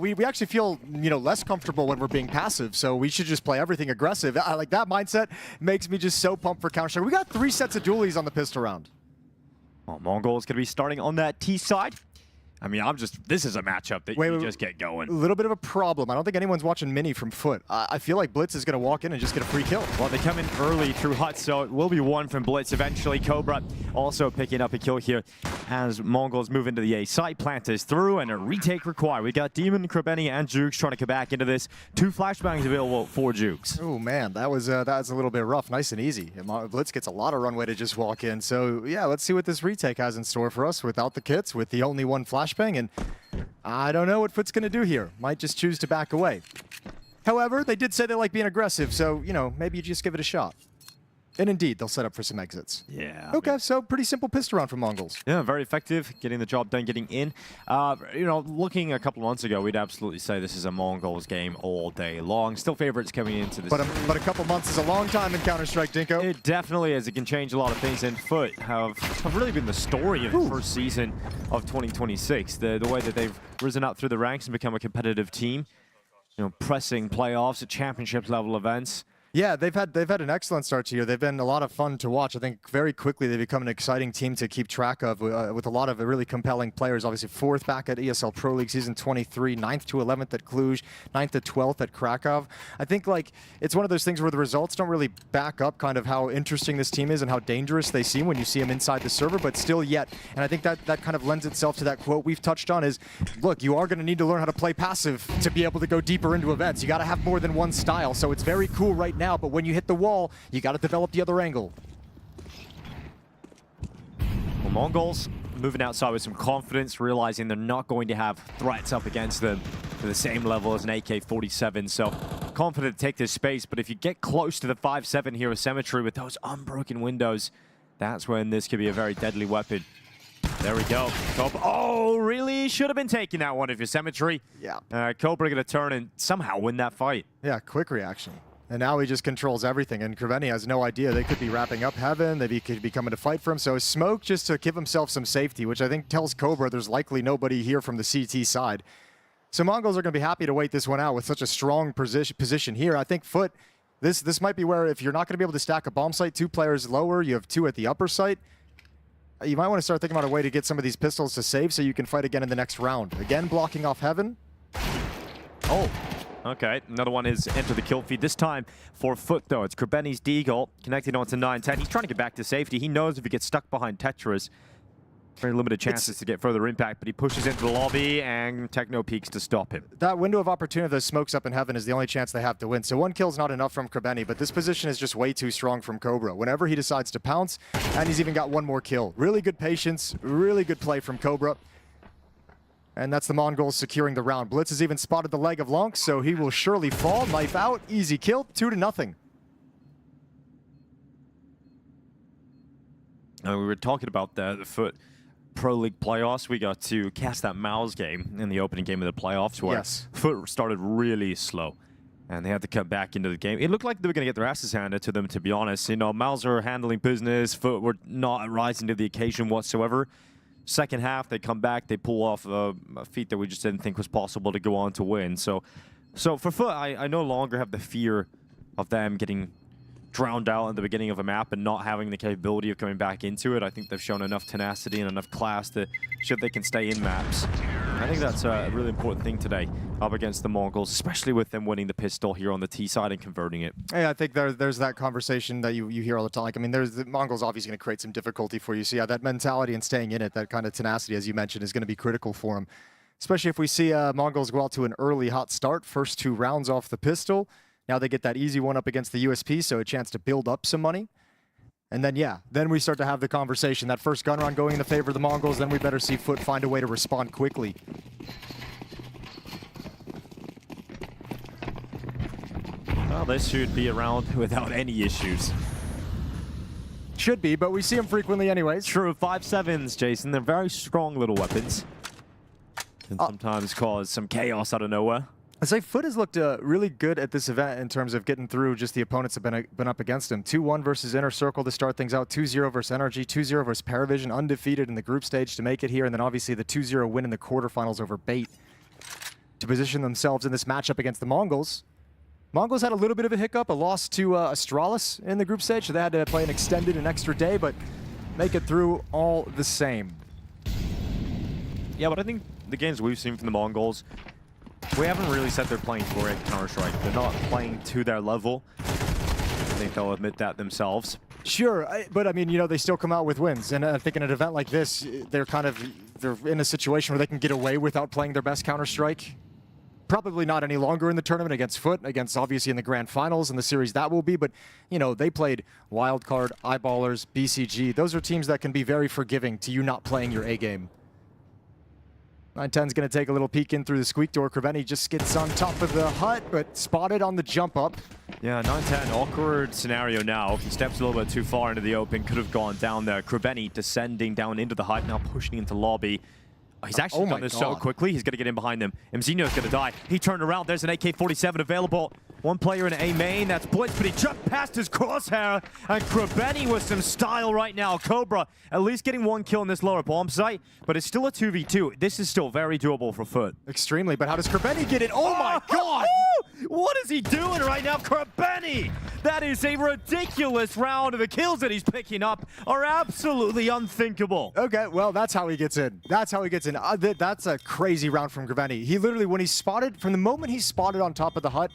B: we actually feel less comfortable when we're being passive, so we should just play everything aggressive. I like that mindset. Makes me just so pumped for Counter-Strike. We got 3 sets of dualies on the pistol round.
A: Well, Mongol is going to be starting on that T side. I mean, this is a matchup that you just get going.
B: A little bit of a problem. I don't think anyone's watching Mini from FUT. I feel like Blitz is going to walk in and just get a free kill.
A: Well, they come in early through Hut, so it will be one from Blitz eventually. Cobra also picking up a kill here as Mongols move into the A site. Plant is through and a retake required. We got Demon, Krabeni, and Jukes trying to come back into this. 2 flashbangs available for Jukes.
B: Oh, man, that was a little bit rough. Nice and easy. Blitz gets a lot of runway to just walk in. So, yeah, let's see what this retake has in store for us without the kits, with the only 1 flashbang. And I don't know what FUT's going to do here. Might just choose to back away. However, they did say they like being aggressive, so, maybe you just give it a shot. And indeed, they'll set up for some exits.
A: Yeah.
B: Okay, so pretty simple pistol round from Mongols.
A: Yeah, very effective, getting the job done, getting in. Looking a couple months ago, we'd absolutely say this is a Mongols game all day long. Still favorites coming into this.
B: But a couple months is a long time in Counter-Strike, Dinko.
A: It definitely is. It can change a lot of things, and FUT have really been the story of the first season of 2026. The way that they've risen up through the ranks and become a competitive team, pressing playoffs at championship level events.
B: Yeah, they've had an excellent start to year. They've been a lot of fun to watch. I think very quickly they become an exciting team to keep track of with a lot of really compelling players. Obviously, 4th back at ESL Pro League Season 23, 9th to 11th at Cluj, 9th to 12th at Krakow. I think it's one of those things where the results don't really back up kind of how interesting this team is and how dangerous they seem when you see them inside the server, but still yet. And I think that kind of lends itself to that quote we've touched on is, look, you are going to need to learn how to play passive to be able to go deeper into events. You got to have more than one style. So it's very cool right now, but when you hit the wall, you got to develop the other angle.
A: Well, Mongols moving outside with some confidence, realizing they're not going to have threats up against them to the same level as an AK-47. So confident to take this space, but if you get close to the 5-7 here with Symmetry with those unbroken windows, that's when this could be a very deadly weapon. There we go. Cobra. Oh, really? Should have been taking that one if you're Symmetry.
B: Yeah.
A: Cobra going to turn and somehow win that fight.
B: Yeah, quick reaction. And now he just controls everything, and Krabeni has no idea. They could be wrapping up Heaven, they could be coming to fight for him. So Smoke just to give himself some safety, which I think tells Cobra there's likely nobody here from the CT side. So Mongols are going to be happy to wait this one out with such a strong position here. I think FUT, this might be where if you're not going to be able to stack a bomb site, 2 players lower, you have 2 at the upper site, you might want to start thinking about a way to get some of these pistols to save so you can fight again in the next round. Again, blocking off Heaven.
A: Oh. Okay, another one is entered the kill feed. This time for FUT, though. It's Krabeni's Deagle connecting onto 9-10. He's trying to get back to safety. He knows if he gets stuck behind Tetris, very limited chances to get further impact, but he pushes into the lobby and Techno peeks to stop him.
B: That window of opportunity that smokes up in Heaven is the only chance they have to win. So 1 kill is not enough from Krabeni, but this position is just way too strong from Cobra. Whenever he decides to pounce, and he's even got 1 more kill. Really good patience, really good play from Cobra. And that's the Mongols securing the round. Blitz has even spotted the leg of Lonk, so he will surely fall. Knife out, easy kill, 2-0.
A: We were talking about the FUT Pro League playoffs. We got to cast that MongolZ in the opening game of the playoffs where FUT started really slow. And they had to come back into the game. It looked like they were going to get their asses handed to them, to be honest. You know, MongolZ are handling business. FUT were not rising to the occasion whatsoever. Second half, they come back. They pull off a feat that we just didn't think was possible to go on to win. So for FUT, I no longer have the fear of them getting drowned out at the beginning of a map and not having the capability of coming back into it. I think they've shown enough tenacity and enough class to show they can stay in maps. I think that's a really important thing today up against the Mongols, especially with them winning the pistol here on the T side and converting it.
B: Yeah, I think there's that conversation that you hear all the time. Like, I mean, the Mongols obviously going to create some difficulty for you. So yeah, that mentality and staying in it, that kind of tenacity, as you mentioned, is going to be critical for them. Especially if we see Mongols go out to an early hot start, first 2 rounds off the pistol. Now they get that easy one up against the USP, so a chance to build up some money. And then, yeah, then we start to have the conversation. That first gun round going in favor of the Mongols, then we better see FUT find a way to respond quickly.
A: Well, this should be around without any issues.
B: Should be, but we see them frequently anyways.
A: True, 5.7s, Jason. They're very strong little weapons. Can sometimes cause some chaos out of nowhere.
B: I say FUT has looked really good at this event in terms of getting through just the opponents have been up against him. 2-1 versus Inner Circle to start things out. 2-0 versus Energy. 2-0 versus PARIVISION, undefeated in the group stage to make it here. And then obviously the 2-0 win in the quarterfinals over Bait to position themselves in this matchup against the Mongols. Mongols had a little bit of a hiccup, a loss to Astralis in the group stage, so they had to play an extra day, but make it through all the same.
A: Yeah, but I think the games we've seen from the Mongols, we haven't really said they're playing for it Counter-Strike. They're not playing to their level. I think they'll admit that themselves.
B: Sure, but I mean, you know, they still come out with wins. And I think in an event like this, they're in a situation where they can get away without playing their best Counter-Strike. Probably not any longer in the tournament against FUT, against obviously in the grand finals and the series that will be, but you know, they played Wildcard, Eyeballers, BCG. Those are teams that can be very forgiving to you not playing your A game. 910's going to take a little peek in through the squeak door. Kreveni just gets on top of the hut, but spotted on the jump up.
A: Yeah, 910, awkward scenario now. He steps a little bit too far into the open, could have gone down there. Kreveni descending down into the hut, now pushing into lobby. He's actually done this so quickly, he's going to get in behind them. Mzinho's going to die. He turned around, there's an AK-47 available. One player in A main, that's Blitz, but he jumped past his crosshair. And Kreveni with some style right now. Cobra at least getting 1 kill in this lower bomb site, but it's still a 2v2. This is still very doable for FUT.
B: Extremely, but how does Kreveni get it? Oh my god!
A: What is he doing right now, Kreveni? That is a ridiculous round of the kills that he's picking up are absolutely unthinkable.
B: Okay, well, that's how he gets in. That's how he gets in. That's a crazy round from Kreveni. He literally, when he spotted, from the moment he spotted on top of the hut,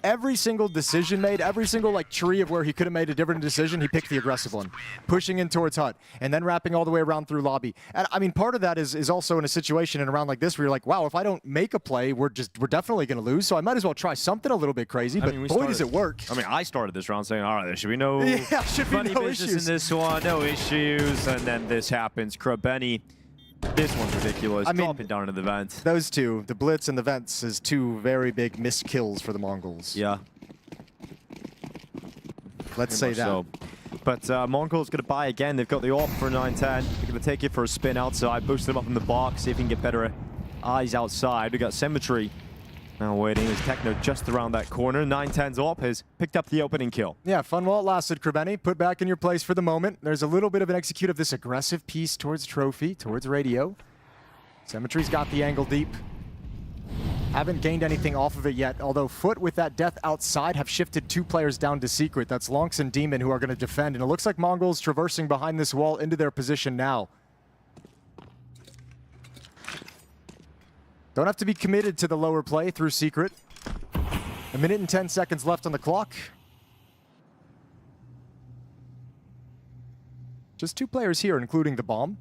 B: every single decision made, every single like tree of where he could have made a different decision, he picked the aggressive one, pushing in towards hut, and then wrapping all the way around through lobby. And I mean, part of that is also in a situation in a round like this where you're like, wow, if I don't make a play, we're definitely going to lose. So I might as well try something a little bit crazy. But boy, does it work.
A: I mean, I started this round saying, all right, there should be no
B: funny
A: business in this one, no issues, and then this happens. Kreveni. This one's ridiculous. I mean, dropping down into the vent.
B: Those two, the Blitz and the vents, is 2 very big missed kills for the Mongols.
A: Yeah.
B: Let's say that.
A: So. But Mongols going to buy again. They've got the AWP for 910. They're going to take it for a spin outside, boost them up in the box, see if he can get better eyes outside. We got Symmetry now waiting. There's Techno just around that corner. 910's AWP has picked up the opening kill.
B: Yeah, fun while it lasted, Kreveni. Put back in your place for the moment. There's a little bit of an execute of this aggressive piece towards Trophy, towards Radio. Symmetry's got the angle deep. Haven't gained anything off of it yet, although FUT with that death outside have shifted 2 players down to Secret. That's Lonks and Demon who are going to defend, and it looks like Mongols traversing behind this wall into their position now. Don't have to be committed to the lower play through Secret. 1 minute and 10 seconds left on the clock. Just 2 players here, including the bomb.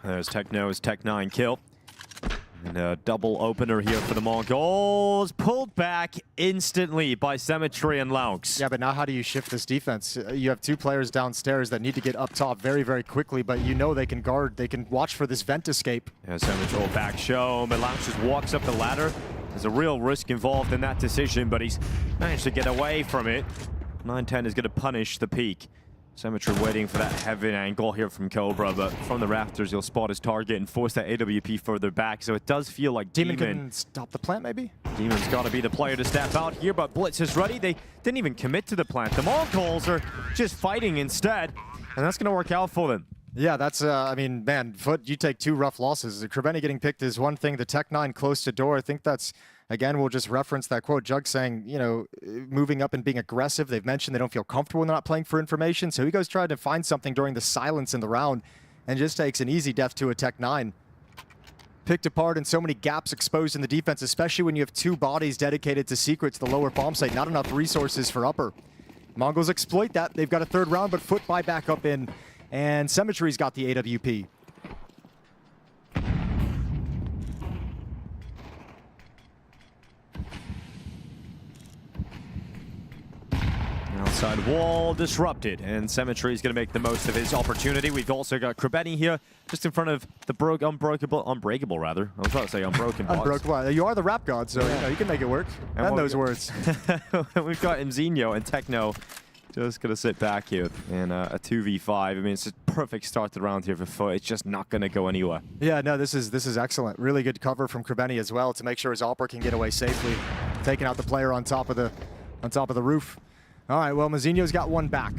A: There's Techno's Tech 9 kill. And a double opener here for the Mongols. Pulled back instantly by Symmetry and Laux.
B: Yeah, but now how do you shift this defense? You have two players downstairs that need to get up top very, very quickly, but you know they can guard, they can watch for this vent escape.
A: Yeah, Symmetry back show, but Laux just walks up the ladder. There's a real risk involved in that decision, but he's managed to get away from it. 9-10 is going to punish the peak. Symmetry waiting for that heavy angle here from Cobra, but from the rafters, he'll spot his target and force that AWP further back. So it does feel like
B: Demon can stop the plant, maybe?
A: Demon's got to be the player to step out here, but Blitz is ready. They didn't even commit to the plant. The Mongols are just fighting instead, and that's going to work out for them.
B: Yeah, that's, I mean, man, FUT, you take two rough losses. Krabeni getting picked is one thing. The Tech-9 close to door, I think that's, again, we'll just reference that quote. Jug saying, you know, moving up and being aggressive. They've mentioned they don't feel comfortable when they're not playing for information. So he goes trying to find something during the silence in the round and just takes an easy death to a Tech-9. Picked apart and so many gaps exposed in the defense, especially when you have two bodies dedicated to secrets, the lower bomb site. Not enough resources for upper. Mongols exploit that. They've got a third round, but FUT buy back up in. And Symmetry's got the AWP.
A: Outside wall disrupted, and Symmetry is going to make the most of his opportunity. We've also got Krabeni here, just in front of the unbreakable rather. I was about to say unbroken box.
B: Unbroken. You are the rap god, so you know, you can make it work. And those words.
A: We've got Mzinho and Techno just going to sit back here in a 2v5. I mean, it's a perfect start to the round here for FUT. It's just not going to go anywhere.
B: Yeah, no, this is excellent. Really good cover from Krabeni as well to make sure his Opera can get away safely, taking out the player on top of the roof. All right, well, Mzinho's got one back.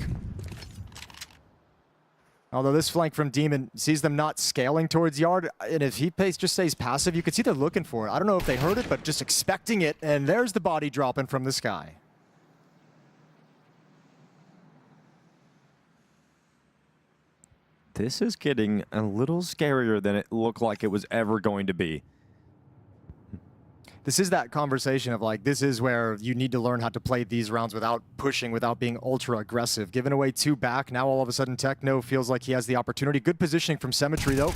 B: Although this flank from Demon sees them not scaling towards Yard, and if he just stays passive, you can see they're looking for it. I don't know if they heard it, but just expecting it, and there's the body dropping from the sky.
A: This is getting a little scarier than it looked like it was ever going to be.
B: This is that conversation of like, this is where you need to learn how to play these rounds without pushing, without being ultra aggressive. Giving away two back, now all of a sudden Techno feels like he has the opportunity. Good positioning from Symmetry though.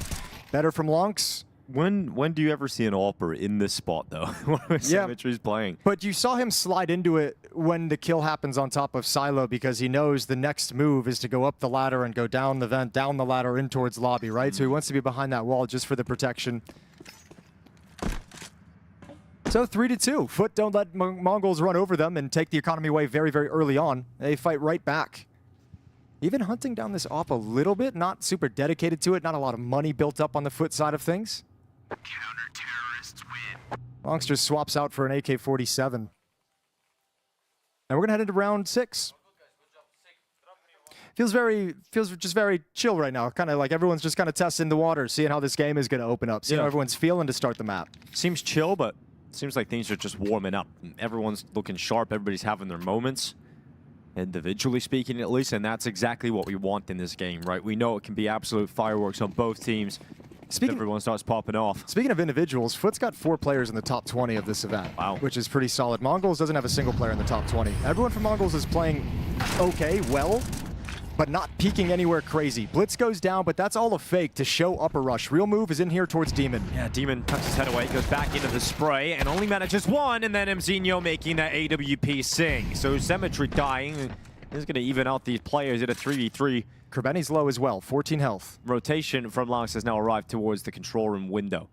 B: Better from Laux.
A: When do you ever see an AWPer in this spot though? When Symmetry's playing.
B: But you saw him slide into it when the kill happens on top of Silo because he knows the next move is to go up the ladder and go down the vent, down the ladder in towards lobby, right? So he wants to be behind that wall just for the protection. So 3-2. FUT don't let Mongols run over them and take the economy away very, very early on. They fight right back. Even hunting down this op a little bit, not super dedicated to it, not a lot of money built up on the FUT side of things.
M: Counter-terrorists win.
B: Laux just swaps out for an AK-47. And we're going to head into round 6. Feels just very chill right now. Kind of like everyone's just kind of testing the water, seeing how this game is going to open up, seeing how everyone's feeling to start the map.
A: Seems chill, but seems like things are just warming up. Everyone's looking sharp. Everybody's having their moments, individually speaking at least, and that's exactly what we want in this game, right? We know it can be absolute fireworks on both teams. Everyone starts popping off.
B: Speaking of individuals, FUT's got 4 players in the top 20 of this event, which is pretty solid. MongolZ doesn't have a single player in the top 20. Everyone from MongolZ is playing okay, well, but not peaking anywhere crazy. Blitz goes down, but that's all a fake to show upper rush. Real move is in here towards Demon.
A: Yeah, Demon tucks his head away, goes back into the spray, and only manages one, and then Mzinho making that AWP sing. So Symmetry dying is going to even out these players at a 3v3.
B: Krabeni's low as well, 14 health.
A: Rotation from Laux has now arrived towards the control room window.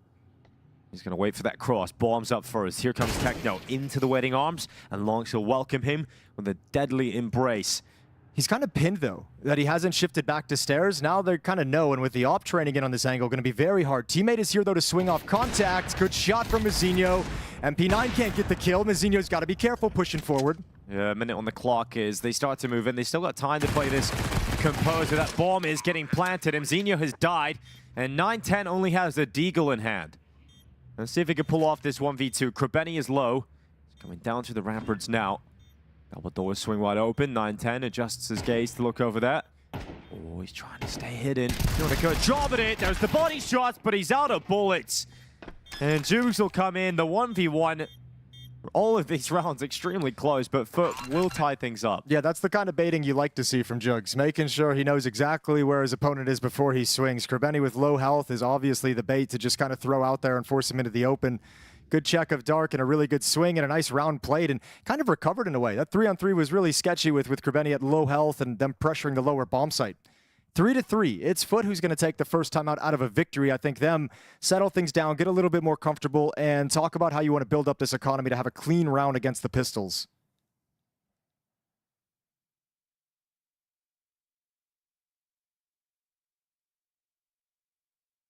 A: He's going to wait for that cross. Bombs up first. Here comes Techno into the waiting arms, and Laux will welcome him with a deadly embrace.
B: He's kind of pinned, though, that he hasn't shifted back to stairs. Now they kind of know, and with the op training in on this angle, going to be very hard. Teammate is here, though, to swing off contact. Good shot from Mzinho. MP9 can't get the kill. Mzinho's got to be careful pushing forward.
A: Yeah, a minute on the clock as they start to move in. They still got time to play this composer. That bomb is getting planted. Mzinho has died, and 9-10 only has a deagle in hand. Let's see if he can pull off this 1v2. Krabeni is low. He's coming down to the ramparts now. Double doors swing wide open. 9-10 adjusts his gaze to look over that. Oh, he's trying to stay hidden. Doing a good job at it. There's the body shots, but he's out of bullets. And Jugs will come in. The 1v1 All of these rounds extremely close, but FUT will tie things up.
B: Yeah, that's the kind of baiting you like to see from Jugs, making sure he knows exactly where his opponent is before he swings. Krabeni with low health is obviously the bait to just kind of throw out there and force him into the open. Good check of Dark and a really good swing and a nice round played and kind of recovered in a way. That 3-on-3 was really sketchy with Krabeni at low health and them pressuring the lower bomb site. 3-3. It's FUT who's going to take the first time out of a victory. I think them settle things down, get a little bit more comfortable, and talk about how you want to build up this economy to have a clean round against the Pistols.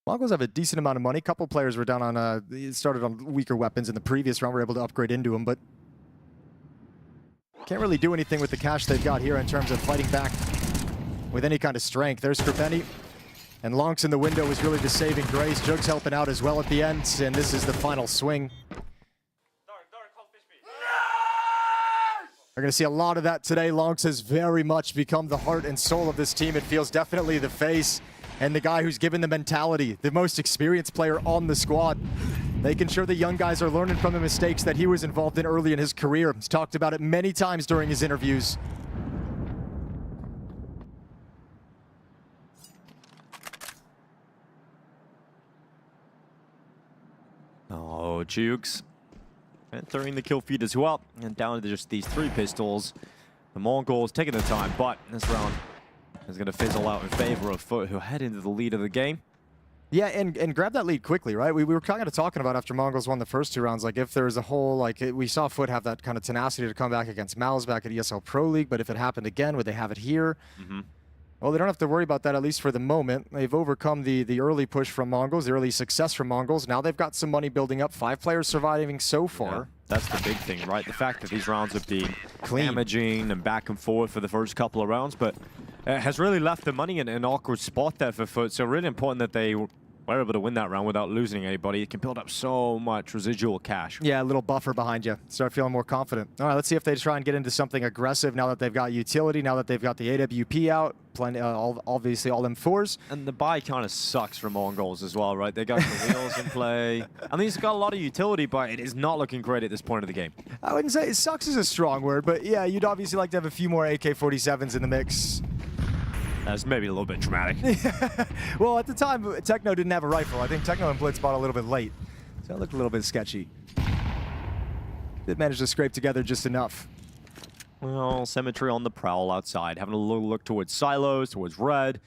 B: MongolZ have a decent amount of money. A couple players were down on, started on weaker weapons in the previous round. We're able to upgrade into them, but can't really do anything with the cash they've got here in terms of fighting back with any kind of strength. There's Krabeni, and Lonks in the window is really the saving grace. Jugs helping out as well at the end, and this is the final swing. We're going to see a lot of that today. Lonks has very much become the heart and soul of this team. It feels definitely the face and the guy who's given the mentality, the most experienced player on the squad. Making sure the young guys are learning from the mistakes that he was involved in early in his career. He's talked about it many times during his interviews.
A: Oh, Jukes entering the kill feed as well. And down to just these 3 pistols. The Mongols taking their time, but this round is going to fizzle out in favor of FUT, who head into the lead of the game.
B: Yeah, and grab that lead quickly, right? We were kind of talking about after Mongols won the first 2 rounds, like if there's a whole, like we saw FUT have that kind of tenacity to come back against Mal's back at ESL Pro League, but if it happened again, would they have it here? Well, they don't have to worry about that, at least for the moment. They've overcome the early push from Mongols, the early success from Mongols. Now they've got some money building up. 5 players surviving so far.
A: Yeah, that's the big thing, right? The fact that these rounds have been damaging and back and forth for the first couple of rounds, but it has really left the money in an awkward spot there for FUT. So really important that they were able to win that round without losing anybody. It can build up so much residual cash.
B: Yeah, a little buffer behind you. Start feeling more confident. All right, let's see if they try and get into something aggressive now that they've got utility, now that they've got the AWP out, obviously all M4s.
A: And the buy kind of sucks for Mongols as well, right? They got the wheels in play. I mean, he's got a lot of utility, but it is not looking great at this point of the game.
B: I wouldn't say it sucks is a strong word, but yeah, you'd obviously like to have a few more AK-47s in the mix.
A: That's maybe a little bit dramatic.
B: Well, at the time, Techno didn't have a rifle. I think Techno and Blitz bought a little bit late. So it looked a little bit sketchy. Did manage to scrape together just enough.
A: Well, Symmetry on the prowl outside, having a little look towards silos, towards red.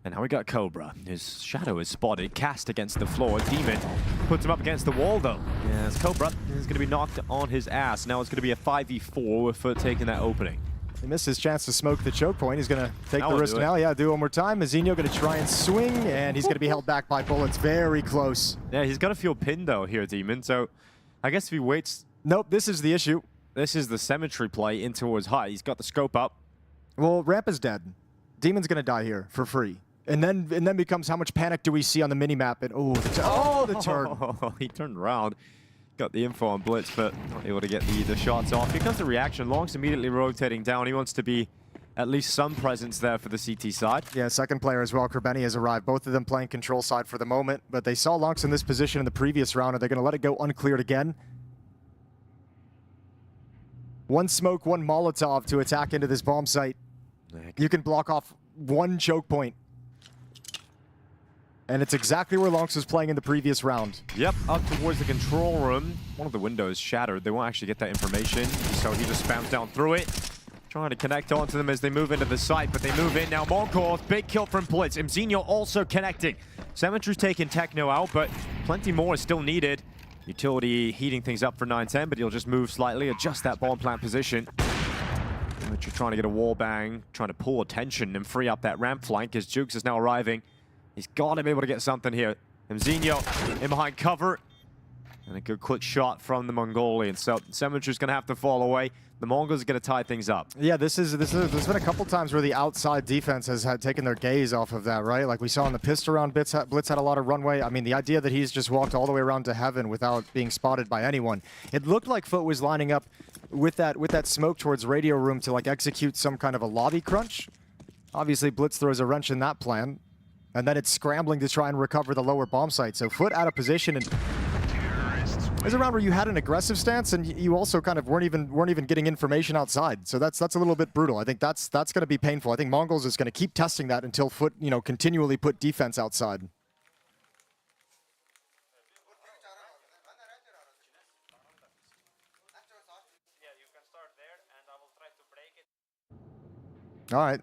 A: And now we got Cobra. His shadow is spotted, cast against the floor. Demon puts him up against the wall, though. Yes, Cobra is going to be knocked on his ass. Now it's going to be a 5v4 with FUT taking that opening.
B: He missed his chance to smoke the choke point. He's going to take the risk now. Yeah, do it one more time. Mazinho going to try and swing, and he's going to be held back by bullets. Very close.
A: Yeah, he's going to feel pinned, though, here, Demon. So I guess if he waits...
B: Nope, this is the issue.
A: This is the Symmetry play in towards high. He's got the scope up.
B: Well, Ramp is dead. Demon's going to die here for free. And then becomes how much panic do we see on the minimap? And the turn.
A: He turned around. Got the info on Blitz, but not able to get the shots off. Here comes the reaction. Long's immediately rotating down. He wants to be at least some presence there for the CT side.
B: Yeah, second player as well. Krabeni has arrived. Both of them playing control side for the moment, but they saw Lonks in this position in the previous round. Are they going to let it go uncleared again? One smoke, one Molotov to attack into this bomb site. You can block off one choke point. And it's exactly where Lonks was playing in the previous round.
A: Yep, up towards the control room. One of the windows shattered. They won't actually get that information, so he just spams down through it. Trying to connect onto them as they move into the site, but they move in now. MongolZ, big kill from Blitz. Mzinho also connecting. Symmetry's taking Techno out, but plenty more is still needed. Utility heating things up for 9-10, but he'll just move slightly, adjust that bomb plant position. Symmetry trying to get a wall bang, trying to pull attention and free up that ramp flank as Jukes is now arriving. He's got to be able to get something here. Mzinho in behind cover. And a good quick shot from the Mongolian. So Symmetry's going to have to fall away. The Mongols are going to tie things up.
B: Yeah, there's been a couple times where the outside defense has taken their gaze off of that, right? Like we saw in the pistol round, Blitz had a lot of runway. I mean, the idea that he's just walked all the way around to heaven without being spotted by anyone. It looked like FUT was lining up with that smoke towards radio room to like execute some kind of a lobby crunch. Obviously, Blitz throws a wrench in that plan. And then it's scrambling to try and recover the lower bomb site. So FUT out of position, and There's a round where you had an aggressive stance and you also kind of weren't even getting information outside. So that's a little bit brutal. I think that's going to be painful. I think MongolZ is going to keep testing that until FUT, you know, continually put defense outside. All right.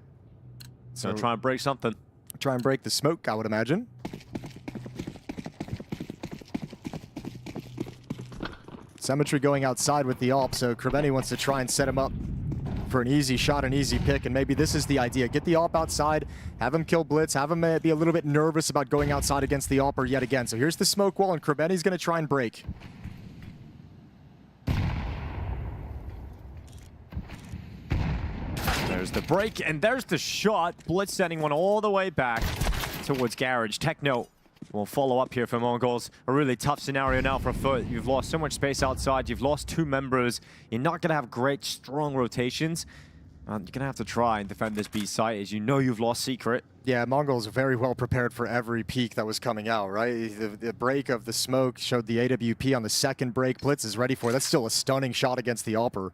A: So try and break something.
B: Try and break the smoke, I would imagine. Symmetry going outside with the AWP, so Krabeni wants to try and set him up for an easy shot, an easy pick, and maybe this is the idea. Get the AWP outside, have him kill Blitz, have him be a little bit nervous about going outside against the AWPer yet again. So here's the smoke wall, and Krabeni's going to try and break.
A: There's the break, and there's the shot. Blitz sending one all the way back towards Garage. Techno will follow up here for MongolZ. A really tough scenario now for FUT. You've lost so much space outside. You've lost 2 members. You're not going to have great, strong rotations. You're going to have to try and defend this B site, as you know you've lost Secret.
B: Yeah, MongolZ very well prepared for every peak that was coming out, right? The break of the smoke showed the AWP on the second break. Blitz is ready for it. That's still a stunning shot against the AWPer.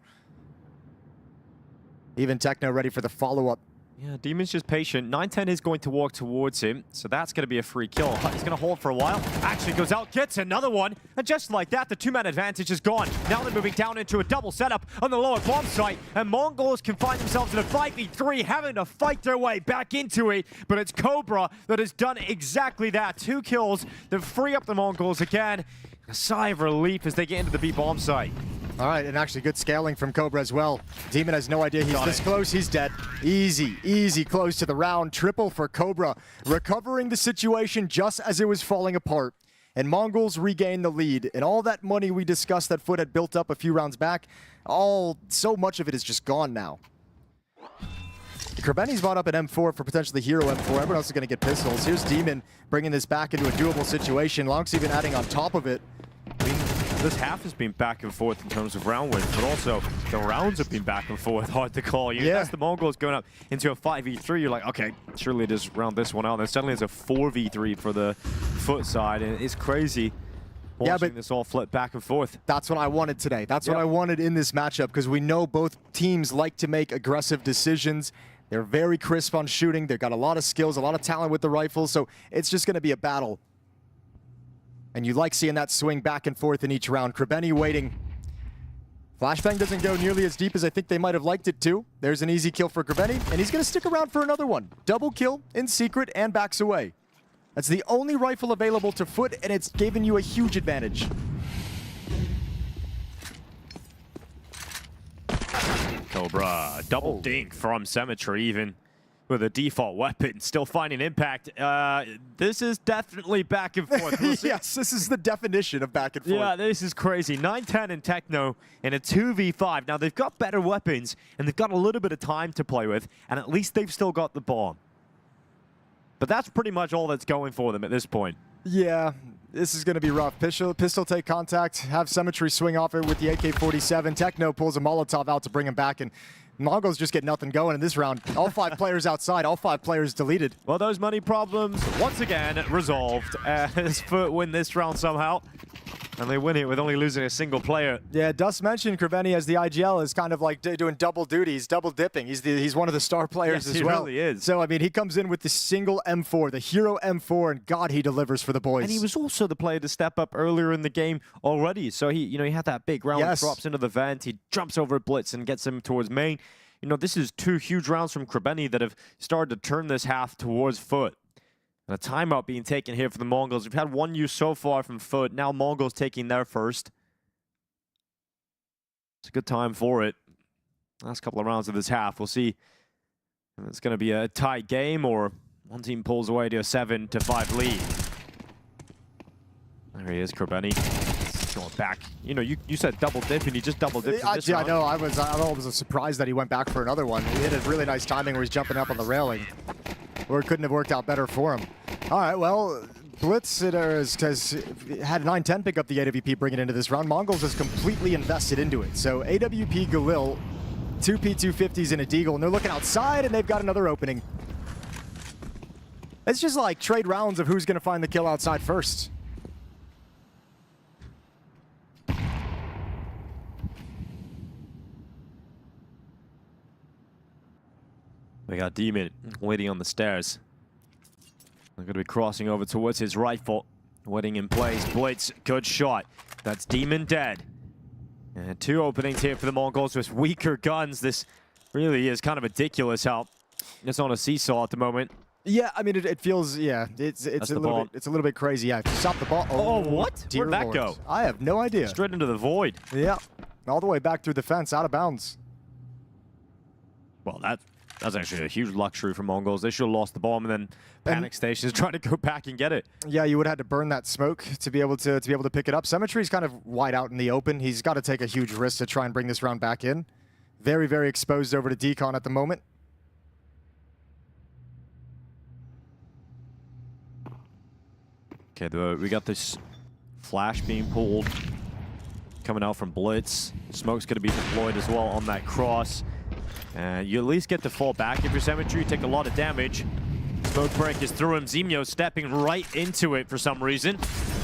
B: Even Techno ready for the follow-up.
A: Yeah, Demon's just patient. 910 is going to walk towards him, so that's going to be a free kill. He's going to hold for a while. Actually goes out, gets another one, and just like that, the 2-man advantage is gone. Now they're moving down into a double setup on the lower bomb site, and MongolZ can find themselves in a 5v3, having to fight their way back into it, but it's Cobra that has done exactly that. 2 kills that free up the MongolZ again. A sigh of relief as they get into the B bomb site.
B: All right, and actually good scaling from Cobra as well. Demon has no idea he's this close. He's dead. Easy, easy close to the round. Triple for Cobra, recovering the situation just as it was falling apart. And MongolZ regained the lead. And all that money we discussed that FUT had built up a few rounds back, so much of it is just gone now. Krabeni's bought up an M4 for potentially Hero M4. Everyone else is going to get pistols. Here's Demon bringing this back into a doable situation. Lonks even adding on top of it.
A: This half has been back and forth in terms of round wins, but also the rounds have been back and forth. Hard to call. That's the MongolZ going up into a 5v3. You're like, okay, surely just round this one out. Then suddenly it's a 4v3 for the FUT side, and it's crazy watching this all flip back and forth.
B: That's what I wanted today. That's what I wanted in this matchup, because we know both teams like to make aggressive decisions. They're very crisp on shooting. They've got a lot of skills, a lot of talent with the rifles, so it's just going to be a battle. And you like seeing that swing back and forth in each round. Krabeni waiting. Flashbang doesn't go nearly as deep as I think they might have liked it to. There's an easy kill for Krabeni, and he's going to stick around for another one. Double kill in secret and backs away. That's the only rifle available to FUT, and it's given you a huge advantage.
A: Cobra, double dink from Symmetry even. With a default weapon, still finding impact. This is definitely back and forth.
B: Yes, this is the definition of back and forth.
A: Yeah, this is crazy. 910 and Techno in a 2v5. Now, they've got better weapons, and they've got a little bit of time to play with, and at least they've still got the bomb. But that's pretty much all that's going for them at this point.
B: Yeah, this is going to be rough. Pistol take contact, have Symmetry swing off it with the AK-47. Techno pulls a Molotov out to bring him back, and MongolZ just get nothing going in this round. All 5 players outside, all 5 players deleted.
A: Well, those money problems, once again, resolved as FUT win this round somehow. And they win it with only losing a single player.
B: Yeah, Dust mentioned Krabeni as the IGL is kind of like doing double duty. He's double dipping. He's one of the star players as well.
A: He really is.
B: So, I mean, he comes in with the single M4, the Hero M4, and God, he delivers for the boys.
A: And he was also the player to step up earlier in the game already. So he had that big round, drops into the vent, he jumps over Blitz and gets him towards main. This is 2 huge rounds from Krabeni that have started to turn this half towards FUT. And a timeout being taken here for the MongolZ. We've had 1 use so far from FUT. Now MongolZ taking their first. It's a good time for it. Last couple of rounds of this half. We'll see if it's going to be a tight game or one team pulls away to a 7-5 lead. There he is, Krabeni. Going back. You said double dip, and he just double dipped.
B: Yeah, I know. I was surprised that he went back for another one. He hit a really nice timing where he's jumping up on the railing. Or it couldn't have worked out better for him. All right, well, Blitz has had 910 pick up the AWP, bring it into this round. MongolZ is completely invested into it. So AWP Galil, 2 P250s and a Deagle, and they're looking outside, and they've got another opening. It's just like trade rounds of who's going to find the kill outside first.
A: We got Demon waiting on the stairs. They're going to be crossing over towards his rifle. Waiting in place. Blitz, good shot. That's Demon dead. And 2 openings here for the Mongols with weaker guns. This really is kind of ridiculous how it's on a seesaw at the moment.
B: Yeah, I mean, it feels, yeah, it's a little bit crazy. Yeah, stop the ball.
A: Oh, what? Where'd that go?
B: I have no idea.
A: Straight into the void.
B: Yeah, all the way back through the fence, out of bounds.
A: Well, that's actually a huge luxury for Mongols. They should have lost the bomb and then panic stations trying to go back and get it.
B: Yeah, you would have had to burn that smoke to be able to pick it up. Symmetry's kind of wide out in the open. He's got to take a huge risk to try and bring this round back in. Very, very exposed over to Decon at the moment.
A: Okay, we got this flash being pulled, coming out from Blitz. Smoke's going to be deployed as well on that cross. You at least get to fall back if you're Symmetry. You take a lot of damage. Smoke break is through him. Zemio stepping right into it for some reason.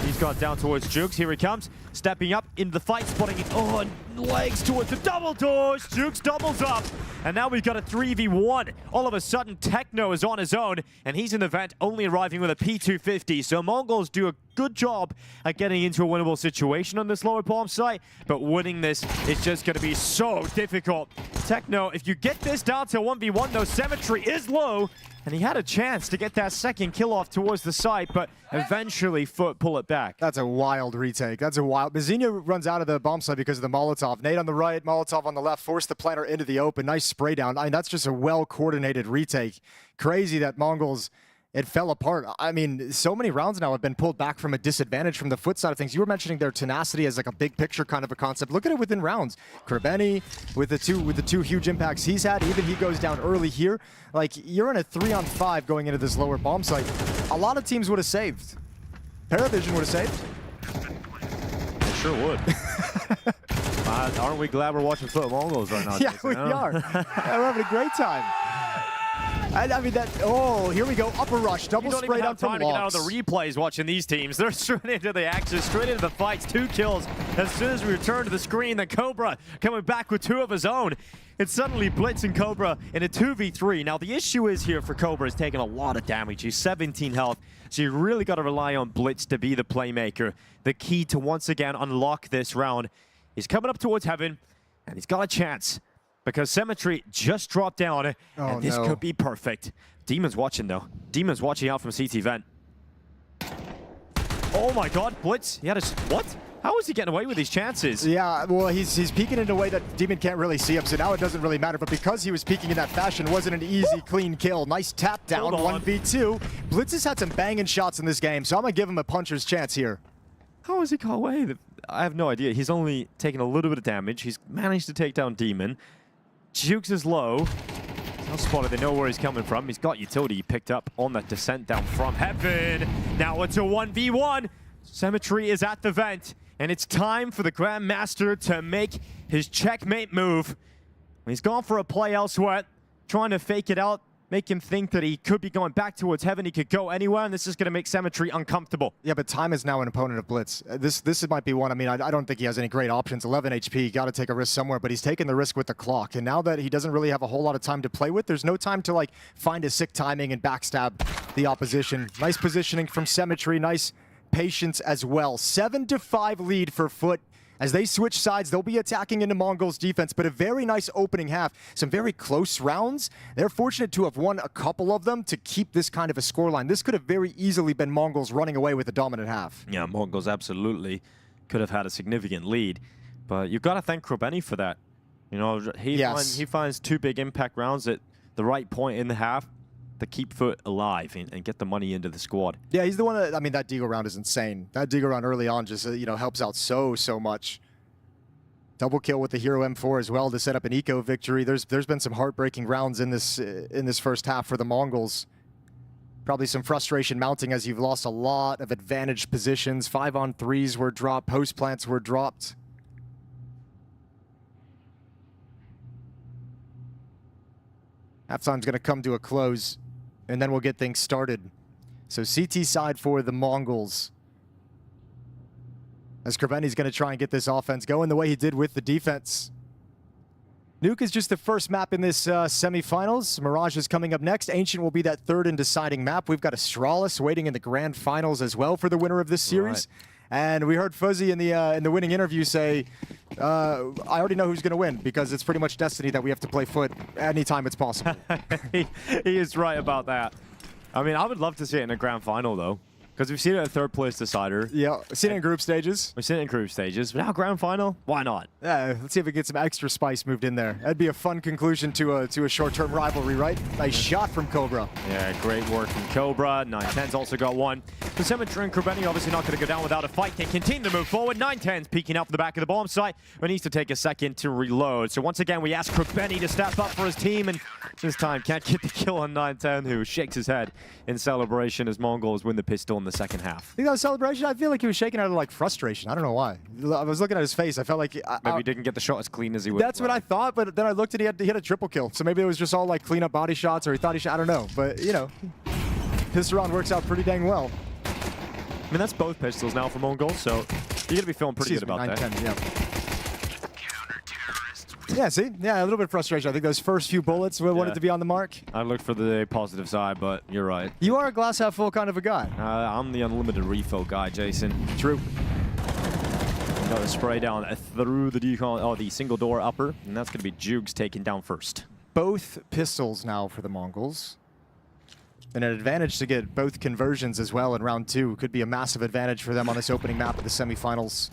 A: He's got down towards Jukes. Here he comes. Stepping up into the fight, spotting it on legs towards the double doors. Jukes doubles up. And now we've got a 3v1. All of a sudden, Techno is on his own, and he's in the vent, only arriving with a P250. So Mongols do a good job at getting into a winnable situation on this lower bomb site, but winning this is just going to be so difficult. Techno, if you get this down to 1v1, though, Symmetry is low, and he had a chance to get that second kill off towards the site, but eventually FUT pull it back.
B: That's a wild retake. That's a wild. Bazzinho runs out of the bomb site because of the Molotov. Nade on the right, Molotov on the left, force the planter into the open. Nice spray down. I mean, that's just a well-coordinated retake. Crazy that Mongols, it fell apart. I mean, so many rounds now have been pulled back from a disadvantage from the FUT side of things. You were mentioning their tenacity as like a big picture kind of a concept. Look at it within rounds. Krabeni with the two huge impacts he's had. Even he goes down early here. Like, you're in a 3-on-5 going into this lower bomb site. A lot of teams would have saved. PARIVISION would have saved.
A: They sure would. Aren't we glad we're watching FUT Mongols right now?
B: Yeah, we are. Yeah, we're having a great time. And I mean that. Oh, here we go. Upper rush, double spray down from
A: Logs. You don't even have time to get out of the replays watching these teams. They're straight into the action, straight into the fights. 2 kills. As soon as we return to the screen, the Cobra coming back with 2 of his own. It's suddenly Blitz and Cobra in a 2v3. Now the issue is here for Cobra is taking a lot of damage. He's 17 health, so you really got to rely on Blitz to be the playmaker. The key to once again unlock this round. He's coming up towards Heaven, and he's got a chance. Because Symmetry just dropped down, and this could be perfect. Demon's watching, though. Demon's watching out from CT Vent. Oh my god, Blitz. He had a... What? How is he getting away with these chances?
B: Yeah, well, he's peeking in a way that Demon can't really see him, so now it doesn't really matter. But because he was peeking in that fashion, it wasn't an easy, clean kill. Nice tap down, 1v2. Blitz has had some banging shots in this game, so I'm going to give him a puncher's chance here.
A: How has he got away? I have no idea. He's only taken a little bit of damage. He's managed to take down Demon. Jukes is low. He's not spotted. They know where he's coming from. He's got utility picked up on that descent down from Heaven. Now it's a 1v1. Symmetry is at the vent. And it's time for the Grandmaster to make his checkmate move. He's gone for a play elsewhere, trying to fake it out, make him think that he could be going back towards Heaven. He could go anywhere, and this is going to make Symmetry uncomfortable.
B: Yeah, but Time is now an opponent of Blitz. This might be one. I mean, I don't think he has any great options. 11 HP, got to take a risk somewhere, but he's taking the risk with the clock. And now that he doesn't really have a whole lot of time to play with, there's no time to like find a sick timing and backstab the opposition. Nice positioning from Symmetry. Nice patience as well. 7-5 lead for FUT. As they switch sides, they'll be attacking into Mongol's defense, but a very nice opening half. Some very close rounds. They're fortunate to have won a couple of them to keep this kind of a scoreline. This could have very easily been Mongols running away with a dominant half.
A: Yeah, Mongols absolutely could have had a significant lead, but you've got to thank Krabeni for that. You know, he finds 2 big impact rounds at the right point in the half to keep FUT alive and get the money into the squad.
B: Yeah, he's the one that, I mean, that Deagle round is insane. That Deagle round early on just, you know, helps out so much. Double kill with the Hero M4 as well to set up an eco victory. There's been some heartbreaking rounds in this first half for the Mongols. Probably some frustration mounting as you've lost a lot of advantaged positions. 5-on-3s were dropped, post plants were dropped. Halftime's going to come to a close, and then we'll get things started. So CT side for the Mongols. As Krabeni's going to try and get this offense going the way he did with the defense. Nuke is just the first map in this semifinals. Mirage is coming up next. Ancient will be that third and deciding map. We've got Astralis waiting in the grand finals as well for the winner of this series. Right. And we heard Fuzzy in the winning interview say, I already know who's going to win because it's pretty much destiny that we have to play FUT anytime it's possible.
A: he is right about that. I mean, I would love to see it in a grand final, though. Because we've seen it at third place decider.
B: Yeah, seen it in group stages.
A: We've seen it in group stages, but now grand final, why not?
B: Yeah, let's see if we get some extra spice moved in there. That'd be a fun conclusion to a short-term rivalry, right? Nice shot from Cobra.
A: Yeah, great work from Cobra. 910's also got one. The Symmetry and Krabeni obviously not going to go down without a fight. They continue to move forward. 910's peeking out from the back of the bomb site, but needs to take a second to reload. So once again, we ask Krabeni to step up for his team, and this time can't get the kill on 910, who shakes his head in celebration as Mongols win the pistol in the second half.
B: You think that was celebration? I feel like he was shaking out of like frustration. I don't know why. I was looking at his face. I felt like
A: maybe he didn't get the shot as clean as he would.
B: That's what I thought, but then I looked and he had a triple kill. So maybe it was just all like clean up body shots, or he thought he should. I don't know. But you know, pistol round works out pretty dang well.
A: I mean, that's both pistols now for Mongol, so you're gonna be feeling pretty good about
B: 910,
A: that.
B: Yeah. Yeah, see? Yeah, a little bit of frustration. I think those first few bullets wanted to be on the mark.
A: I looked for the positive side, but you're right.
B: You are a glass half full kind of a guy.
A: I'm the unlimited refill guy, Jason.
B: True.
A: Got the spray down through the decon, the single door upper, and that's going to be Jugs taken down first.
B: Both pistols now for the Mongols. And an advantage to get both conversions as well in round 2. Could be a massive advantage for them on this opening map of the semifinals.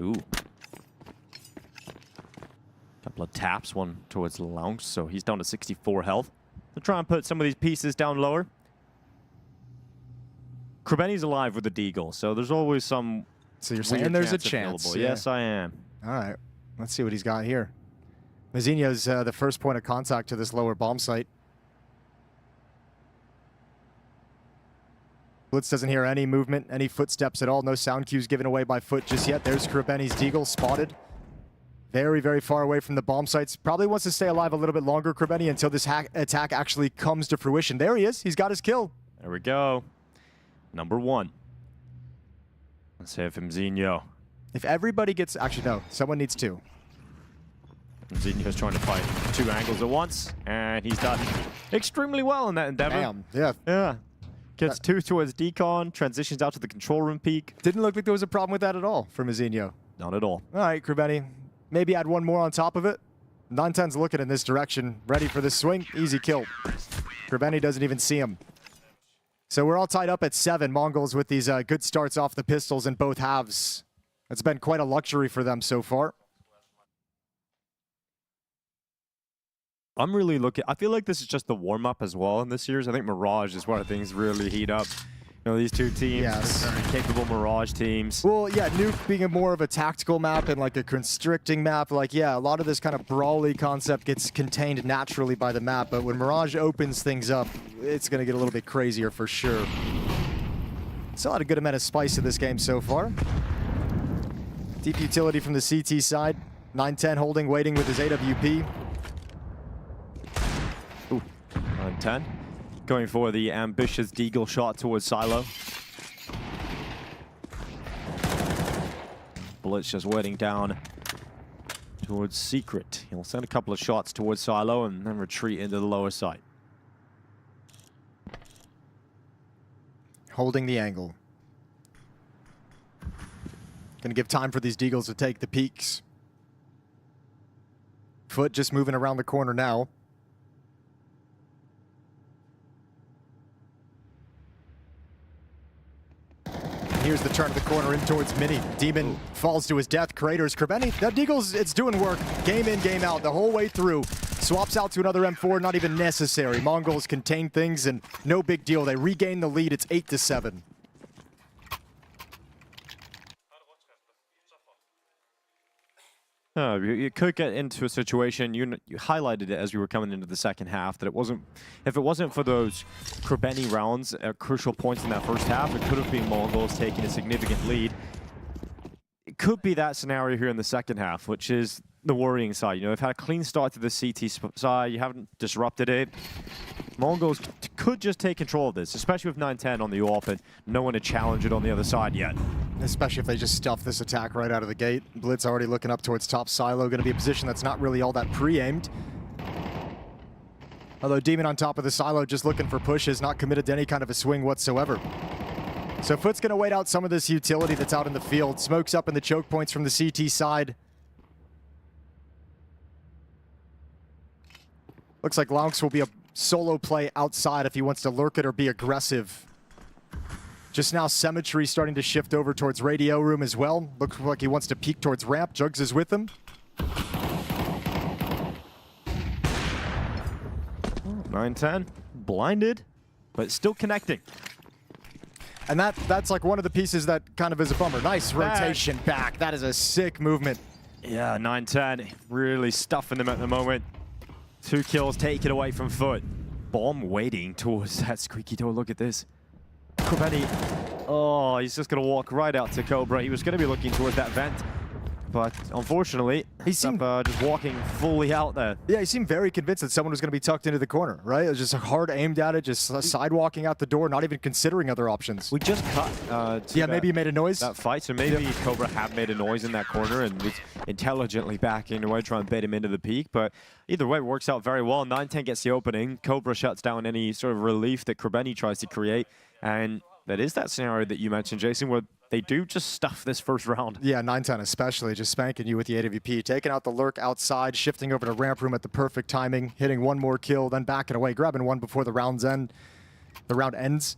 A: Ooh. Couple of taps, one towards Lounge, so he's down to 64 health. They'll try and put some of these pieces down lower. Krabeni's alive with the Deagle, so there's always some.
B: So you're saying there's a chance?
A: Yeah. Yes, I am.
B: All right. Let's see what he's got here. Mazinho's the first point of contact to this lower bomb site. Blitz doesn't hear any movement, any footsteps at all. No sound cues given away by FUT just yet. There's Krabeni's Deagle spotted. Very, very far away from the bomb sites. Probably wants to stay alive a little bit longer, Krabeni, until this attack actually comes to fruition. There he is. He's got his kill.
A: There we go. Number 1. Let's say from Zinho.
B: If everybody gets... Actually, no. Someone needs 2.
A: Zinho's trying to fight 2 angles at once, and he's done extremely well in that endeavor.
B: Damn. Yeah.
A: Yeah. Gets 2 towards decon, transitions out to the control room peak.
B: Didn't look like there was a problem with that at all for Mazinho.
A: Not at all.
B: All right, Krabeni. Maybe add one more on top of it. 910's looking in this direction, ready for this swing. Easy kill. Krabeni doesn't even see him. So we're all tied up at 7. Mongols with these good starts off the pistols in both halves. It's been quite a luxury for them so far.
A: I'm really looking. I feel like this is just the warm-up as well in this series. I think Mirage is where things really heat up. You know, these two teams,
B: yes,
A: very capable Mirage teams.
B: Well, yeah, Nuke being more of a tactical map and like a constricting map, like, yeah, a lot of this kind of brawly concept gets contained naturally by the map, but when Mirage opens things up, it's going to get a little bit crazier for sure. Still had a good amount of spice in this game so far. Deep utility from the CT side. 910 holding, waiting with his AWP.
A: Ooh, 910. Going for the ambitious Deagle shot towards Silo. Bullets just waiting down towards Secret. He'll send a couple of shots towards Silo and then retreat into the lower site.
B: Holding the angle. Gonna give time for these Deagles to take the peaks. FUT just moving around the corner now. Here's the turn of the corner in towards Mini. Demon falls to his death. Craters. Krabeni, that Deagle's, it's doing work. Game in, game out, the whole way through. Swaps out to another M4, not even necessary. Mongols contain things and no big deal. They regain the lead. It's 8-7.
A: You could get into a situation, you highlighted it as we were coming into the second half, that if it wasn't for those Krabeni rounds at crucial points in that first half, it could have been Mongols taking a significant lead. It could be that scenario here in the second half, which is the worrying side. You know, they've had a clean start to the CT side. You haven't disrupted it. MongolZ could just take control of this, especially with 9-10 on the AWP and no one to challenge it on the other side yet.
B: Especially if they just stuff this attack right out of the gate. Blitz already looking up towards top silo. Going to be a position that's not really all that pre-aimed. Although Demon on top of the silo just looking for pushes, not committed to any kind of a swing whatsoever. So FUT's going to wait out some of this utility that's out in the field. Smokes up in the choke points from the CT side. Looks like Laux will be a solo play outside if he wants to lurk it or be aggressive. Just now, Symmetry starting to shift over towards radio room as well. Looks like he wants to peek towards ramp. Jugs is with him.
A: 9-10, blinded, but still connecting.
B: And that's like one of the pieces that kind of is a bummer. Nice rotation back. That is a sick movement.
A: Yeah, 9-10, really stuffing them at the moment. 2 kills taken away from FUT. Bomb waiting towards that squeaky door. Look at this. Krebeni. Oh, he's just going to walk right out to Cobra. He was going to be looking towards that vent. But unfortunately, he seemed just walking fully out there.
B: Yeah, he seemed very convinced that someone was going to be tucked into the corner, right? It was just hard aimed at it, just sidewalking out the door, not even considering other options.
A: We just cut.
B: Yeah, maybe he made a noise.
A: That fight, so maybe Cobra have made a noise in that corner and was intelligently backing away, trying to bait him into the peak. But either way, it works out very well. 9-10 gets the opening. Cobra shuts down any sort of relief that Krebeni tries to create. And that is that scenario that you mentioned, Jason, where they do just stuff this first round.
B: Yeah, 9-10 especially, just spanking you with the AWP. Taking out the lurk outside, shifting over to ramp room at the perfect timing, hitting one more kill, then backing away, grabbing one before the round ends.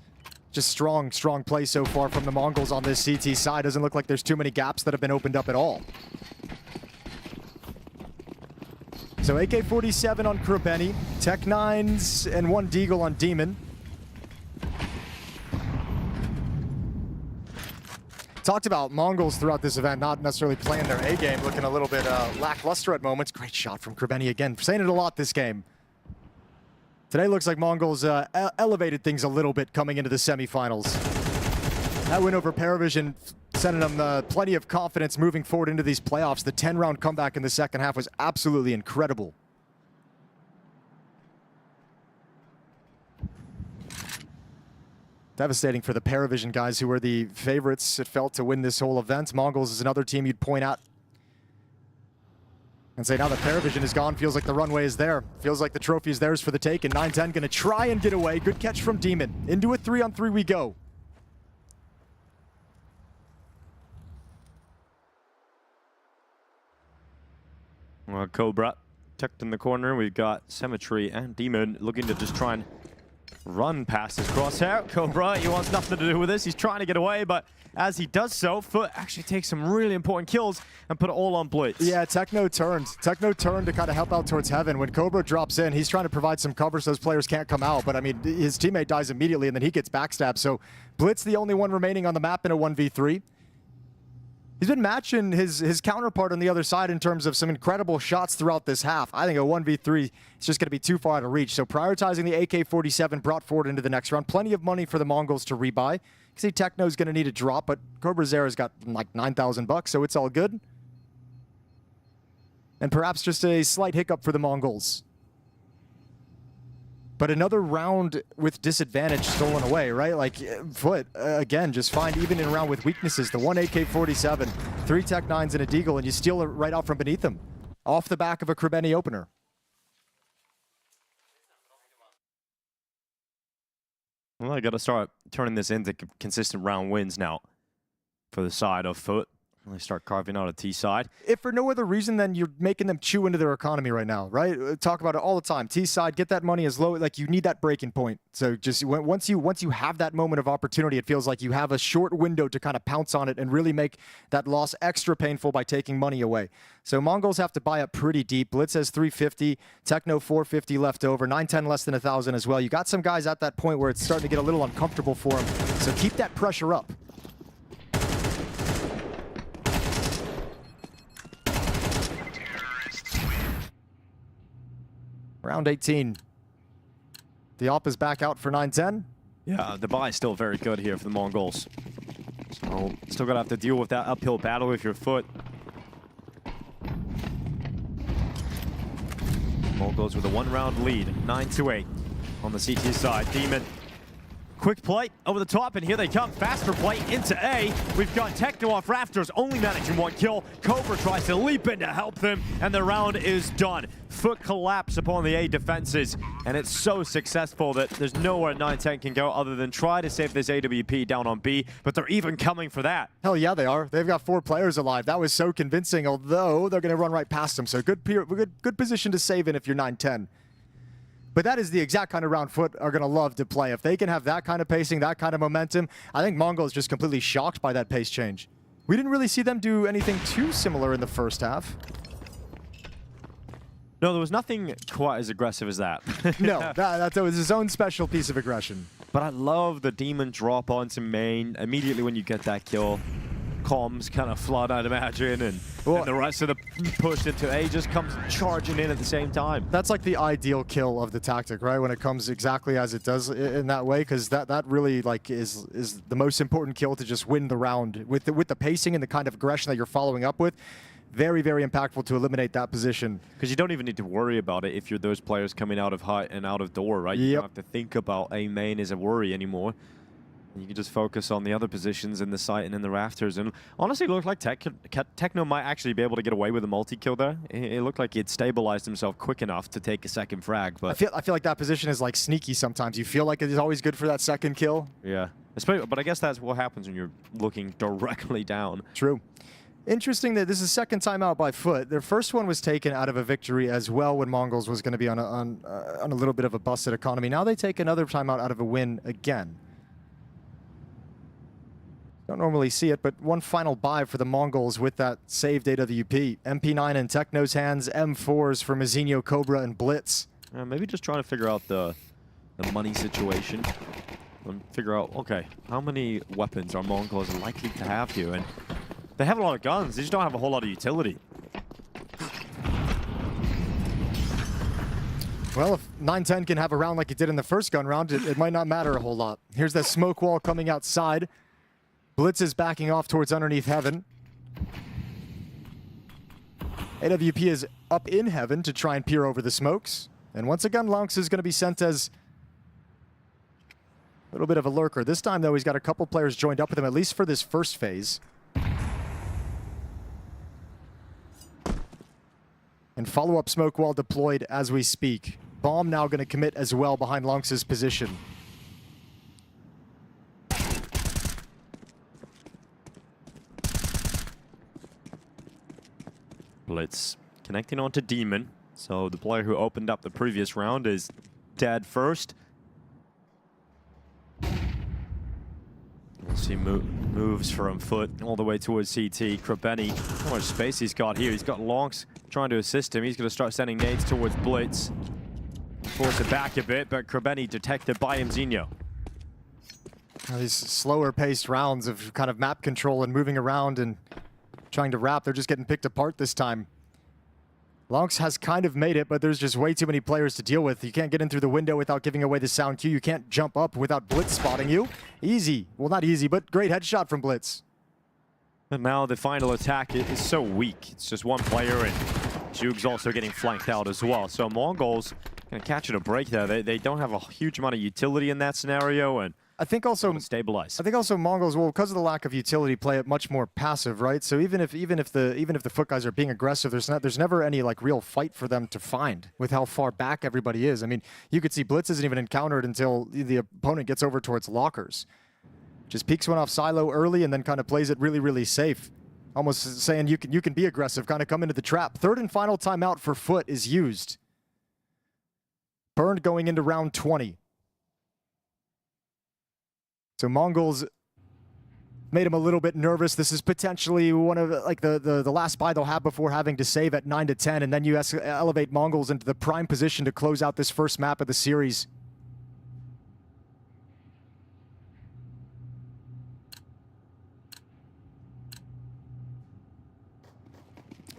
B: Just strong play so far from the MongolZ on this CT side. Doesn't look like there's too many gaps that have been opened up at all. So AK-47 on Krebeni, Tech-9s and 1 Deagle on Demon. Talked about MongolZ throughout this event, not necessarily playing their A game, looking a little bit lackluster at moments. Great shot from Krebeni again, saying it a lot this game. Today looks like MongolZ elevated things a little bit coming into the semifinals. That win over PARIVISION sending them plenty of confidence moving forward into these playoffs. The 10-round comeback in the second half was absolutely incredible. Devastating for the PARIVISION guys who were the favorites, it felt, to win this whole event. MongolZ is another team you'd point out and say now that PARIVISION is gone, feels like the runway is there. Feels like the trophy is theirs for the take, and 9-10 gonna try and get away. Good catch from Demon. Into a 3-on-3 we go.
A: Well, Cobra tucked in the corner. We've got Symmetry and Demon looking to just try and run past his crosshair. Cobra, he wants nothing to do with this. He's trying to get away, but as he does so, FUT actually takes some really important kills and put it all on Blitz.
B: Yeah, Techno turned. Techno turned to kind of help out towards Heaven. When Cobra drops in, he's trying to provide some cover so those players can't come out. But I mean, his teammate dies immediately and then he gets backstabbed. So Blitz, the only one remaining on the map in a 1v3. He's been matching his counterpart on the other side in terms of some incredible shots throughout this half. I think a 1v3 is just going to be too far out of reach. So prioritizing the AK-47 brought forward into the next round. Plenty of money for the MongolZ to rebuy. You see Techno's going to need a drop, but Cobra Zera's got like 9,000 bucks, so it's all good. And perhaps just a slight hiccup for the MongolZ. But another round with disadvantage stolen away, right? Like, FUT, again, just find even in a round with weaknesses, the 1 AK-47, 3 Tech-9s and a Deagle, and you steal it right out from beneath them. Off the back of a Krebeni opener.
A: Well, I got to start turning this into consistent round wins now for the side of FUT. They start carving out a T side.
B: If for no other reason than you're making them chew into their economy right now, right? Talk about it all the time. T side, get that money as low, like you need that breaking point. So just once you have that moment of opportunity, it feels like you have a short window to kind of pounce on it and really make that loss extra painful by taking money away. So MongolZ have to buy up pretty deep. Blitz has 350, Techno 450 left over, 9-10 less than 1,000 as well. You got some guys at that point where it's starting to get a little uncomfortable for them. So keep that pressure up. Round 18. The op is back out for 9-10.
A: Yeah, the buy is still very good here for the MongolZ. So still gonna have to deal with that uphill battle with your FUT. MongolZ with a 1-round lead, 9-8 on the CT side. Demon, quick play over the top, and here they come. Faster play into A. We've got Techno off Rafters, only managing 1 kill. Cobra tries to leap in to help them, and the round is done. FUT collapse upon the A defenses, and it's so successful that there's nowhere 9-10 can go other than try to save this AWP down on B, but they're even coming for that.
B: Hell yeah, they are. They've got 4 players alive. That was so convincing, although they're going to run right past them. So good position to save in if you're 9-10. But that is the exact kind of round FUT are going to love to play. If they can have that kind of pacing, that kind of momentum, I think Mongo is just completely shocked by that pace change. We didn't really see them do anything too similar in the first half.
A: No, there was nothing quite as aggressive as that.
B: No, that was his own special piece of aggression.
A: But I love the Demon drop onto main immediately when you get that kill. Comms kind of flood, I'd imagine, and the rest of the push into A just comes charging in at the same time.
B: That's like the ideal kill of the tactic, right? When it comes exactly as it does in that way, because that really like is the most important kill to just win the round with the pacing and the kind of aggression that you're following up with. Very, very impactful to eliminate that position.
A: Because you don't even need to worry about it if you're those players coming out of hut and out of door, right? You don't have to think about A main as a worry anymore. You can just focus on the other positions in the site and in the rafters. And honestly, it looked like Techno might actually be able to get away with a multi-kill there. It looked like he'd stabilized himself quick enough to take a second frag. But
B: I feel like that position is like sneaky sometimes. You feel like it is always good for that second kill.
A: Yeah, but I guess that's what happens when you're looking directly down.
B: True. Interesting that this is second time out by FUT. Their first one was taken out of a victory as well when MongolZ was going to be on a little bit of a busted economy. Now they take another timeout out of a win again. Don't normally see it, but one final buy for the MongolZ with that saved AWP. MP9 in Techno's hands, M4s for Mazinho, Cobra, and Blitz.
A: Maybe just trying to figure out the money situation. And figure out, okay, how many weapons are MongolZ likely to have here? And they have a lot of guns, they just don't have a whole lot of utility.
B: Well, if 9-10 can have a round like it did in the first gun round, it might not matter a whole lot. Here's the smoke wall coming outside. Blitz is backing off towards underneath heaven. AWP is up in heaven to try and peer over the smokes. And once again, Lonks is going to be sent as a little bit of a lurker. This time, though, he's got a couple players joined up with him, at least for this first phase. And follow-up smoke wall deployed as we speak. Bomb now going to commit as well behind Lonks' position.
A: Blitz connecting onto Demon. So the player who opened up the previous round is dead first. We'll see moves from FUT all the way towards CT. Krabeni, how much space he's got here. He's got Lonks trying to assist him. He's going to start sending nades towards Blitz. Force it back a bit, but Krabeni detected by Mazinho.
B: These slower paced rounds of kind of map control and moving around and trying to wrap, they're just getting picked apart this time. Lonks has kind of made it, but there's just way too many players to deal with. You can't get in through the window without giving away the sound cue. You can't jump up without Blitz spotting you. Easy. Well, not easy, but great headshot from Blitz.
A: And now the final attack is so weak. It's just one player, and Juke's also getting flanked out as well. So MongolZ going to catch it a break there. They don't have a huge amount of utility in that scenario, and
B: I think also
A: stabilize.
B: I think also MongolZ, well, because of the lack of utility, play it much more passive, right? So even if the FUT guys are being aggressive, there's never any like real fight for them to find with how far back everybody is. I mean, you could see Blitz isn't even encountered until the opponent gets over towards lockers. Just peeks one off silo early and then kind of plays it really, really safe. Almost saying you can be aggressive, kind of come into the trap. Third and final timeout for FUT is used. Burned going into round 20. So MongolZ made him a little bit nervous. This is potentially one of like the last buy they'll have before having to save at 9-10, and then you elevate MongolZ into the prime position to close out this first map of the series.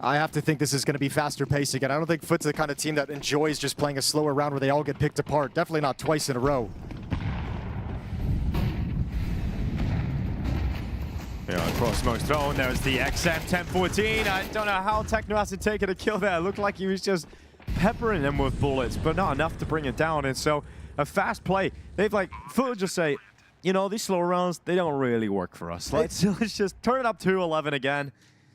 B: I have to think this is going to be faster paced again. I don't think FUT's the kind of team that enjoys just playing a slower round where they all get picked apart. Definitely not twice in a row.
A: Yeah, cross smoke's thrown. There's the XM 10-14. I don't know how Techno has to take it a kill there. It looked like he was just peppering them with bullets, but not enough to bring it down. And so a fast play, they've like, FUT just say, you know, these slow rounds, they don't really work for us. Let's just turn it up to 11 again,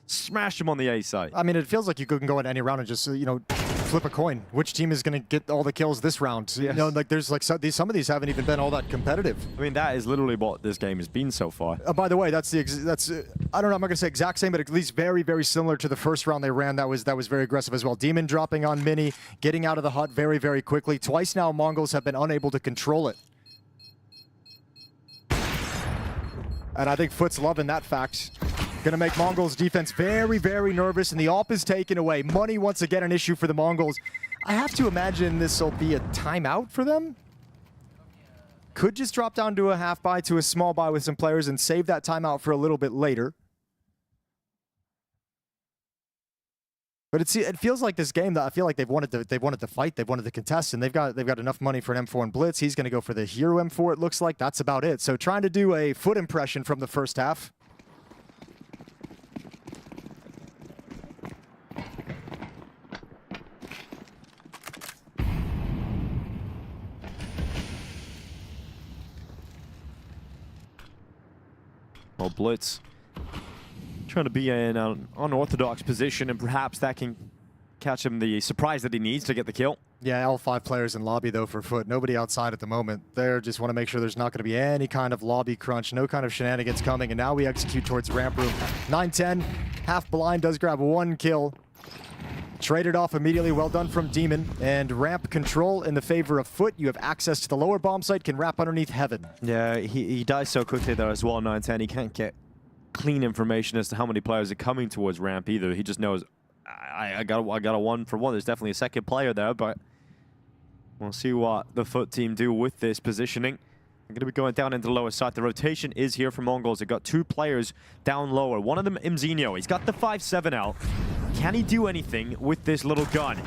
A: smash them on the A side.
B: I mean, it feels like you can go in any round and just, you know, flip a coin. Which team is going to get all the kills this round?
A: Yes.
B: You know, like there's like some of these haven't even been all that competitive.
A: I mean, that is literally what this game has been so far.
B: By the way, that's I don't know, I'm not going to say exact same, but at least very, very similar to the first round they ran. That was very aggressive as well. Demon dropping on Mini, getting out of the hut very, very quickly. Twice now, Mongols have been unable to control it. And I think FUT's loving that fact. Going to make Mongols defense very, very nervous, and the AWP is taken away. Money once again an issue for the Mongols. I have to imagine this will be a timeout for them. Could just drop down to a half buy to a small buy with some players and save that timeout for a little bit later. But it feels like this game that I feel like they've wanted to fight, they've wanted to contest, and they've got enough money for an M4 and Blitz. He's going to go for the hero M4. It looks like that's about it. So trying to do a FUT impression from the first half.
A: Well, Blitz trying to be in an unorthodox position, and perhaps that can catch him the surprise that he needs to get the kill.
B: Yeah, all 5 players in lobby, though, for FUT. Nobody outside at the moment. They just want to make sure there's not going to be any kind of lobby crunch, no kind of shenanigans coming, and now we execute towards ramp room. 9-10, half blind, does grab 1 kill. Traded off immediately, well done from Demon. And ramp control in the favor of FUT. You have access to the lower bomb site, can wrap underneath Heaven.
A: Yeah, he dies so quickly there as well, 9-10. He can't get clean information as to how many players are coming towards ramp either. He just knows, I got a 1-for-1. There's definitely a second player there, but we'll see what the FUT team do with this positioning. They're going to be going down into the lower side. The rotation is here for Mongols. They've got 2 players down lower. One of them, Imzinho. He's got the 5-7 out. Can he do anything with this little gun?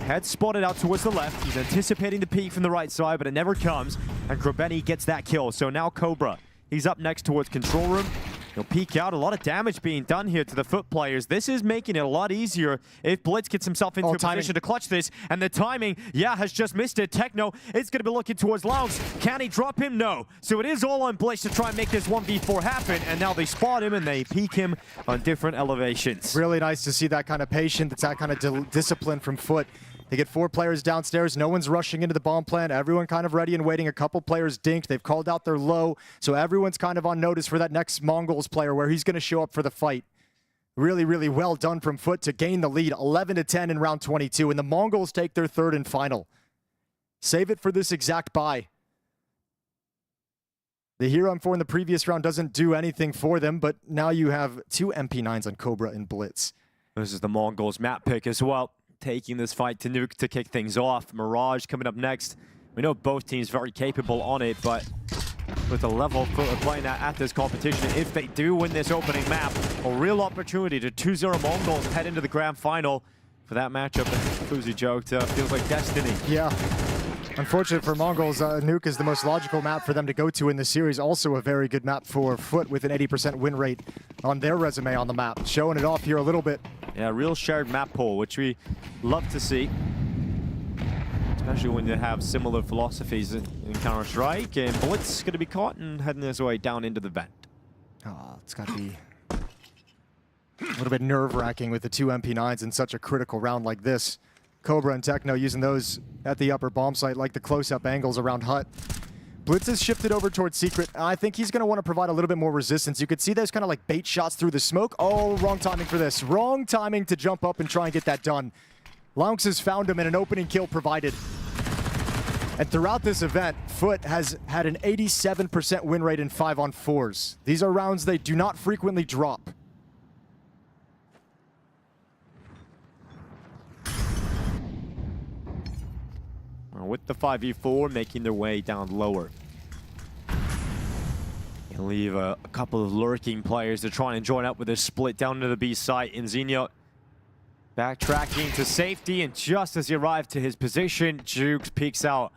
A: Head spotted out towards the left. He's anticipating the peek from the right side, but it never comes. And Grobeni gets that kill. So now Cobra, he's up next towards control room. He'll peek out. A lot of damage being done here to the FUT players. This is making it a lot easier if Blitz gets himself into a position to clutch this. And the timing, yeah, has just missed it. Techno is going to be looking towards Lounge. Can he drop him? No. So it is all on Blitz to try and make this 1v4 happen. And now they spot him and they peek him on different elevations.
B: Really nice to see that kind of patience, that kind of discipline from FUT. They get 4 players downstairs. No one's rushing into the bomb plant. Everyone kind of ready and waiting. A couple players dinked. They've called out their low. So everyone's kind of on notice for that next Mongols player where he's going to show up for the fight. Really, really well done from FUT to gain the lead. 11-10 in round 22. And the Mongols take their 3rd and final. Save it for this exact buy. The hero M4 in the previous round doesn't do anything for them, but now you have 2 MP9s on Cobra and Blitz.
A: This is the Mongols map pick as well. Taking this fight to Nuke to kick things off. Mirage coming up next. We know both teams very capable on it, but with the level of playing at this competition, if they do win this opening map, a real opportunity to 2-0 Mongols head into the grand final. For that matchup, Fuzi joked, feels like destiny.
B: Yeah. Unfortunate for Mongols, Nuke is the most logical map for them to go to in the series. Also a very good map for FUT with an 80% win rate on their resume on the map. Showing it off here a little bit.
A: Yeah, real shared map pool, which we love to see. Especially when you have similar philosophies in Counter-Strike. And Blitz is going to be caught and heading his way down into the vent.
B: Oh, it's got to be a little bit nerve-wracking with the 2 MP9s in such a critical round like this. Cobra and Techno using those at the upper bomb site, like the close-up angles around Hut. Blitz has shifted over towards Secret. I think he's going to want to provide a little bit more resistance. You could see those kind of like bait shots through the smoke. Oh, wrong timing for this. Wrong timing to jump up and try and get that done. Lounx has found him and an opening kill provided. And throughout this event, FUT has had an 87% win rate in 5-on-4s. These are rounds they do not frequently drop.
A: With the 5v4 making their way down lower. You'll leave a couple of lurking players to try and join up with a split down into the B site. Imzinho backtracking to safety, and just as he arrived to his position, Jukes peeks out.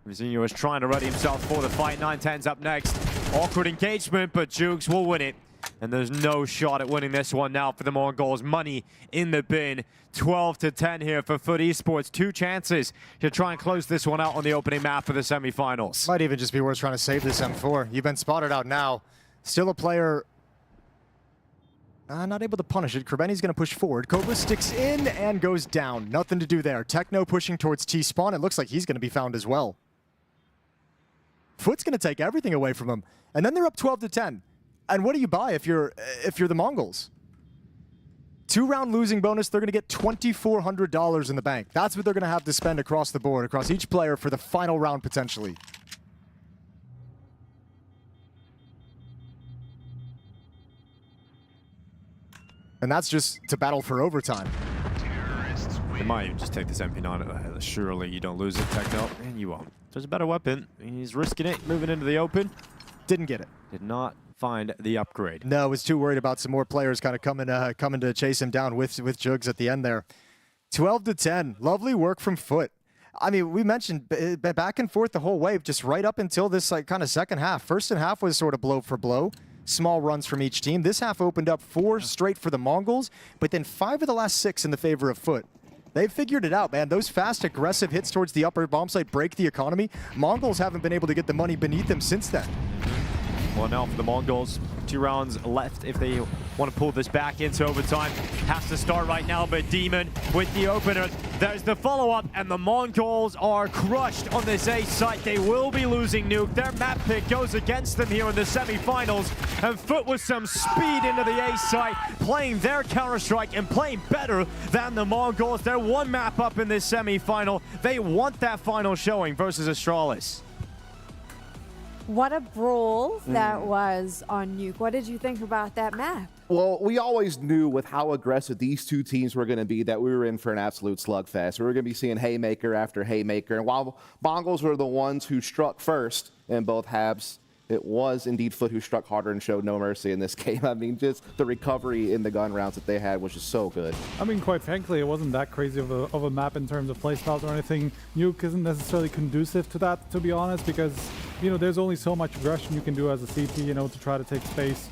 A: Imzinho is trying to ready himself for the fight. 9-10's up next. Awkward engagement, but Jukes will win it. And there's no shot at winning this one now for the Mongols. Money in the bin. 12-10 here for FUT Esports. 2 chances to try and close this one out on the opening map for the semifinals.
B: Might even just be worth trying to save this M4. You've been spotted out now. Still a player not able to punish it. Krebeni's going to push forward. Cobra sticks in and goes down. Nothing to do there. Techno pushing towards T-spawn. It looks like he's going to be found as well. FUT's going to take everything away from him. And then they're up 12-10. And what do you buy if you're the Mongols? 2-round losing bonus, they're going to get $2,400 in the bank. That's what they're going to have to spend across the board, across each player for the final round potentially. And that's just to battle for overtime.
A: They might even just take this MP9. Surely you don't lose it, Techno. And you won't. There's a better weapon. He's risking it, moving into the open.
B: Didn't get it.
A: Did not find the upgrade.
B: No, was too worried about some more players kind of coming to chase him down with Jugs at the end there. 12-10. Lovely work from FUT. I mean, we mentioned back and forth the whole way, just right up until this like kind of second half. First and half was sort of blow for blow. Small runs from each team. This half opened up 4 straight for the Mongols, but then 5 of the last 6 in the favor of FUT. They've figured it out, man. Those fast, aggressive hits towards the upper bomb site break the economy. Mongols haven't been able to get the money beneath them since then.
A: Well, now for the Mongols, 2 rounds left if they want to pull this back into overtime. Has to start right now, but Demon with the opener. There's the follow-up, and the Mongols are crushed on this A site. They will be losing Nuke. Their map pick goes against them here in the semifinals, and FUT with some speed into the A site, playing their Counter-Strike and playing better than the Mongols. They're 1 map up in this semifinal. They want that final showing versus Astralis.
E: What a brawl that was on Nuke. What did you think about that map?
R: Well, we always knew with how aggressive these 2 teams were going to be that we were in for an absolute slugfest. We were going to be seeing haymaker after haymaker. And while Mongols were the ones who struck first in both halves, it was indeed FUT who struck harder and showed no mercy in this game. I mean, just the recovery in the gun rounds that they had was just so good.
Q: I mean, quite frankly, it wasn't that crazy of a map in terms of playstyles or anything. Nuke isn't necessarily conducive to that, to be honest, because, you know, there's only so much aggression you can do as a CT, you know, to try to take space.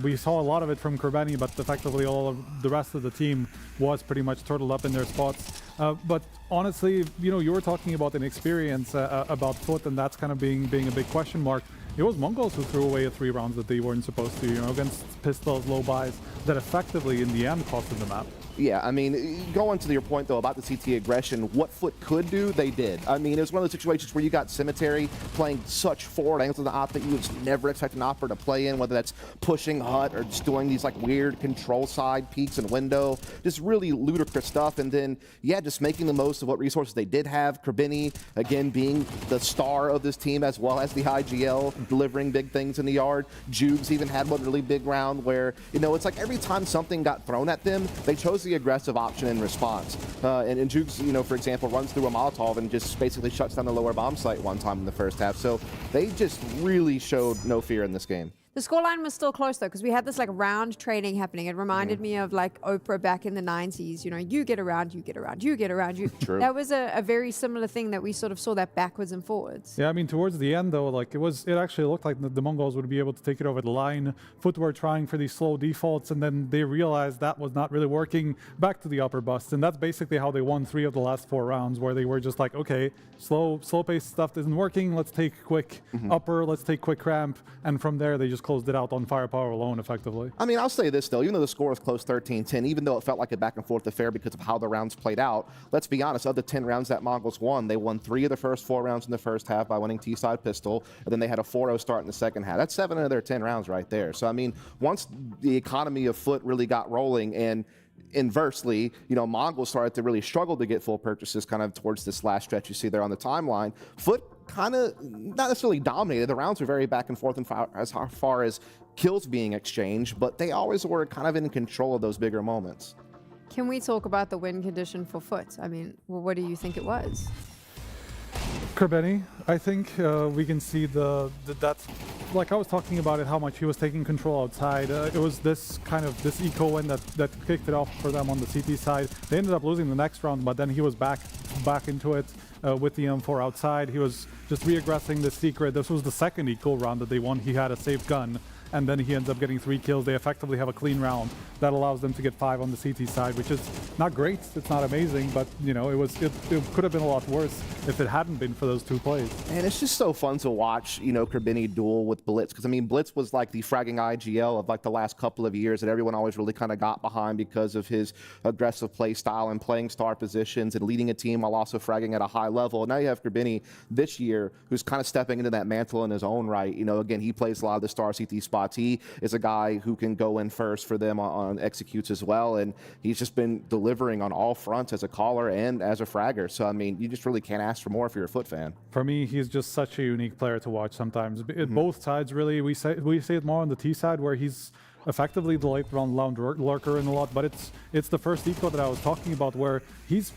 Q: We saw a lot of it from Krebeni, but effectively all of the rest of the team was pretty much turtled up in their spots. But honestly, you know, you were talking about an experience about FUT, and that's kind of being a big question mark. It was Mongols who threw away 3 rounds that they weren't supposed to, you know, against pistols, low buys, that effectively, in the end, costed the map.
R: Yeah, I mean, going to your point, though, about the CT aggression, what FUT could do, they did. I mean, it was one of those situations where you got Cemetery playing such forward angles of the op that you would never expect an opper to play in, whether that's pushing HUT or just doing these, like, weird control side peeks and window. Just really ludicrous stuff. And then, yeah, just making the most of what resources they did have. Krebeni, again, being the star of this team, as well as the IGL, delivering big things in the yard. Jugs even had one really big round where, you know, it's like every time something got thrown at them, they chose the aggressive option in response. And Jugs, you know, for example, runs through a Molotov and just basically shuts down the lower bomb site one time in the first half. So they just really showed no fear in this game.
E: The scoreline was still close, though, because we had this, like, round trading happening. It reminded me of, like, Oprah back in the 90s. You know, you get around, you get around, you get around, you.
R: True.
E: That was a very similar thing that we sort of saw that backwards and forwards.
Q: Yeah, I mean, towards the end, though, like, it actually looked like the Mongols would be able to take it over the line. FUT were trying for these slow defaults, and then they realized that was not really working. Back to the upper bust, and that's basically how they won 3 of the last 4 rounds, where they were just like, okay, slow-paced stuff isn't working, let's take quick upper, let's take quick ramp, and from there, they just closed it out on firepower alone, effectively.
R: I mean, I'll say this, though. Even though the score was close 13-10, even though it felt like a back-and-forth affair because of how the rounds played out, let's be honest, of the 10 rounds that Mongols won, they won 3 of the first 4 rounds in the first half by winning T-side pistol, and then they had a 4-0 start in the second half. That's 7 of their 10 rounds right there. So, I mean, once the economy of FUT really got rolling, and inversely, you know, Mongols started to really struggle to get full purchases kind of towards this last stretch you see there on the timeline, FUT kind of not necessarily dominated. The rounds were very back and forth as far as kills being exchanged, but they always were kind of in control of those bigger moments.
E: Can we talk about the win condition for FUT? I mean, what do you think it was?
Q: Krebeni, I think we can see that's like I was talking about it, how much he was taking control outside. It was this eco win that kicked it off for them on the CT side. They ended up losing the next round, but then he was back into it with the M4 outside. He was just re-aggressing the secret. This was the second eco round that they won. He had a safe gun. and then he ends up getting 3 kills. They effectively have a clean round that allows them to get 5 on the CT side, which is not great. It's not amazing, but you know, it could have been a lot worse if it hadn't been for those 2 plays.
R: And it's just so fun to watch, you know, Kerbini duel with Blitz, because I mean, Blitz was like the fragging IGL of like the last couple of years that everyone always really kind of got behind because of his aggressive play style and playing star positions and leading a team while also fragging at a high level. Now you have Kerbini this year who's kind of stepping into that mantle in his own right. You know, again, he plays a lot of the star CT spots. He is a guy who can go in first for them on executes as well, and he's just been delivering on all fronts as a caller and as a fragger. So I mean, you just really can't ask for more if you're a FUT fan.
Q: For me, he's just such a unique player to watch sometimes. Both sides, really. We say it more on the T side, where he's effectively the late round lurker in a lot, but it's the first eco that I was talking about, where he's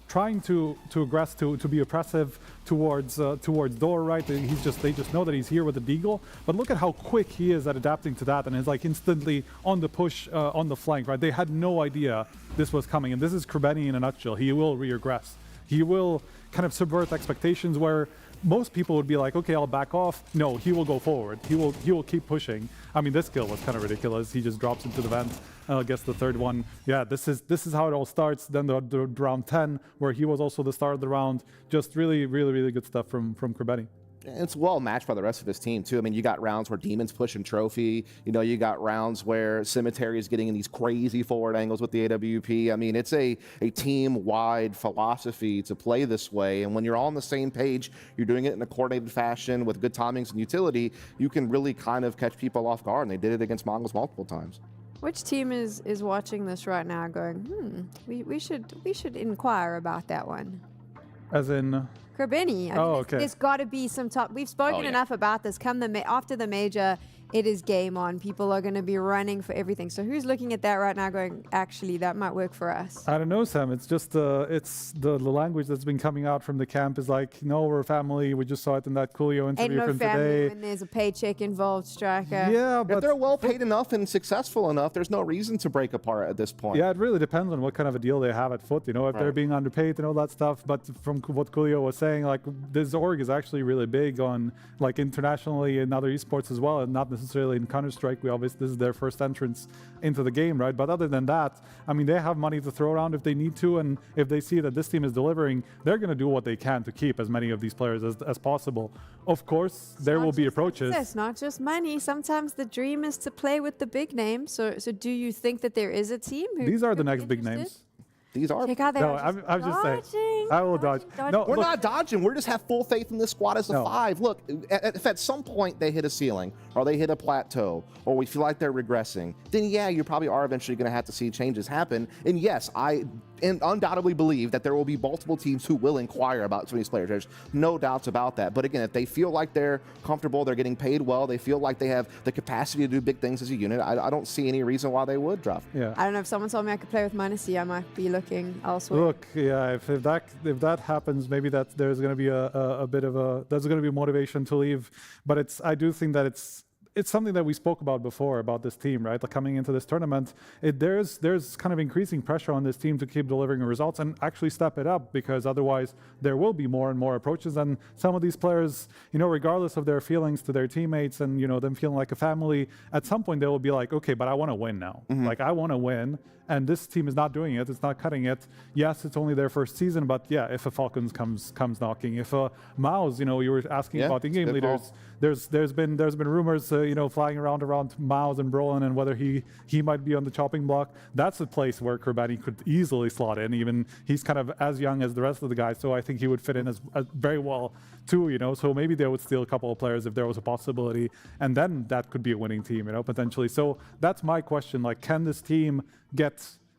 Q: trying to aggress, to be oppressive towards door, right? They just know that he's here with the deagle, but look at how quick he is at adapting to that, and is like instantly on the push on the flank, right? They had no idea this was coming, and this is Kerbini in a nutshell. He will regress. He will kind of subvert expectations where most people would be like, okay, I'll back off. No, he will go forward. He will keep pushing. I mean, this kill was kind of ridiculous. He just drops into the vent. I guess the third one. Yeah, this is how it all starts. Then the round 10, where he was also the star of the round. Just really, really, really good stuff from Kerbini.
R: And it's well matched by the rest of his team, too. I mean, you got rounds where Demon's pushing Trophy. You know, you got rounds where Cemetery is getting in these crazy forward angles with the AWP. I mean, it's a team-wide philosophy to play this way. And when you're all on the same page, you're doing it in a coordinated fashion with good timings and utility, you can really kind of catch people off guard. And they did it against MongolZ multiple times.
E: Which team is watching this right now going, we should inquire about that one?
Q: As in...
E: Kerbini. I mean,
Q: okay.
E: There's got to be some top. We've spoken enough about this. Come after the major, it is game on. People are going to be running for everything. So who's looking at that right now going, actually, that might work for us?
Q: I don't know, Sam. It's just it's the language that's been coming out from the camp is like, no, we're family. We just saw it in that Coolio interview from today. Ain't no family
E: when there's a paycheck involved, Striker.
R: Yeah, but if they're well paid enough and successful enough, there's no reason to break apart at this point.
Q: Yeah, it really depends on what kind of a deal they have at FUT. You know, if they're being underpaid and all that stuff. But from what Coolio was saying, like this org is actually really big on like internationally in other esports as well, and not necessarily in Counter-Strike. This is their first entrance into the game, right? But other than that, I mean, they have money to throw around if they need to, and if they see that this team is delivering, they're going to do what they can to keep as many of these players as possible. Of course, there will be approaches.
E: It's not just money. Sometimes the dream is to play with the big names. So do you think that there is a team who
Q: These are the next big names.
R: These are.
E: Check out
Q: no, I'm just saying. I will dodge. No,
R: we're not dodging. We're just have full faith in this squad as a 5. Look, if at some point they hit a ceiling or they hit a plateau or we feel like they're regressing, then yeah, you probably are eventually going to have to see changes happen. And yes, I undoubtedly believe that there will be multiple teams who will inquire about some of these players. There's no doubts about that. But again, if they feel like they're comfortable, they're getting paid well, they feel like they have the capacity to do big things as a unit, I don't see any reason why they would drop.
Q: Yeah.
E: I don't know, if someone told me I could play with -C, I might be looking elsewhere.
Q: Look, yeah, if that happens, maybe there's going to be a bit of there's going to be motivation to leave. But I do think that it's something that we spoke about before about this team, right? Like coming into this tournament, there's kind of increasing pressure on this team to keep delivering results and actually step it up, because otherwise there will be more and more approaches. And some of these players, you know, regardless of their feelings to their teammates and, you know, them feeling like a family, at some point they will be like, okay, but I want to win now. Like I want to win. And this team is not doing it. It's not cutting it. Yes, it's only their first season, but yeah, if a Falcons comes knocking, if a MOUZ, you know, you were asking about in-game leaders, there's been rumors, you know, flying around MOUZ and Brolin and whether he might be on the chopping block. That's a place where Kerbini could easily slot in. Even he's kind of as young as the rest of the guys, so I think he would fit in as very well too. You know, so maybe they would steal a couple of players if there was a possibility, and then that could be a winning team, you know, potentially. So that's my question: like, can this team get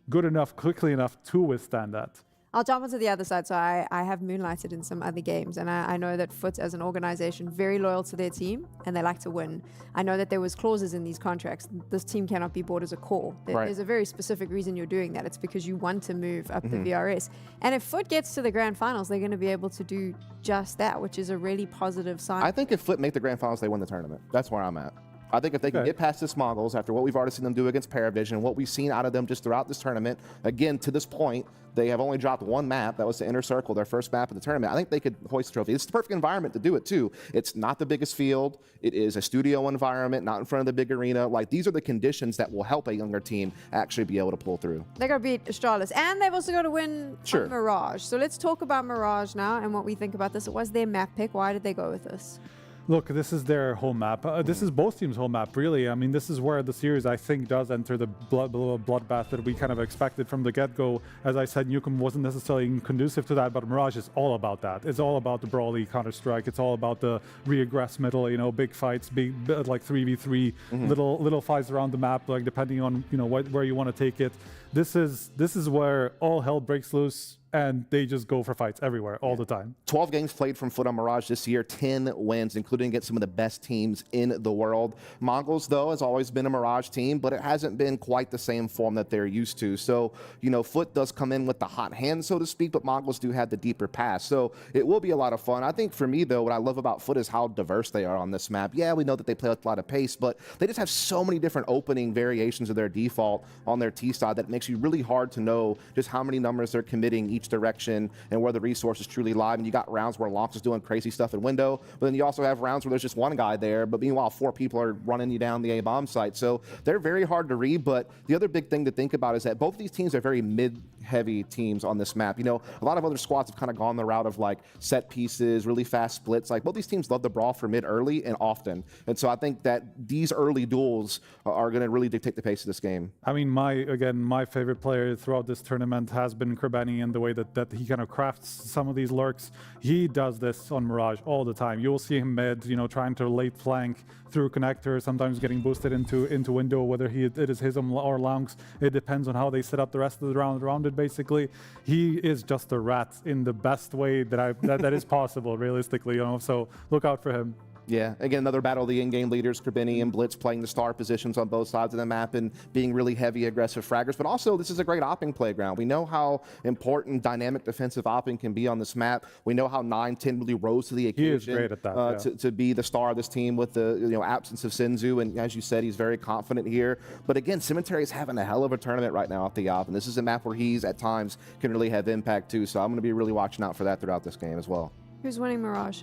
Q: good enough, quickly enough to withstand that?
E: I'll jump onto the other side. So I have moonlighted in some other games, and I know that FUT as an organization, very loyal to their team, and they like to win. I know that there was clauses in these contracts. This team cannot be bought as a core. There's a very specific reason you're doing that. It's because you want to move up the VRS. And if FUT gets to the grand finals, they're going to be able to do just that, which is a really positive sign.
R: I think if FUT make the grand finals, they win the tournament. That's where I'm at. I think if they can get past this MongolZ after what we've already seen them do against PARIVISION, what we've seen out of them just throughout this tournament, again, to this point, they have only dropped one map. That was the Inner Circle, their first map of the tournament. I think they could hoist the trophy. It's the perfect environment to do it, too. It's not the biggest field. It is a studio environment, not in front of the big arena. Like, these are the conditions that will help a younger team actually be able to pull through.
E: They're going to beat Astralis, and they've also got to win on Mirage. So let's talk about Mirage now and what we think about this. It was their map pick. Why did they go with this?
Q: Look, this is their home map. This is both teams' home map, really. I mean, this is where the series, I think, does enter the bloodbath that we kind of expected from the get-go. As I said, Nuke wasn't necessarily conducive to that, but Mirage is all about that. It's all about the brawly Counter-Strike. It's all about the re-aggress middle, you know, big fights, big like 3v3, little fights around the map, like depending on, you know, where you want to take it. This is where all hell breaks loose, and they just go for fights everywhere all the time.
R: 12 games played from FUT on Mirage this year, 10 wins, including against some of the best teams in the world. MongolZ, though, has always been a Mirage team, but it hasn't been quite the same form that they're used to. So, you know, FUT does come in with the hot hand, so to speak, but MongolZ do have the deeper pass. So it will be a lot of fun. I think for me, though, what I love about FUT is how diverse they are on this map. Yeah, we know that they play with a lot of pace, but they just have so many different opening variations of their default on their T side that it makes you really hard to know just how many numbers they're committing each direction and where the resources truly lie. And you got rounds where Lonks is doing crazy stuff in window, but then you also have rounds where there's just one guy there, but meanwhile 4 people are running you down the A-bomb site. So they're very hard to read, but the other big thing to think about is that both of these teams are very mid-heavy teams on this map. You know, a lot of other squads have kind of gone the route of like set pieces, really fast splits. Like both these teams love the brawl for mid early and often. And so I think that these early duels are going to really dictate the pace of this game.
Q: I mean, my favorite player throughout this tournament has been Kerbani, and the way that he kind of crafts some of these lurks. He does this on Mirage all the time. You'll see him mid, you know, trying to late flank through connector, sometimes getting boosted into window, whether it is his or Lonks. It depends on how they set up the rest of the round around it, basically. He is just a rat in the best way that is possible, realistically, you know, so look out for him.
R: Yeah, again, another battle of the in-game leaders, Kerbini and Blitz playing the star positions on both sides of the map and being really heavy, aggressive fraggers. But also, this is a great opping playground. We know how important dynamic defensive opping can be on this map. We know how 9-10 really rose to the occasion.
Q: He is great at that,
R: to be the star of this team with the absence of Sinzu. And as you said, he's very confident here. But again, Cemetery is having a hell of a tournament right now off the op. And this is a map where he's, at times, can really have impact too. So I'm going to be really watching out for that throughout this game as well.
E: Who's winning Mirage?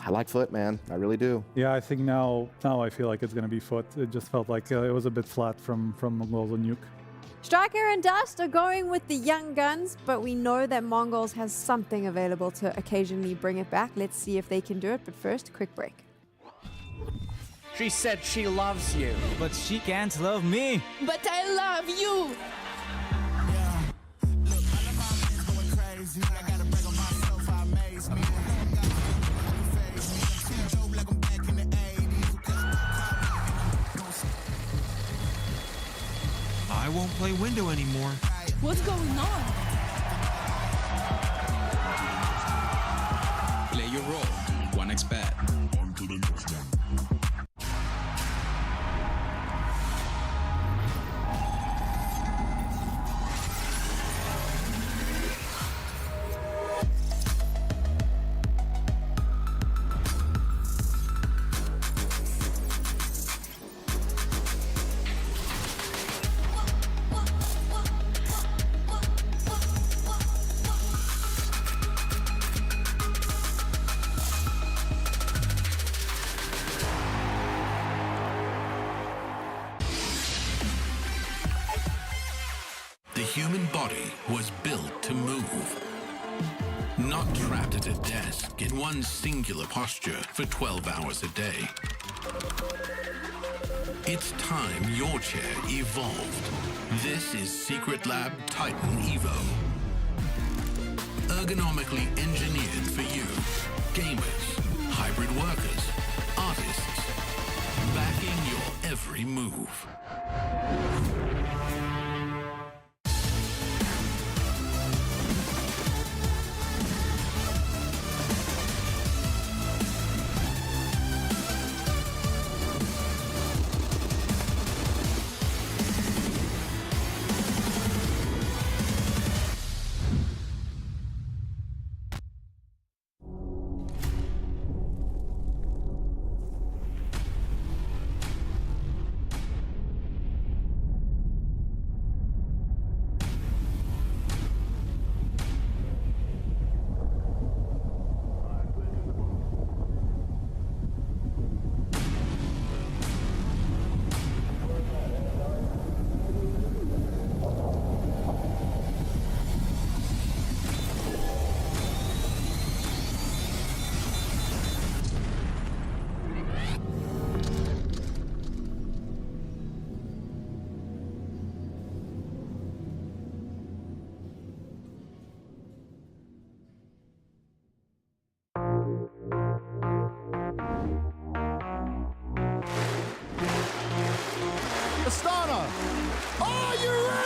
R: I like FUT, man. I really do.
Q: Yeah, I think now I feel like it's going to be FUT. It just felt like it was a bit flat from MongolZ and Nuke.
E: Striker and Dust are going with the young guns, but we know that MongolZ has something available to occasionally bring it back. Let's see if they can do it, but first, a quick break.
J: She said she loves you, but she can't love me.
K: But I love you.
P: I won't play window anymore.
K: What's going on?
L: Play your role. 1xBet.
M: The human body was built to move. Not trapped at a desk in one singular posture for 12 hours a day. It's time your chair evolved. This is Secret Lab Titan Evo. Ergonomically engineered for you. Gamers, hybrid workers, artists. Backing your every move.
I: Astana, are you ready?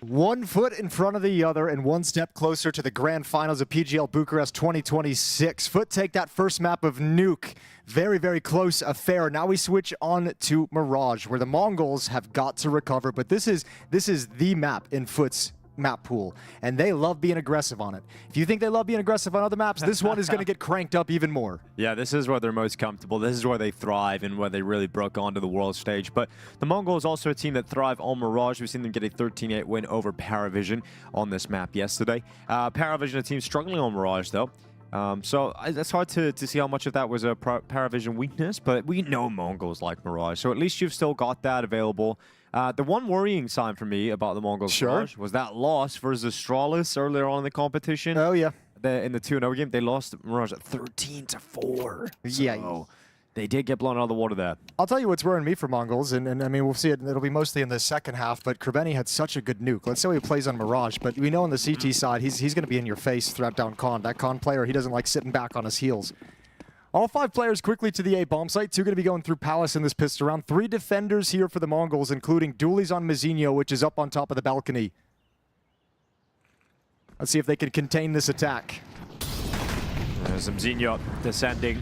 B: One foot in front of the other and one step closer to the grand finals of PGL Bucharest 2026. FUT take that first map of Nuke. Very, very close affair. Now we switch on to Mirage, where the Mongols have got to recover, but this is the map in FUT's map pool, and they love being aggressive on it. If you think they love being aggressive on other maps, this one is going to get cranked up even more.
A: Yeah, this is where they're most comfortable. This is where they thrive and where they really broke onto the world stage. But the Mongols also a team that thrive on Mirage. We've seen them get a 13-8 win over PARIVISION on this map yesterday. PARIVISION, a team struggling on Mirage, though. So it's hard to see how much of that was a PARIVISION weakness, but we know Mongols like Mirage, so at least you've still got that available. The one worrying sign for me about the Mongols Mirage was that loss versus Astralis earlier on in the competition.
B: Oh, yeah.
A: In the 2-0 game, they lost Mirage at 13-4.
B: Yeah.
A: So they did get blown out of the water there.
B: I'll tell you what's worrying me for Mongols, and I mean, we'll see it, it'll be mostly in the second half, but Krabeni had such a good nuke. Let's say he plays on Mirage, but we know on the CT side, he's going to be in your face throughout down Con. That Con player, he doesn't like sitting back on his heels. All 5 players quickly to the A bomb site. 2 going to be going through Palace in this pistol round. 3 defenders here for the Mongols, including Dooley's on Mazinho, which is up on top of the balcony. Let's see if they can contain this attack.
A: There's Mazinho descending.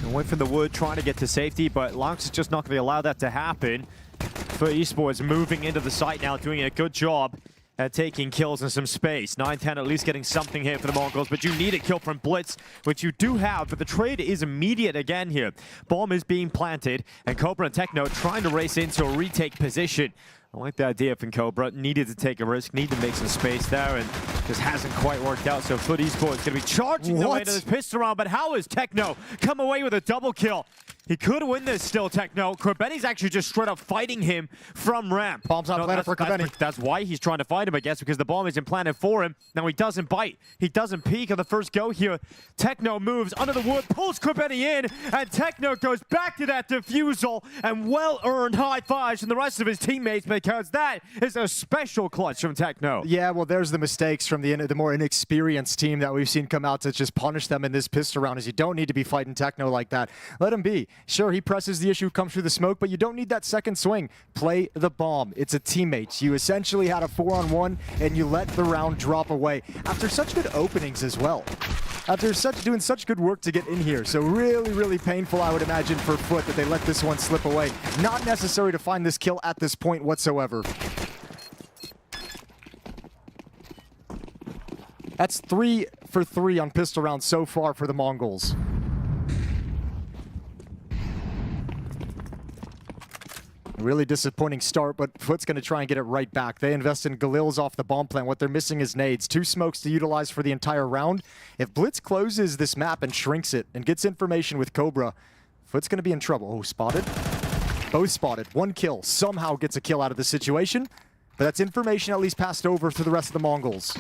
A: Away from the wood, trying to get to safety, but Lux is just not going to allow that to happen. FUT Esports moving into the site now, doing a good job at taking kills in some space. 9-10 at least getting something here for the Mongols, but you need a kill from Blitz, which you do have, but the trade is immediate again here. Bomb is being planted, and Cobra and Techno trying to race into a retake position. I like the idea from Cobra. Needed to take a risk, need to make some space there, and just hasn't quite worked out. So FUT Esports going to be charging the way to this pistol round. But how is Techno come away with a double kill? He could win this still, Techno. Krebeni's actually just straight up fighting him from ramp.
B: Bomb's on planet for Krebeni.
A: That's why he's trying to fight him, I guess, because the bomb isn't planted for him. Now he doesn't bite. He doesn't peek on the first go here. Techno moves under the wood, pulls Krebeni in, and Techno goes back to that defusal and well-earned high fives from the rest of his teammates, because that is a special clutch from Techno.
B: Yeah, well, there's the mistakes from the more inexperienced team that we've seen come out to just punish them in this pistol round, as you don't need to be fighting Techno like that. Let him be. Sure, he presses the issue, comes through the smoke, but you don't need that second swing. Play the bomb. It's a teammate. You essentially had a 4-on-1, and you let the round drop away after such good openings as well. After doing such good work to get in here. So really, really painful, I would imagine, for FUT that they let this one slip away. Not necessary to find this kill at this point whatsoever. That's 3 for 3 on pistol rounds so far for the Mongols. Really disappointing start, but FUT's going to try and get it right back. They invest in Galil's off the bomb plant. What they're missing is nades. 2 smokes to utilize for the entire round. If Blitz closes this map and shrinks it and gets information with Cobra, FUT's going to be in trouble. Oh, spotted. Both spotted. 1 kill. Somehow gets a kill out of the situation, but that's information at least passed over to the rest of the Mongols.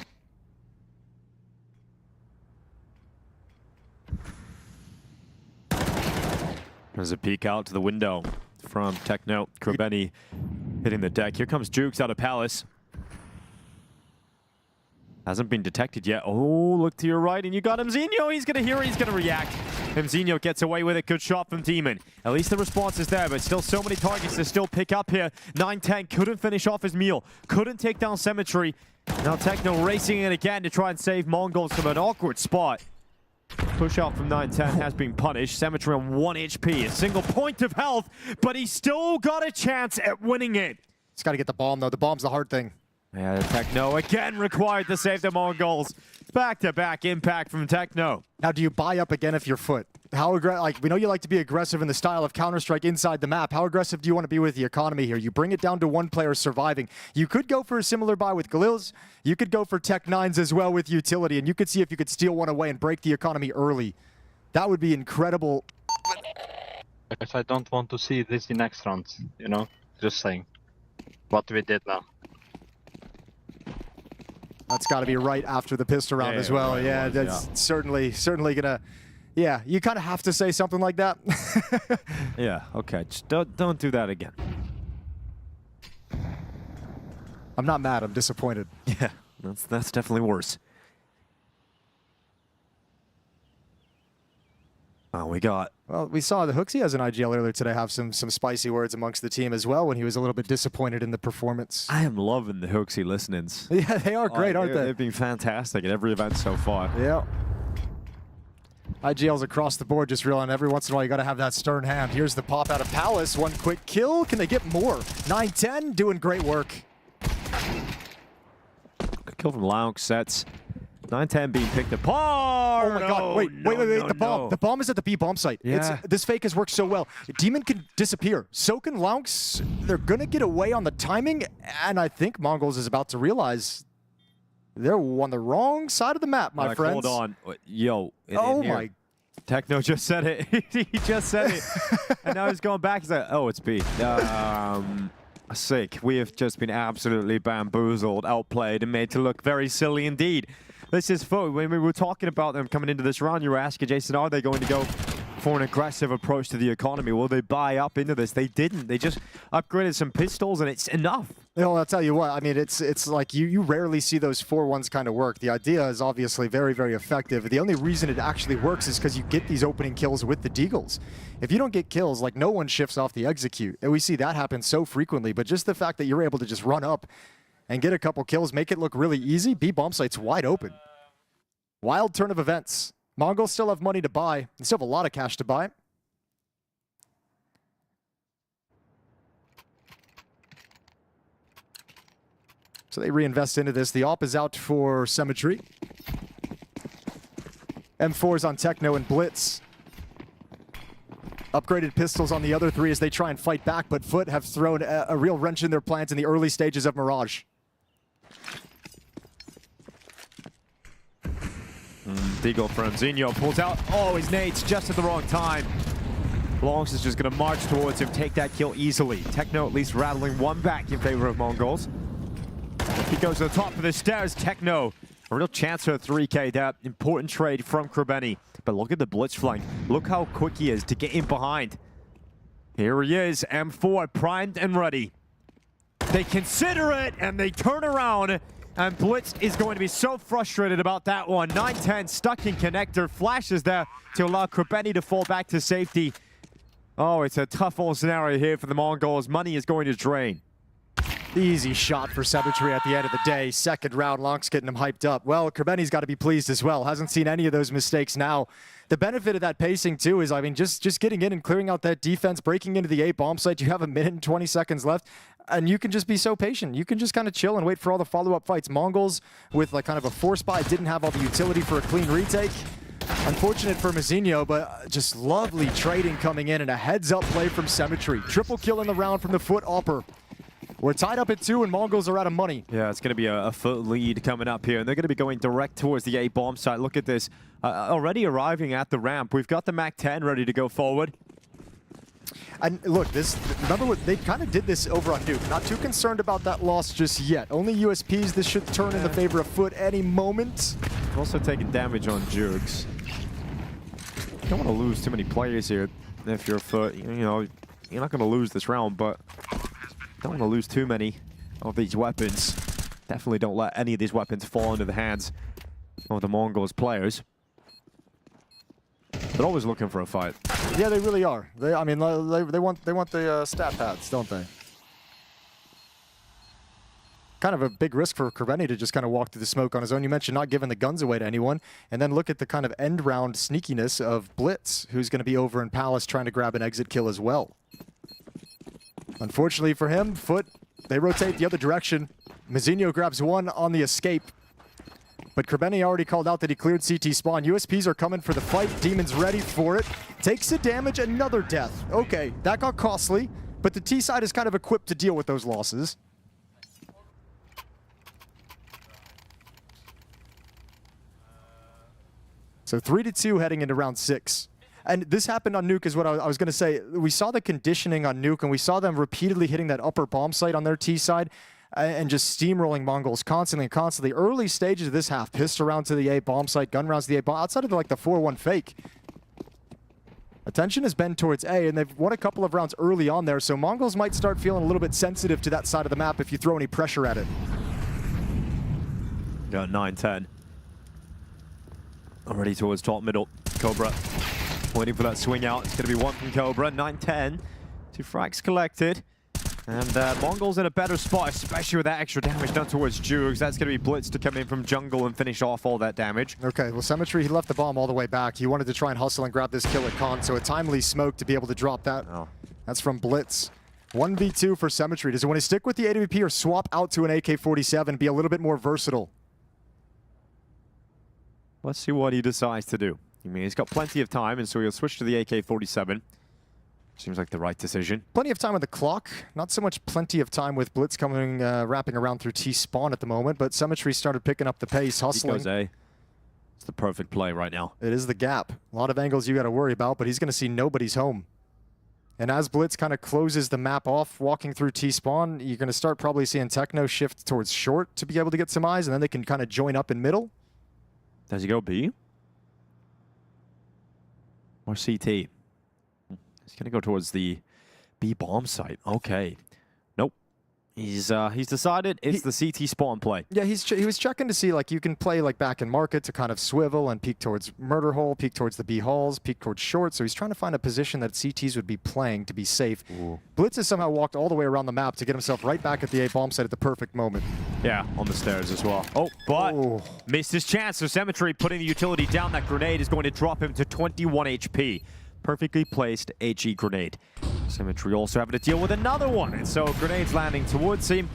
A: There's a peek out to the window from Techno. Krebeni hitting the deck. Here comes Jukes out of Palace. Hasn't been detected yet. Oh, look to your right, and you got Mzinho. He's going to hear it. He's going to react. Mzinho gets away with it. Good shot from Demon. At least the response is there, but still so many targets to still pick up here. 9-10 couldn't finish off his meal. Couldn't take down Cemetery. Now Techno racing in again to try and save Mongols from an awkward spot. Push out from 9-10 has been punished. Cemetery on 1 HP, a single point of health, but he's still got a chance at winning it.
B: He's got to get the bomb, though. The bomb's the hard thing.
A: Yeah, Techno again required to save the Mongols. Back-to-back impact from Techno.
B: Now, do you buy up again if you're FUT? How like we know you like to be aggressive in the style of Counter-Strike inside the map. How aggressive do you want to be with the economy here? You bring it down to 1 player surviving. You could go for a similar buy with Galil's. You could go for Tech-9s as well with utility, and you could see if you could steal one away and break the economy early. That would be incredible.
S: I don't want to see this in next round, you know? Just saying. What we did now.
B: That's got to be right after the pistol round as well. Yeah, that's certainly gonna. Yeah, you kind of have to say something like that.
A: Yeah, okay. Just don't do that again.
B: I'm not mad. I'm disappointed.
A: Yeah, that's definitely worse. Oh, we got.
B: Well, we saw the Hooksy has an IGL earlier today have some spicy words amongst the team as well when he was a little bit disappointed in the performance.
A: I am loving the Hooksy listenings.
B: Yeah, they are great, aren't they?
A: They've been fantastic at every event so far.
B: Yeah. IGLs across the board, just realizing every once in a while you got to have that stern hand. Here's the pop out of Palace. 1 quick kill. Can they get more? 9-10 doing great work.
A: Good kill from Launk sets. 9-10 being picked apart.
B: Oh my god, wait, the bomb. The bomb is at the B bomb site.
A: Yeah.
B: This fake has worked so well. Demon can disappear. So can Launks. They're going to get away on the timing, and I think MongolZ is about to realize they're on the wrong side of the map, my friends.
A: Hold on. Yo.
B: Oh my.
A: Techno just said it. He just said it. And now he's going back. He's like, oh, it's B. Sick. We have just been absolutely bamboozled, outplayed, and made to look very silly indeed. This is FUT. When we were talking about them coming into this round, you were asking, Jason, are they going to go for an aggressive approach to the economy? Will they buy up into this? They didn't. They just upgraded some pistols, and it's enough.
B: You know, I'll tell you what. I mean, it's like you rarely see those 4-1s kind of work. The idea is obviously very, very effective. The only reason it actually works is because you get these opening kills with the Deagles. If you don't get kills, like no one shifts off the execute. And we see that happen so frequently. But just the fact that you're able to just run up and get a couple kills, make it look really easy. B bomb site's wide open. Wild turn of events. Mongols still have money to buy. They still have a lot of cash to buy. So they reinvest into this. The AWP is out for Cemetery. M4's on Techno and Blitz. Upgraded pistols on the other 3 as they try and fight back, but FUT have thrown a real wrench in their plans in the early stages of Mirage.
A: Deagle from Zinho pulls out. Oh, his nades just at the wrong time. Longs is just going to march towards him, take that kill easily. Techno at least rattling one back in favor of Mongols. He goes to the top of the stairs. Techno, a real chance for a 3K. That important trade from Krabeni. But look at the blitz flank. Look how quick he is to get in behind. Here he is, M4 primed and ready. They consider it and they turn around. And Blitz is going to be so frustrated about that one. 9-10 stuck in connector. Flashes there to allow Krabeni to fall back to safety. Oh, it's a tough old scenario here for the Mongols. Money is going to drain.
B: Easy shot for Symmetry at the end of the day. Second round, Lonks getting him hyped up. Well, Krabeni's got to be pleased as well. Hasn't seen any of those mistakes now. The benefit of that pacing, too, is, I mean, just getting in and clearing out that defense, breaking into the A bomb site. You have a minute and 20 seconds left, and you can just be so patient. You can just kind of chill and wait for all the follow-up fights. Mongols, with like kind of a force buy, didn't have all the utility for a clean retake. Unfortunate for Mazinho, but just lovely trading coming in and a heads-up play from Symmetry. Triple kill in the round from the FUT upper. We're tied up at 2 and Mongols are out of money.
A: Yeah, it's going to be a FUT lead coming up here, and they're going to be going direct towards the A bomb site. Look at this. Already arriving at the ramp. We've got the MAC-10 ready to go forward.
B: And look, remember what they kind of did this over on Nuke. Not too concerned about that loss just yet. Only USPs. This should turn in the favor of FUT any moment.
A: Also taking damage on Jugs. You don't want to lose too many players here if you're FUT. You know, you're not going to lose this round, but don't want to lose too many of these weapons. Definitely don't let any of these weapons fall into the hands of the Mongols players. They're always looking for a fight.
B: Yeah, they really are. I mean, they want the stat pads, don't they? Kind of a big risk for Krabeni to just kind of walk through the smoke on his own. You mentioned not giving the guns away to anyone, and then look at the kind of end round sneakiness of Blitz, who's going to be over in Palace trying to grab an exit kill as well. Unfortunately for him, FUT, they rotate the other direction. Mazinho grabs one on the escape. But Krabeni already called out that he cleared CT spawn. USPs are coming for the fight. Demon's ready for it. Takes the damage, another death. Okay, that got costly, but the T side is kind of equipped to deal with those losses. So 3-2 heading into round 6. And this happened on Nuke is what I was going to say. We saw the conditioning on Nuke, and we saw them repeatedly hitting that upper bomb site on their T side and just steamrolling Mongols constantly. Early stages of this half, pissed around to the A bomb site, gun rounds to the A bomb, outside of the 4-1 fake. Attention has been towards A, and they've won a couple of rounds early on there, so Mongols might start feeling a little bit sensitive to that side of the map if you throw any pressure at it.
A: Got 9-10. Already towards top middle. Cobra waiting for that swing out. It's going to be one from Cobra. 9-10. 2 frags collected. And Mongols in a better spot, especially with that extra damage done towards Jugs. That's going to be Blitz to come in from jungle and finish off all that damage.
B: Okay, well, Symmetry, he left the bomb all the way back. He wanted to try and hustle and grab this kill at Con, so a timely smoke to be able to drop that. Oh. That's from Blitz. 1v2 for Symmetry. Does he want to stick with the AWP or swap out to an AK-47, be a little bit more versatile?
A: Let's see what he decides to do. I mean, he's got plenty of time, and so he'll switch to the AK-47. Seems like the right decision.
B: Plenty of time on the clock. Not so much plenty of time with Blitz coming, wrapping around through T-spawn at the moment, but Symmetry started picking up the pace, hustling.
A: He goes A. It's the perfect play right now.
B: It is the gap. A lot of angles you got to worry about, but he's going to see nobody's home. And as Blitz kind of closes the map off, walking through T-spawn, you're going to start probably seeing Techno shift towards short to be able to get some eyes, and then they can kind of join up in middle.
A: Does he go B? Or CT? He's going to go towards the B bomb site. Okay. Nope. He's decided it's the CT spawn play.
B: Yeah, he was checking to see, like, you can play, like, back in market to kind of swivel and peek towards murder hole, peek towards the B halls, peek towards short. So he's trying to find a position that CTs would be playing to be safe. Ooh. Blitz has somehow walked all the way around the map to get himself right back at the A bomb site at the perfect moment.
A: Yeah, on the stairs as well. Oh, but missed his chance. So Symmetry putting the utility down. That grenade is going to drop him to 21 HP. Perfectly placed HE grenade. Symmetry also having to deal with another one, and so grenades landing towards him.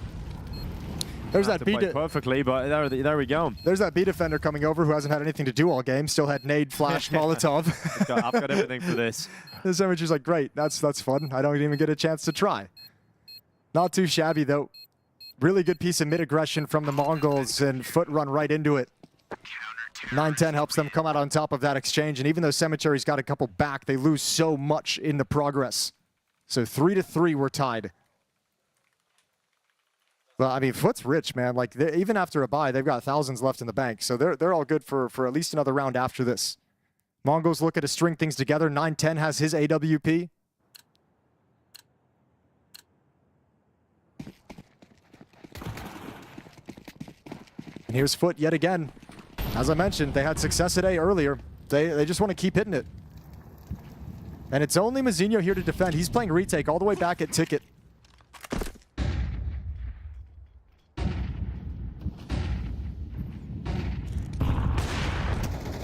B: There's that B
A: perfectly, but there we go.
B: There's that B defender coming over who hasn't had anything to do all game. Still had nade, flash, Molotov.
A: I've got everything for this.
B: The Symmetry's like, great, that's fun. I don't even get a chance to try. Not too shabby though. Really good piece of mid aggression from the Mongols, and FUT run right into it. 9-10 helps them come out on top of that exchange, and even though Cemetery's got a couple back, they lose so much in the progress. So 3-3, we're tied. Well, I mean, FUT's rich, man. Like, even after a bye, they've got thousands left in the bank, so they're all good for at least another round after this. Mongols looking to string things together. 9-10 has his AWP. And here's FUT yet again. As I mentioned, they had success today earlier. They just want to keep hitting it. And it's only Mazinho here to defend. He's playing retake all the way back at Ticket.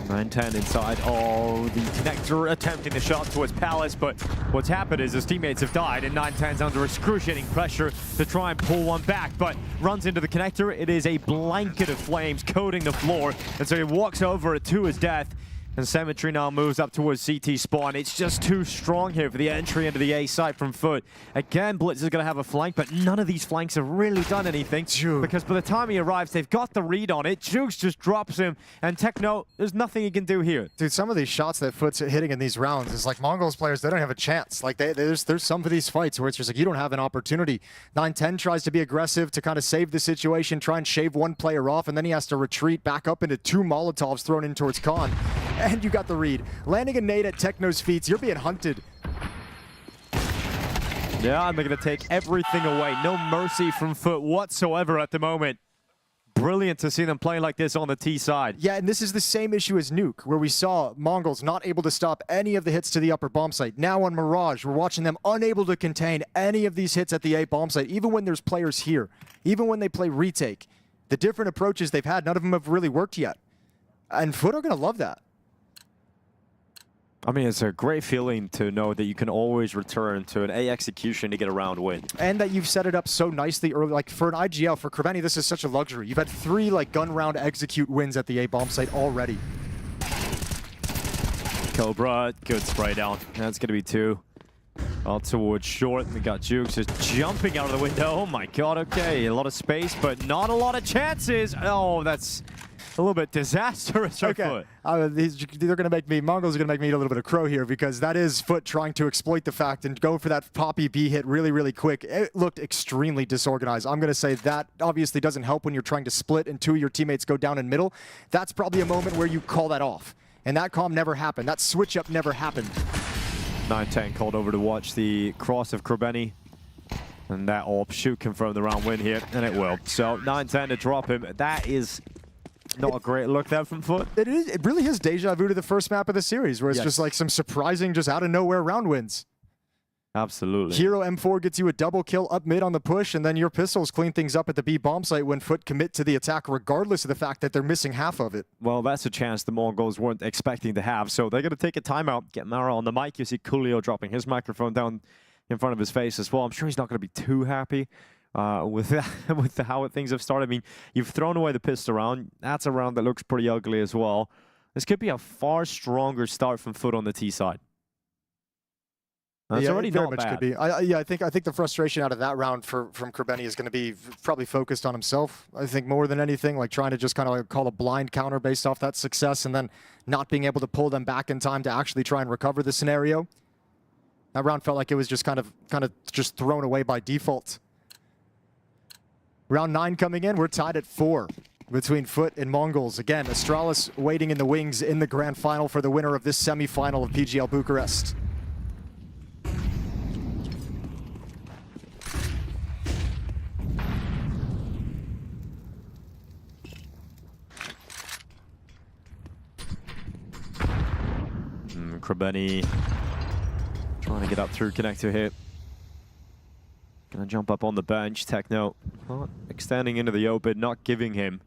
A: (9-10) inside. Oh, the connector attempting the shot towards Palace, but what's happened is his teammates have died, and 9-10's under excruciating pressure to try and pull one back, but runs into the connector. It is a blanket of flames coating the floor, and so he walks over it to his death. And Cemetery now moves up towards CT spawn. It's just too strong here for the entry into the A site from FUT. Again, Blitz is going to have a flank, but none of these flanks have really done anything. Because by the time he arrives, they've got the read on it. Jukes just drops him, and Techno, there's nothing he can do here.
B: Dude, some of these shots that FUT's hitting in these rounds is like Mongols players, they don't have a chance. Like, there's some of these fights where it's just like, you don't have an opportunity. 9-10 tries to be aggressive to kind of save the situation, try and shave one player off, and then he has to retreat back up into 2 Molotovs thrown in towards Khan. And you got the read. Landing a nade at Techno's feet, you're being hunted.
A: Yeah, and they're going to take everything away. No mercy from FUT whatsoever at the moment. Brilliant to see them playing like this on the T side.
B: Yeah, and this is the same issue as Nuke, where we saw Mongols not able to stop any of the hits to the upper bomb site. Now on Mirage, we're watching them unable to contain any of these hits at the A bomb site, even when there's players here, even when they play retake. The different approaches they've had, none of them have really worked yet. And FUT are going to love that.
A: I mean, it's a great feeling to know that you can always return to an A execution to get a round win.
B: And that you've set it up so nicely early. Like, for an IGL, for Kreveni, this is such a luxury. You've had 3, like, gun round execute wins at the A bomb site already.
A: Cobra, good spray down. That's going to be 2. All towards short. We got Jukes just jumping out of the window. Oh my god, okay. A lot of space, but not a lot of chances. Oh, that's a little bit disastrous for FUT.
B: They're going to make me, Mongols are going to make me eat a little bit of crow here, because that is FUT trying to exploit the fact and go for that Poppy B hit really, really quick. It looked extremely disorganized. I'm going to say that obviously doesn't help when you're trying to split and 2 of your teammates go down in middle. That's probably a moment where you call that off. And that calm never happened. That switch up never happened.
A: 9-10 called over to watch the cross of Kreveni. And that AWP should confirm the round win here, and it will. So 9-10 to drop him. That is not a great look there from FUT.
B: It really is deja vu to the first map of the series, where it's just like some surprising, just out of nowhere round wins.
A: Absolutely.
B: Hero M4 gets you a double kill up mid on the push, and then your pistols clean things up at the B bomb site when FUT commit to the attack, regardless of the fact that they're missing half of it.
A: Well, that's a chance the Mongols weren't expecting to have, so they're going to take a timeout, get Mara on the mic. You see Coolio dropping his microphone down in front of his face as well. I'm sure he's not going to be too happy with how things have started. I mean, you've thrown away the pistol round. That's a round that looks pretty ugly as well. This could be a far stronger start from FUT on the T side. That's already
B: very
A: not
B: much
A: bad.
B: could be. I think the frustration out of that round from Kreveni is going to be probably focused on himself. I think more than anything, like trying to just kind of like call a blind counter based off that success, and then not being able to pull them back in time to actually try and recover the scenario. That round felt like it was just kind of just thrown away by default. Round 9 coming in, we're tied at 4 between FUT and Mongols. Again, Astralis waiting in the wings in the grand final for the winner of this semi-final of PGL Bucharest.
A: Kreveni trying to get up through connector here. Gonna jump up on the bench. Techno extending into the open, not giving him.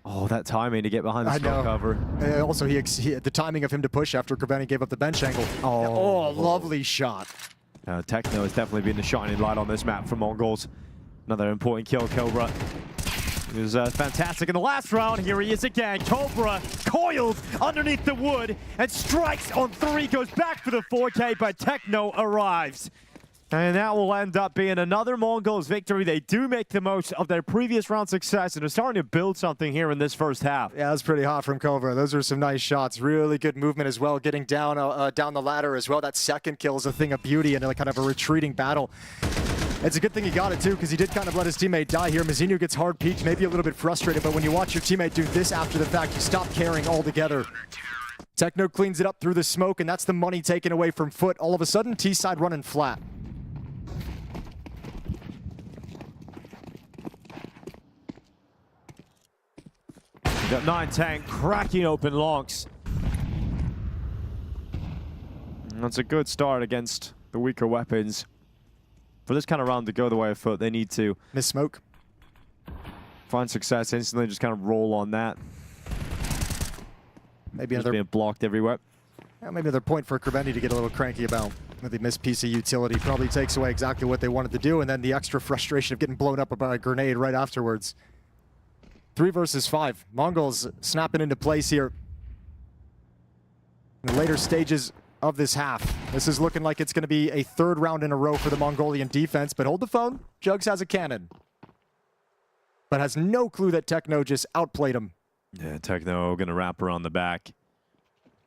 A: Oh, that timing to get behind the smoke cover.
B: Also, the timing of him to push after Kreveni gave up the bench angle. Oh, lovely shot.
A: Techno has definitely been the shining light on this map for Mongols. Another important kill, Cobra. He was fantastic in the last round. Here he is again. Cobra coiled underneath the wood and strikes on 3, goes back for the 4K, but Techno arrives. And that will end up being another MongolZ victory. They do make the most of their previous round success and are starting to build something here in this first half.
B: Yeah, that's pretty hot from Cobra. Those are some nice shots. Really good movement as well, getting down down the ladder as well. That second kill is a thing of beauty in a kind of a retreating battle. It's a good thing he got it too, because he did kind of let his teammate die here. Mazinho gets hard peeked, maybe a little bit frustrated, but when you watch your teammate do this after the fact, you stop caring altogether. Techno cleans it up through the smoke, and that's the money taken away from FUT. All of a sudden, T-side running flat.
A: Got 9-10 cracking open longs. That's a good start against the weaker weapons. For this kind of round to go the way of FUT, they need to
B: miss smoke,
A: find success instantly, just kind of roll on that.
B: Maybe
A: just
B: another
A: being blocked everywhere.
B: Yeah, maybe another point for Krabeni to get a little cranky about. The missed piece of utility probably takes away exactly what they wanted to do, and then the extra frustration of getting blown up by a grenade right afterwards. 3 versus 5. MongolZ snapping into place here in the later stages of this half. This is looking like it's going to be a 3rd round in a row for the Mongolian defense, but hold the phone. Jugs has a cannon, but has no clue that Techno just outplayed him.
A: Yeah, Techno going to wrap around the back.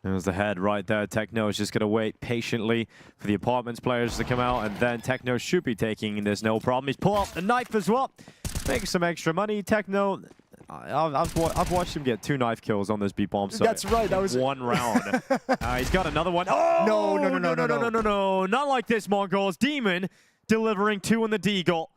A: There's the head right there. Techno is just going to wait patiently for the apartments players to come out, and then Techno should be taking this no problem. He's pull out the knife as well. Make some extra money. Techno, I've watched him get 2 knife kills on this B-bomb site.
B: That's right. That was
A: 1 round. He's got another one. Oh no! Not like this, MongolZ. Demon delivering 2 on the Deagle.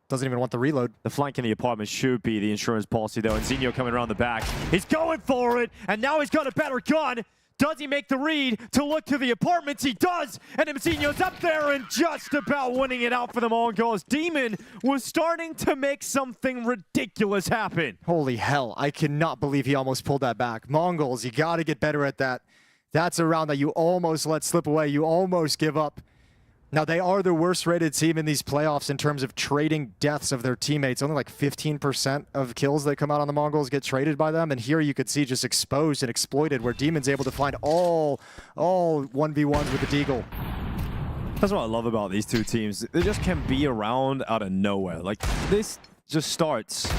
B: Doesn't even want the reload.
A: The flank in the apartment should be the insurance policy, though. And Zinho coming around the back. He's going for it, and now he's got a better gun. Does he make the read to look to the apartments? He does, and Zinho's up there and just about winning it out for the MongolZ. Demon was starting to make something ridiculous happen.
B: Holy hell, I cannot believe he almost pulled that back. MongolZ, you got to get better at that. That's a round that you almost let slip away. You almost give up. Now, they are the worst-rated team in these playoffs in terms of trading deaths of their teammates. Only like 15% of kills that come out on the MongolZ get traded by them. And here you could see just exposed and exploited, where Demon's able to find all 1v1s with the Deagle.
A: That's what I love about these two teams. They just can be around out of nowhere. Like, this just starts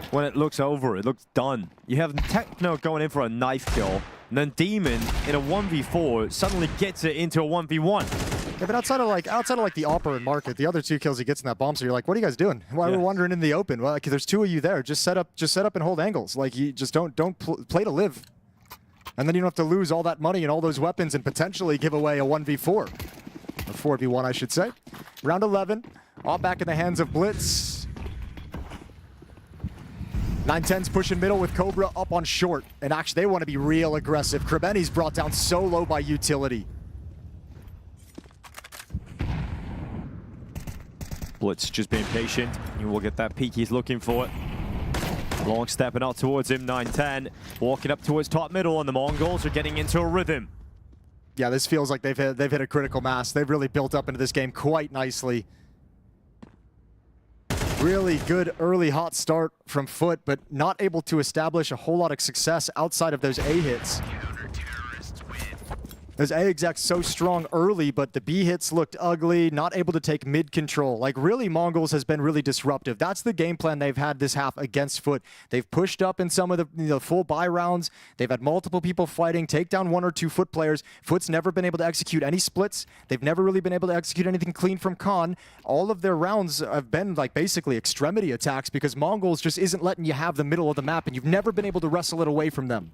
A: when it looks over. It looks done. You have Techno going in for a knife kill, and then Demon in a 1v4 suddenly gets it into a 1v1.
B: Yeah, but outside of like the Opera and Market, the other 2 kills he gets in that bomb, so you're like, what are you guys doing? Why are we wandering in the open? Well, like, there's 2 of you there. Just set up and hold angles. Like, you just don't play to live. And then you don't have to lose all that money and all those weapons and potentially give away a 1v4. Or 4v1, I should say. Round 11, all back in the hands of Blitz. 9-10's pushing middle with Cobra up on short. And actually, they want to be real aggressive. Krabeni's brought down so low by utility.
A: Blitz just being patient. You will get that peek he's looking for. Long stepping out towards him, 9-10. Walking up towards top middle, and the MongolZ are getting into a rhythm.
B: Yeah, this feels like they've hit a critical mass. They've really built up into this game quite nicely. Really good early hot start from FUT, but not able to establish a whole lot of success outside of those A hits. Those A execs so strong early, but the B hits looked ugly, not able to take mid control. Like, really, MongolZ has been really disruptive. That's the game plan they've had this half against FUT. They've pushed up in some of the full buy rounds. They've had multiple people fighting, take down 1 or 2 FUT players. FUT's never been able to execute any splits. They've never really been able to execute anything clean from Con. All of their rounds have been like basically extremity attacks because MongolZ just isn't letting you have the middle of the map, and you've never been able to wrestle it away from them.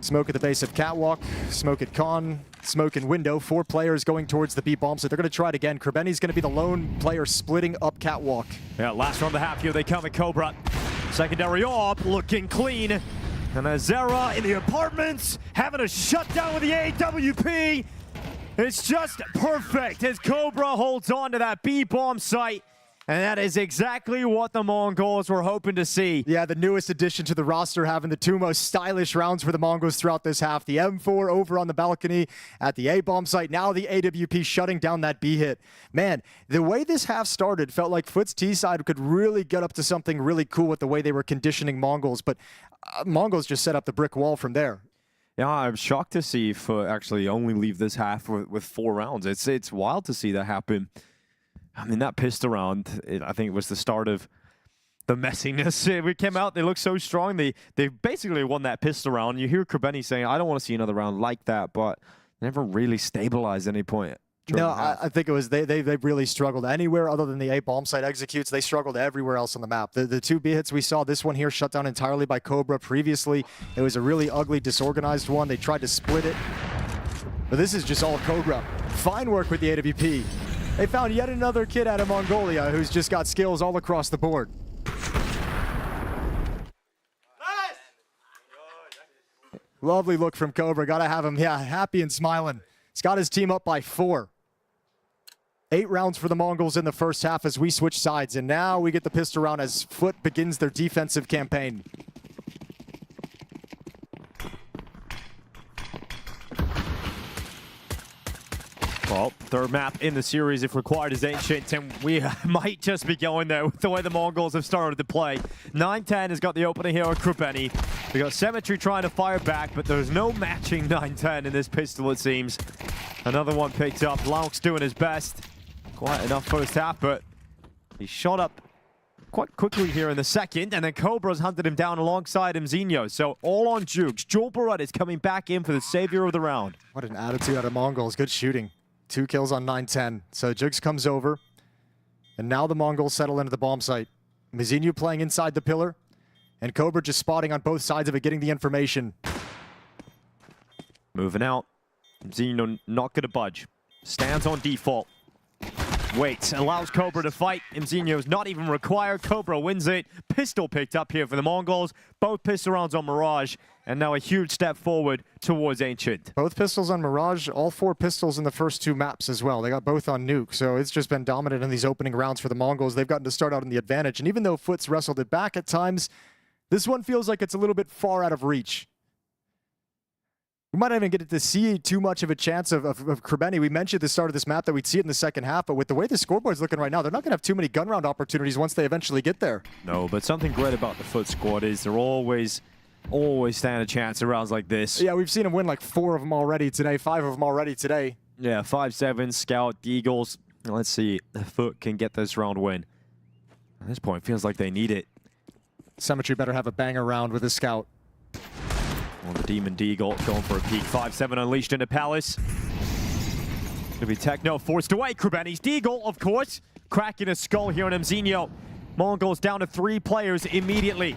B: Smoke at the base of Catwalk, smoke at Con, smoke in window. 4 players going towards the B-bomb, so they're going to try it again. Krabeni's going to be the lone player splitting up Catwalk.
A: Yeah, last round of the half here, they come at Cobra. Secondary op, looking clean. And Azera in the apartments, having a shutdown with the AWP. It's just perfect as Cobra holds on to that B-bomb site. And that is exactly what the MongolZ were hoping to see.
B: Yeah, the newest addition to the roster, having the 2 most stylish rounds for the MongolZ throughout this half. The M4 over on the balcony at the A-bomb site. Now the AWP shutting down that B hit. Man, the way this half started felt like FUT's T-side could really get up to something really cool with the way they were conditioning MongolZ. But MongolZ just set up the brick wall from there.
A: Yeah, I'm shocked to see FUT actually only leave this half with 4 rounds. It's wild to see that happen. I mean, that pistol round, I think it was the start of the messiness. We came out, they looked so strong. They basically won that pistol round. You hear Krabeni saying, I don't want to see another round like that, but never really stabilized at any point.
B: No, I think it was they really struggled anywhere other than the A bomb site executes. They struggled everywhere else on the map. The 2 B hits we saw, this one here shut down entirely by Cobra. Previously, it was a really ugly, disorganized one. They tried to split it, but this is just all Cobra. Fine work with the AWP. They found yet another kid out of Mongolia who's just got skills all across the board. Lovely look from Cobra. Gotta have him, yeah, happy and smiling. He's got his team up by 4. 8 rounds for the Mongols in the first half as we switch sides, and now we get the pistol round as FUT begins their defensive campaign.
A: Well, third map in the series, if required, is Ancient, and we might just be going there with the way the Mongols have started to play. 9-10 has got the opener here on Krabeni. We got Symmetry trying to fire back, but there's no matching 9-10 in this pistol, it seems. Another one picked up. Laux doing his best. Quite enough first half, but he shot up quite quickly here in the second, and then Cobra's hunted him down alongside Mzinho. So all on Jukes. Joel Barrett is coming back in for the savior of the round.
B: What an attitude out of Mongols. Good shooting. 2 kills on 9-10. So Jukes comes over, and now the Mongols settle into the bomb site. Mzinho playing inside the pillar, and Cobra just spotting on both sides of it, getting the information.
A: Moving out. Mzinho not going to budge. Stands on default. Waits, allows Cobra to fight. Mzinho's not even required. Cobra wins it. Pistol picked up here for the Mongols. Both pistol rounds on Mirage. And now a huge step forward towards Ancient.
B: Both pistols on Mirage, all 4 pistols in the first 2 maps as well. They got both on Nuke, so it's just been dominant in these opening rounds for the Mongols. They've gotten to start out in the advantage. And even though FUT's wrestled it back at times, this one feels like it's a little bit far out of reach. We might not even get to see too much of a chance of Krabeni. We mentioned at the start of this map that we'd see it in the second half, but with the way the scoreboard's looking right now, they're not going to have too many gun round opportunities once they eventually get there.
A: No, but something great about the FUT squad is they're always stand a chance in rounds like this.
B: Yeah, we've seen them win like 4 of them already today, 5 of them already today.
A: Yeah, 5-7, Scout, Eagles. Let's see if FUT can get this round win. At this point, it feels like they need it.
B: Symmetry better have a banger round with his Scout.
A: Well, the Demon Deagle going for a peek. 5-7 unleashed into Palace. Gonna be Techno forced away. Krabeni's Deagle, of course. Cracking a skull here on Mzinho. Mongols down to 3 players immediately.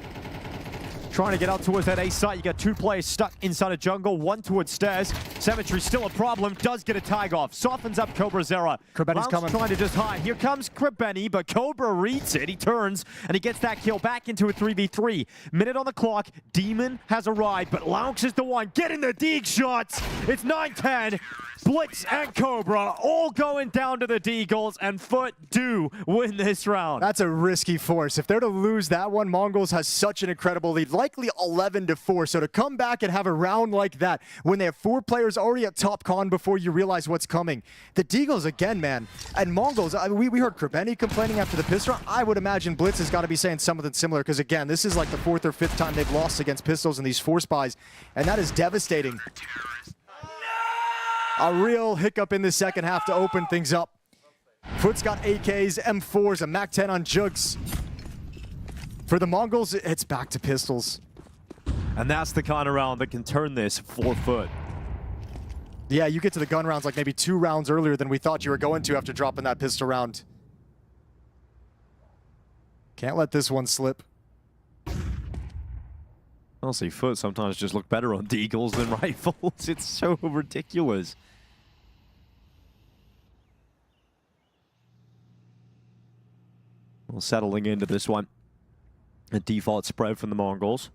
A: Trying to get out towards that A site. You got 2 players stuck inside a jungle, 1 towards stairs. Symmetry still a problem. Does get a tag off. Softens up Cobra Zera.
B: Krabeni's coming.
A: Trying to just hide. Here comes Krabeni, but Cobra reads it. He turns, and he gets that kill back into a 3v3. Minute on the clock. Demon has arrived, but Laux is the one getting the Deeg shots. It's 9-10. Blitz and Cobra all going down to the Deagles, and FUT do win this round.
B: That's a risky force. If they're to lose that one, Mongols has such an incredible lead, likely 11-4. So to come back and have a round like that when they have 4 players already at top con before you realize what's coming. The Deagles again, man. And Mongols, I mean, we heard Krabeni complaining after the pistol round. I would imagine Blitz has got to be saying something similar because, again, this is like the 4th or 5th time they've lost against pistols in these force buys, and that is devastating. A real hiccup in the second half to open things up. FUT's got AKs, M4s, a MAC-10 on Jugs. For the Mongols, it's back to pistols.
A: And that's the kind of round that can turn this for FUT.
B: Yeah, you get to the gun rounds like maybe 2 rounds earlier than we thought you were going to after dropping that pistol round. Can't let this one slip.
A: Honestly, FUT sometimes just look better on Deagles than rifles. It's so ridiculous. Well, settling into this one. A default spread from the Mongols.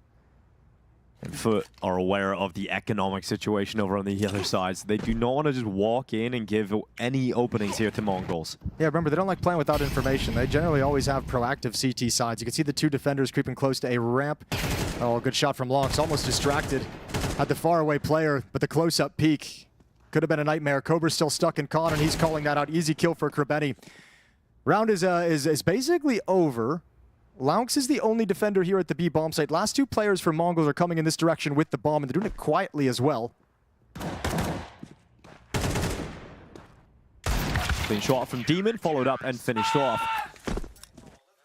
A: And FUT are aware of the economic situation over on the other side. So they do not want to just walk in and give any openings here to Mongols.
B: Yeah, remember, they don't like playing without information. They generally always have proactive CT sides. You can see the 2 defenders creeping close to a ramp. Oh, good shot from Laux. Almost distracted. Had the faraway player, but the close-up peek could have been a nightmare. Cobra's still stuck in con, and he's calling that out. Easy kill for Krabeni. Round is basically over. Laux is the only defender here at the B bomb site. Last two players for MongolZ are coming in this direction with the bomb, and they're doing it quietly as well.
A: Clean shot from Demon, followed up and finished off.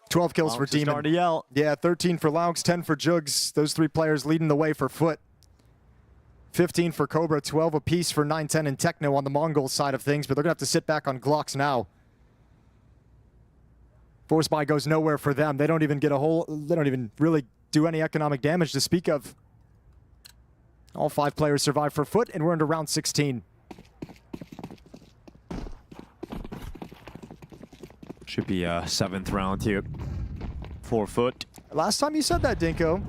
B: 12 kills
A: Laux
B: for
A: is
B: Demon.
A: starting to yell.
B: Yeah, 13 for Laux, 10 for Jugs. Those three players leading the way for FUT. 15 for Cobra, 12 apiece for 9-10 and Techno on the MongolZ side of things, but they're going to have to sit back on Glocks now. Force buy goes nowhere for them. They don't even get a whole, they don't even really do any economic damage to speak of. All 5 players survive for FUT, and we're into round 16.
A: Should be a 7th round here for FUT.
B: Last time you said that, Dinko.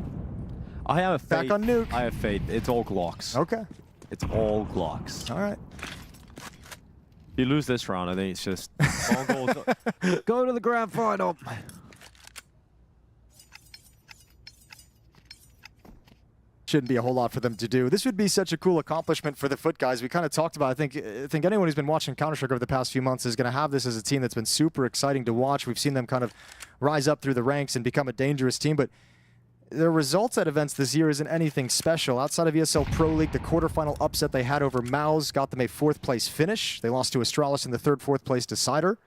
A: I have faith.
B: Back on Nuke.
A: I have faith. It's all Glocks.
B: Okay.
A: It's all Glocks.
B: All right.
A: If you lose this round, I think it's just MongolZ. Go to the grand final.
B: Shouldn't be a whole lot for them to do. This would be such a cool accomplishment for the FUT guys. We kind of talked about, I think anyone who's been watching Counter-Strike over the past few months is going to have this as a team that's been super exciting to watch. We've seen them kind of rise up through the ranks and become a dangerous team, but their results at events this year isn't anything special. Outside of ESL Pro League, the quarterfinal upset they had over MongolZ got them a 4th place finish. They lost to Astralis in the 3rd, 4th place decider.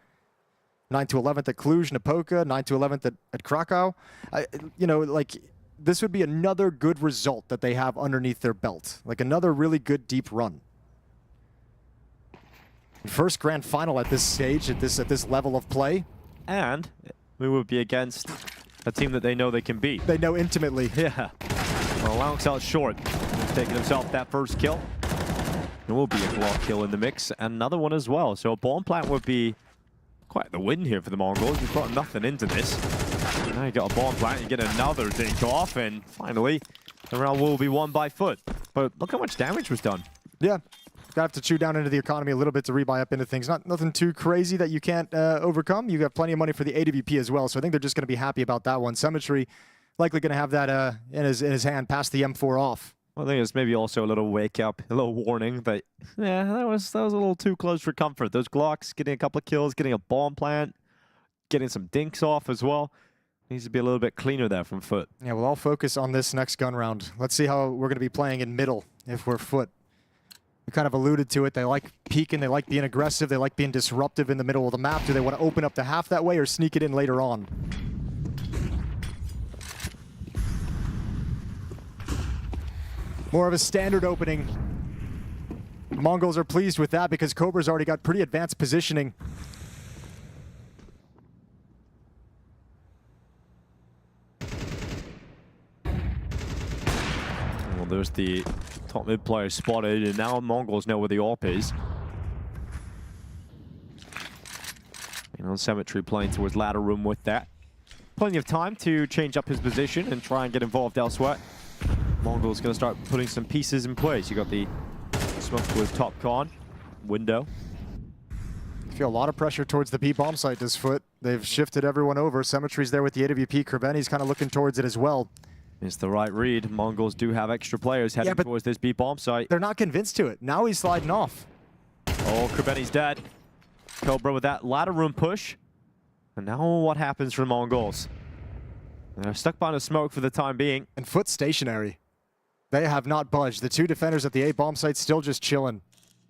B: 9-11th at Cluj, Napoca, 9-11th at Krakow. You know, like, this would be another good result that they have underneath their belt. Like another really good deep run. First grand final at this stage, at this level of play.
A: And we would be against a team that they know they can beat.
B: They know intimately.
A: Yeah. Well, Laux out short. Taking himself that first kill. There will be a Glock kill in the mix. And another one as well. So a bomb plant would be quite the win here for the MongolZ. We've got nothing into this. Now you got a bomb plant, you get another dink off, and finally, the round will be won by FUT. But look how much damage was done.
B: Yeah. Gonna have to chew down into the economy a little bit to rebuy up into things. Nothing too crazy that you can't overcome. You got plenty of money for the AWP as well, so I think they're just going to be happy about that one. Symmetry likely going to have that in his hand, past the M4 off.
A: Well, I think it's maybe also a little wake up, a little warning that, yeah, that was a little too close for comfort. Those Glocks getting a couple of kills, getting a bomb plant, getting some dinks off as well. Needs to be a little bit cleaner there from FUT.
B: Yeah, we'll all focus on this next gun round. Let's see how we're going to be playing in middle if we're FUT. We kind of alluded to it. They like peeking, they like being aggressive, they like being disruptive in the middle of the map. Do they want to open up the half that way or sneak it in later on? More of a standard opening. MongolZ are pleased with that because Cobra's already got pretty advanced positioning.
A: Well, there's the top mid player spotted, and now MongolZ know where the AWP is. You know, Symmetry playing towards ladder room with that. Plenty of time to change up his position and try and get involved elsewhere. MongolZ going to start putting some pieces in place. You got the smoke with top con, window.
B: I feel a lot of pressure towards the B bomb site this FUT. They've shifted everyone over. Symmetry's there with the AWP. Kriveni's kind of looking towards it as well.
A: It's the right read. MongolZ do have extra players heading towards this B bomb site.
B: They're not convinced to it. Now he's sliding off.
A: Oh, Kriveni's dead. Cobra with that ladder room push. And now what happens for MongolZ? They're stuck behind a smoke for the time being.
B: And FUT stationary. They have not budged. The two defenders at the A bomb site still just chilling.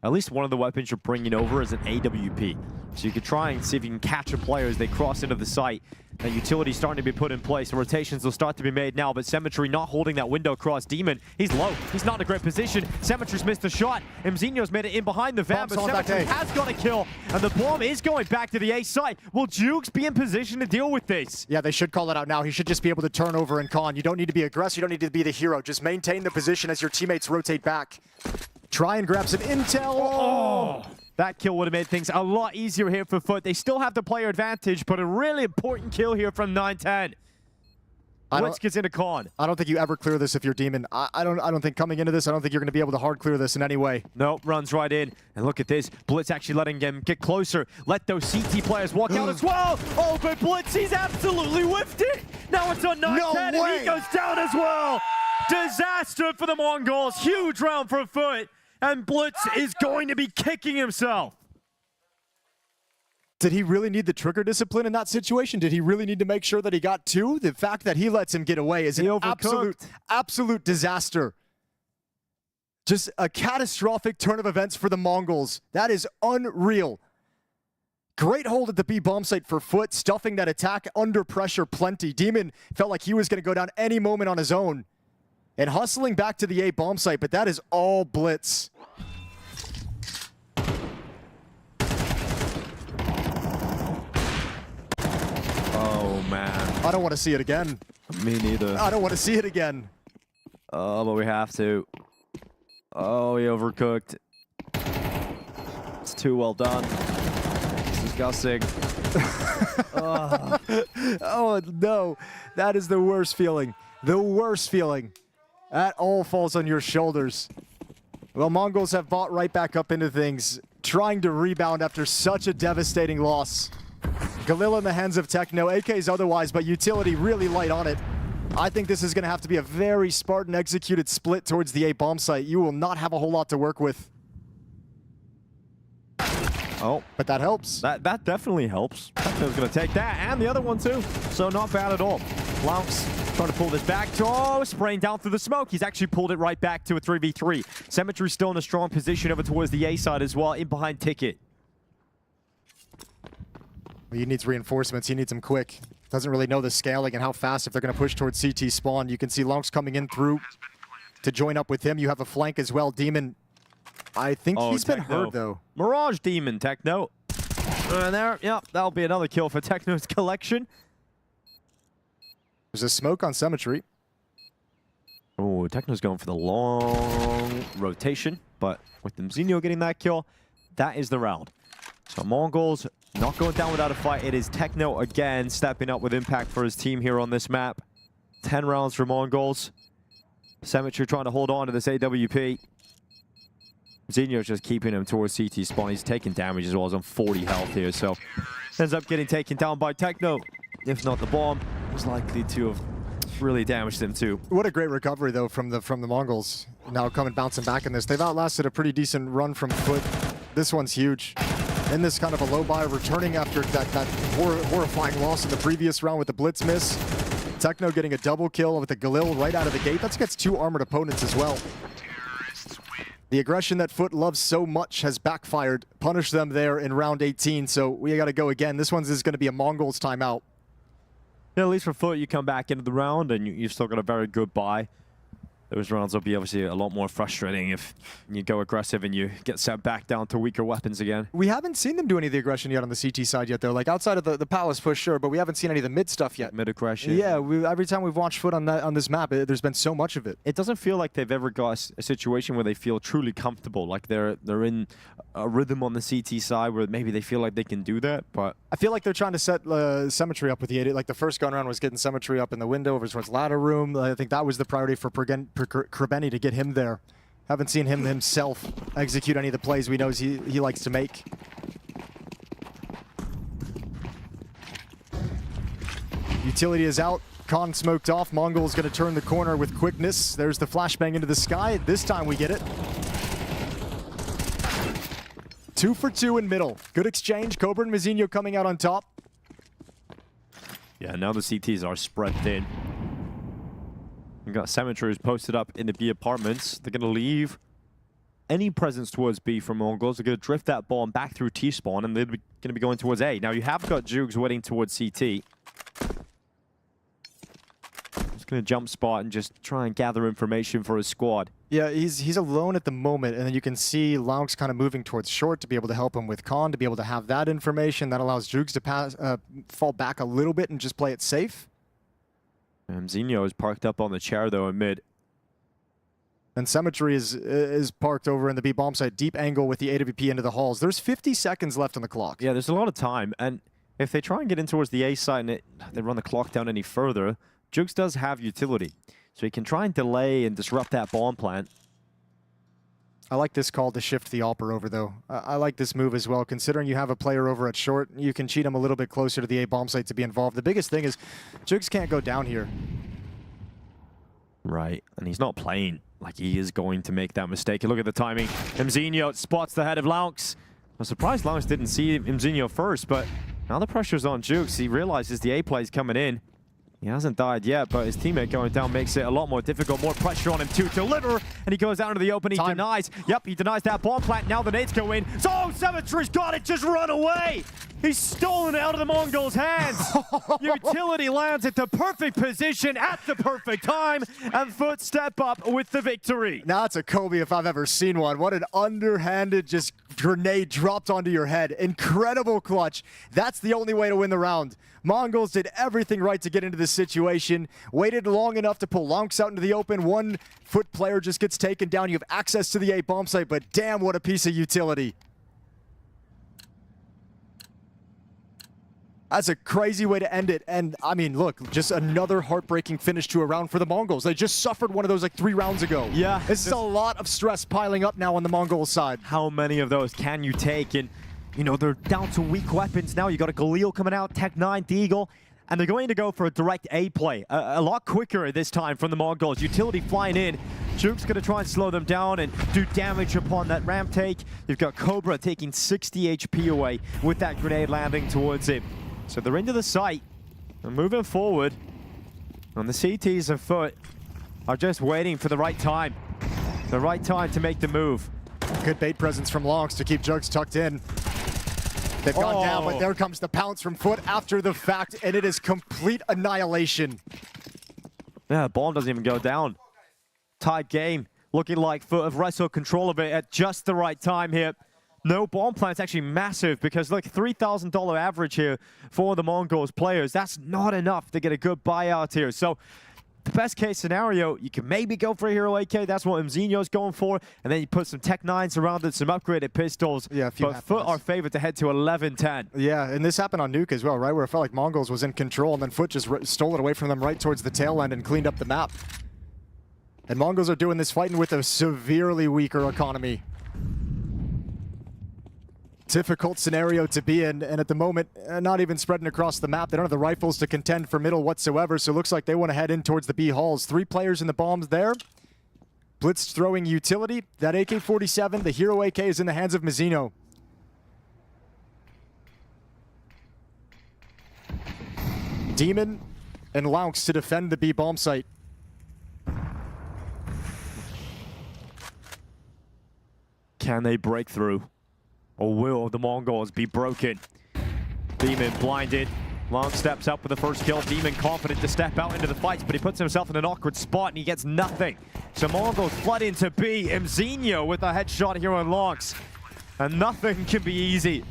A: At least one of the weapons you're bringing over is an AWP. So you could try and see if you can catch a player as they cross into the site. That utility starting to be put in place. The rotations will start to be made now, but Symmetry not holding that window across. Demon, he's low. He's not in a great position. Symmetry's missed the shot. Mzinho's made it in behind the van, but Symmetry has got a kill. And the bomb is going back to the A site. Will Jukes be in position to deal with this?
B: Yeah, they should call it out now. He should just be able to turn over and con. You don't need to be aggressive. You don't need to be the hero. Just maintain the position as your teammates rotate back. Try and grab some intel.
A: Oh! That kill would have made things a lot easier here for FUT. They still have the player advantage, but a really important kill here from 9-10. Blitz gets into con.
B: I don't think you ever clear this if you're Demon. I don't think coming into this, I don't think you're going to be able to hard clear this in any way.
A: Nope, runs right in. And look at this. Blitz actually letting him get closer. Let those CT players walk out as well. Oh, but Blitz, he's absolutely whiffed it. Now it's on 9-10, and he goes down as well. Disaster for the MongolZ. Huge round for FUT. And Blitz is going to be kicking himself.
B: Did he really need the trigger discipline in that situation? Did he really need to make sure that he got 2? The fact that he lets him get away is an absolute disaster. Just a catastrophic turn of events for the Mongols. That is unreal. Great hold at the B bomb site for FUT, stuffing that attack under pressure plenty. Demon felt like he was going to go down any moment on his own. And hustling back to the A bomb site, but that is all blitz.
T: Oh, man.
B: I don't want to see it again.
T: Me neither.
B: I don't want to see it again.
T: Oh, but we have to. Oh, he overcooked. It's too well done. It's disgusting.
B: Oh, no. That is the worst feeling. The worst feeling. That all falls on your shoulders. Well, Mongols have bought right back up into things, trying to rebound after such a devastating loss. Galil in the hands of Techno, AKs otherwise, but utility really light on it. I think this is going to have to be a very Spartan executed split towards the A bomb site. You will not have a whole lot to work with.
T: Oh,
B: but that helps.
T: That definitely helps. Techno's going to take that, and the other one too. So not bad at all. Lounks trying to pull this back. Oh, spraying down through the smoke. He's actually pulled it right back to a 3v3. Symmetry's still in a strong position over towards the A side as well, in behind Ticket.
B: Well, he needs reinforcements. He needs them quick. Doesn't really know the scaling and how fast if they're going to push towards CT spawn. You can see Lonks coming in through to join up with him. You have a flank as well. Demon, I think he's been hurt though.
T: Mirage Demon, Techno. There, yep, that'll be another kill for Techno's collection.
B: There's a smoke on Symmetry.
T: Oh, Techno's going for the long rotation, but with MongolZ getting that kill, that is the round. So Mongols not going down without a fight. It is Techno again stepping up with impact for his team here on this map. 10 rounds for Mongols. Symmetry trying to hold on to this AWP. MongolZ just keeping him towards CT spawn. He's taking damage as well. He's on 40 health here, so ends up getting taken down by Techno. If not, the bomb was likely to have really damaged him too.
B: What a great recovery though from the Mongols. Now coming bouncing back in this. They've outlasted a pretty decent run from FUT. This one's huge. In this kind of a low buy, returning after that horrifying loss in the previous round with the blitz miss. Techno getting a double kill with the Galil right out of the gate. That's against 2 armored opponents as well. The aggression that FUT loves so much has backfired. Punished them there in round 18, so we got to go again. This one's is going to be a Mongols timeout.
T: Yeah, at least for FUT, you come back into the round and you've still got a very good buy. Those rounds will be obviously a lot more frustrating if you go aggressive and you get set back down to weaker weapons again.
B: We haven't seen them do any of the aggression yet on the CT side yet, though. Like outside of the Palace push, sure, but we haven't seen any of the mid stuff yet.
T: Mid aggression.
B: Yeah, every time we've watched FUT on this map, there's been so much of it.
T: It doesn't feel like they've ever got a situation where they feel truly comfortable, like they're in a rhythm on the CT side where maybe they feel like they can do that, but
B: I feel like they're trying to set Symmetry up with the 8. Like the first gun round was getting Symmetry up in the window over towards ladder room. I think that was the priority for Krebeni to get him there. Haven't seen him himself execute any of the plays we know he likes to make. Utility is out. Khan smoked off. Mongol's going to turn the corner with quickness. There's the flashbang into the sky. This time we get it. 2 for 2 in middle. Good exchange. Cobra and MongolZ coming out on top.
T: Yeah, now the CTs are spread thin. We've got Symmetry posted up in the B apartments. They're going to leave any presence towards B from Mongols. They're going to drift that bomb back through T-spawn, and they're going to be going towards A. Now, you have got Jugs waiting towards CT. Just going to jump spot and just try and gather information for his squad.
B: Yeah, he's alone at the moment, and then you can see Laux kind of moving towards short to be able to help him with Khan, to be able to have that information. That allows Jugs to fall back a little bit and just play it safe.
T: MongolZ is parked up on the chair, though, in mid.
B: And Symmetry is parked over in the B bomb site, deep angle with the AWP into the halls. There's 50 seconds left on the clock.
T: Yeah, there's a lot of time, and if they try and get in towards the A side and they run the clock down any further, Jugs does have utility, so he can try and delay and disrupt that bomb plant.
B: I like this call to shift the AWPer over, though. I like this move as well. Considering you have a player over at short, you can cheat him a little bit closer to the A bomb site to be involved. The biggest thing is Jugs can't go down here.
T: Right, and he's not playing like he is going to make that mistake. And look at the timing. MongolZ spots the head of Laux. I'm surprised Lance didn't see MongolZ first, but now the pressure's on Jukes. He realizes the A play's coming in. He hasn't died yet, but his teammate going down makes it a lot more difficult. More pressure on him to deliver, and he goes out into the open. He denies. Yep, he denies that bomb plant. Now the nades go in. So Symmetry's got it. Just run away. He's stolen it out of the Mongols' hands. Utility lands at the perfect position at the perfect time, and FUT step up with the victory.
B: Now that's a Kobe if I've ever seen one. What an underhanded just grenade dropped onto your head. Incredible clutch. That's the only way to win the round. Mongols did everything right to get into this situation, waited long enough to pull Lonks out into the open. One FUT player just gets taken down. You have access to the A bomb site, but damn, what a piece of utility. That's a crazy way to end it. And I mean, look, just another heartbreaking finish to a round for the Mongols. They just suffered one of those like 3 rounds ago.
T: Yeah.
B: This is a lot of stress piling up now on the Mongol side.
T: How many of those can you take? And, you know, they're down to weak weapons now. You got a Galil coming out, Tech9, Deagle, and they're going to go for a direct A play. A lot quicker this time from the Mongols. Utility flying in. Juke's going to try and slow them down and do damage upon that ramp take. You've got Cobra taking 60 HP away with that grenade landing towards him. So they're into the site, they're moving forward, and the CTs of FUT are just waiting for the right time to make the move.
B: Good bait presence from Lonks to keep Jugs tucked in. They've gone down, but there comes the pounce from FUT after the fact, and it is complete annihilation.
T: Yeah, the bomb doesn't even go down. Tied game, looking like FUT have wrestled control of it at just the right time here. No bomb plant's actually massive because look, $3,000 average here for the Mongols players. That's not enough to get a good buyout here. So the best case scenario, you can maybe go for a Hero AK. That's what MongolZ's going for. And then you put some Tech9s around it, some upgraded pistols. Yeah, but FUT are favored to head to 11-10.
B: Yeah, and this happened on Nuke as well, right? Where it felt like Mongols was in control and then FUT just stole it away from them right towards the tail end and cleaned up the map. And Mongols are doing this fighting with a severely weaker economy. Difficult scenario to be in, and at the moment, not even spreading across the map. They don't have the rifles to contend for middle whatsoever, so it looks like they want to head in towards the B halls. 3 players in the bombs there. Blitz throwing utility. That AK-47, the Hero AK, is in the hands of Mizzino. Demon and Lounks to defend the B bomb site.
T: Can they break through? Or will the Mongols be broken? Demon blinded. Long steps up with the first kill. Demon confident to step out into the fights, but he puts himself in an awkward spot and he gets nothing. So Mongols flood into B. MongolZ with a headshot here on Lonks. And nothing can be easy.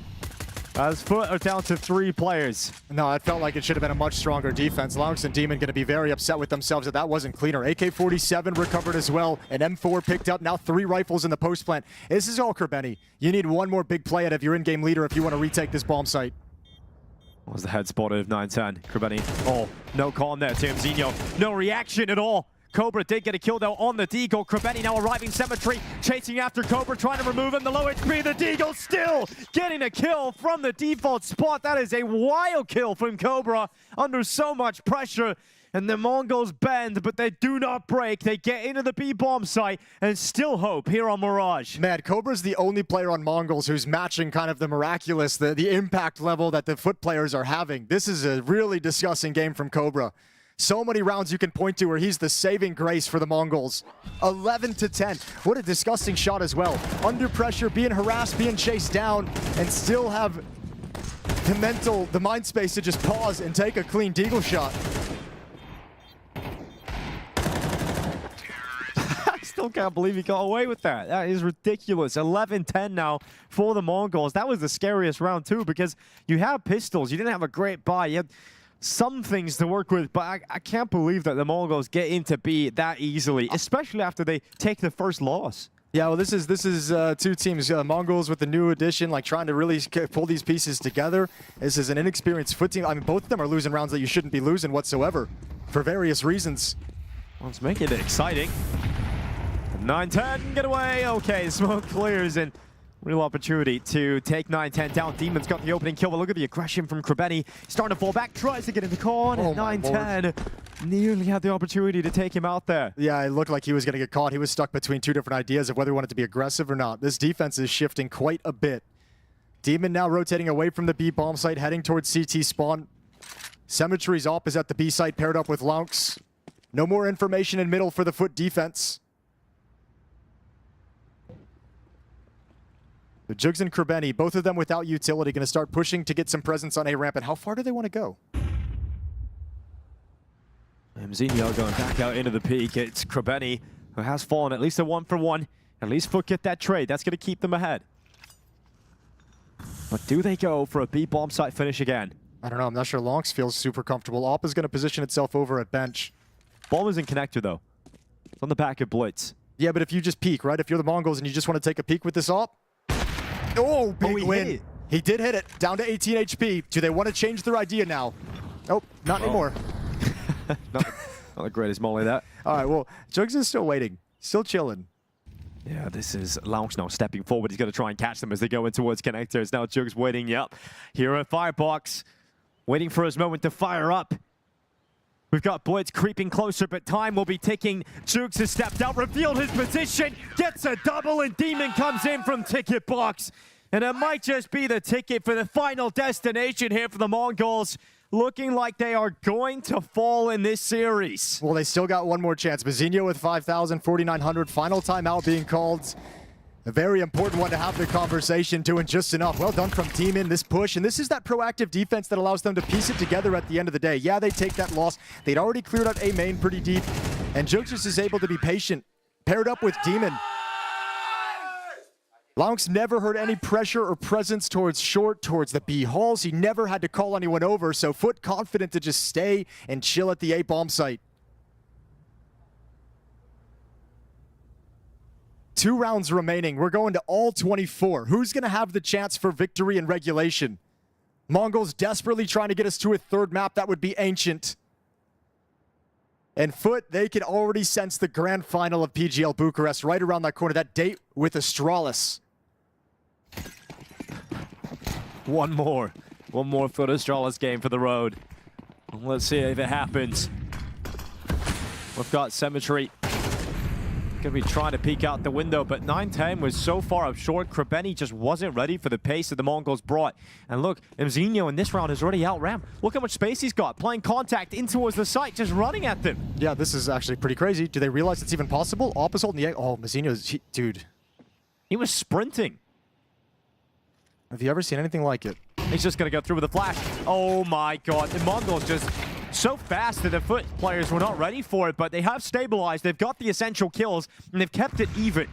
T: As FUT are down to 3 players.
B: No, it felt like it should have been a much stronger defense. Lonks and Demon going to be very upset with themselves that wasn't cleaner. AK-47 recovered as well. An M4 picked up. Now 3 rifles in the post plant. This is all Kerbeni. You need one more big play out of your in-game leader if you want to retake this bomb site.
T: Was the head spot of 9-10. Kerbeni. Oh, no call on there to MongolZ. No reaction at all. Cobra did get a kill though on the Deagle. Kerbeni now arriving Cemetery, chasing after Cobra, trying to remove him. The low HP, the Deagle still getting a kill from the default spot. That is a wild kill from Cobra under so much pressure. And the Mongols bend, but they do not break. They get into the B bomb site and still hope here on Mirage.
B: Man, Cobra's the only player on Mongols who's matching kind of the miraculous, the impact level that the FUT players are having. This is a really disgusting game from Cobra. So many rounds you can point to where he's the saving grace for the Mongols. 11-10. What a disgusting shot as well. Under pressure, being harassed, being chased down, and still have the mind space to just pause and take a clean Deagle shot.
T: I still can't believe he got away with that. That is ridiculous. 11-10 now for the Mongols. That was the scariest round too because you have pistols. You didn't have a great buy. You had some things to work with, but I can't believe that the Mongols get into B that easily, especially after they take the first loss.
B: Yeah, well, this is 2 teams. Mongols with the new addition, like trying to really pull these pieces together. This is an inexperienced FUT team. I mean, both of them are losing rounds that you shouldn't be losing whatsoever for various reasons.
T: Let's make it exciting. 9-10, get away. Okay, smoke clears and real opportunity to take 9-10 down. Demon's got the opening kill, but look at the aggression from Kerbeni. Starting to fall back, tries to get in the corner. 9-10 nearly had the opportunity to take him out there.
B: Yeah, it looked like he was going to get caught. He was stuck between 2 different ideas of whether he wanted to be aggressive or not. This defense is shifting quite a bit. Demon now rotating away from the B bomb site, heading towards CT spawn. Symmetry's op is at the B site, paired up with Lounks. No more information in middle for the FUT defense. The Jugs and Krebeni, both of them without utility, going to start pushing to get some presence on A ramp. And how far do they want to go?
T: MongolZ going back out into the peak. It's Krebeni who has fallen at least a 1-for-1. At least FUT get that trade. That's going to keep them ahead. But do they go for a B bomb site finish again?
B: I don't know. I'm not sure Lonks feels super comfortable. Op is going to position itself over at bench.
T: Bomb is in connector, though. It's on the back of Blitz.
B: Yeah, but if you just peek, right? If you're the Mongols and you just want to take a peek with this op. Oh, big win. He did hit it. Down to 18 HP. Do they want to change their idea now? Nope, not anymore.
T: not the greatest molly, that.
B: All right, well, Jugs is still waiting. Still chilling.
T: Yeah, this is Lounks now stepping forward. He's going to try and catch them as they go in towards connectors. Now Jugs waiting, yep. Here at Firebox, waiting for his moment to fire up. We've got Blitz creeping closer, but time will be ticking. Jugs has stepped out, revealed his position, gets a double, and Demon comes in from ticket box. And it might just be the ticket for the final destination here for the Mongols. Looking like they are going to fall in this series.
B: Well, they still got one more chance. Mazinho with 5,000, 4,900. Final timeout being called. A very important one to have the conversation to, and just enough. Well done from Demon, this push. And this is that proactive defense that allows them to piece it together at the end of the day. Yeah, they take that loss. They'd already cleared out A main pretty deep. And Jugs is able to be patient. Paired up with Demon. Lounks never heard any pressure or presence towards short, towards the B halls. He never had to call anyone over, so FUT confident to just stay and chill at the A bomb site. 2 rounds remaining. We're going to all 24. Who's going to have the chance for victory in regulation? Mongols desperately trying to get us to a third map. That would be Ancient. And FUT, they can already sense the grand final of PGL Bucharest right around that corner. That date with Astralis.
T: One more FUT Astralis game for the road. Let's see if it happens. We've got Symmetry. Gonna be trying to peek out the window, but 9-10 was so far up short. Krebeni just wasn't ready for the pace that the Mongols brought. And look, MongolZ in this round is already out ramp. Look how much space he's got, playing contact in towards the site, just running at them.
B: Yeah, this is actually pretty crazy. Do they realize it's even possible? Opposite holding the A. Oh, MongolZ, dude.
T: He was sprinting.
B: Have you ever seen anything like it?
T: He's just gonna go through with a flash. Oh my god, the Mongols just so fast that the FUT players were not ready for it, but they have stabilized. They've got the essential kills, and they've kept it even.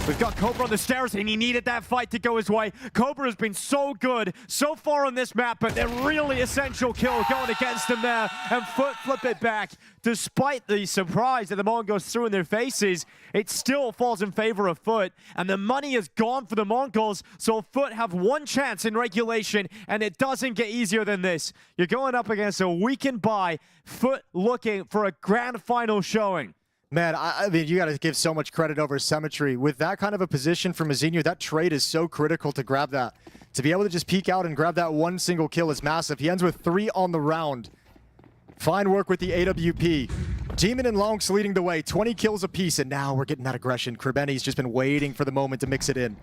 T: We've got Cobra on the stairs, and he needed that fight to go his way. Cobra has been so good so far on this map, but they're really essential kill going against him there, and FUT flip it back. Despite the surprise that the Mongols threw in their faces, it still falls in favor of FUT, and the money is gone for the Mongols, so FUT have one chance in regulation, and it doesn't get easier than this. You're going up against a weakened bye, FUT looking for a grand final showing.
B: Man, I mean, you got to give so much credit over Symmetry. With that kind of a position for MongolZ, that trade is so critical to grab that. To be able to just peek out and grab that one single kill is massive. He ends with 3 on the round. Fine work with the AWP. Demon and Lonks leading the way, 20 kills apiece, and now we're getting that aggression. Krebeni's just been waiting for the moment to mix it in.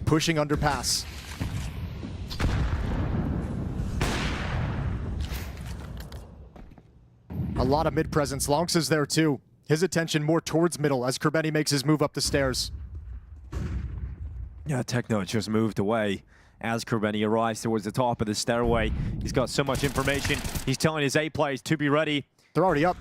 B: Pushing underpass. A lot of mid-presence. Lonks is there too. His attention more towards middle as Krebeni makes his move up the stairs.
T: Yeah, Techno just moved away as Krebeni arrives towards the top of the stairway. He's got so much information. He's telling his A players to be ready.
B: They're already up.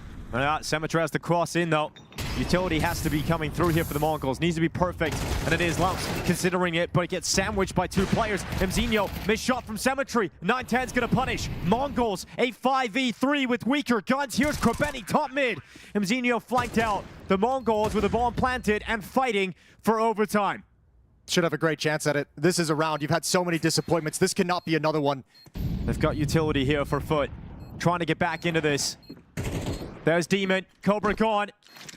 T: Symmetry has to cross in though. Utility has to be coming through here for the Mongols. Needs to be perfect, and it is. Lounks considering it, but it gets sandwiched by 2 players. MongolZ, missed shot from Symmetry. 9-10's gonna punish. Mongols, a 5v3 with weaker guns. Here's Krebeni, top mid. MongolZ flanked out. The Mongols with a bomb planted and fighting for overtime.
B: Should have a great chance at it. This is a round. You've had so many disappointments. This cannot be another one.
T: They've got utility here for FUT. Trying to get back into this. There's Demon. Cobra gone.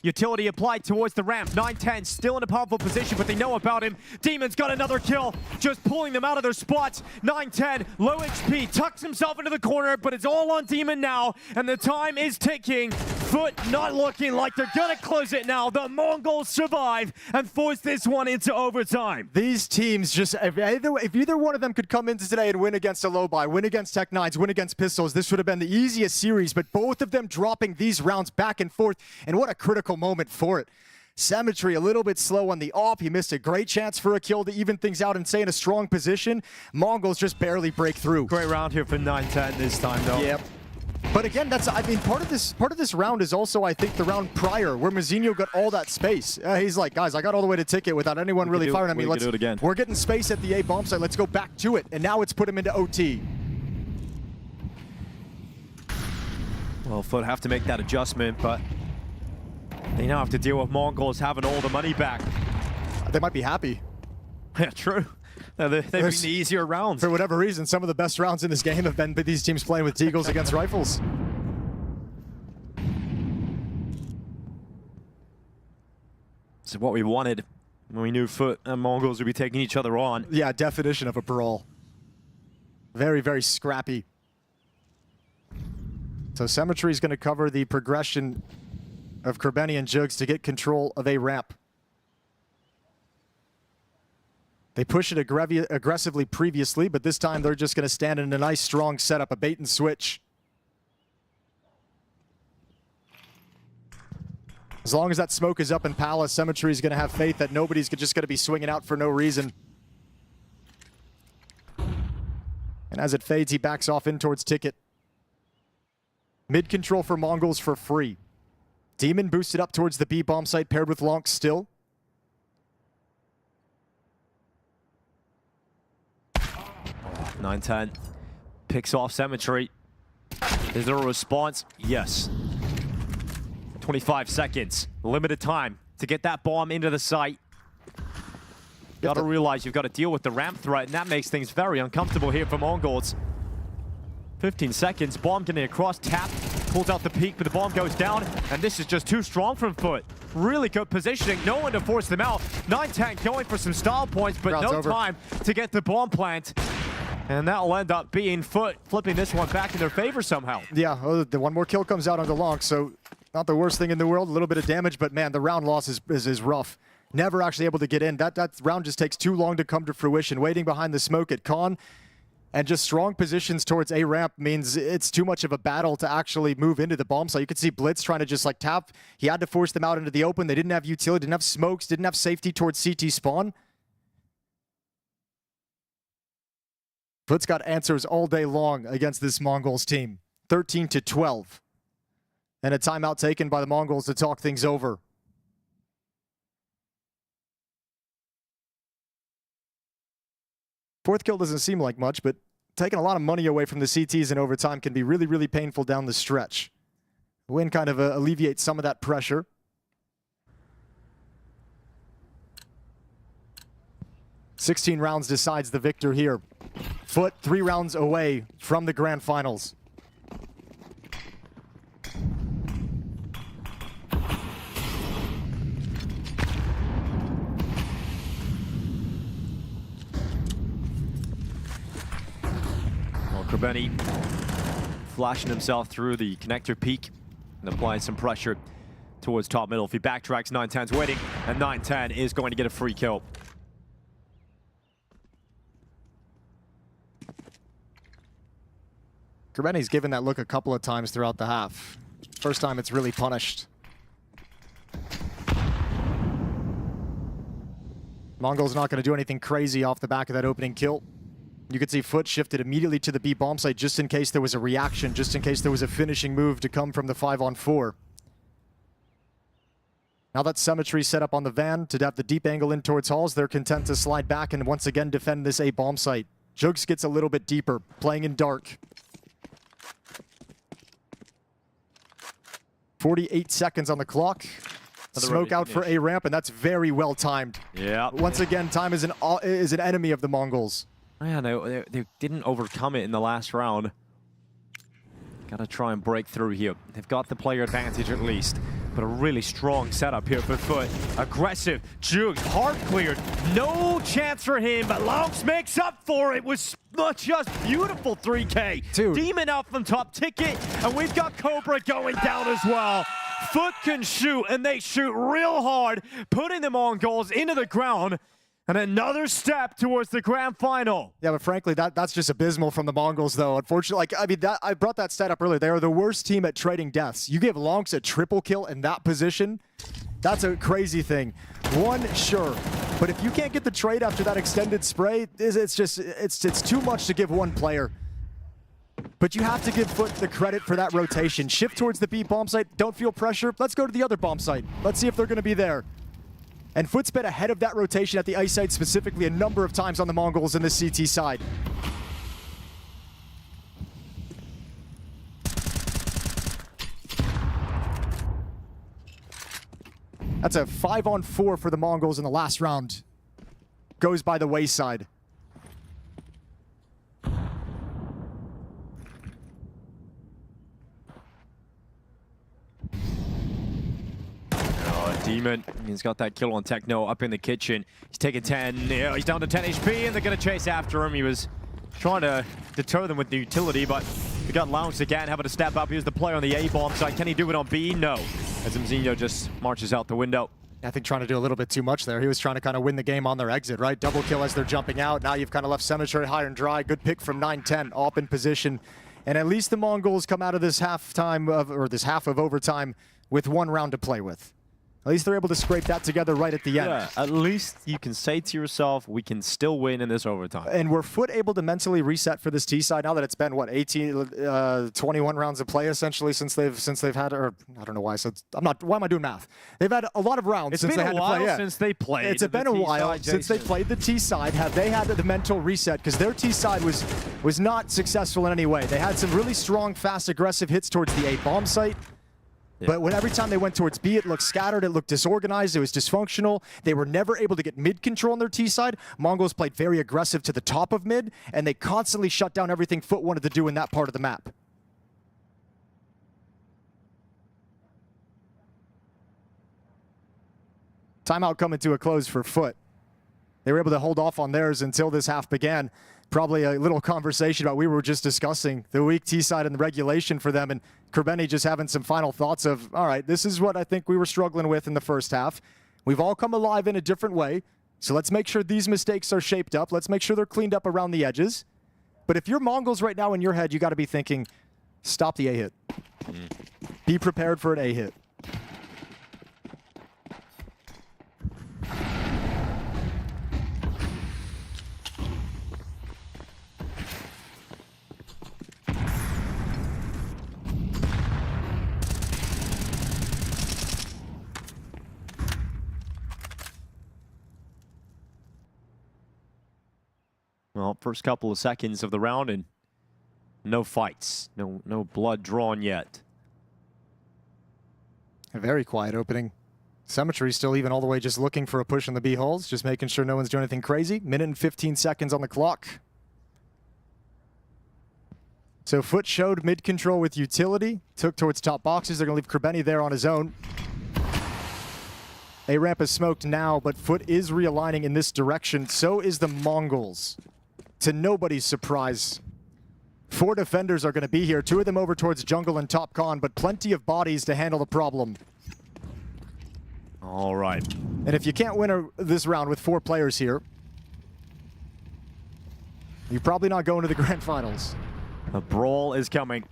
T: Utility applied towards the ramp. 9-10 still in a powerful position, but they know about him. Demon's got another kill, just pulling them out of their spots. 9-10, low HP, tucks himself into the corner, but it's all on Demon now, and the time is ticking.
A: FUT not looking like they're gonna close it now. The Mongols survive and force this one into overtime.
B: These teams just, if either one of them could come into today and win against a low buy, win against Tech9s, win against Pistols, this would have been the easiest series, but both of them dropping these rounds back and forth, and what a critical moment for it. Symmetry a little bit slow on the off. He missed a great chance for a kill to even things out and stay in a strong position. Mongols just barely break through.
T: Great round here for 9-10 this time, though.
B: Yep. But again, that's, I mean, part of this round is also, I think, the round prior where Mazinho got all that space. He's like, guys, I got all the way to ticket without anyone really firing at me.
T: Let's do it again.
B: We're getting space at the A bomb site. Let's go back to it. And now it's put him into OT.
T: Well, FUT have to make that adjustment, but they now have to deal with Mongols having all the money back.
B: They might be happy.
T: Yeah, true. They've been the easier rounds.
B: For whatever reason, some of the best rounds in this game have been these teams playing with Deagles against rifles.
T: This is what we wanted when we knew FUT and Mongols would be taking each other on.
B: Yeah, definition of a brawl. Very, very scrappy. So Symmetry is going to cover the progression of Kerbeni and Jugs to get control of A ramp. They push it aggressively previously, but this time they're just going to stand in a nice, strong setup, a bait and switch. As long as that smoke is up in Palace, Symmetry is going to have faith that nobody's just going to be swinging out for no reason. And as it fades, he backs off in towards Ticket. Mid control for Mongols for free. Demon boosted up towards the B bomb site, paired with Lonk still.
T: Oh, 9-10 picks off Symmetry. Is there a response? Yes. 25 seconds, limited time to get that bomb into the site. Got to realize you've got to deal with the ramp threat, and that makes things very uncomfortable here for Mongols. 15 seconds, bomb getting across, tap, pulls out the peak, but the bomb goes down, and this is just too strong from FUT. Really good positioning, no one to force them out. 9-10 going for some style points, but
B: Round's
T: no
B: over.
T: time to get the bomb plant. And that'll end up being FUT flipping this one back in their favor somehow.
B: Yeah, the one more kill comes out on the Lonk, so not the worst thing in the world, a little bit of damage, but man, the round loss is rough. Never actually able to get in. That round just takes too long to come to fruition. Waiting behind the smoke at Con, and just strong positions towards A ramp means it's too much of a battle to actually move into the bomb site. You could see Blitz trying to just like tap. He had to force them out into the open. They didn't have utility, didn't have smokes, didn't have safety towards CT spawn. FUT's got answers all day long against this Mongols team. 13-12. And a timeout taken by the Mongols to talk things over. Fourth kill doesn't seem like much, but taking a lot of money away from the CTs in overtime can be really, really painful down the stretch. Win kind of alleviates some of that pressure. "16 rounds decides the victor here. FUT 3 rounds away from the grand finals.
T: Kerbeni flashing himself through the connector peak and applying some pressure towards top middle. If he backtracks, 9-10's waiting, and 9-10 is going to get a free kill.
B: Kerbeni's given that look a couple of times throughout the half. First time it's really punished. Mongols not going to do anything crazy off the back of that opening kill. You could see FUT shifted immediately to the B bomb site just in case there was a reaction, just in case there was a finishing move to come from the 5-on-4. Now that Symmetry set up on the van to have the deep angle in towards halls, they're content to slide back and once again defend this A bomb site. Jugs gets a little bit deeper, playing in dark. 48 seconds on the clock. Smoke out for A ramp, and that's very well timed.
T: Yeah.
B: Once again, time is an enemy of the Mongols.
T: Yeah, they didn't overcome it in the last round. Gotta try and break through here. They've got the player advantage at least, but a really strong setup here for FUT. Aggressive, Jugs, hard cleared, no chance for him, but Lonks makes up for it with just beautiful 3K.
B: Dude.
T: Demon out from top, Ticket, and we've got Cobra going down as well. FUT can shoot, and they shoot real hard, putting the Mongols into the ground. And another step towards the grand final.
B: Yeah, but frankly, that's just abysmal from the Mongols, though. Unfortunately, like, I mean, I brought that stat up earlier. They are the worst team at trading deaths. You give Lonks a triple kill in that position, that's a crazy thing. One, sure. But if you can't get the trade after that extended spray, it's too much to give one player. But you have to give FUT the credit for that rotation. Shift towards the B bomb site. Don't feel pressure. Let's go to the other bomb site. Let's see if they're going to be there. And FUT's been ahead of that rotation at the ice site specifically a number of times on the Mongols in the CT side. That's a 5-on-4 for the Mongols in the last round. Goes by the wayside.
T: Demon, he's got that kill on Techno up in the kitchen. He's taking 10, yeah, he's down to 10 HP, and they're going to chase after him. He was trying to deter them with the utility, but we got Lounge again, having to step up. Here's the player on the A-bomb side. Can he do it on B? No. As Mzinho just marches out the window.
B: I think trying to do a little bit too much there. He was trying to kind of win the game on their exit, right? Double kill as they're jumping out. Now you've kind of left Cemetery high and dry. Good pick from 9-10, up in position. And at least the Mongols come out of this half of overtime with one round to play with. At least they're able to scrape that together right at the end.
T: Yeah, at least you can say to yourself, we can still win in this overtime.
B: And were FUT able to mentally reset for this T side now that it's been, what, 21 rounds of play essentially since they've had, or I don't know why I said, why am I doing math? They've had a lot of rounds since they had to play.
T: It's been a while since they played.
B: It's been a while since they played the T side. Have they had the mental reset? Because their T side was not successful in any way. They had some really strong, fast, aggressive hits towards the A bomb site. Yeah. But when every time they went towards B, it looked scattered, it looked disorganized, it was dysfunctional. They were never able to get mid control on their T side. Mongols played very aggressive to the top of mid, and they constantly shut down everything FUT wanted to do in that part of the map. Timeout coming to a close for FUT. They were able to hold off on theirs until this half began. Probably a little conversation about we were just discussing the weak T side and the regulation for them, and Kerbeni just having some final thoughts of, all right, this is what I think we were struggling with in the first half. We've all come alive in a different way, so let's make sure these mistakes are shaped up. Let's make sure they're cleaned up around the edges. But if you're Mongols right now in your head, you got to be thinking, stop the A hit. Be prepared for an A hit.
T: Well, first couple of seconds of the round and no fights, no blood drawn yet.
B: A very quiet opening. Cemetery still even all the way just looking for a push in the B holes, just making sure no one's doing anything crazy. Minute and 15 seconds on the clock. So FUT showed mid control with utility, took towards top boxes. They're going to leave Kerbeni there on his own. A-ramp is smoked now, but FUT is realigning in this direction. So is the Mongols. To nobody's surprise, 4 defenders are going to be here. 2 of them over towards jungle and top con, but plenty of bodies to handle the problem.
T: All right.
B: And if you can't win this round with 4 players here, you're probably not going to the grand finals.
T: A brawl is coming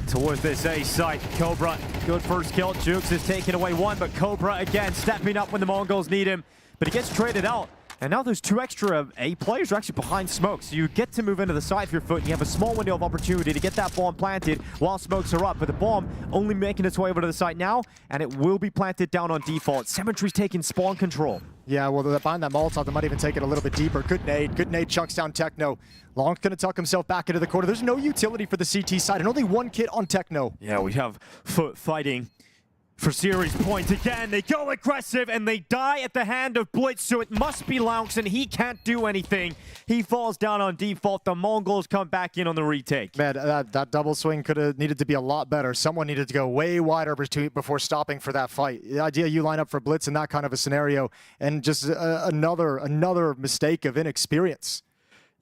T: towards this A site. Cobra, good first kill. Jukes is taking away 1, but Cobra again stepping up when the Mongols need him. But he gets traded out. And now there's 2 extra A players are actually behind smoke. So you get to move into the side of your FUT, and you have a small window of opportunity to get that bomb planted while smokes are up. But the bomb only making its way over to the site now, and it will be planted down on default. Cemetery's taking spawn control.
B: Yeah, well, behind that Molotov, they might even take it a little bit deeper. Good nade chucks down Techno. Long's gonna tuck himself back into the corner. There's no utility for the CT side, and only 1 kit on Techno.
T: Yeah, we have FUT fighting for series points again. They go aggressive and they die at the hand of Blitz, so it must be Lounx, and he can't do anything. He falls down on default. The Mongols come back in on the retake.
B: Man, that double swing could have needed to be a lot better. Someone needed to go way wider before stopping for that fight. The idea you line up for Blitz in that kind of a scenario, and just another mistake of inexperience.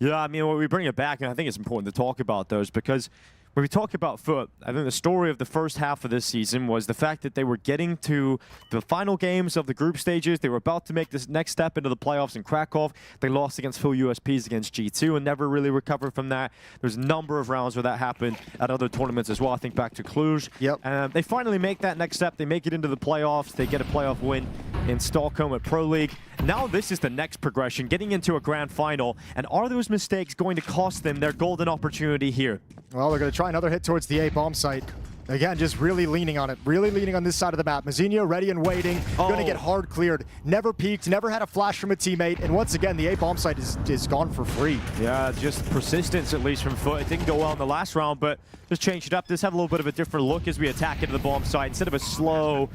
T: Yeah, I mean, when we bring it back, and I think it's important to talk about those, because when we talk about FUT, I think the story of the first half of this season was the fact that they were getting to the final games of the group stages. They were about to make this next step into the playoffs in Krakow. They lost against full USPs against G2 and never really recovered from that. There's a number of rounds where that happened at other tournaments as well. I think back to Cluj.
B: Yep.
T: They finally make that next step. They make it into the playoffs. They get a playoff win in Stockholm at Pro League. Now this is the next progression, getting into a grand final. And are those mistakes going to cost them their golden opportunity here?
B: Well, they're going to try another hit towards the A bomb site. Again, just really leaning on it. Really leaning on this side of the map. MongolZ ready and waiting. Going to get hard cleared. Never peeked, never had a flash from a teammate. And once again, the A bomb site is gone for free.
T: Yeah, just persistence, at least from FUT. It didn't go well in the last round, but just changed it up. Just have a little bit of a different look as we attack into the bomb site. Instead of a slow,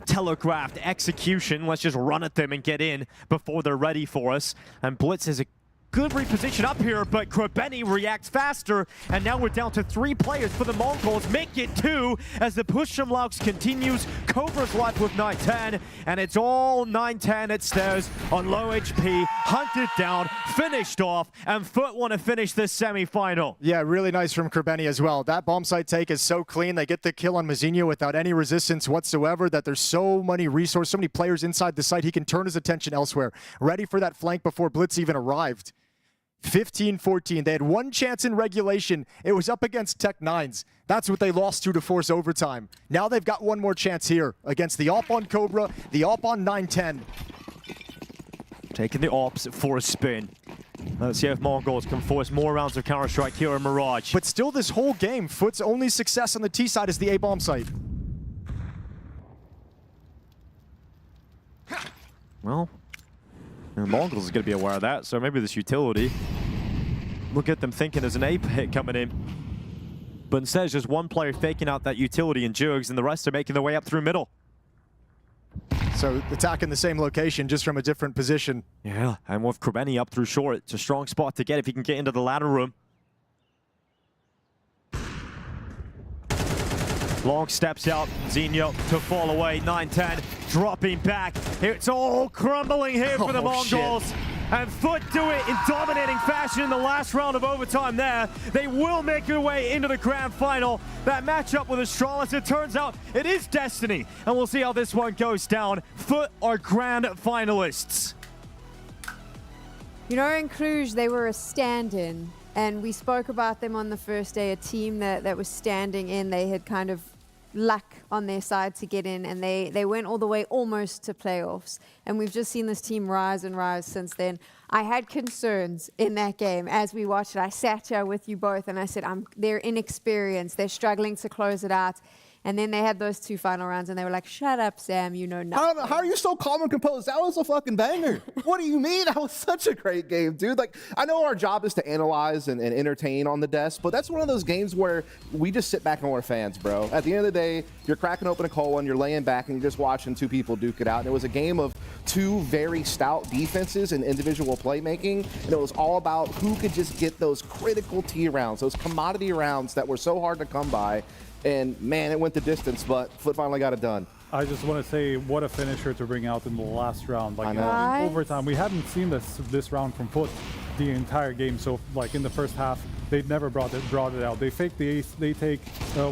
T: telegraphed execution, let's just run at them and get in before they're ready for us. And Blitz is a good reposition up here, but Krebeni reacts faster, and now we're down to 3 players for the Mongols. Make it 2 as the push from Laux continues. Cobra's left with 9-10, and it's all 9-10 at stairs on low HP, hunted down, finished off, and FUT want to finish this semi-final.
B: Yeah, really nice from Krebeni as well. That bomb site take is so clean. They get the kill on MongolZ without any resistance whatsoever, that there's so many resources, so many players inside the site, he can turn his attention elsewhere. Ready for that flank before Blitz even arrived. 15-14. They had one chance in regulation. It was up against Tech9s. That's what they lost to force overtime. Now they've got one more chance here against the AWP on Cobra, the AWP on 9-10.
T: Taking the AWPs for a spin. Let's see if Mongols can force more rounds of Counter-Strike here in Mirage.
B: But still this whole game, FUT's only success on the T side is the A-bomb site.
T: Well, and Mongols is going to be aware of that, so maybe this utility will get them thinking there's an A hit coming in. But instead, it's just one player faking out that utility in Jugs, and the rest are making their way up through middle.
B: So attacking the same location, just from a different position.
T: Yeah, and with Krebeni up through short, it's a strong spot to get if he can get into the ladder room. Long steps out, Zinho to fall away, 9-10, dropping back. It's all crumbling here for the Mongols. Shit. And FUT do it in dominating fashion in the last round of overtime there. They will make their way into the grand final. That matchup with Astralis, it turns out it is destiny. And we'll see how this one goes down. FUT are grand finalists.
E: You know, in Cluj, they were a stand-in. And we spoke about them on the first day, a team that was standing in. They had kind of luck on their side to get in, and they went all the way almost to playoffs. And we've just seen this team rise and rise since then. I had concerns in that game as we watched it. I sat here with you both, and I said, they're inexperienced. They're struggling to close it out. And then they had those 2 final rounds, and they were like, shut up, Sam, you know nothing.
R: How are you so calm and composed? That was a fucking banger. What do you mean? That was such a great game, dude. Like, I know our job is to analyze and entertain on the desk, but that's one of those games where we just sit back and we're fans, bro. At the end of the day, you're cracking open a cold one, you're laying back, and you're just watching 2 people duke it out. And it was a game of 2 very stout defenses and individual playmaking, and it was all about who could just get those critical T rounds, those commodity rounds that were so hard to come by. And man, it went the distance, but FUT finally got it done.
Q: I just want to say, what a finisher to bring out in the last round. Like,
E: Right.
Q: in overtime, we hadn't seen this round from FUT the entire game. So, like, in the first half, they'd never brought it out. They fake the ace, they take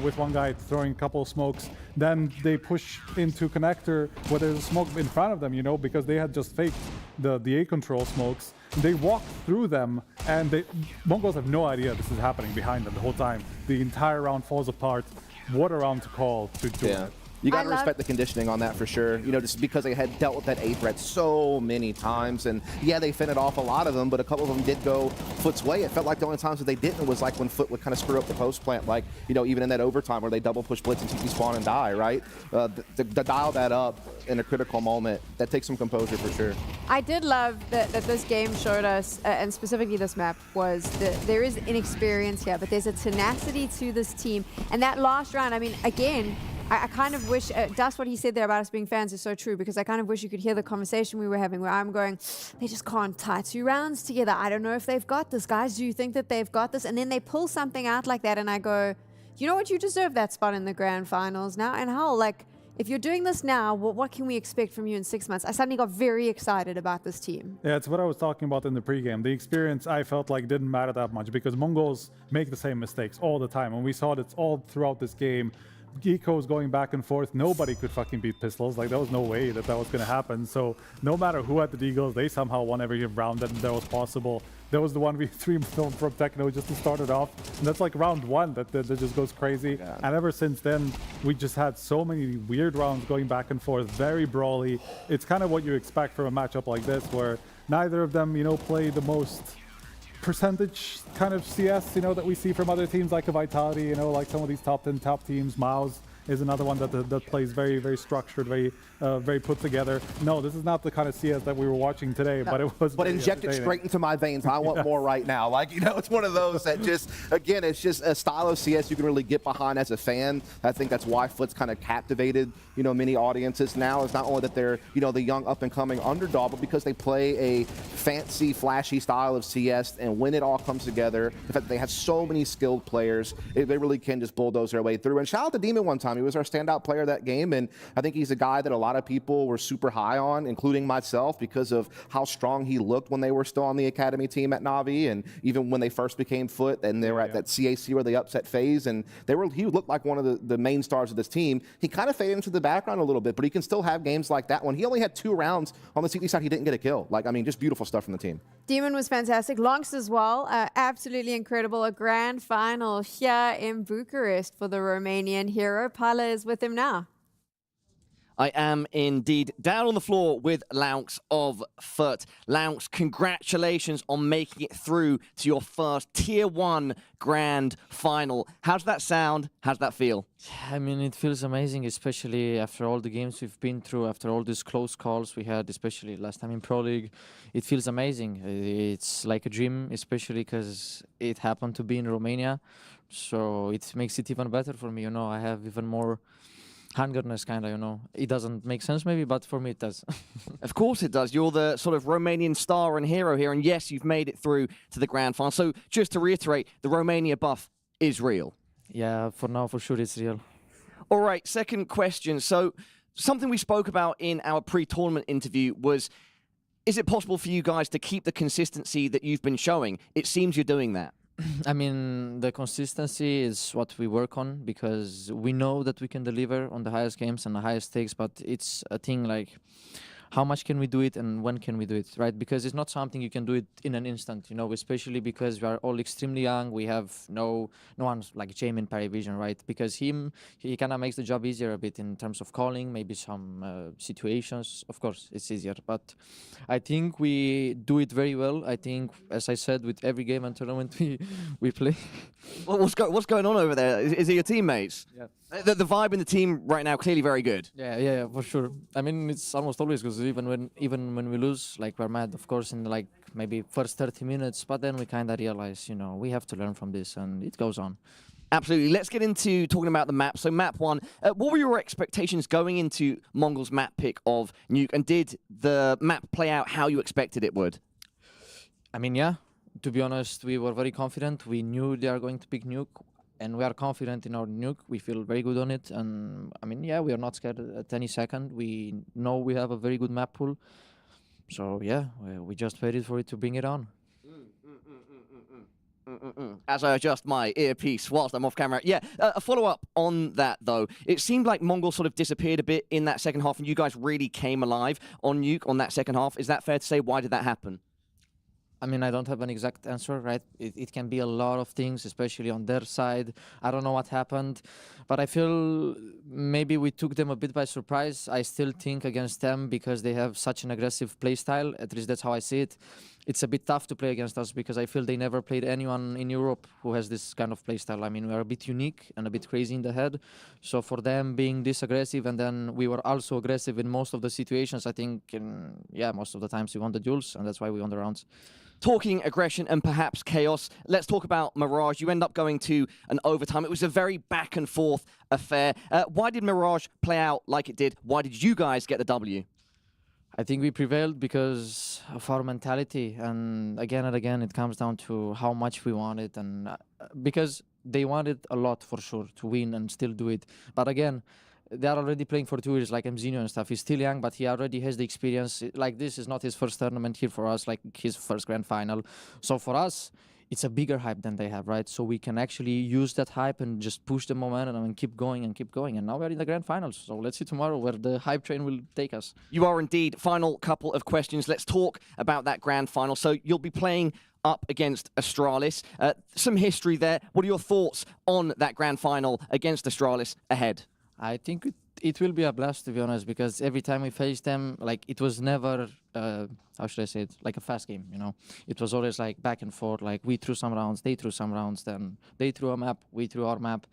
Q: with one guy throwing a couple of smokes. Then they push into connector where there's a smoke in front of them, you know, because they had just faked the A control smokes. They walk through them, and Mongols have no idea this is happening behind them the whole time. The entire round falls apart. What a round to call to do it.
R: You got to respect the conditioning on that for sure. You know, just because they had dealt with that A threat so many times. And yeah, they fended off a lot of them, but a couple of them did go FUT's way. It felt like the only times that they didn't was like when FUT would kind of screw up the post plant, like, you know, even in that overtime where they double push blitz and TP spawn and die, right? To dial that up in a critical moment, that takes some composure for sure.
E: I did love that this game showed us, and specifically this map, was that there is inexperience here, but there's a tenacity to this team. And that last round, I mean, again, I kind of wish, that's what he said there about us being fans is so true, because I kind of wish you could hear the conversation we were having where I'm going, they just can't tie 2 rounds together. I don't know if they've got this, guys. Do you think that they've got this? And then they pull something out like that, and I go, you know what? You deserve that spot in the grand finals now. And hell, like, if you're doing this now, what can we expect from you in 6 months? I suddenly got very excited about this team.
Q: Yeah, it's what I was talking about in the pregame. The experience, I felt like, didn't matter that much because Mongols make the same mistakes all the time. And we saw it all throughout this game. Ecos going back and forth. Nobody could fucking beat Pistols. Like, there was no way that was going to happen. So no matter who had the Deagles, they somehow won every round that was possible. There was the 1v3 from Techno just to start it off. And that's like round 1 that just goes crazy. Oh, and ever since then, we just had so many weird rounds going back and forth, very brawly. It's kind of what you expect from a matchup like this, where neither of them, play the most percentage kind of CS, that we see from other teams like a Vitality, like some of these top 10 top teams. Mouse is another one that plays very, very structured, very put together. No, this is not the kind of CS that we were watching today, but it was.
R: But injected straight into my veins. I want more right now. Like, it's one of those that just, again, it's just a style of CS you can really get behind as a fan. I think that's why FUT's kind of captivated, many audiences now. It's not only that they're, the young up-and-coming underdog, but because they play a fancy, flashy style of CS, and when it all comes together, the fact that they have so many skilled players, they really can just bulldoze their way through. And shout out to Demon one time. He was our standout player that game, and I think he's a guy that a lot of people were super high on, including myself, because of how strong he looked when they were still on the academy team at Na'Vi, and even when they first became FUT, and they were at that CAC where they upset FaZe, and he looked like one of the main stars of this team. He kind of faded into the background a little bit, but he can still have games like that one. He only had 2 rounds on the CT side. He didn't get a kill. Just beautiful stuff from the team.
E: Demon was fantastic. Lonks as well. Absolutely incredible. A grand final here in Bucharest for the Romanian hero. Pala is with him now.
N: I am indeed down on the floor with Launx of FUT. Launx, congratulations on making it through to your first Tier 1 Grand Final. How does that sound? How does that feel?
U: I mean, it feels amazing, especially after all the games we've been through, after all these close calls we had, especially last time in Pro League. It feels amazing. It's like a dream, especially because it happened to be in Romania. So it makes it even better for me, I have even more hungerness, kind of, It doesn't make sense maybe, but for me it does.
N: Of course it does. You're the sort of Romanian star and hero here, and yes, you've made it through to the grand final. So just to reiterate, the Romania buff is real.
U: Yeah, for now, for sure it's real.
N: All right, second question. So something we spoke about in our pre-tournament interview was, is it possible for you guys to keep the consistency that you've been showing? It seems you're doing that.
U: I mean, the consistency is what we work on, because we know that we can deliver on the highest games and the highest stakes, but it's a thing like how much can we do it and when can we do it, right? Because it's not something you can do it in an instant, especially because we are all extremely young. We have no one like Jaime in PARIVISION, right? Because he kind of makes the job easier a bit in terms of calling, maybe some situations. Of course, it's easier, but I think we do it very well. I think, as I said, with every game and tournament we play.
N: What's going on over there? Is it your teammates?
U: Yeah.
N: The vibe in the team right now, clearly very good.
U: Yeah, for sure. I mean, it's almost always because even when we lose, like, we're mad, of course, in like maybe first 30 minutes, but then we kind of realize, we have to learn from this, and it goes on.
N: Absolutely. Let's get into talking about the map. So map 1, what were your expectations going into MongolZ map pick of Nuke, and did the map play out how you expected it would?
U: I mean, yeah. To be honest, we were very confident. We knew they are going to pick Nuke, and we are confident in our Nuke. We feel very good on it, and I mean, yeah, we are not scared at any second. We know we have a very good map pool, so yeah, we just waited for it to bring it on.
N: As I adjust my earpiece whilst I'm off camera. Yeah, a follow-up on that, though. It seemed like Mongol sort of disappeared a bit in that second half, and you guys really came alive on Nuke on that second half. Is that fair to say? Why did that happen?
U: I mean, I don't have an exact answer, right? It can be a lot of things, especially on their side. I don't know what happened, but I feel maybe we took them a bit by surprise. I still think against them, because they have such an aggressive playstyle, at least that's how I see it. It's a bit tough to play against us, because I feel they never played anyone in Europe who has this kind of playstyle. I mean, we are a bit unique and a bit crazy in the head. So for them being this aggressive, and then we were also aggressive in most of the situations, I think, most of the times we won the duels, and that's why we won the rounds.
N: Talking aggression and perhaps chaos, let's talk about Mirage. You end up going to an overtime. It was a very back and forth affair. Why did Mirage play out like it did? Why did you guys get the W?
U: I think we prevailed because of our mentality, and again it comes down to how much we wanted, and because they wanted a lot for sure to win and still do it. But again, they are already playing for 2 years, like MZinho and stuff. He's still young, but he already has the experience. Like, this is not his first tournament here for us, like his first grand final. So for us, it's a bigger hype than they have, right? So we can actually use that hype and just push the momentum and keep going and keep going. And now we're in the grand finals. So let's see tomorrow where the hype train will take us.
N: You are indeed. Final couple of questions. Let's talk about that grand final. So you'll be playing up against Astralis. Some history there. What are your thoughts on that grand final against Astralis ahead?
U: I think it will be a blast, to be honest, because every time we faced them, like, it was never, how should I say it, like a fast game, you know? It was always like back and forth, like we threw some rounds, they threw some rounds, then they threw a map, we threw our map.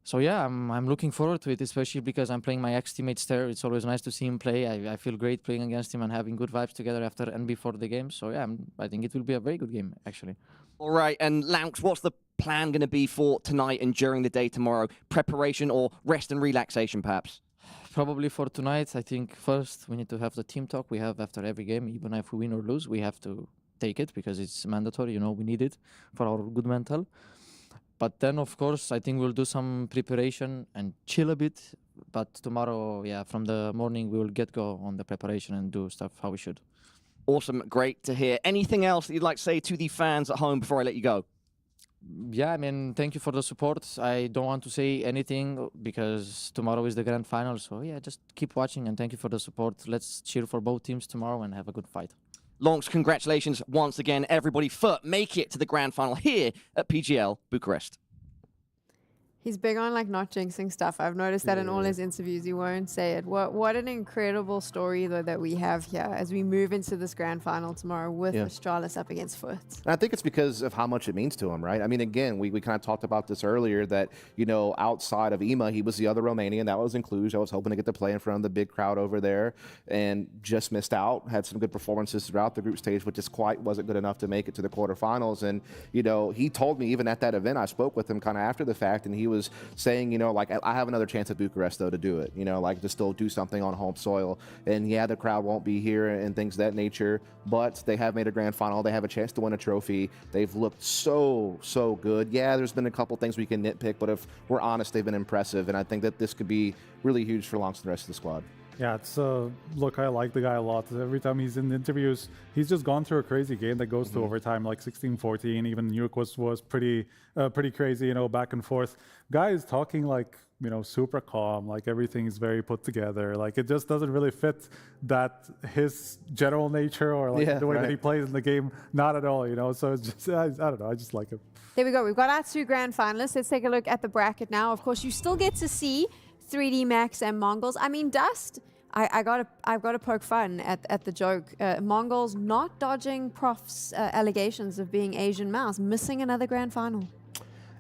U: So yeah, I'm looking forward to it, especially because I'm playing my ex-teammates there. It's always nice to see him play. I feel great playing against him and having good vibes together after and before the game. So yeah, I think it will be a very good game, actually.
N: All right, and Laux, what's the plan going to be for tonight and during the day tomorrow? Preparation or rest and relaxation, perhaps?
U: Probably for tonight, I think first we need to have the team talk we have after every game. Even if we win or lose, we have to take it because it's mandatory, you know, we need it for our good mental. But then, of course, I think we'll do some preparation and chill a bit. But tomorrow, yeah, from the morning, we will go on the preparation and do stuff how we should.
N: Awesome. Great to hear. Anything else that you'd like to say to the fans at home before I let you go?
U: Yeah, I mean, thank you for the support. I don't want to say anything because tomorrow is the grand final. So, yeah, just keep watching and thank you for the support. Let's cheer for both teams tomorrow and have a good fight.
N: Laux, congratulations once again, everybody. FUT make it to the grand final here at PGL Bucharest.
E: He's big on like not jinxing stuff. I've noticed that in all his interviews, he won't say it. What an incredible story though that we have here as we move into this grand final tomorrow with Astralis up against FUT.
R: And I think it's because of how much it means to him, right? I mean, again, we kind of talked about this earlier that, you know, outside of EMA, he was the other Romanian. That was in Cluj. I was hoping to get to play in front of the big crowd over there and just missed out. Had some good performances throughout the group stage, but just quite wasn't good enough to make it to the quarterfinals. And, you know, he told me even at that event, I spoke with him kind of after the fact, and he was saying, you know, like, I have another chance at Bucharest, though, to do it, you know, like to still do something on home soil. And yeah, the crowd won't be here and things of that nature, but they have made a grand final. They have a chance to win a trophy. They've looked so good. Yeah, there's been a couple things we can nitpick, but if we're honest, they've been impressive. And I think that this could be really huge for Laux and the rest of the squad.
Q: Yeah, it's look, I like the guy a lot. Every time he's in interviews, he's just gone through a crazy game that goes to overtime, like 16-14. Even Nuke was pretty crazy, you know, back and forth. Guy is talking like, you know, super calm, like everything is very put together. Like it just doesn't really fit that his general nature or like the way that he plays in the game. Not at all, you know. So it's just I don't know. I just like him.
E: There we go. We've got our 2 grand finalists. Let's take a look at the bracket now. Of course, you still get to see 3D Max and MongolZ. I mean, Dust, I've got to poke fun at the joke. MongolZ not dodging Prof's allegations of being Asian mouse, missing another grand final.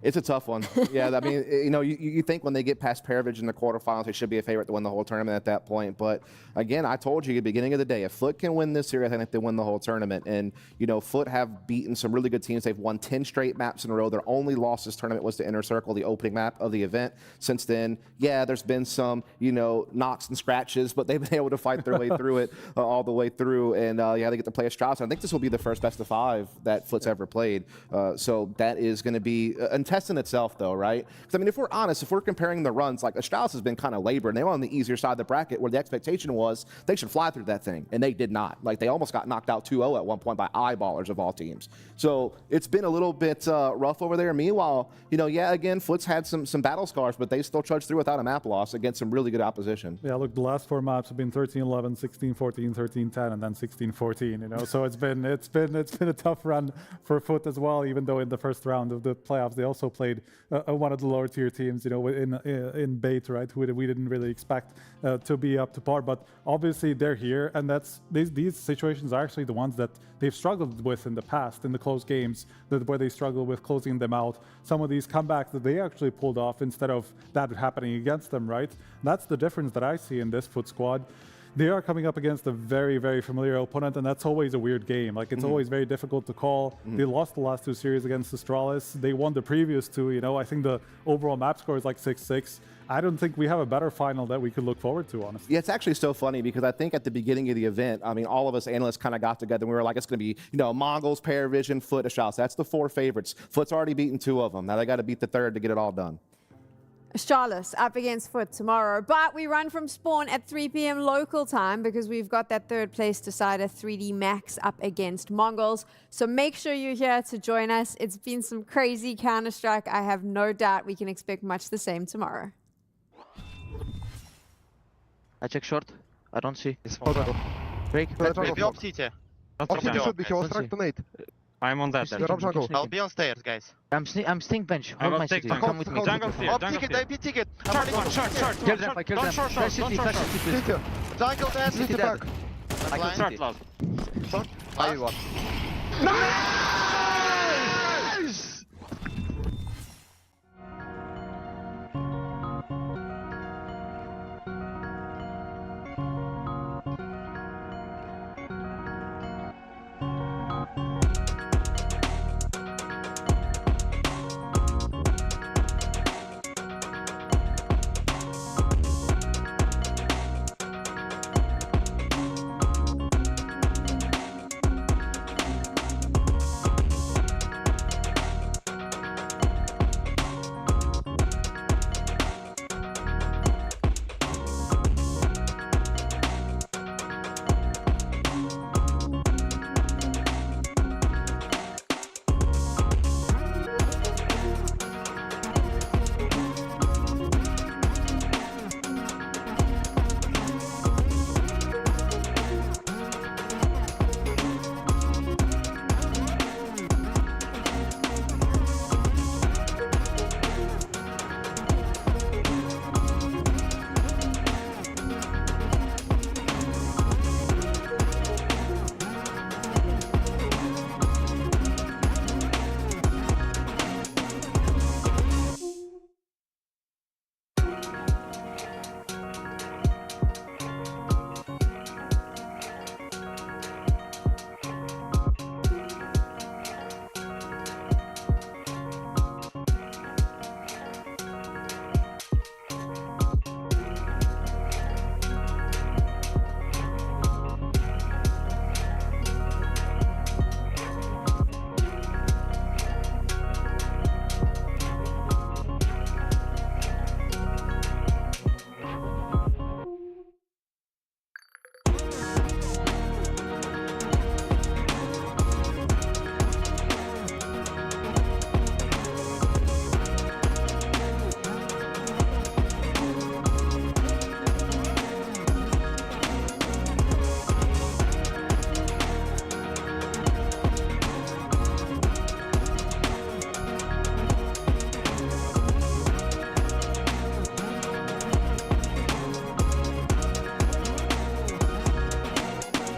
R: It's a tough one. Yeah, I mean, you know, you think when they get past PARIVISION in the quarterfinals, they should be a favorite to win the whole tournament at that point. But again, I told you at the beginning of the day, if FUT can win this series, I think they win the whole tournament. And, you know, FUT have beaten some really good teams. They've won 10 straight maps in a row. Their only loss this tournament was to Inner Circle, the opening map of the event. Since then, yeah, there's been some, you know, knocks and scratches, but they've been able to fight their way through it all the way through. And, yeah, they get to play Astralis. I think this will be the first best of 5 that FUT's ever played. So that is going to be a test in itself, though, right? Because, I mean, if we're honest, if we're comparing the runs, like Astralis has been kind of labored, and they were on the easier side of the bracket where the expectation was they should fly through that thing, and they did not. Like, they almost got knocked out 2-0 at one point by eyeballers of all teams. So it's been a little bit rough over there. Meanwhile, you know, yeah, again, FUT's had some battle scars, but they still trudged through without a map loss against some really good opposition.
Q: Yeah, look, the last 4 maps have been 13-11, 16-14, 13-10, and then 16-14, you know, so it's been a tough run for FUT as well, even though in the first round of the playoffs, they also played one of the lower tier teams, you know, in Bait, right, who we didn't really expect to be up to par. But obviously they're here, and that's these situations are actually the ones that they've struggled with in the past, in the close games, where they struggle with closing them out. Some of these comebacks that they actually pulled off instead of that happening against them, right? That's the difference that I see in this FUT squad. They are coming up against a very, very familiar opponent, and that's always a weird game. Like, it's always very difficult to call. They lost the last 2 series against Astralis. They won the previous 2, you know. I think the overall map score is like 6-6. I don't think we have a better final that we could look forward to, honestly.
R: Yeah, it's actually so funny because I think at the beginning of the event, I mean, all of us analysts kind of got together and we were like, it's going to be, you know, MongolZ, PARIVISION, FUT, Astralis. That's the 4 favorites. FUT's already beaten 2 of them. Now they got to beat the 3rd to get it all done.
E: Astralis up against FUT tomorrow, but we run from spawn at 3 p.m. local time because we've got that third place decider 3D Max up against MongolZ. So make sure you're here to join us. It's been some crazy Counter-Strike. I have no doubt we can expect much the same tomorrow.
H: I check short. I don't see.
V: Break.
H: Maybe
V: up CT. Should be close to nade.
H: I'm on that.
V: I'll be on stairs, guys.
H: I'm stink bench. Hold my city. Come with me.
V: Jungle ticket, AP ticket. Short.
H: Kill them. Don't short.
V: Jungle there, city back.
H: I can start last.
V: Short. Nice!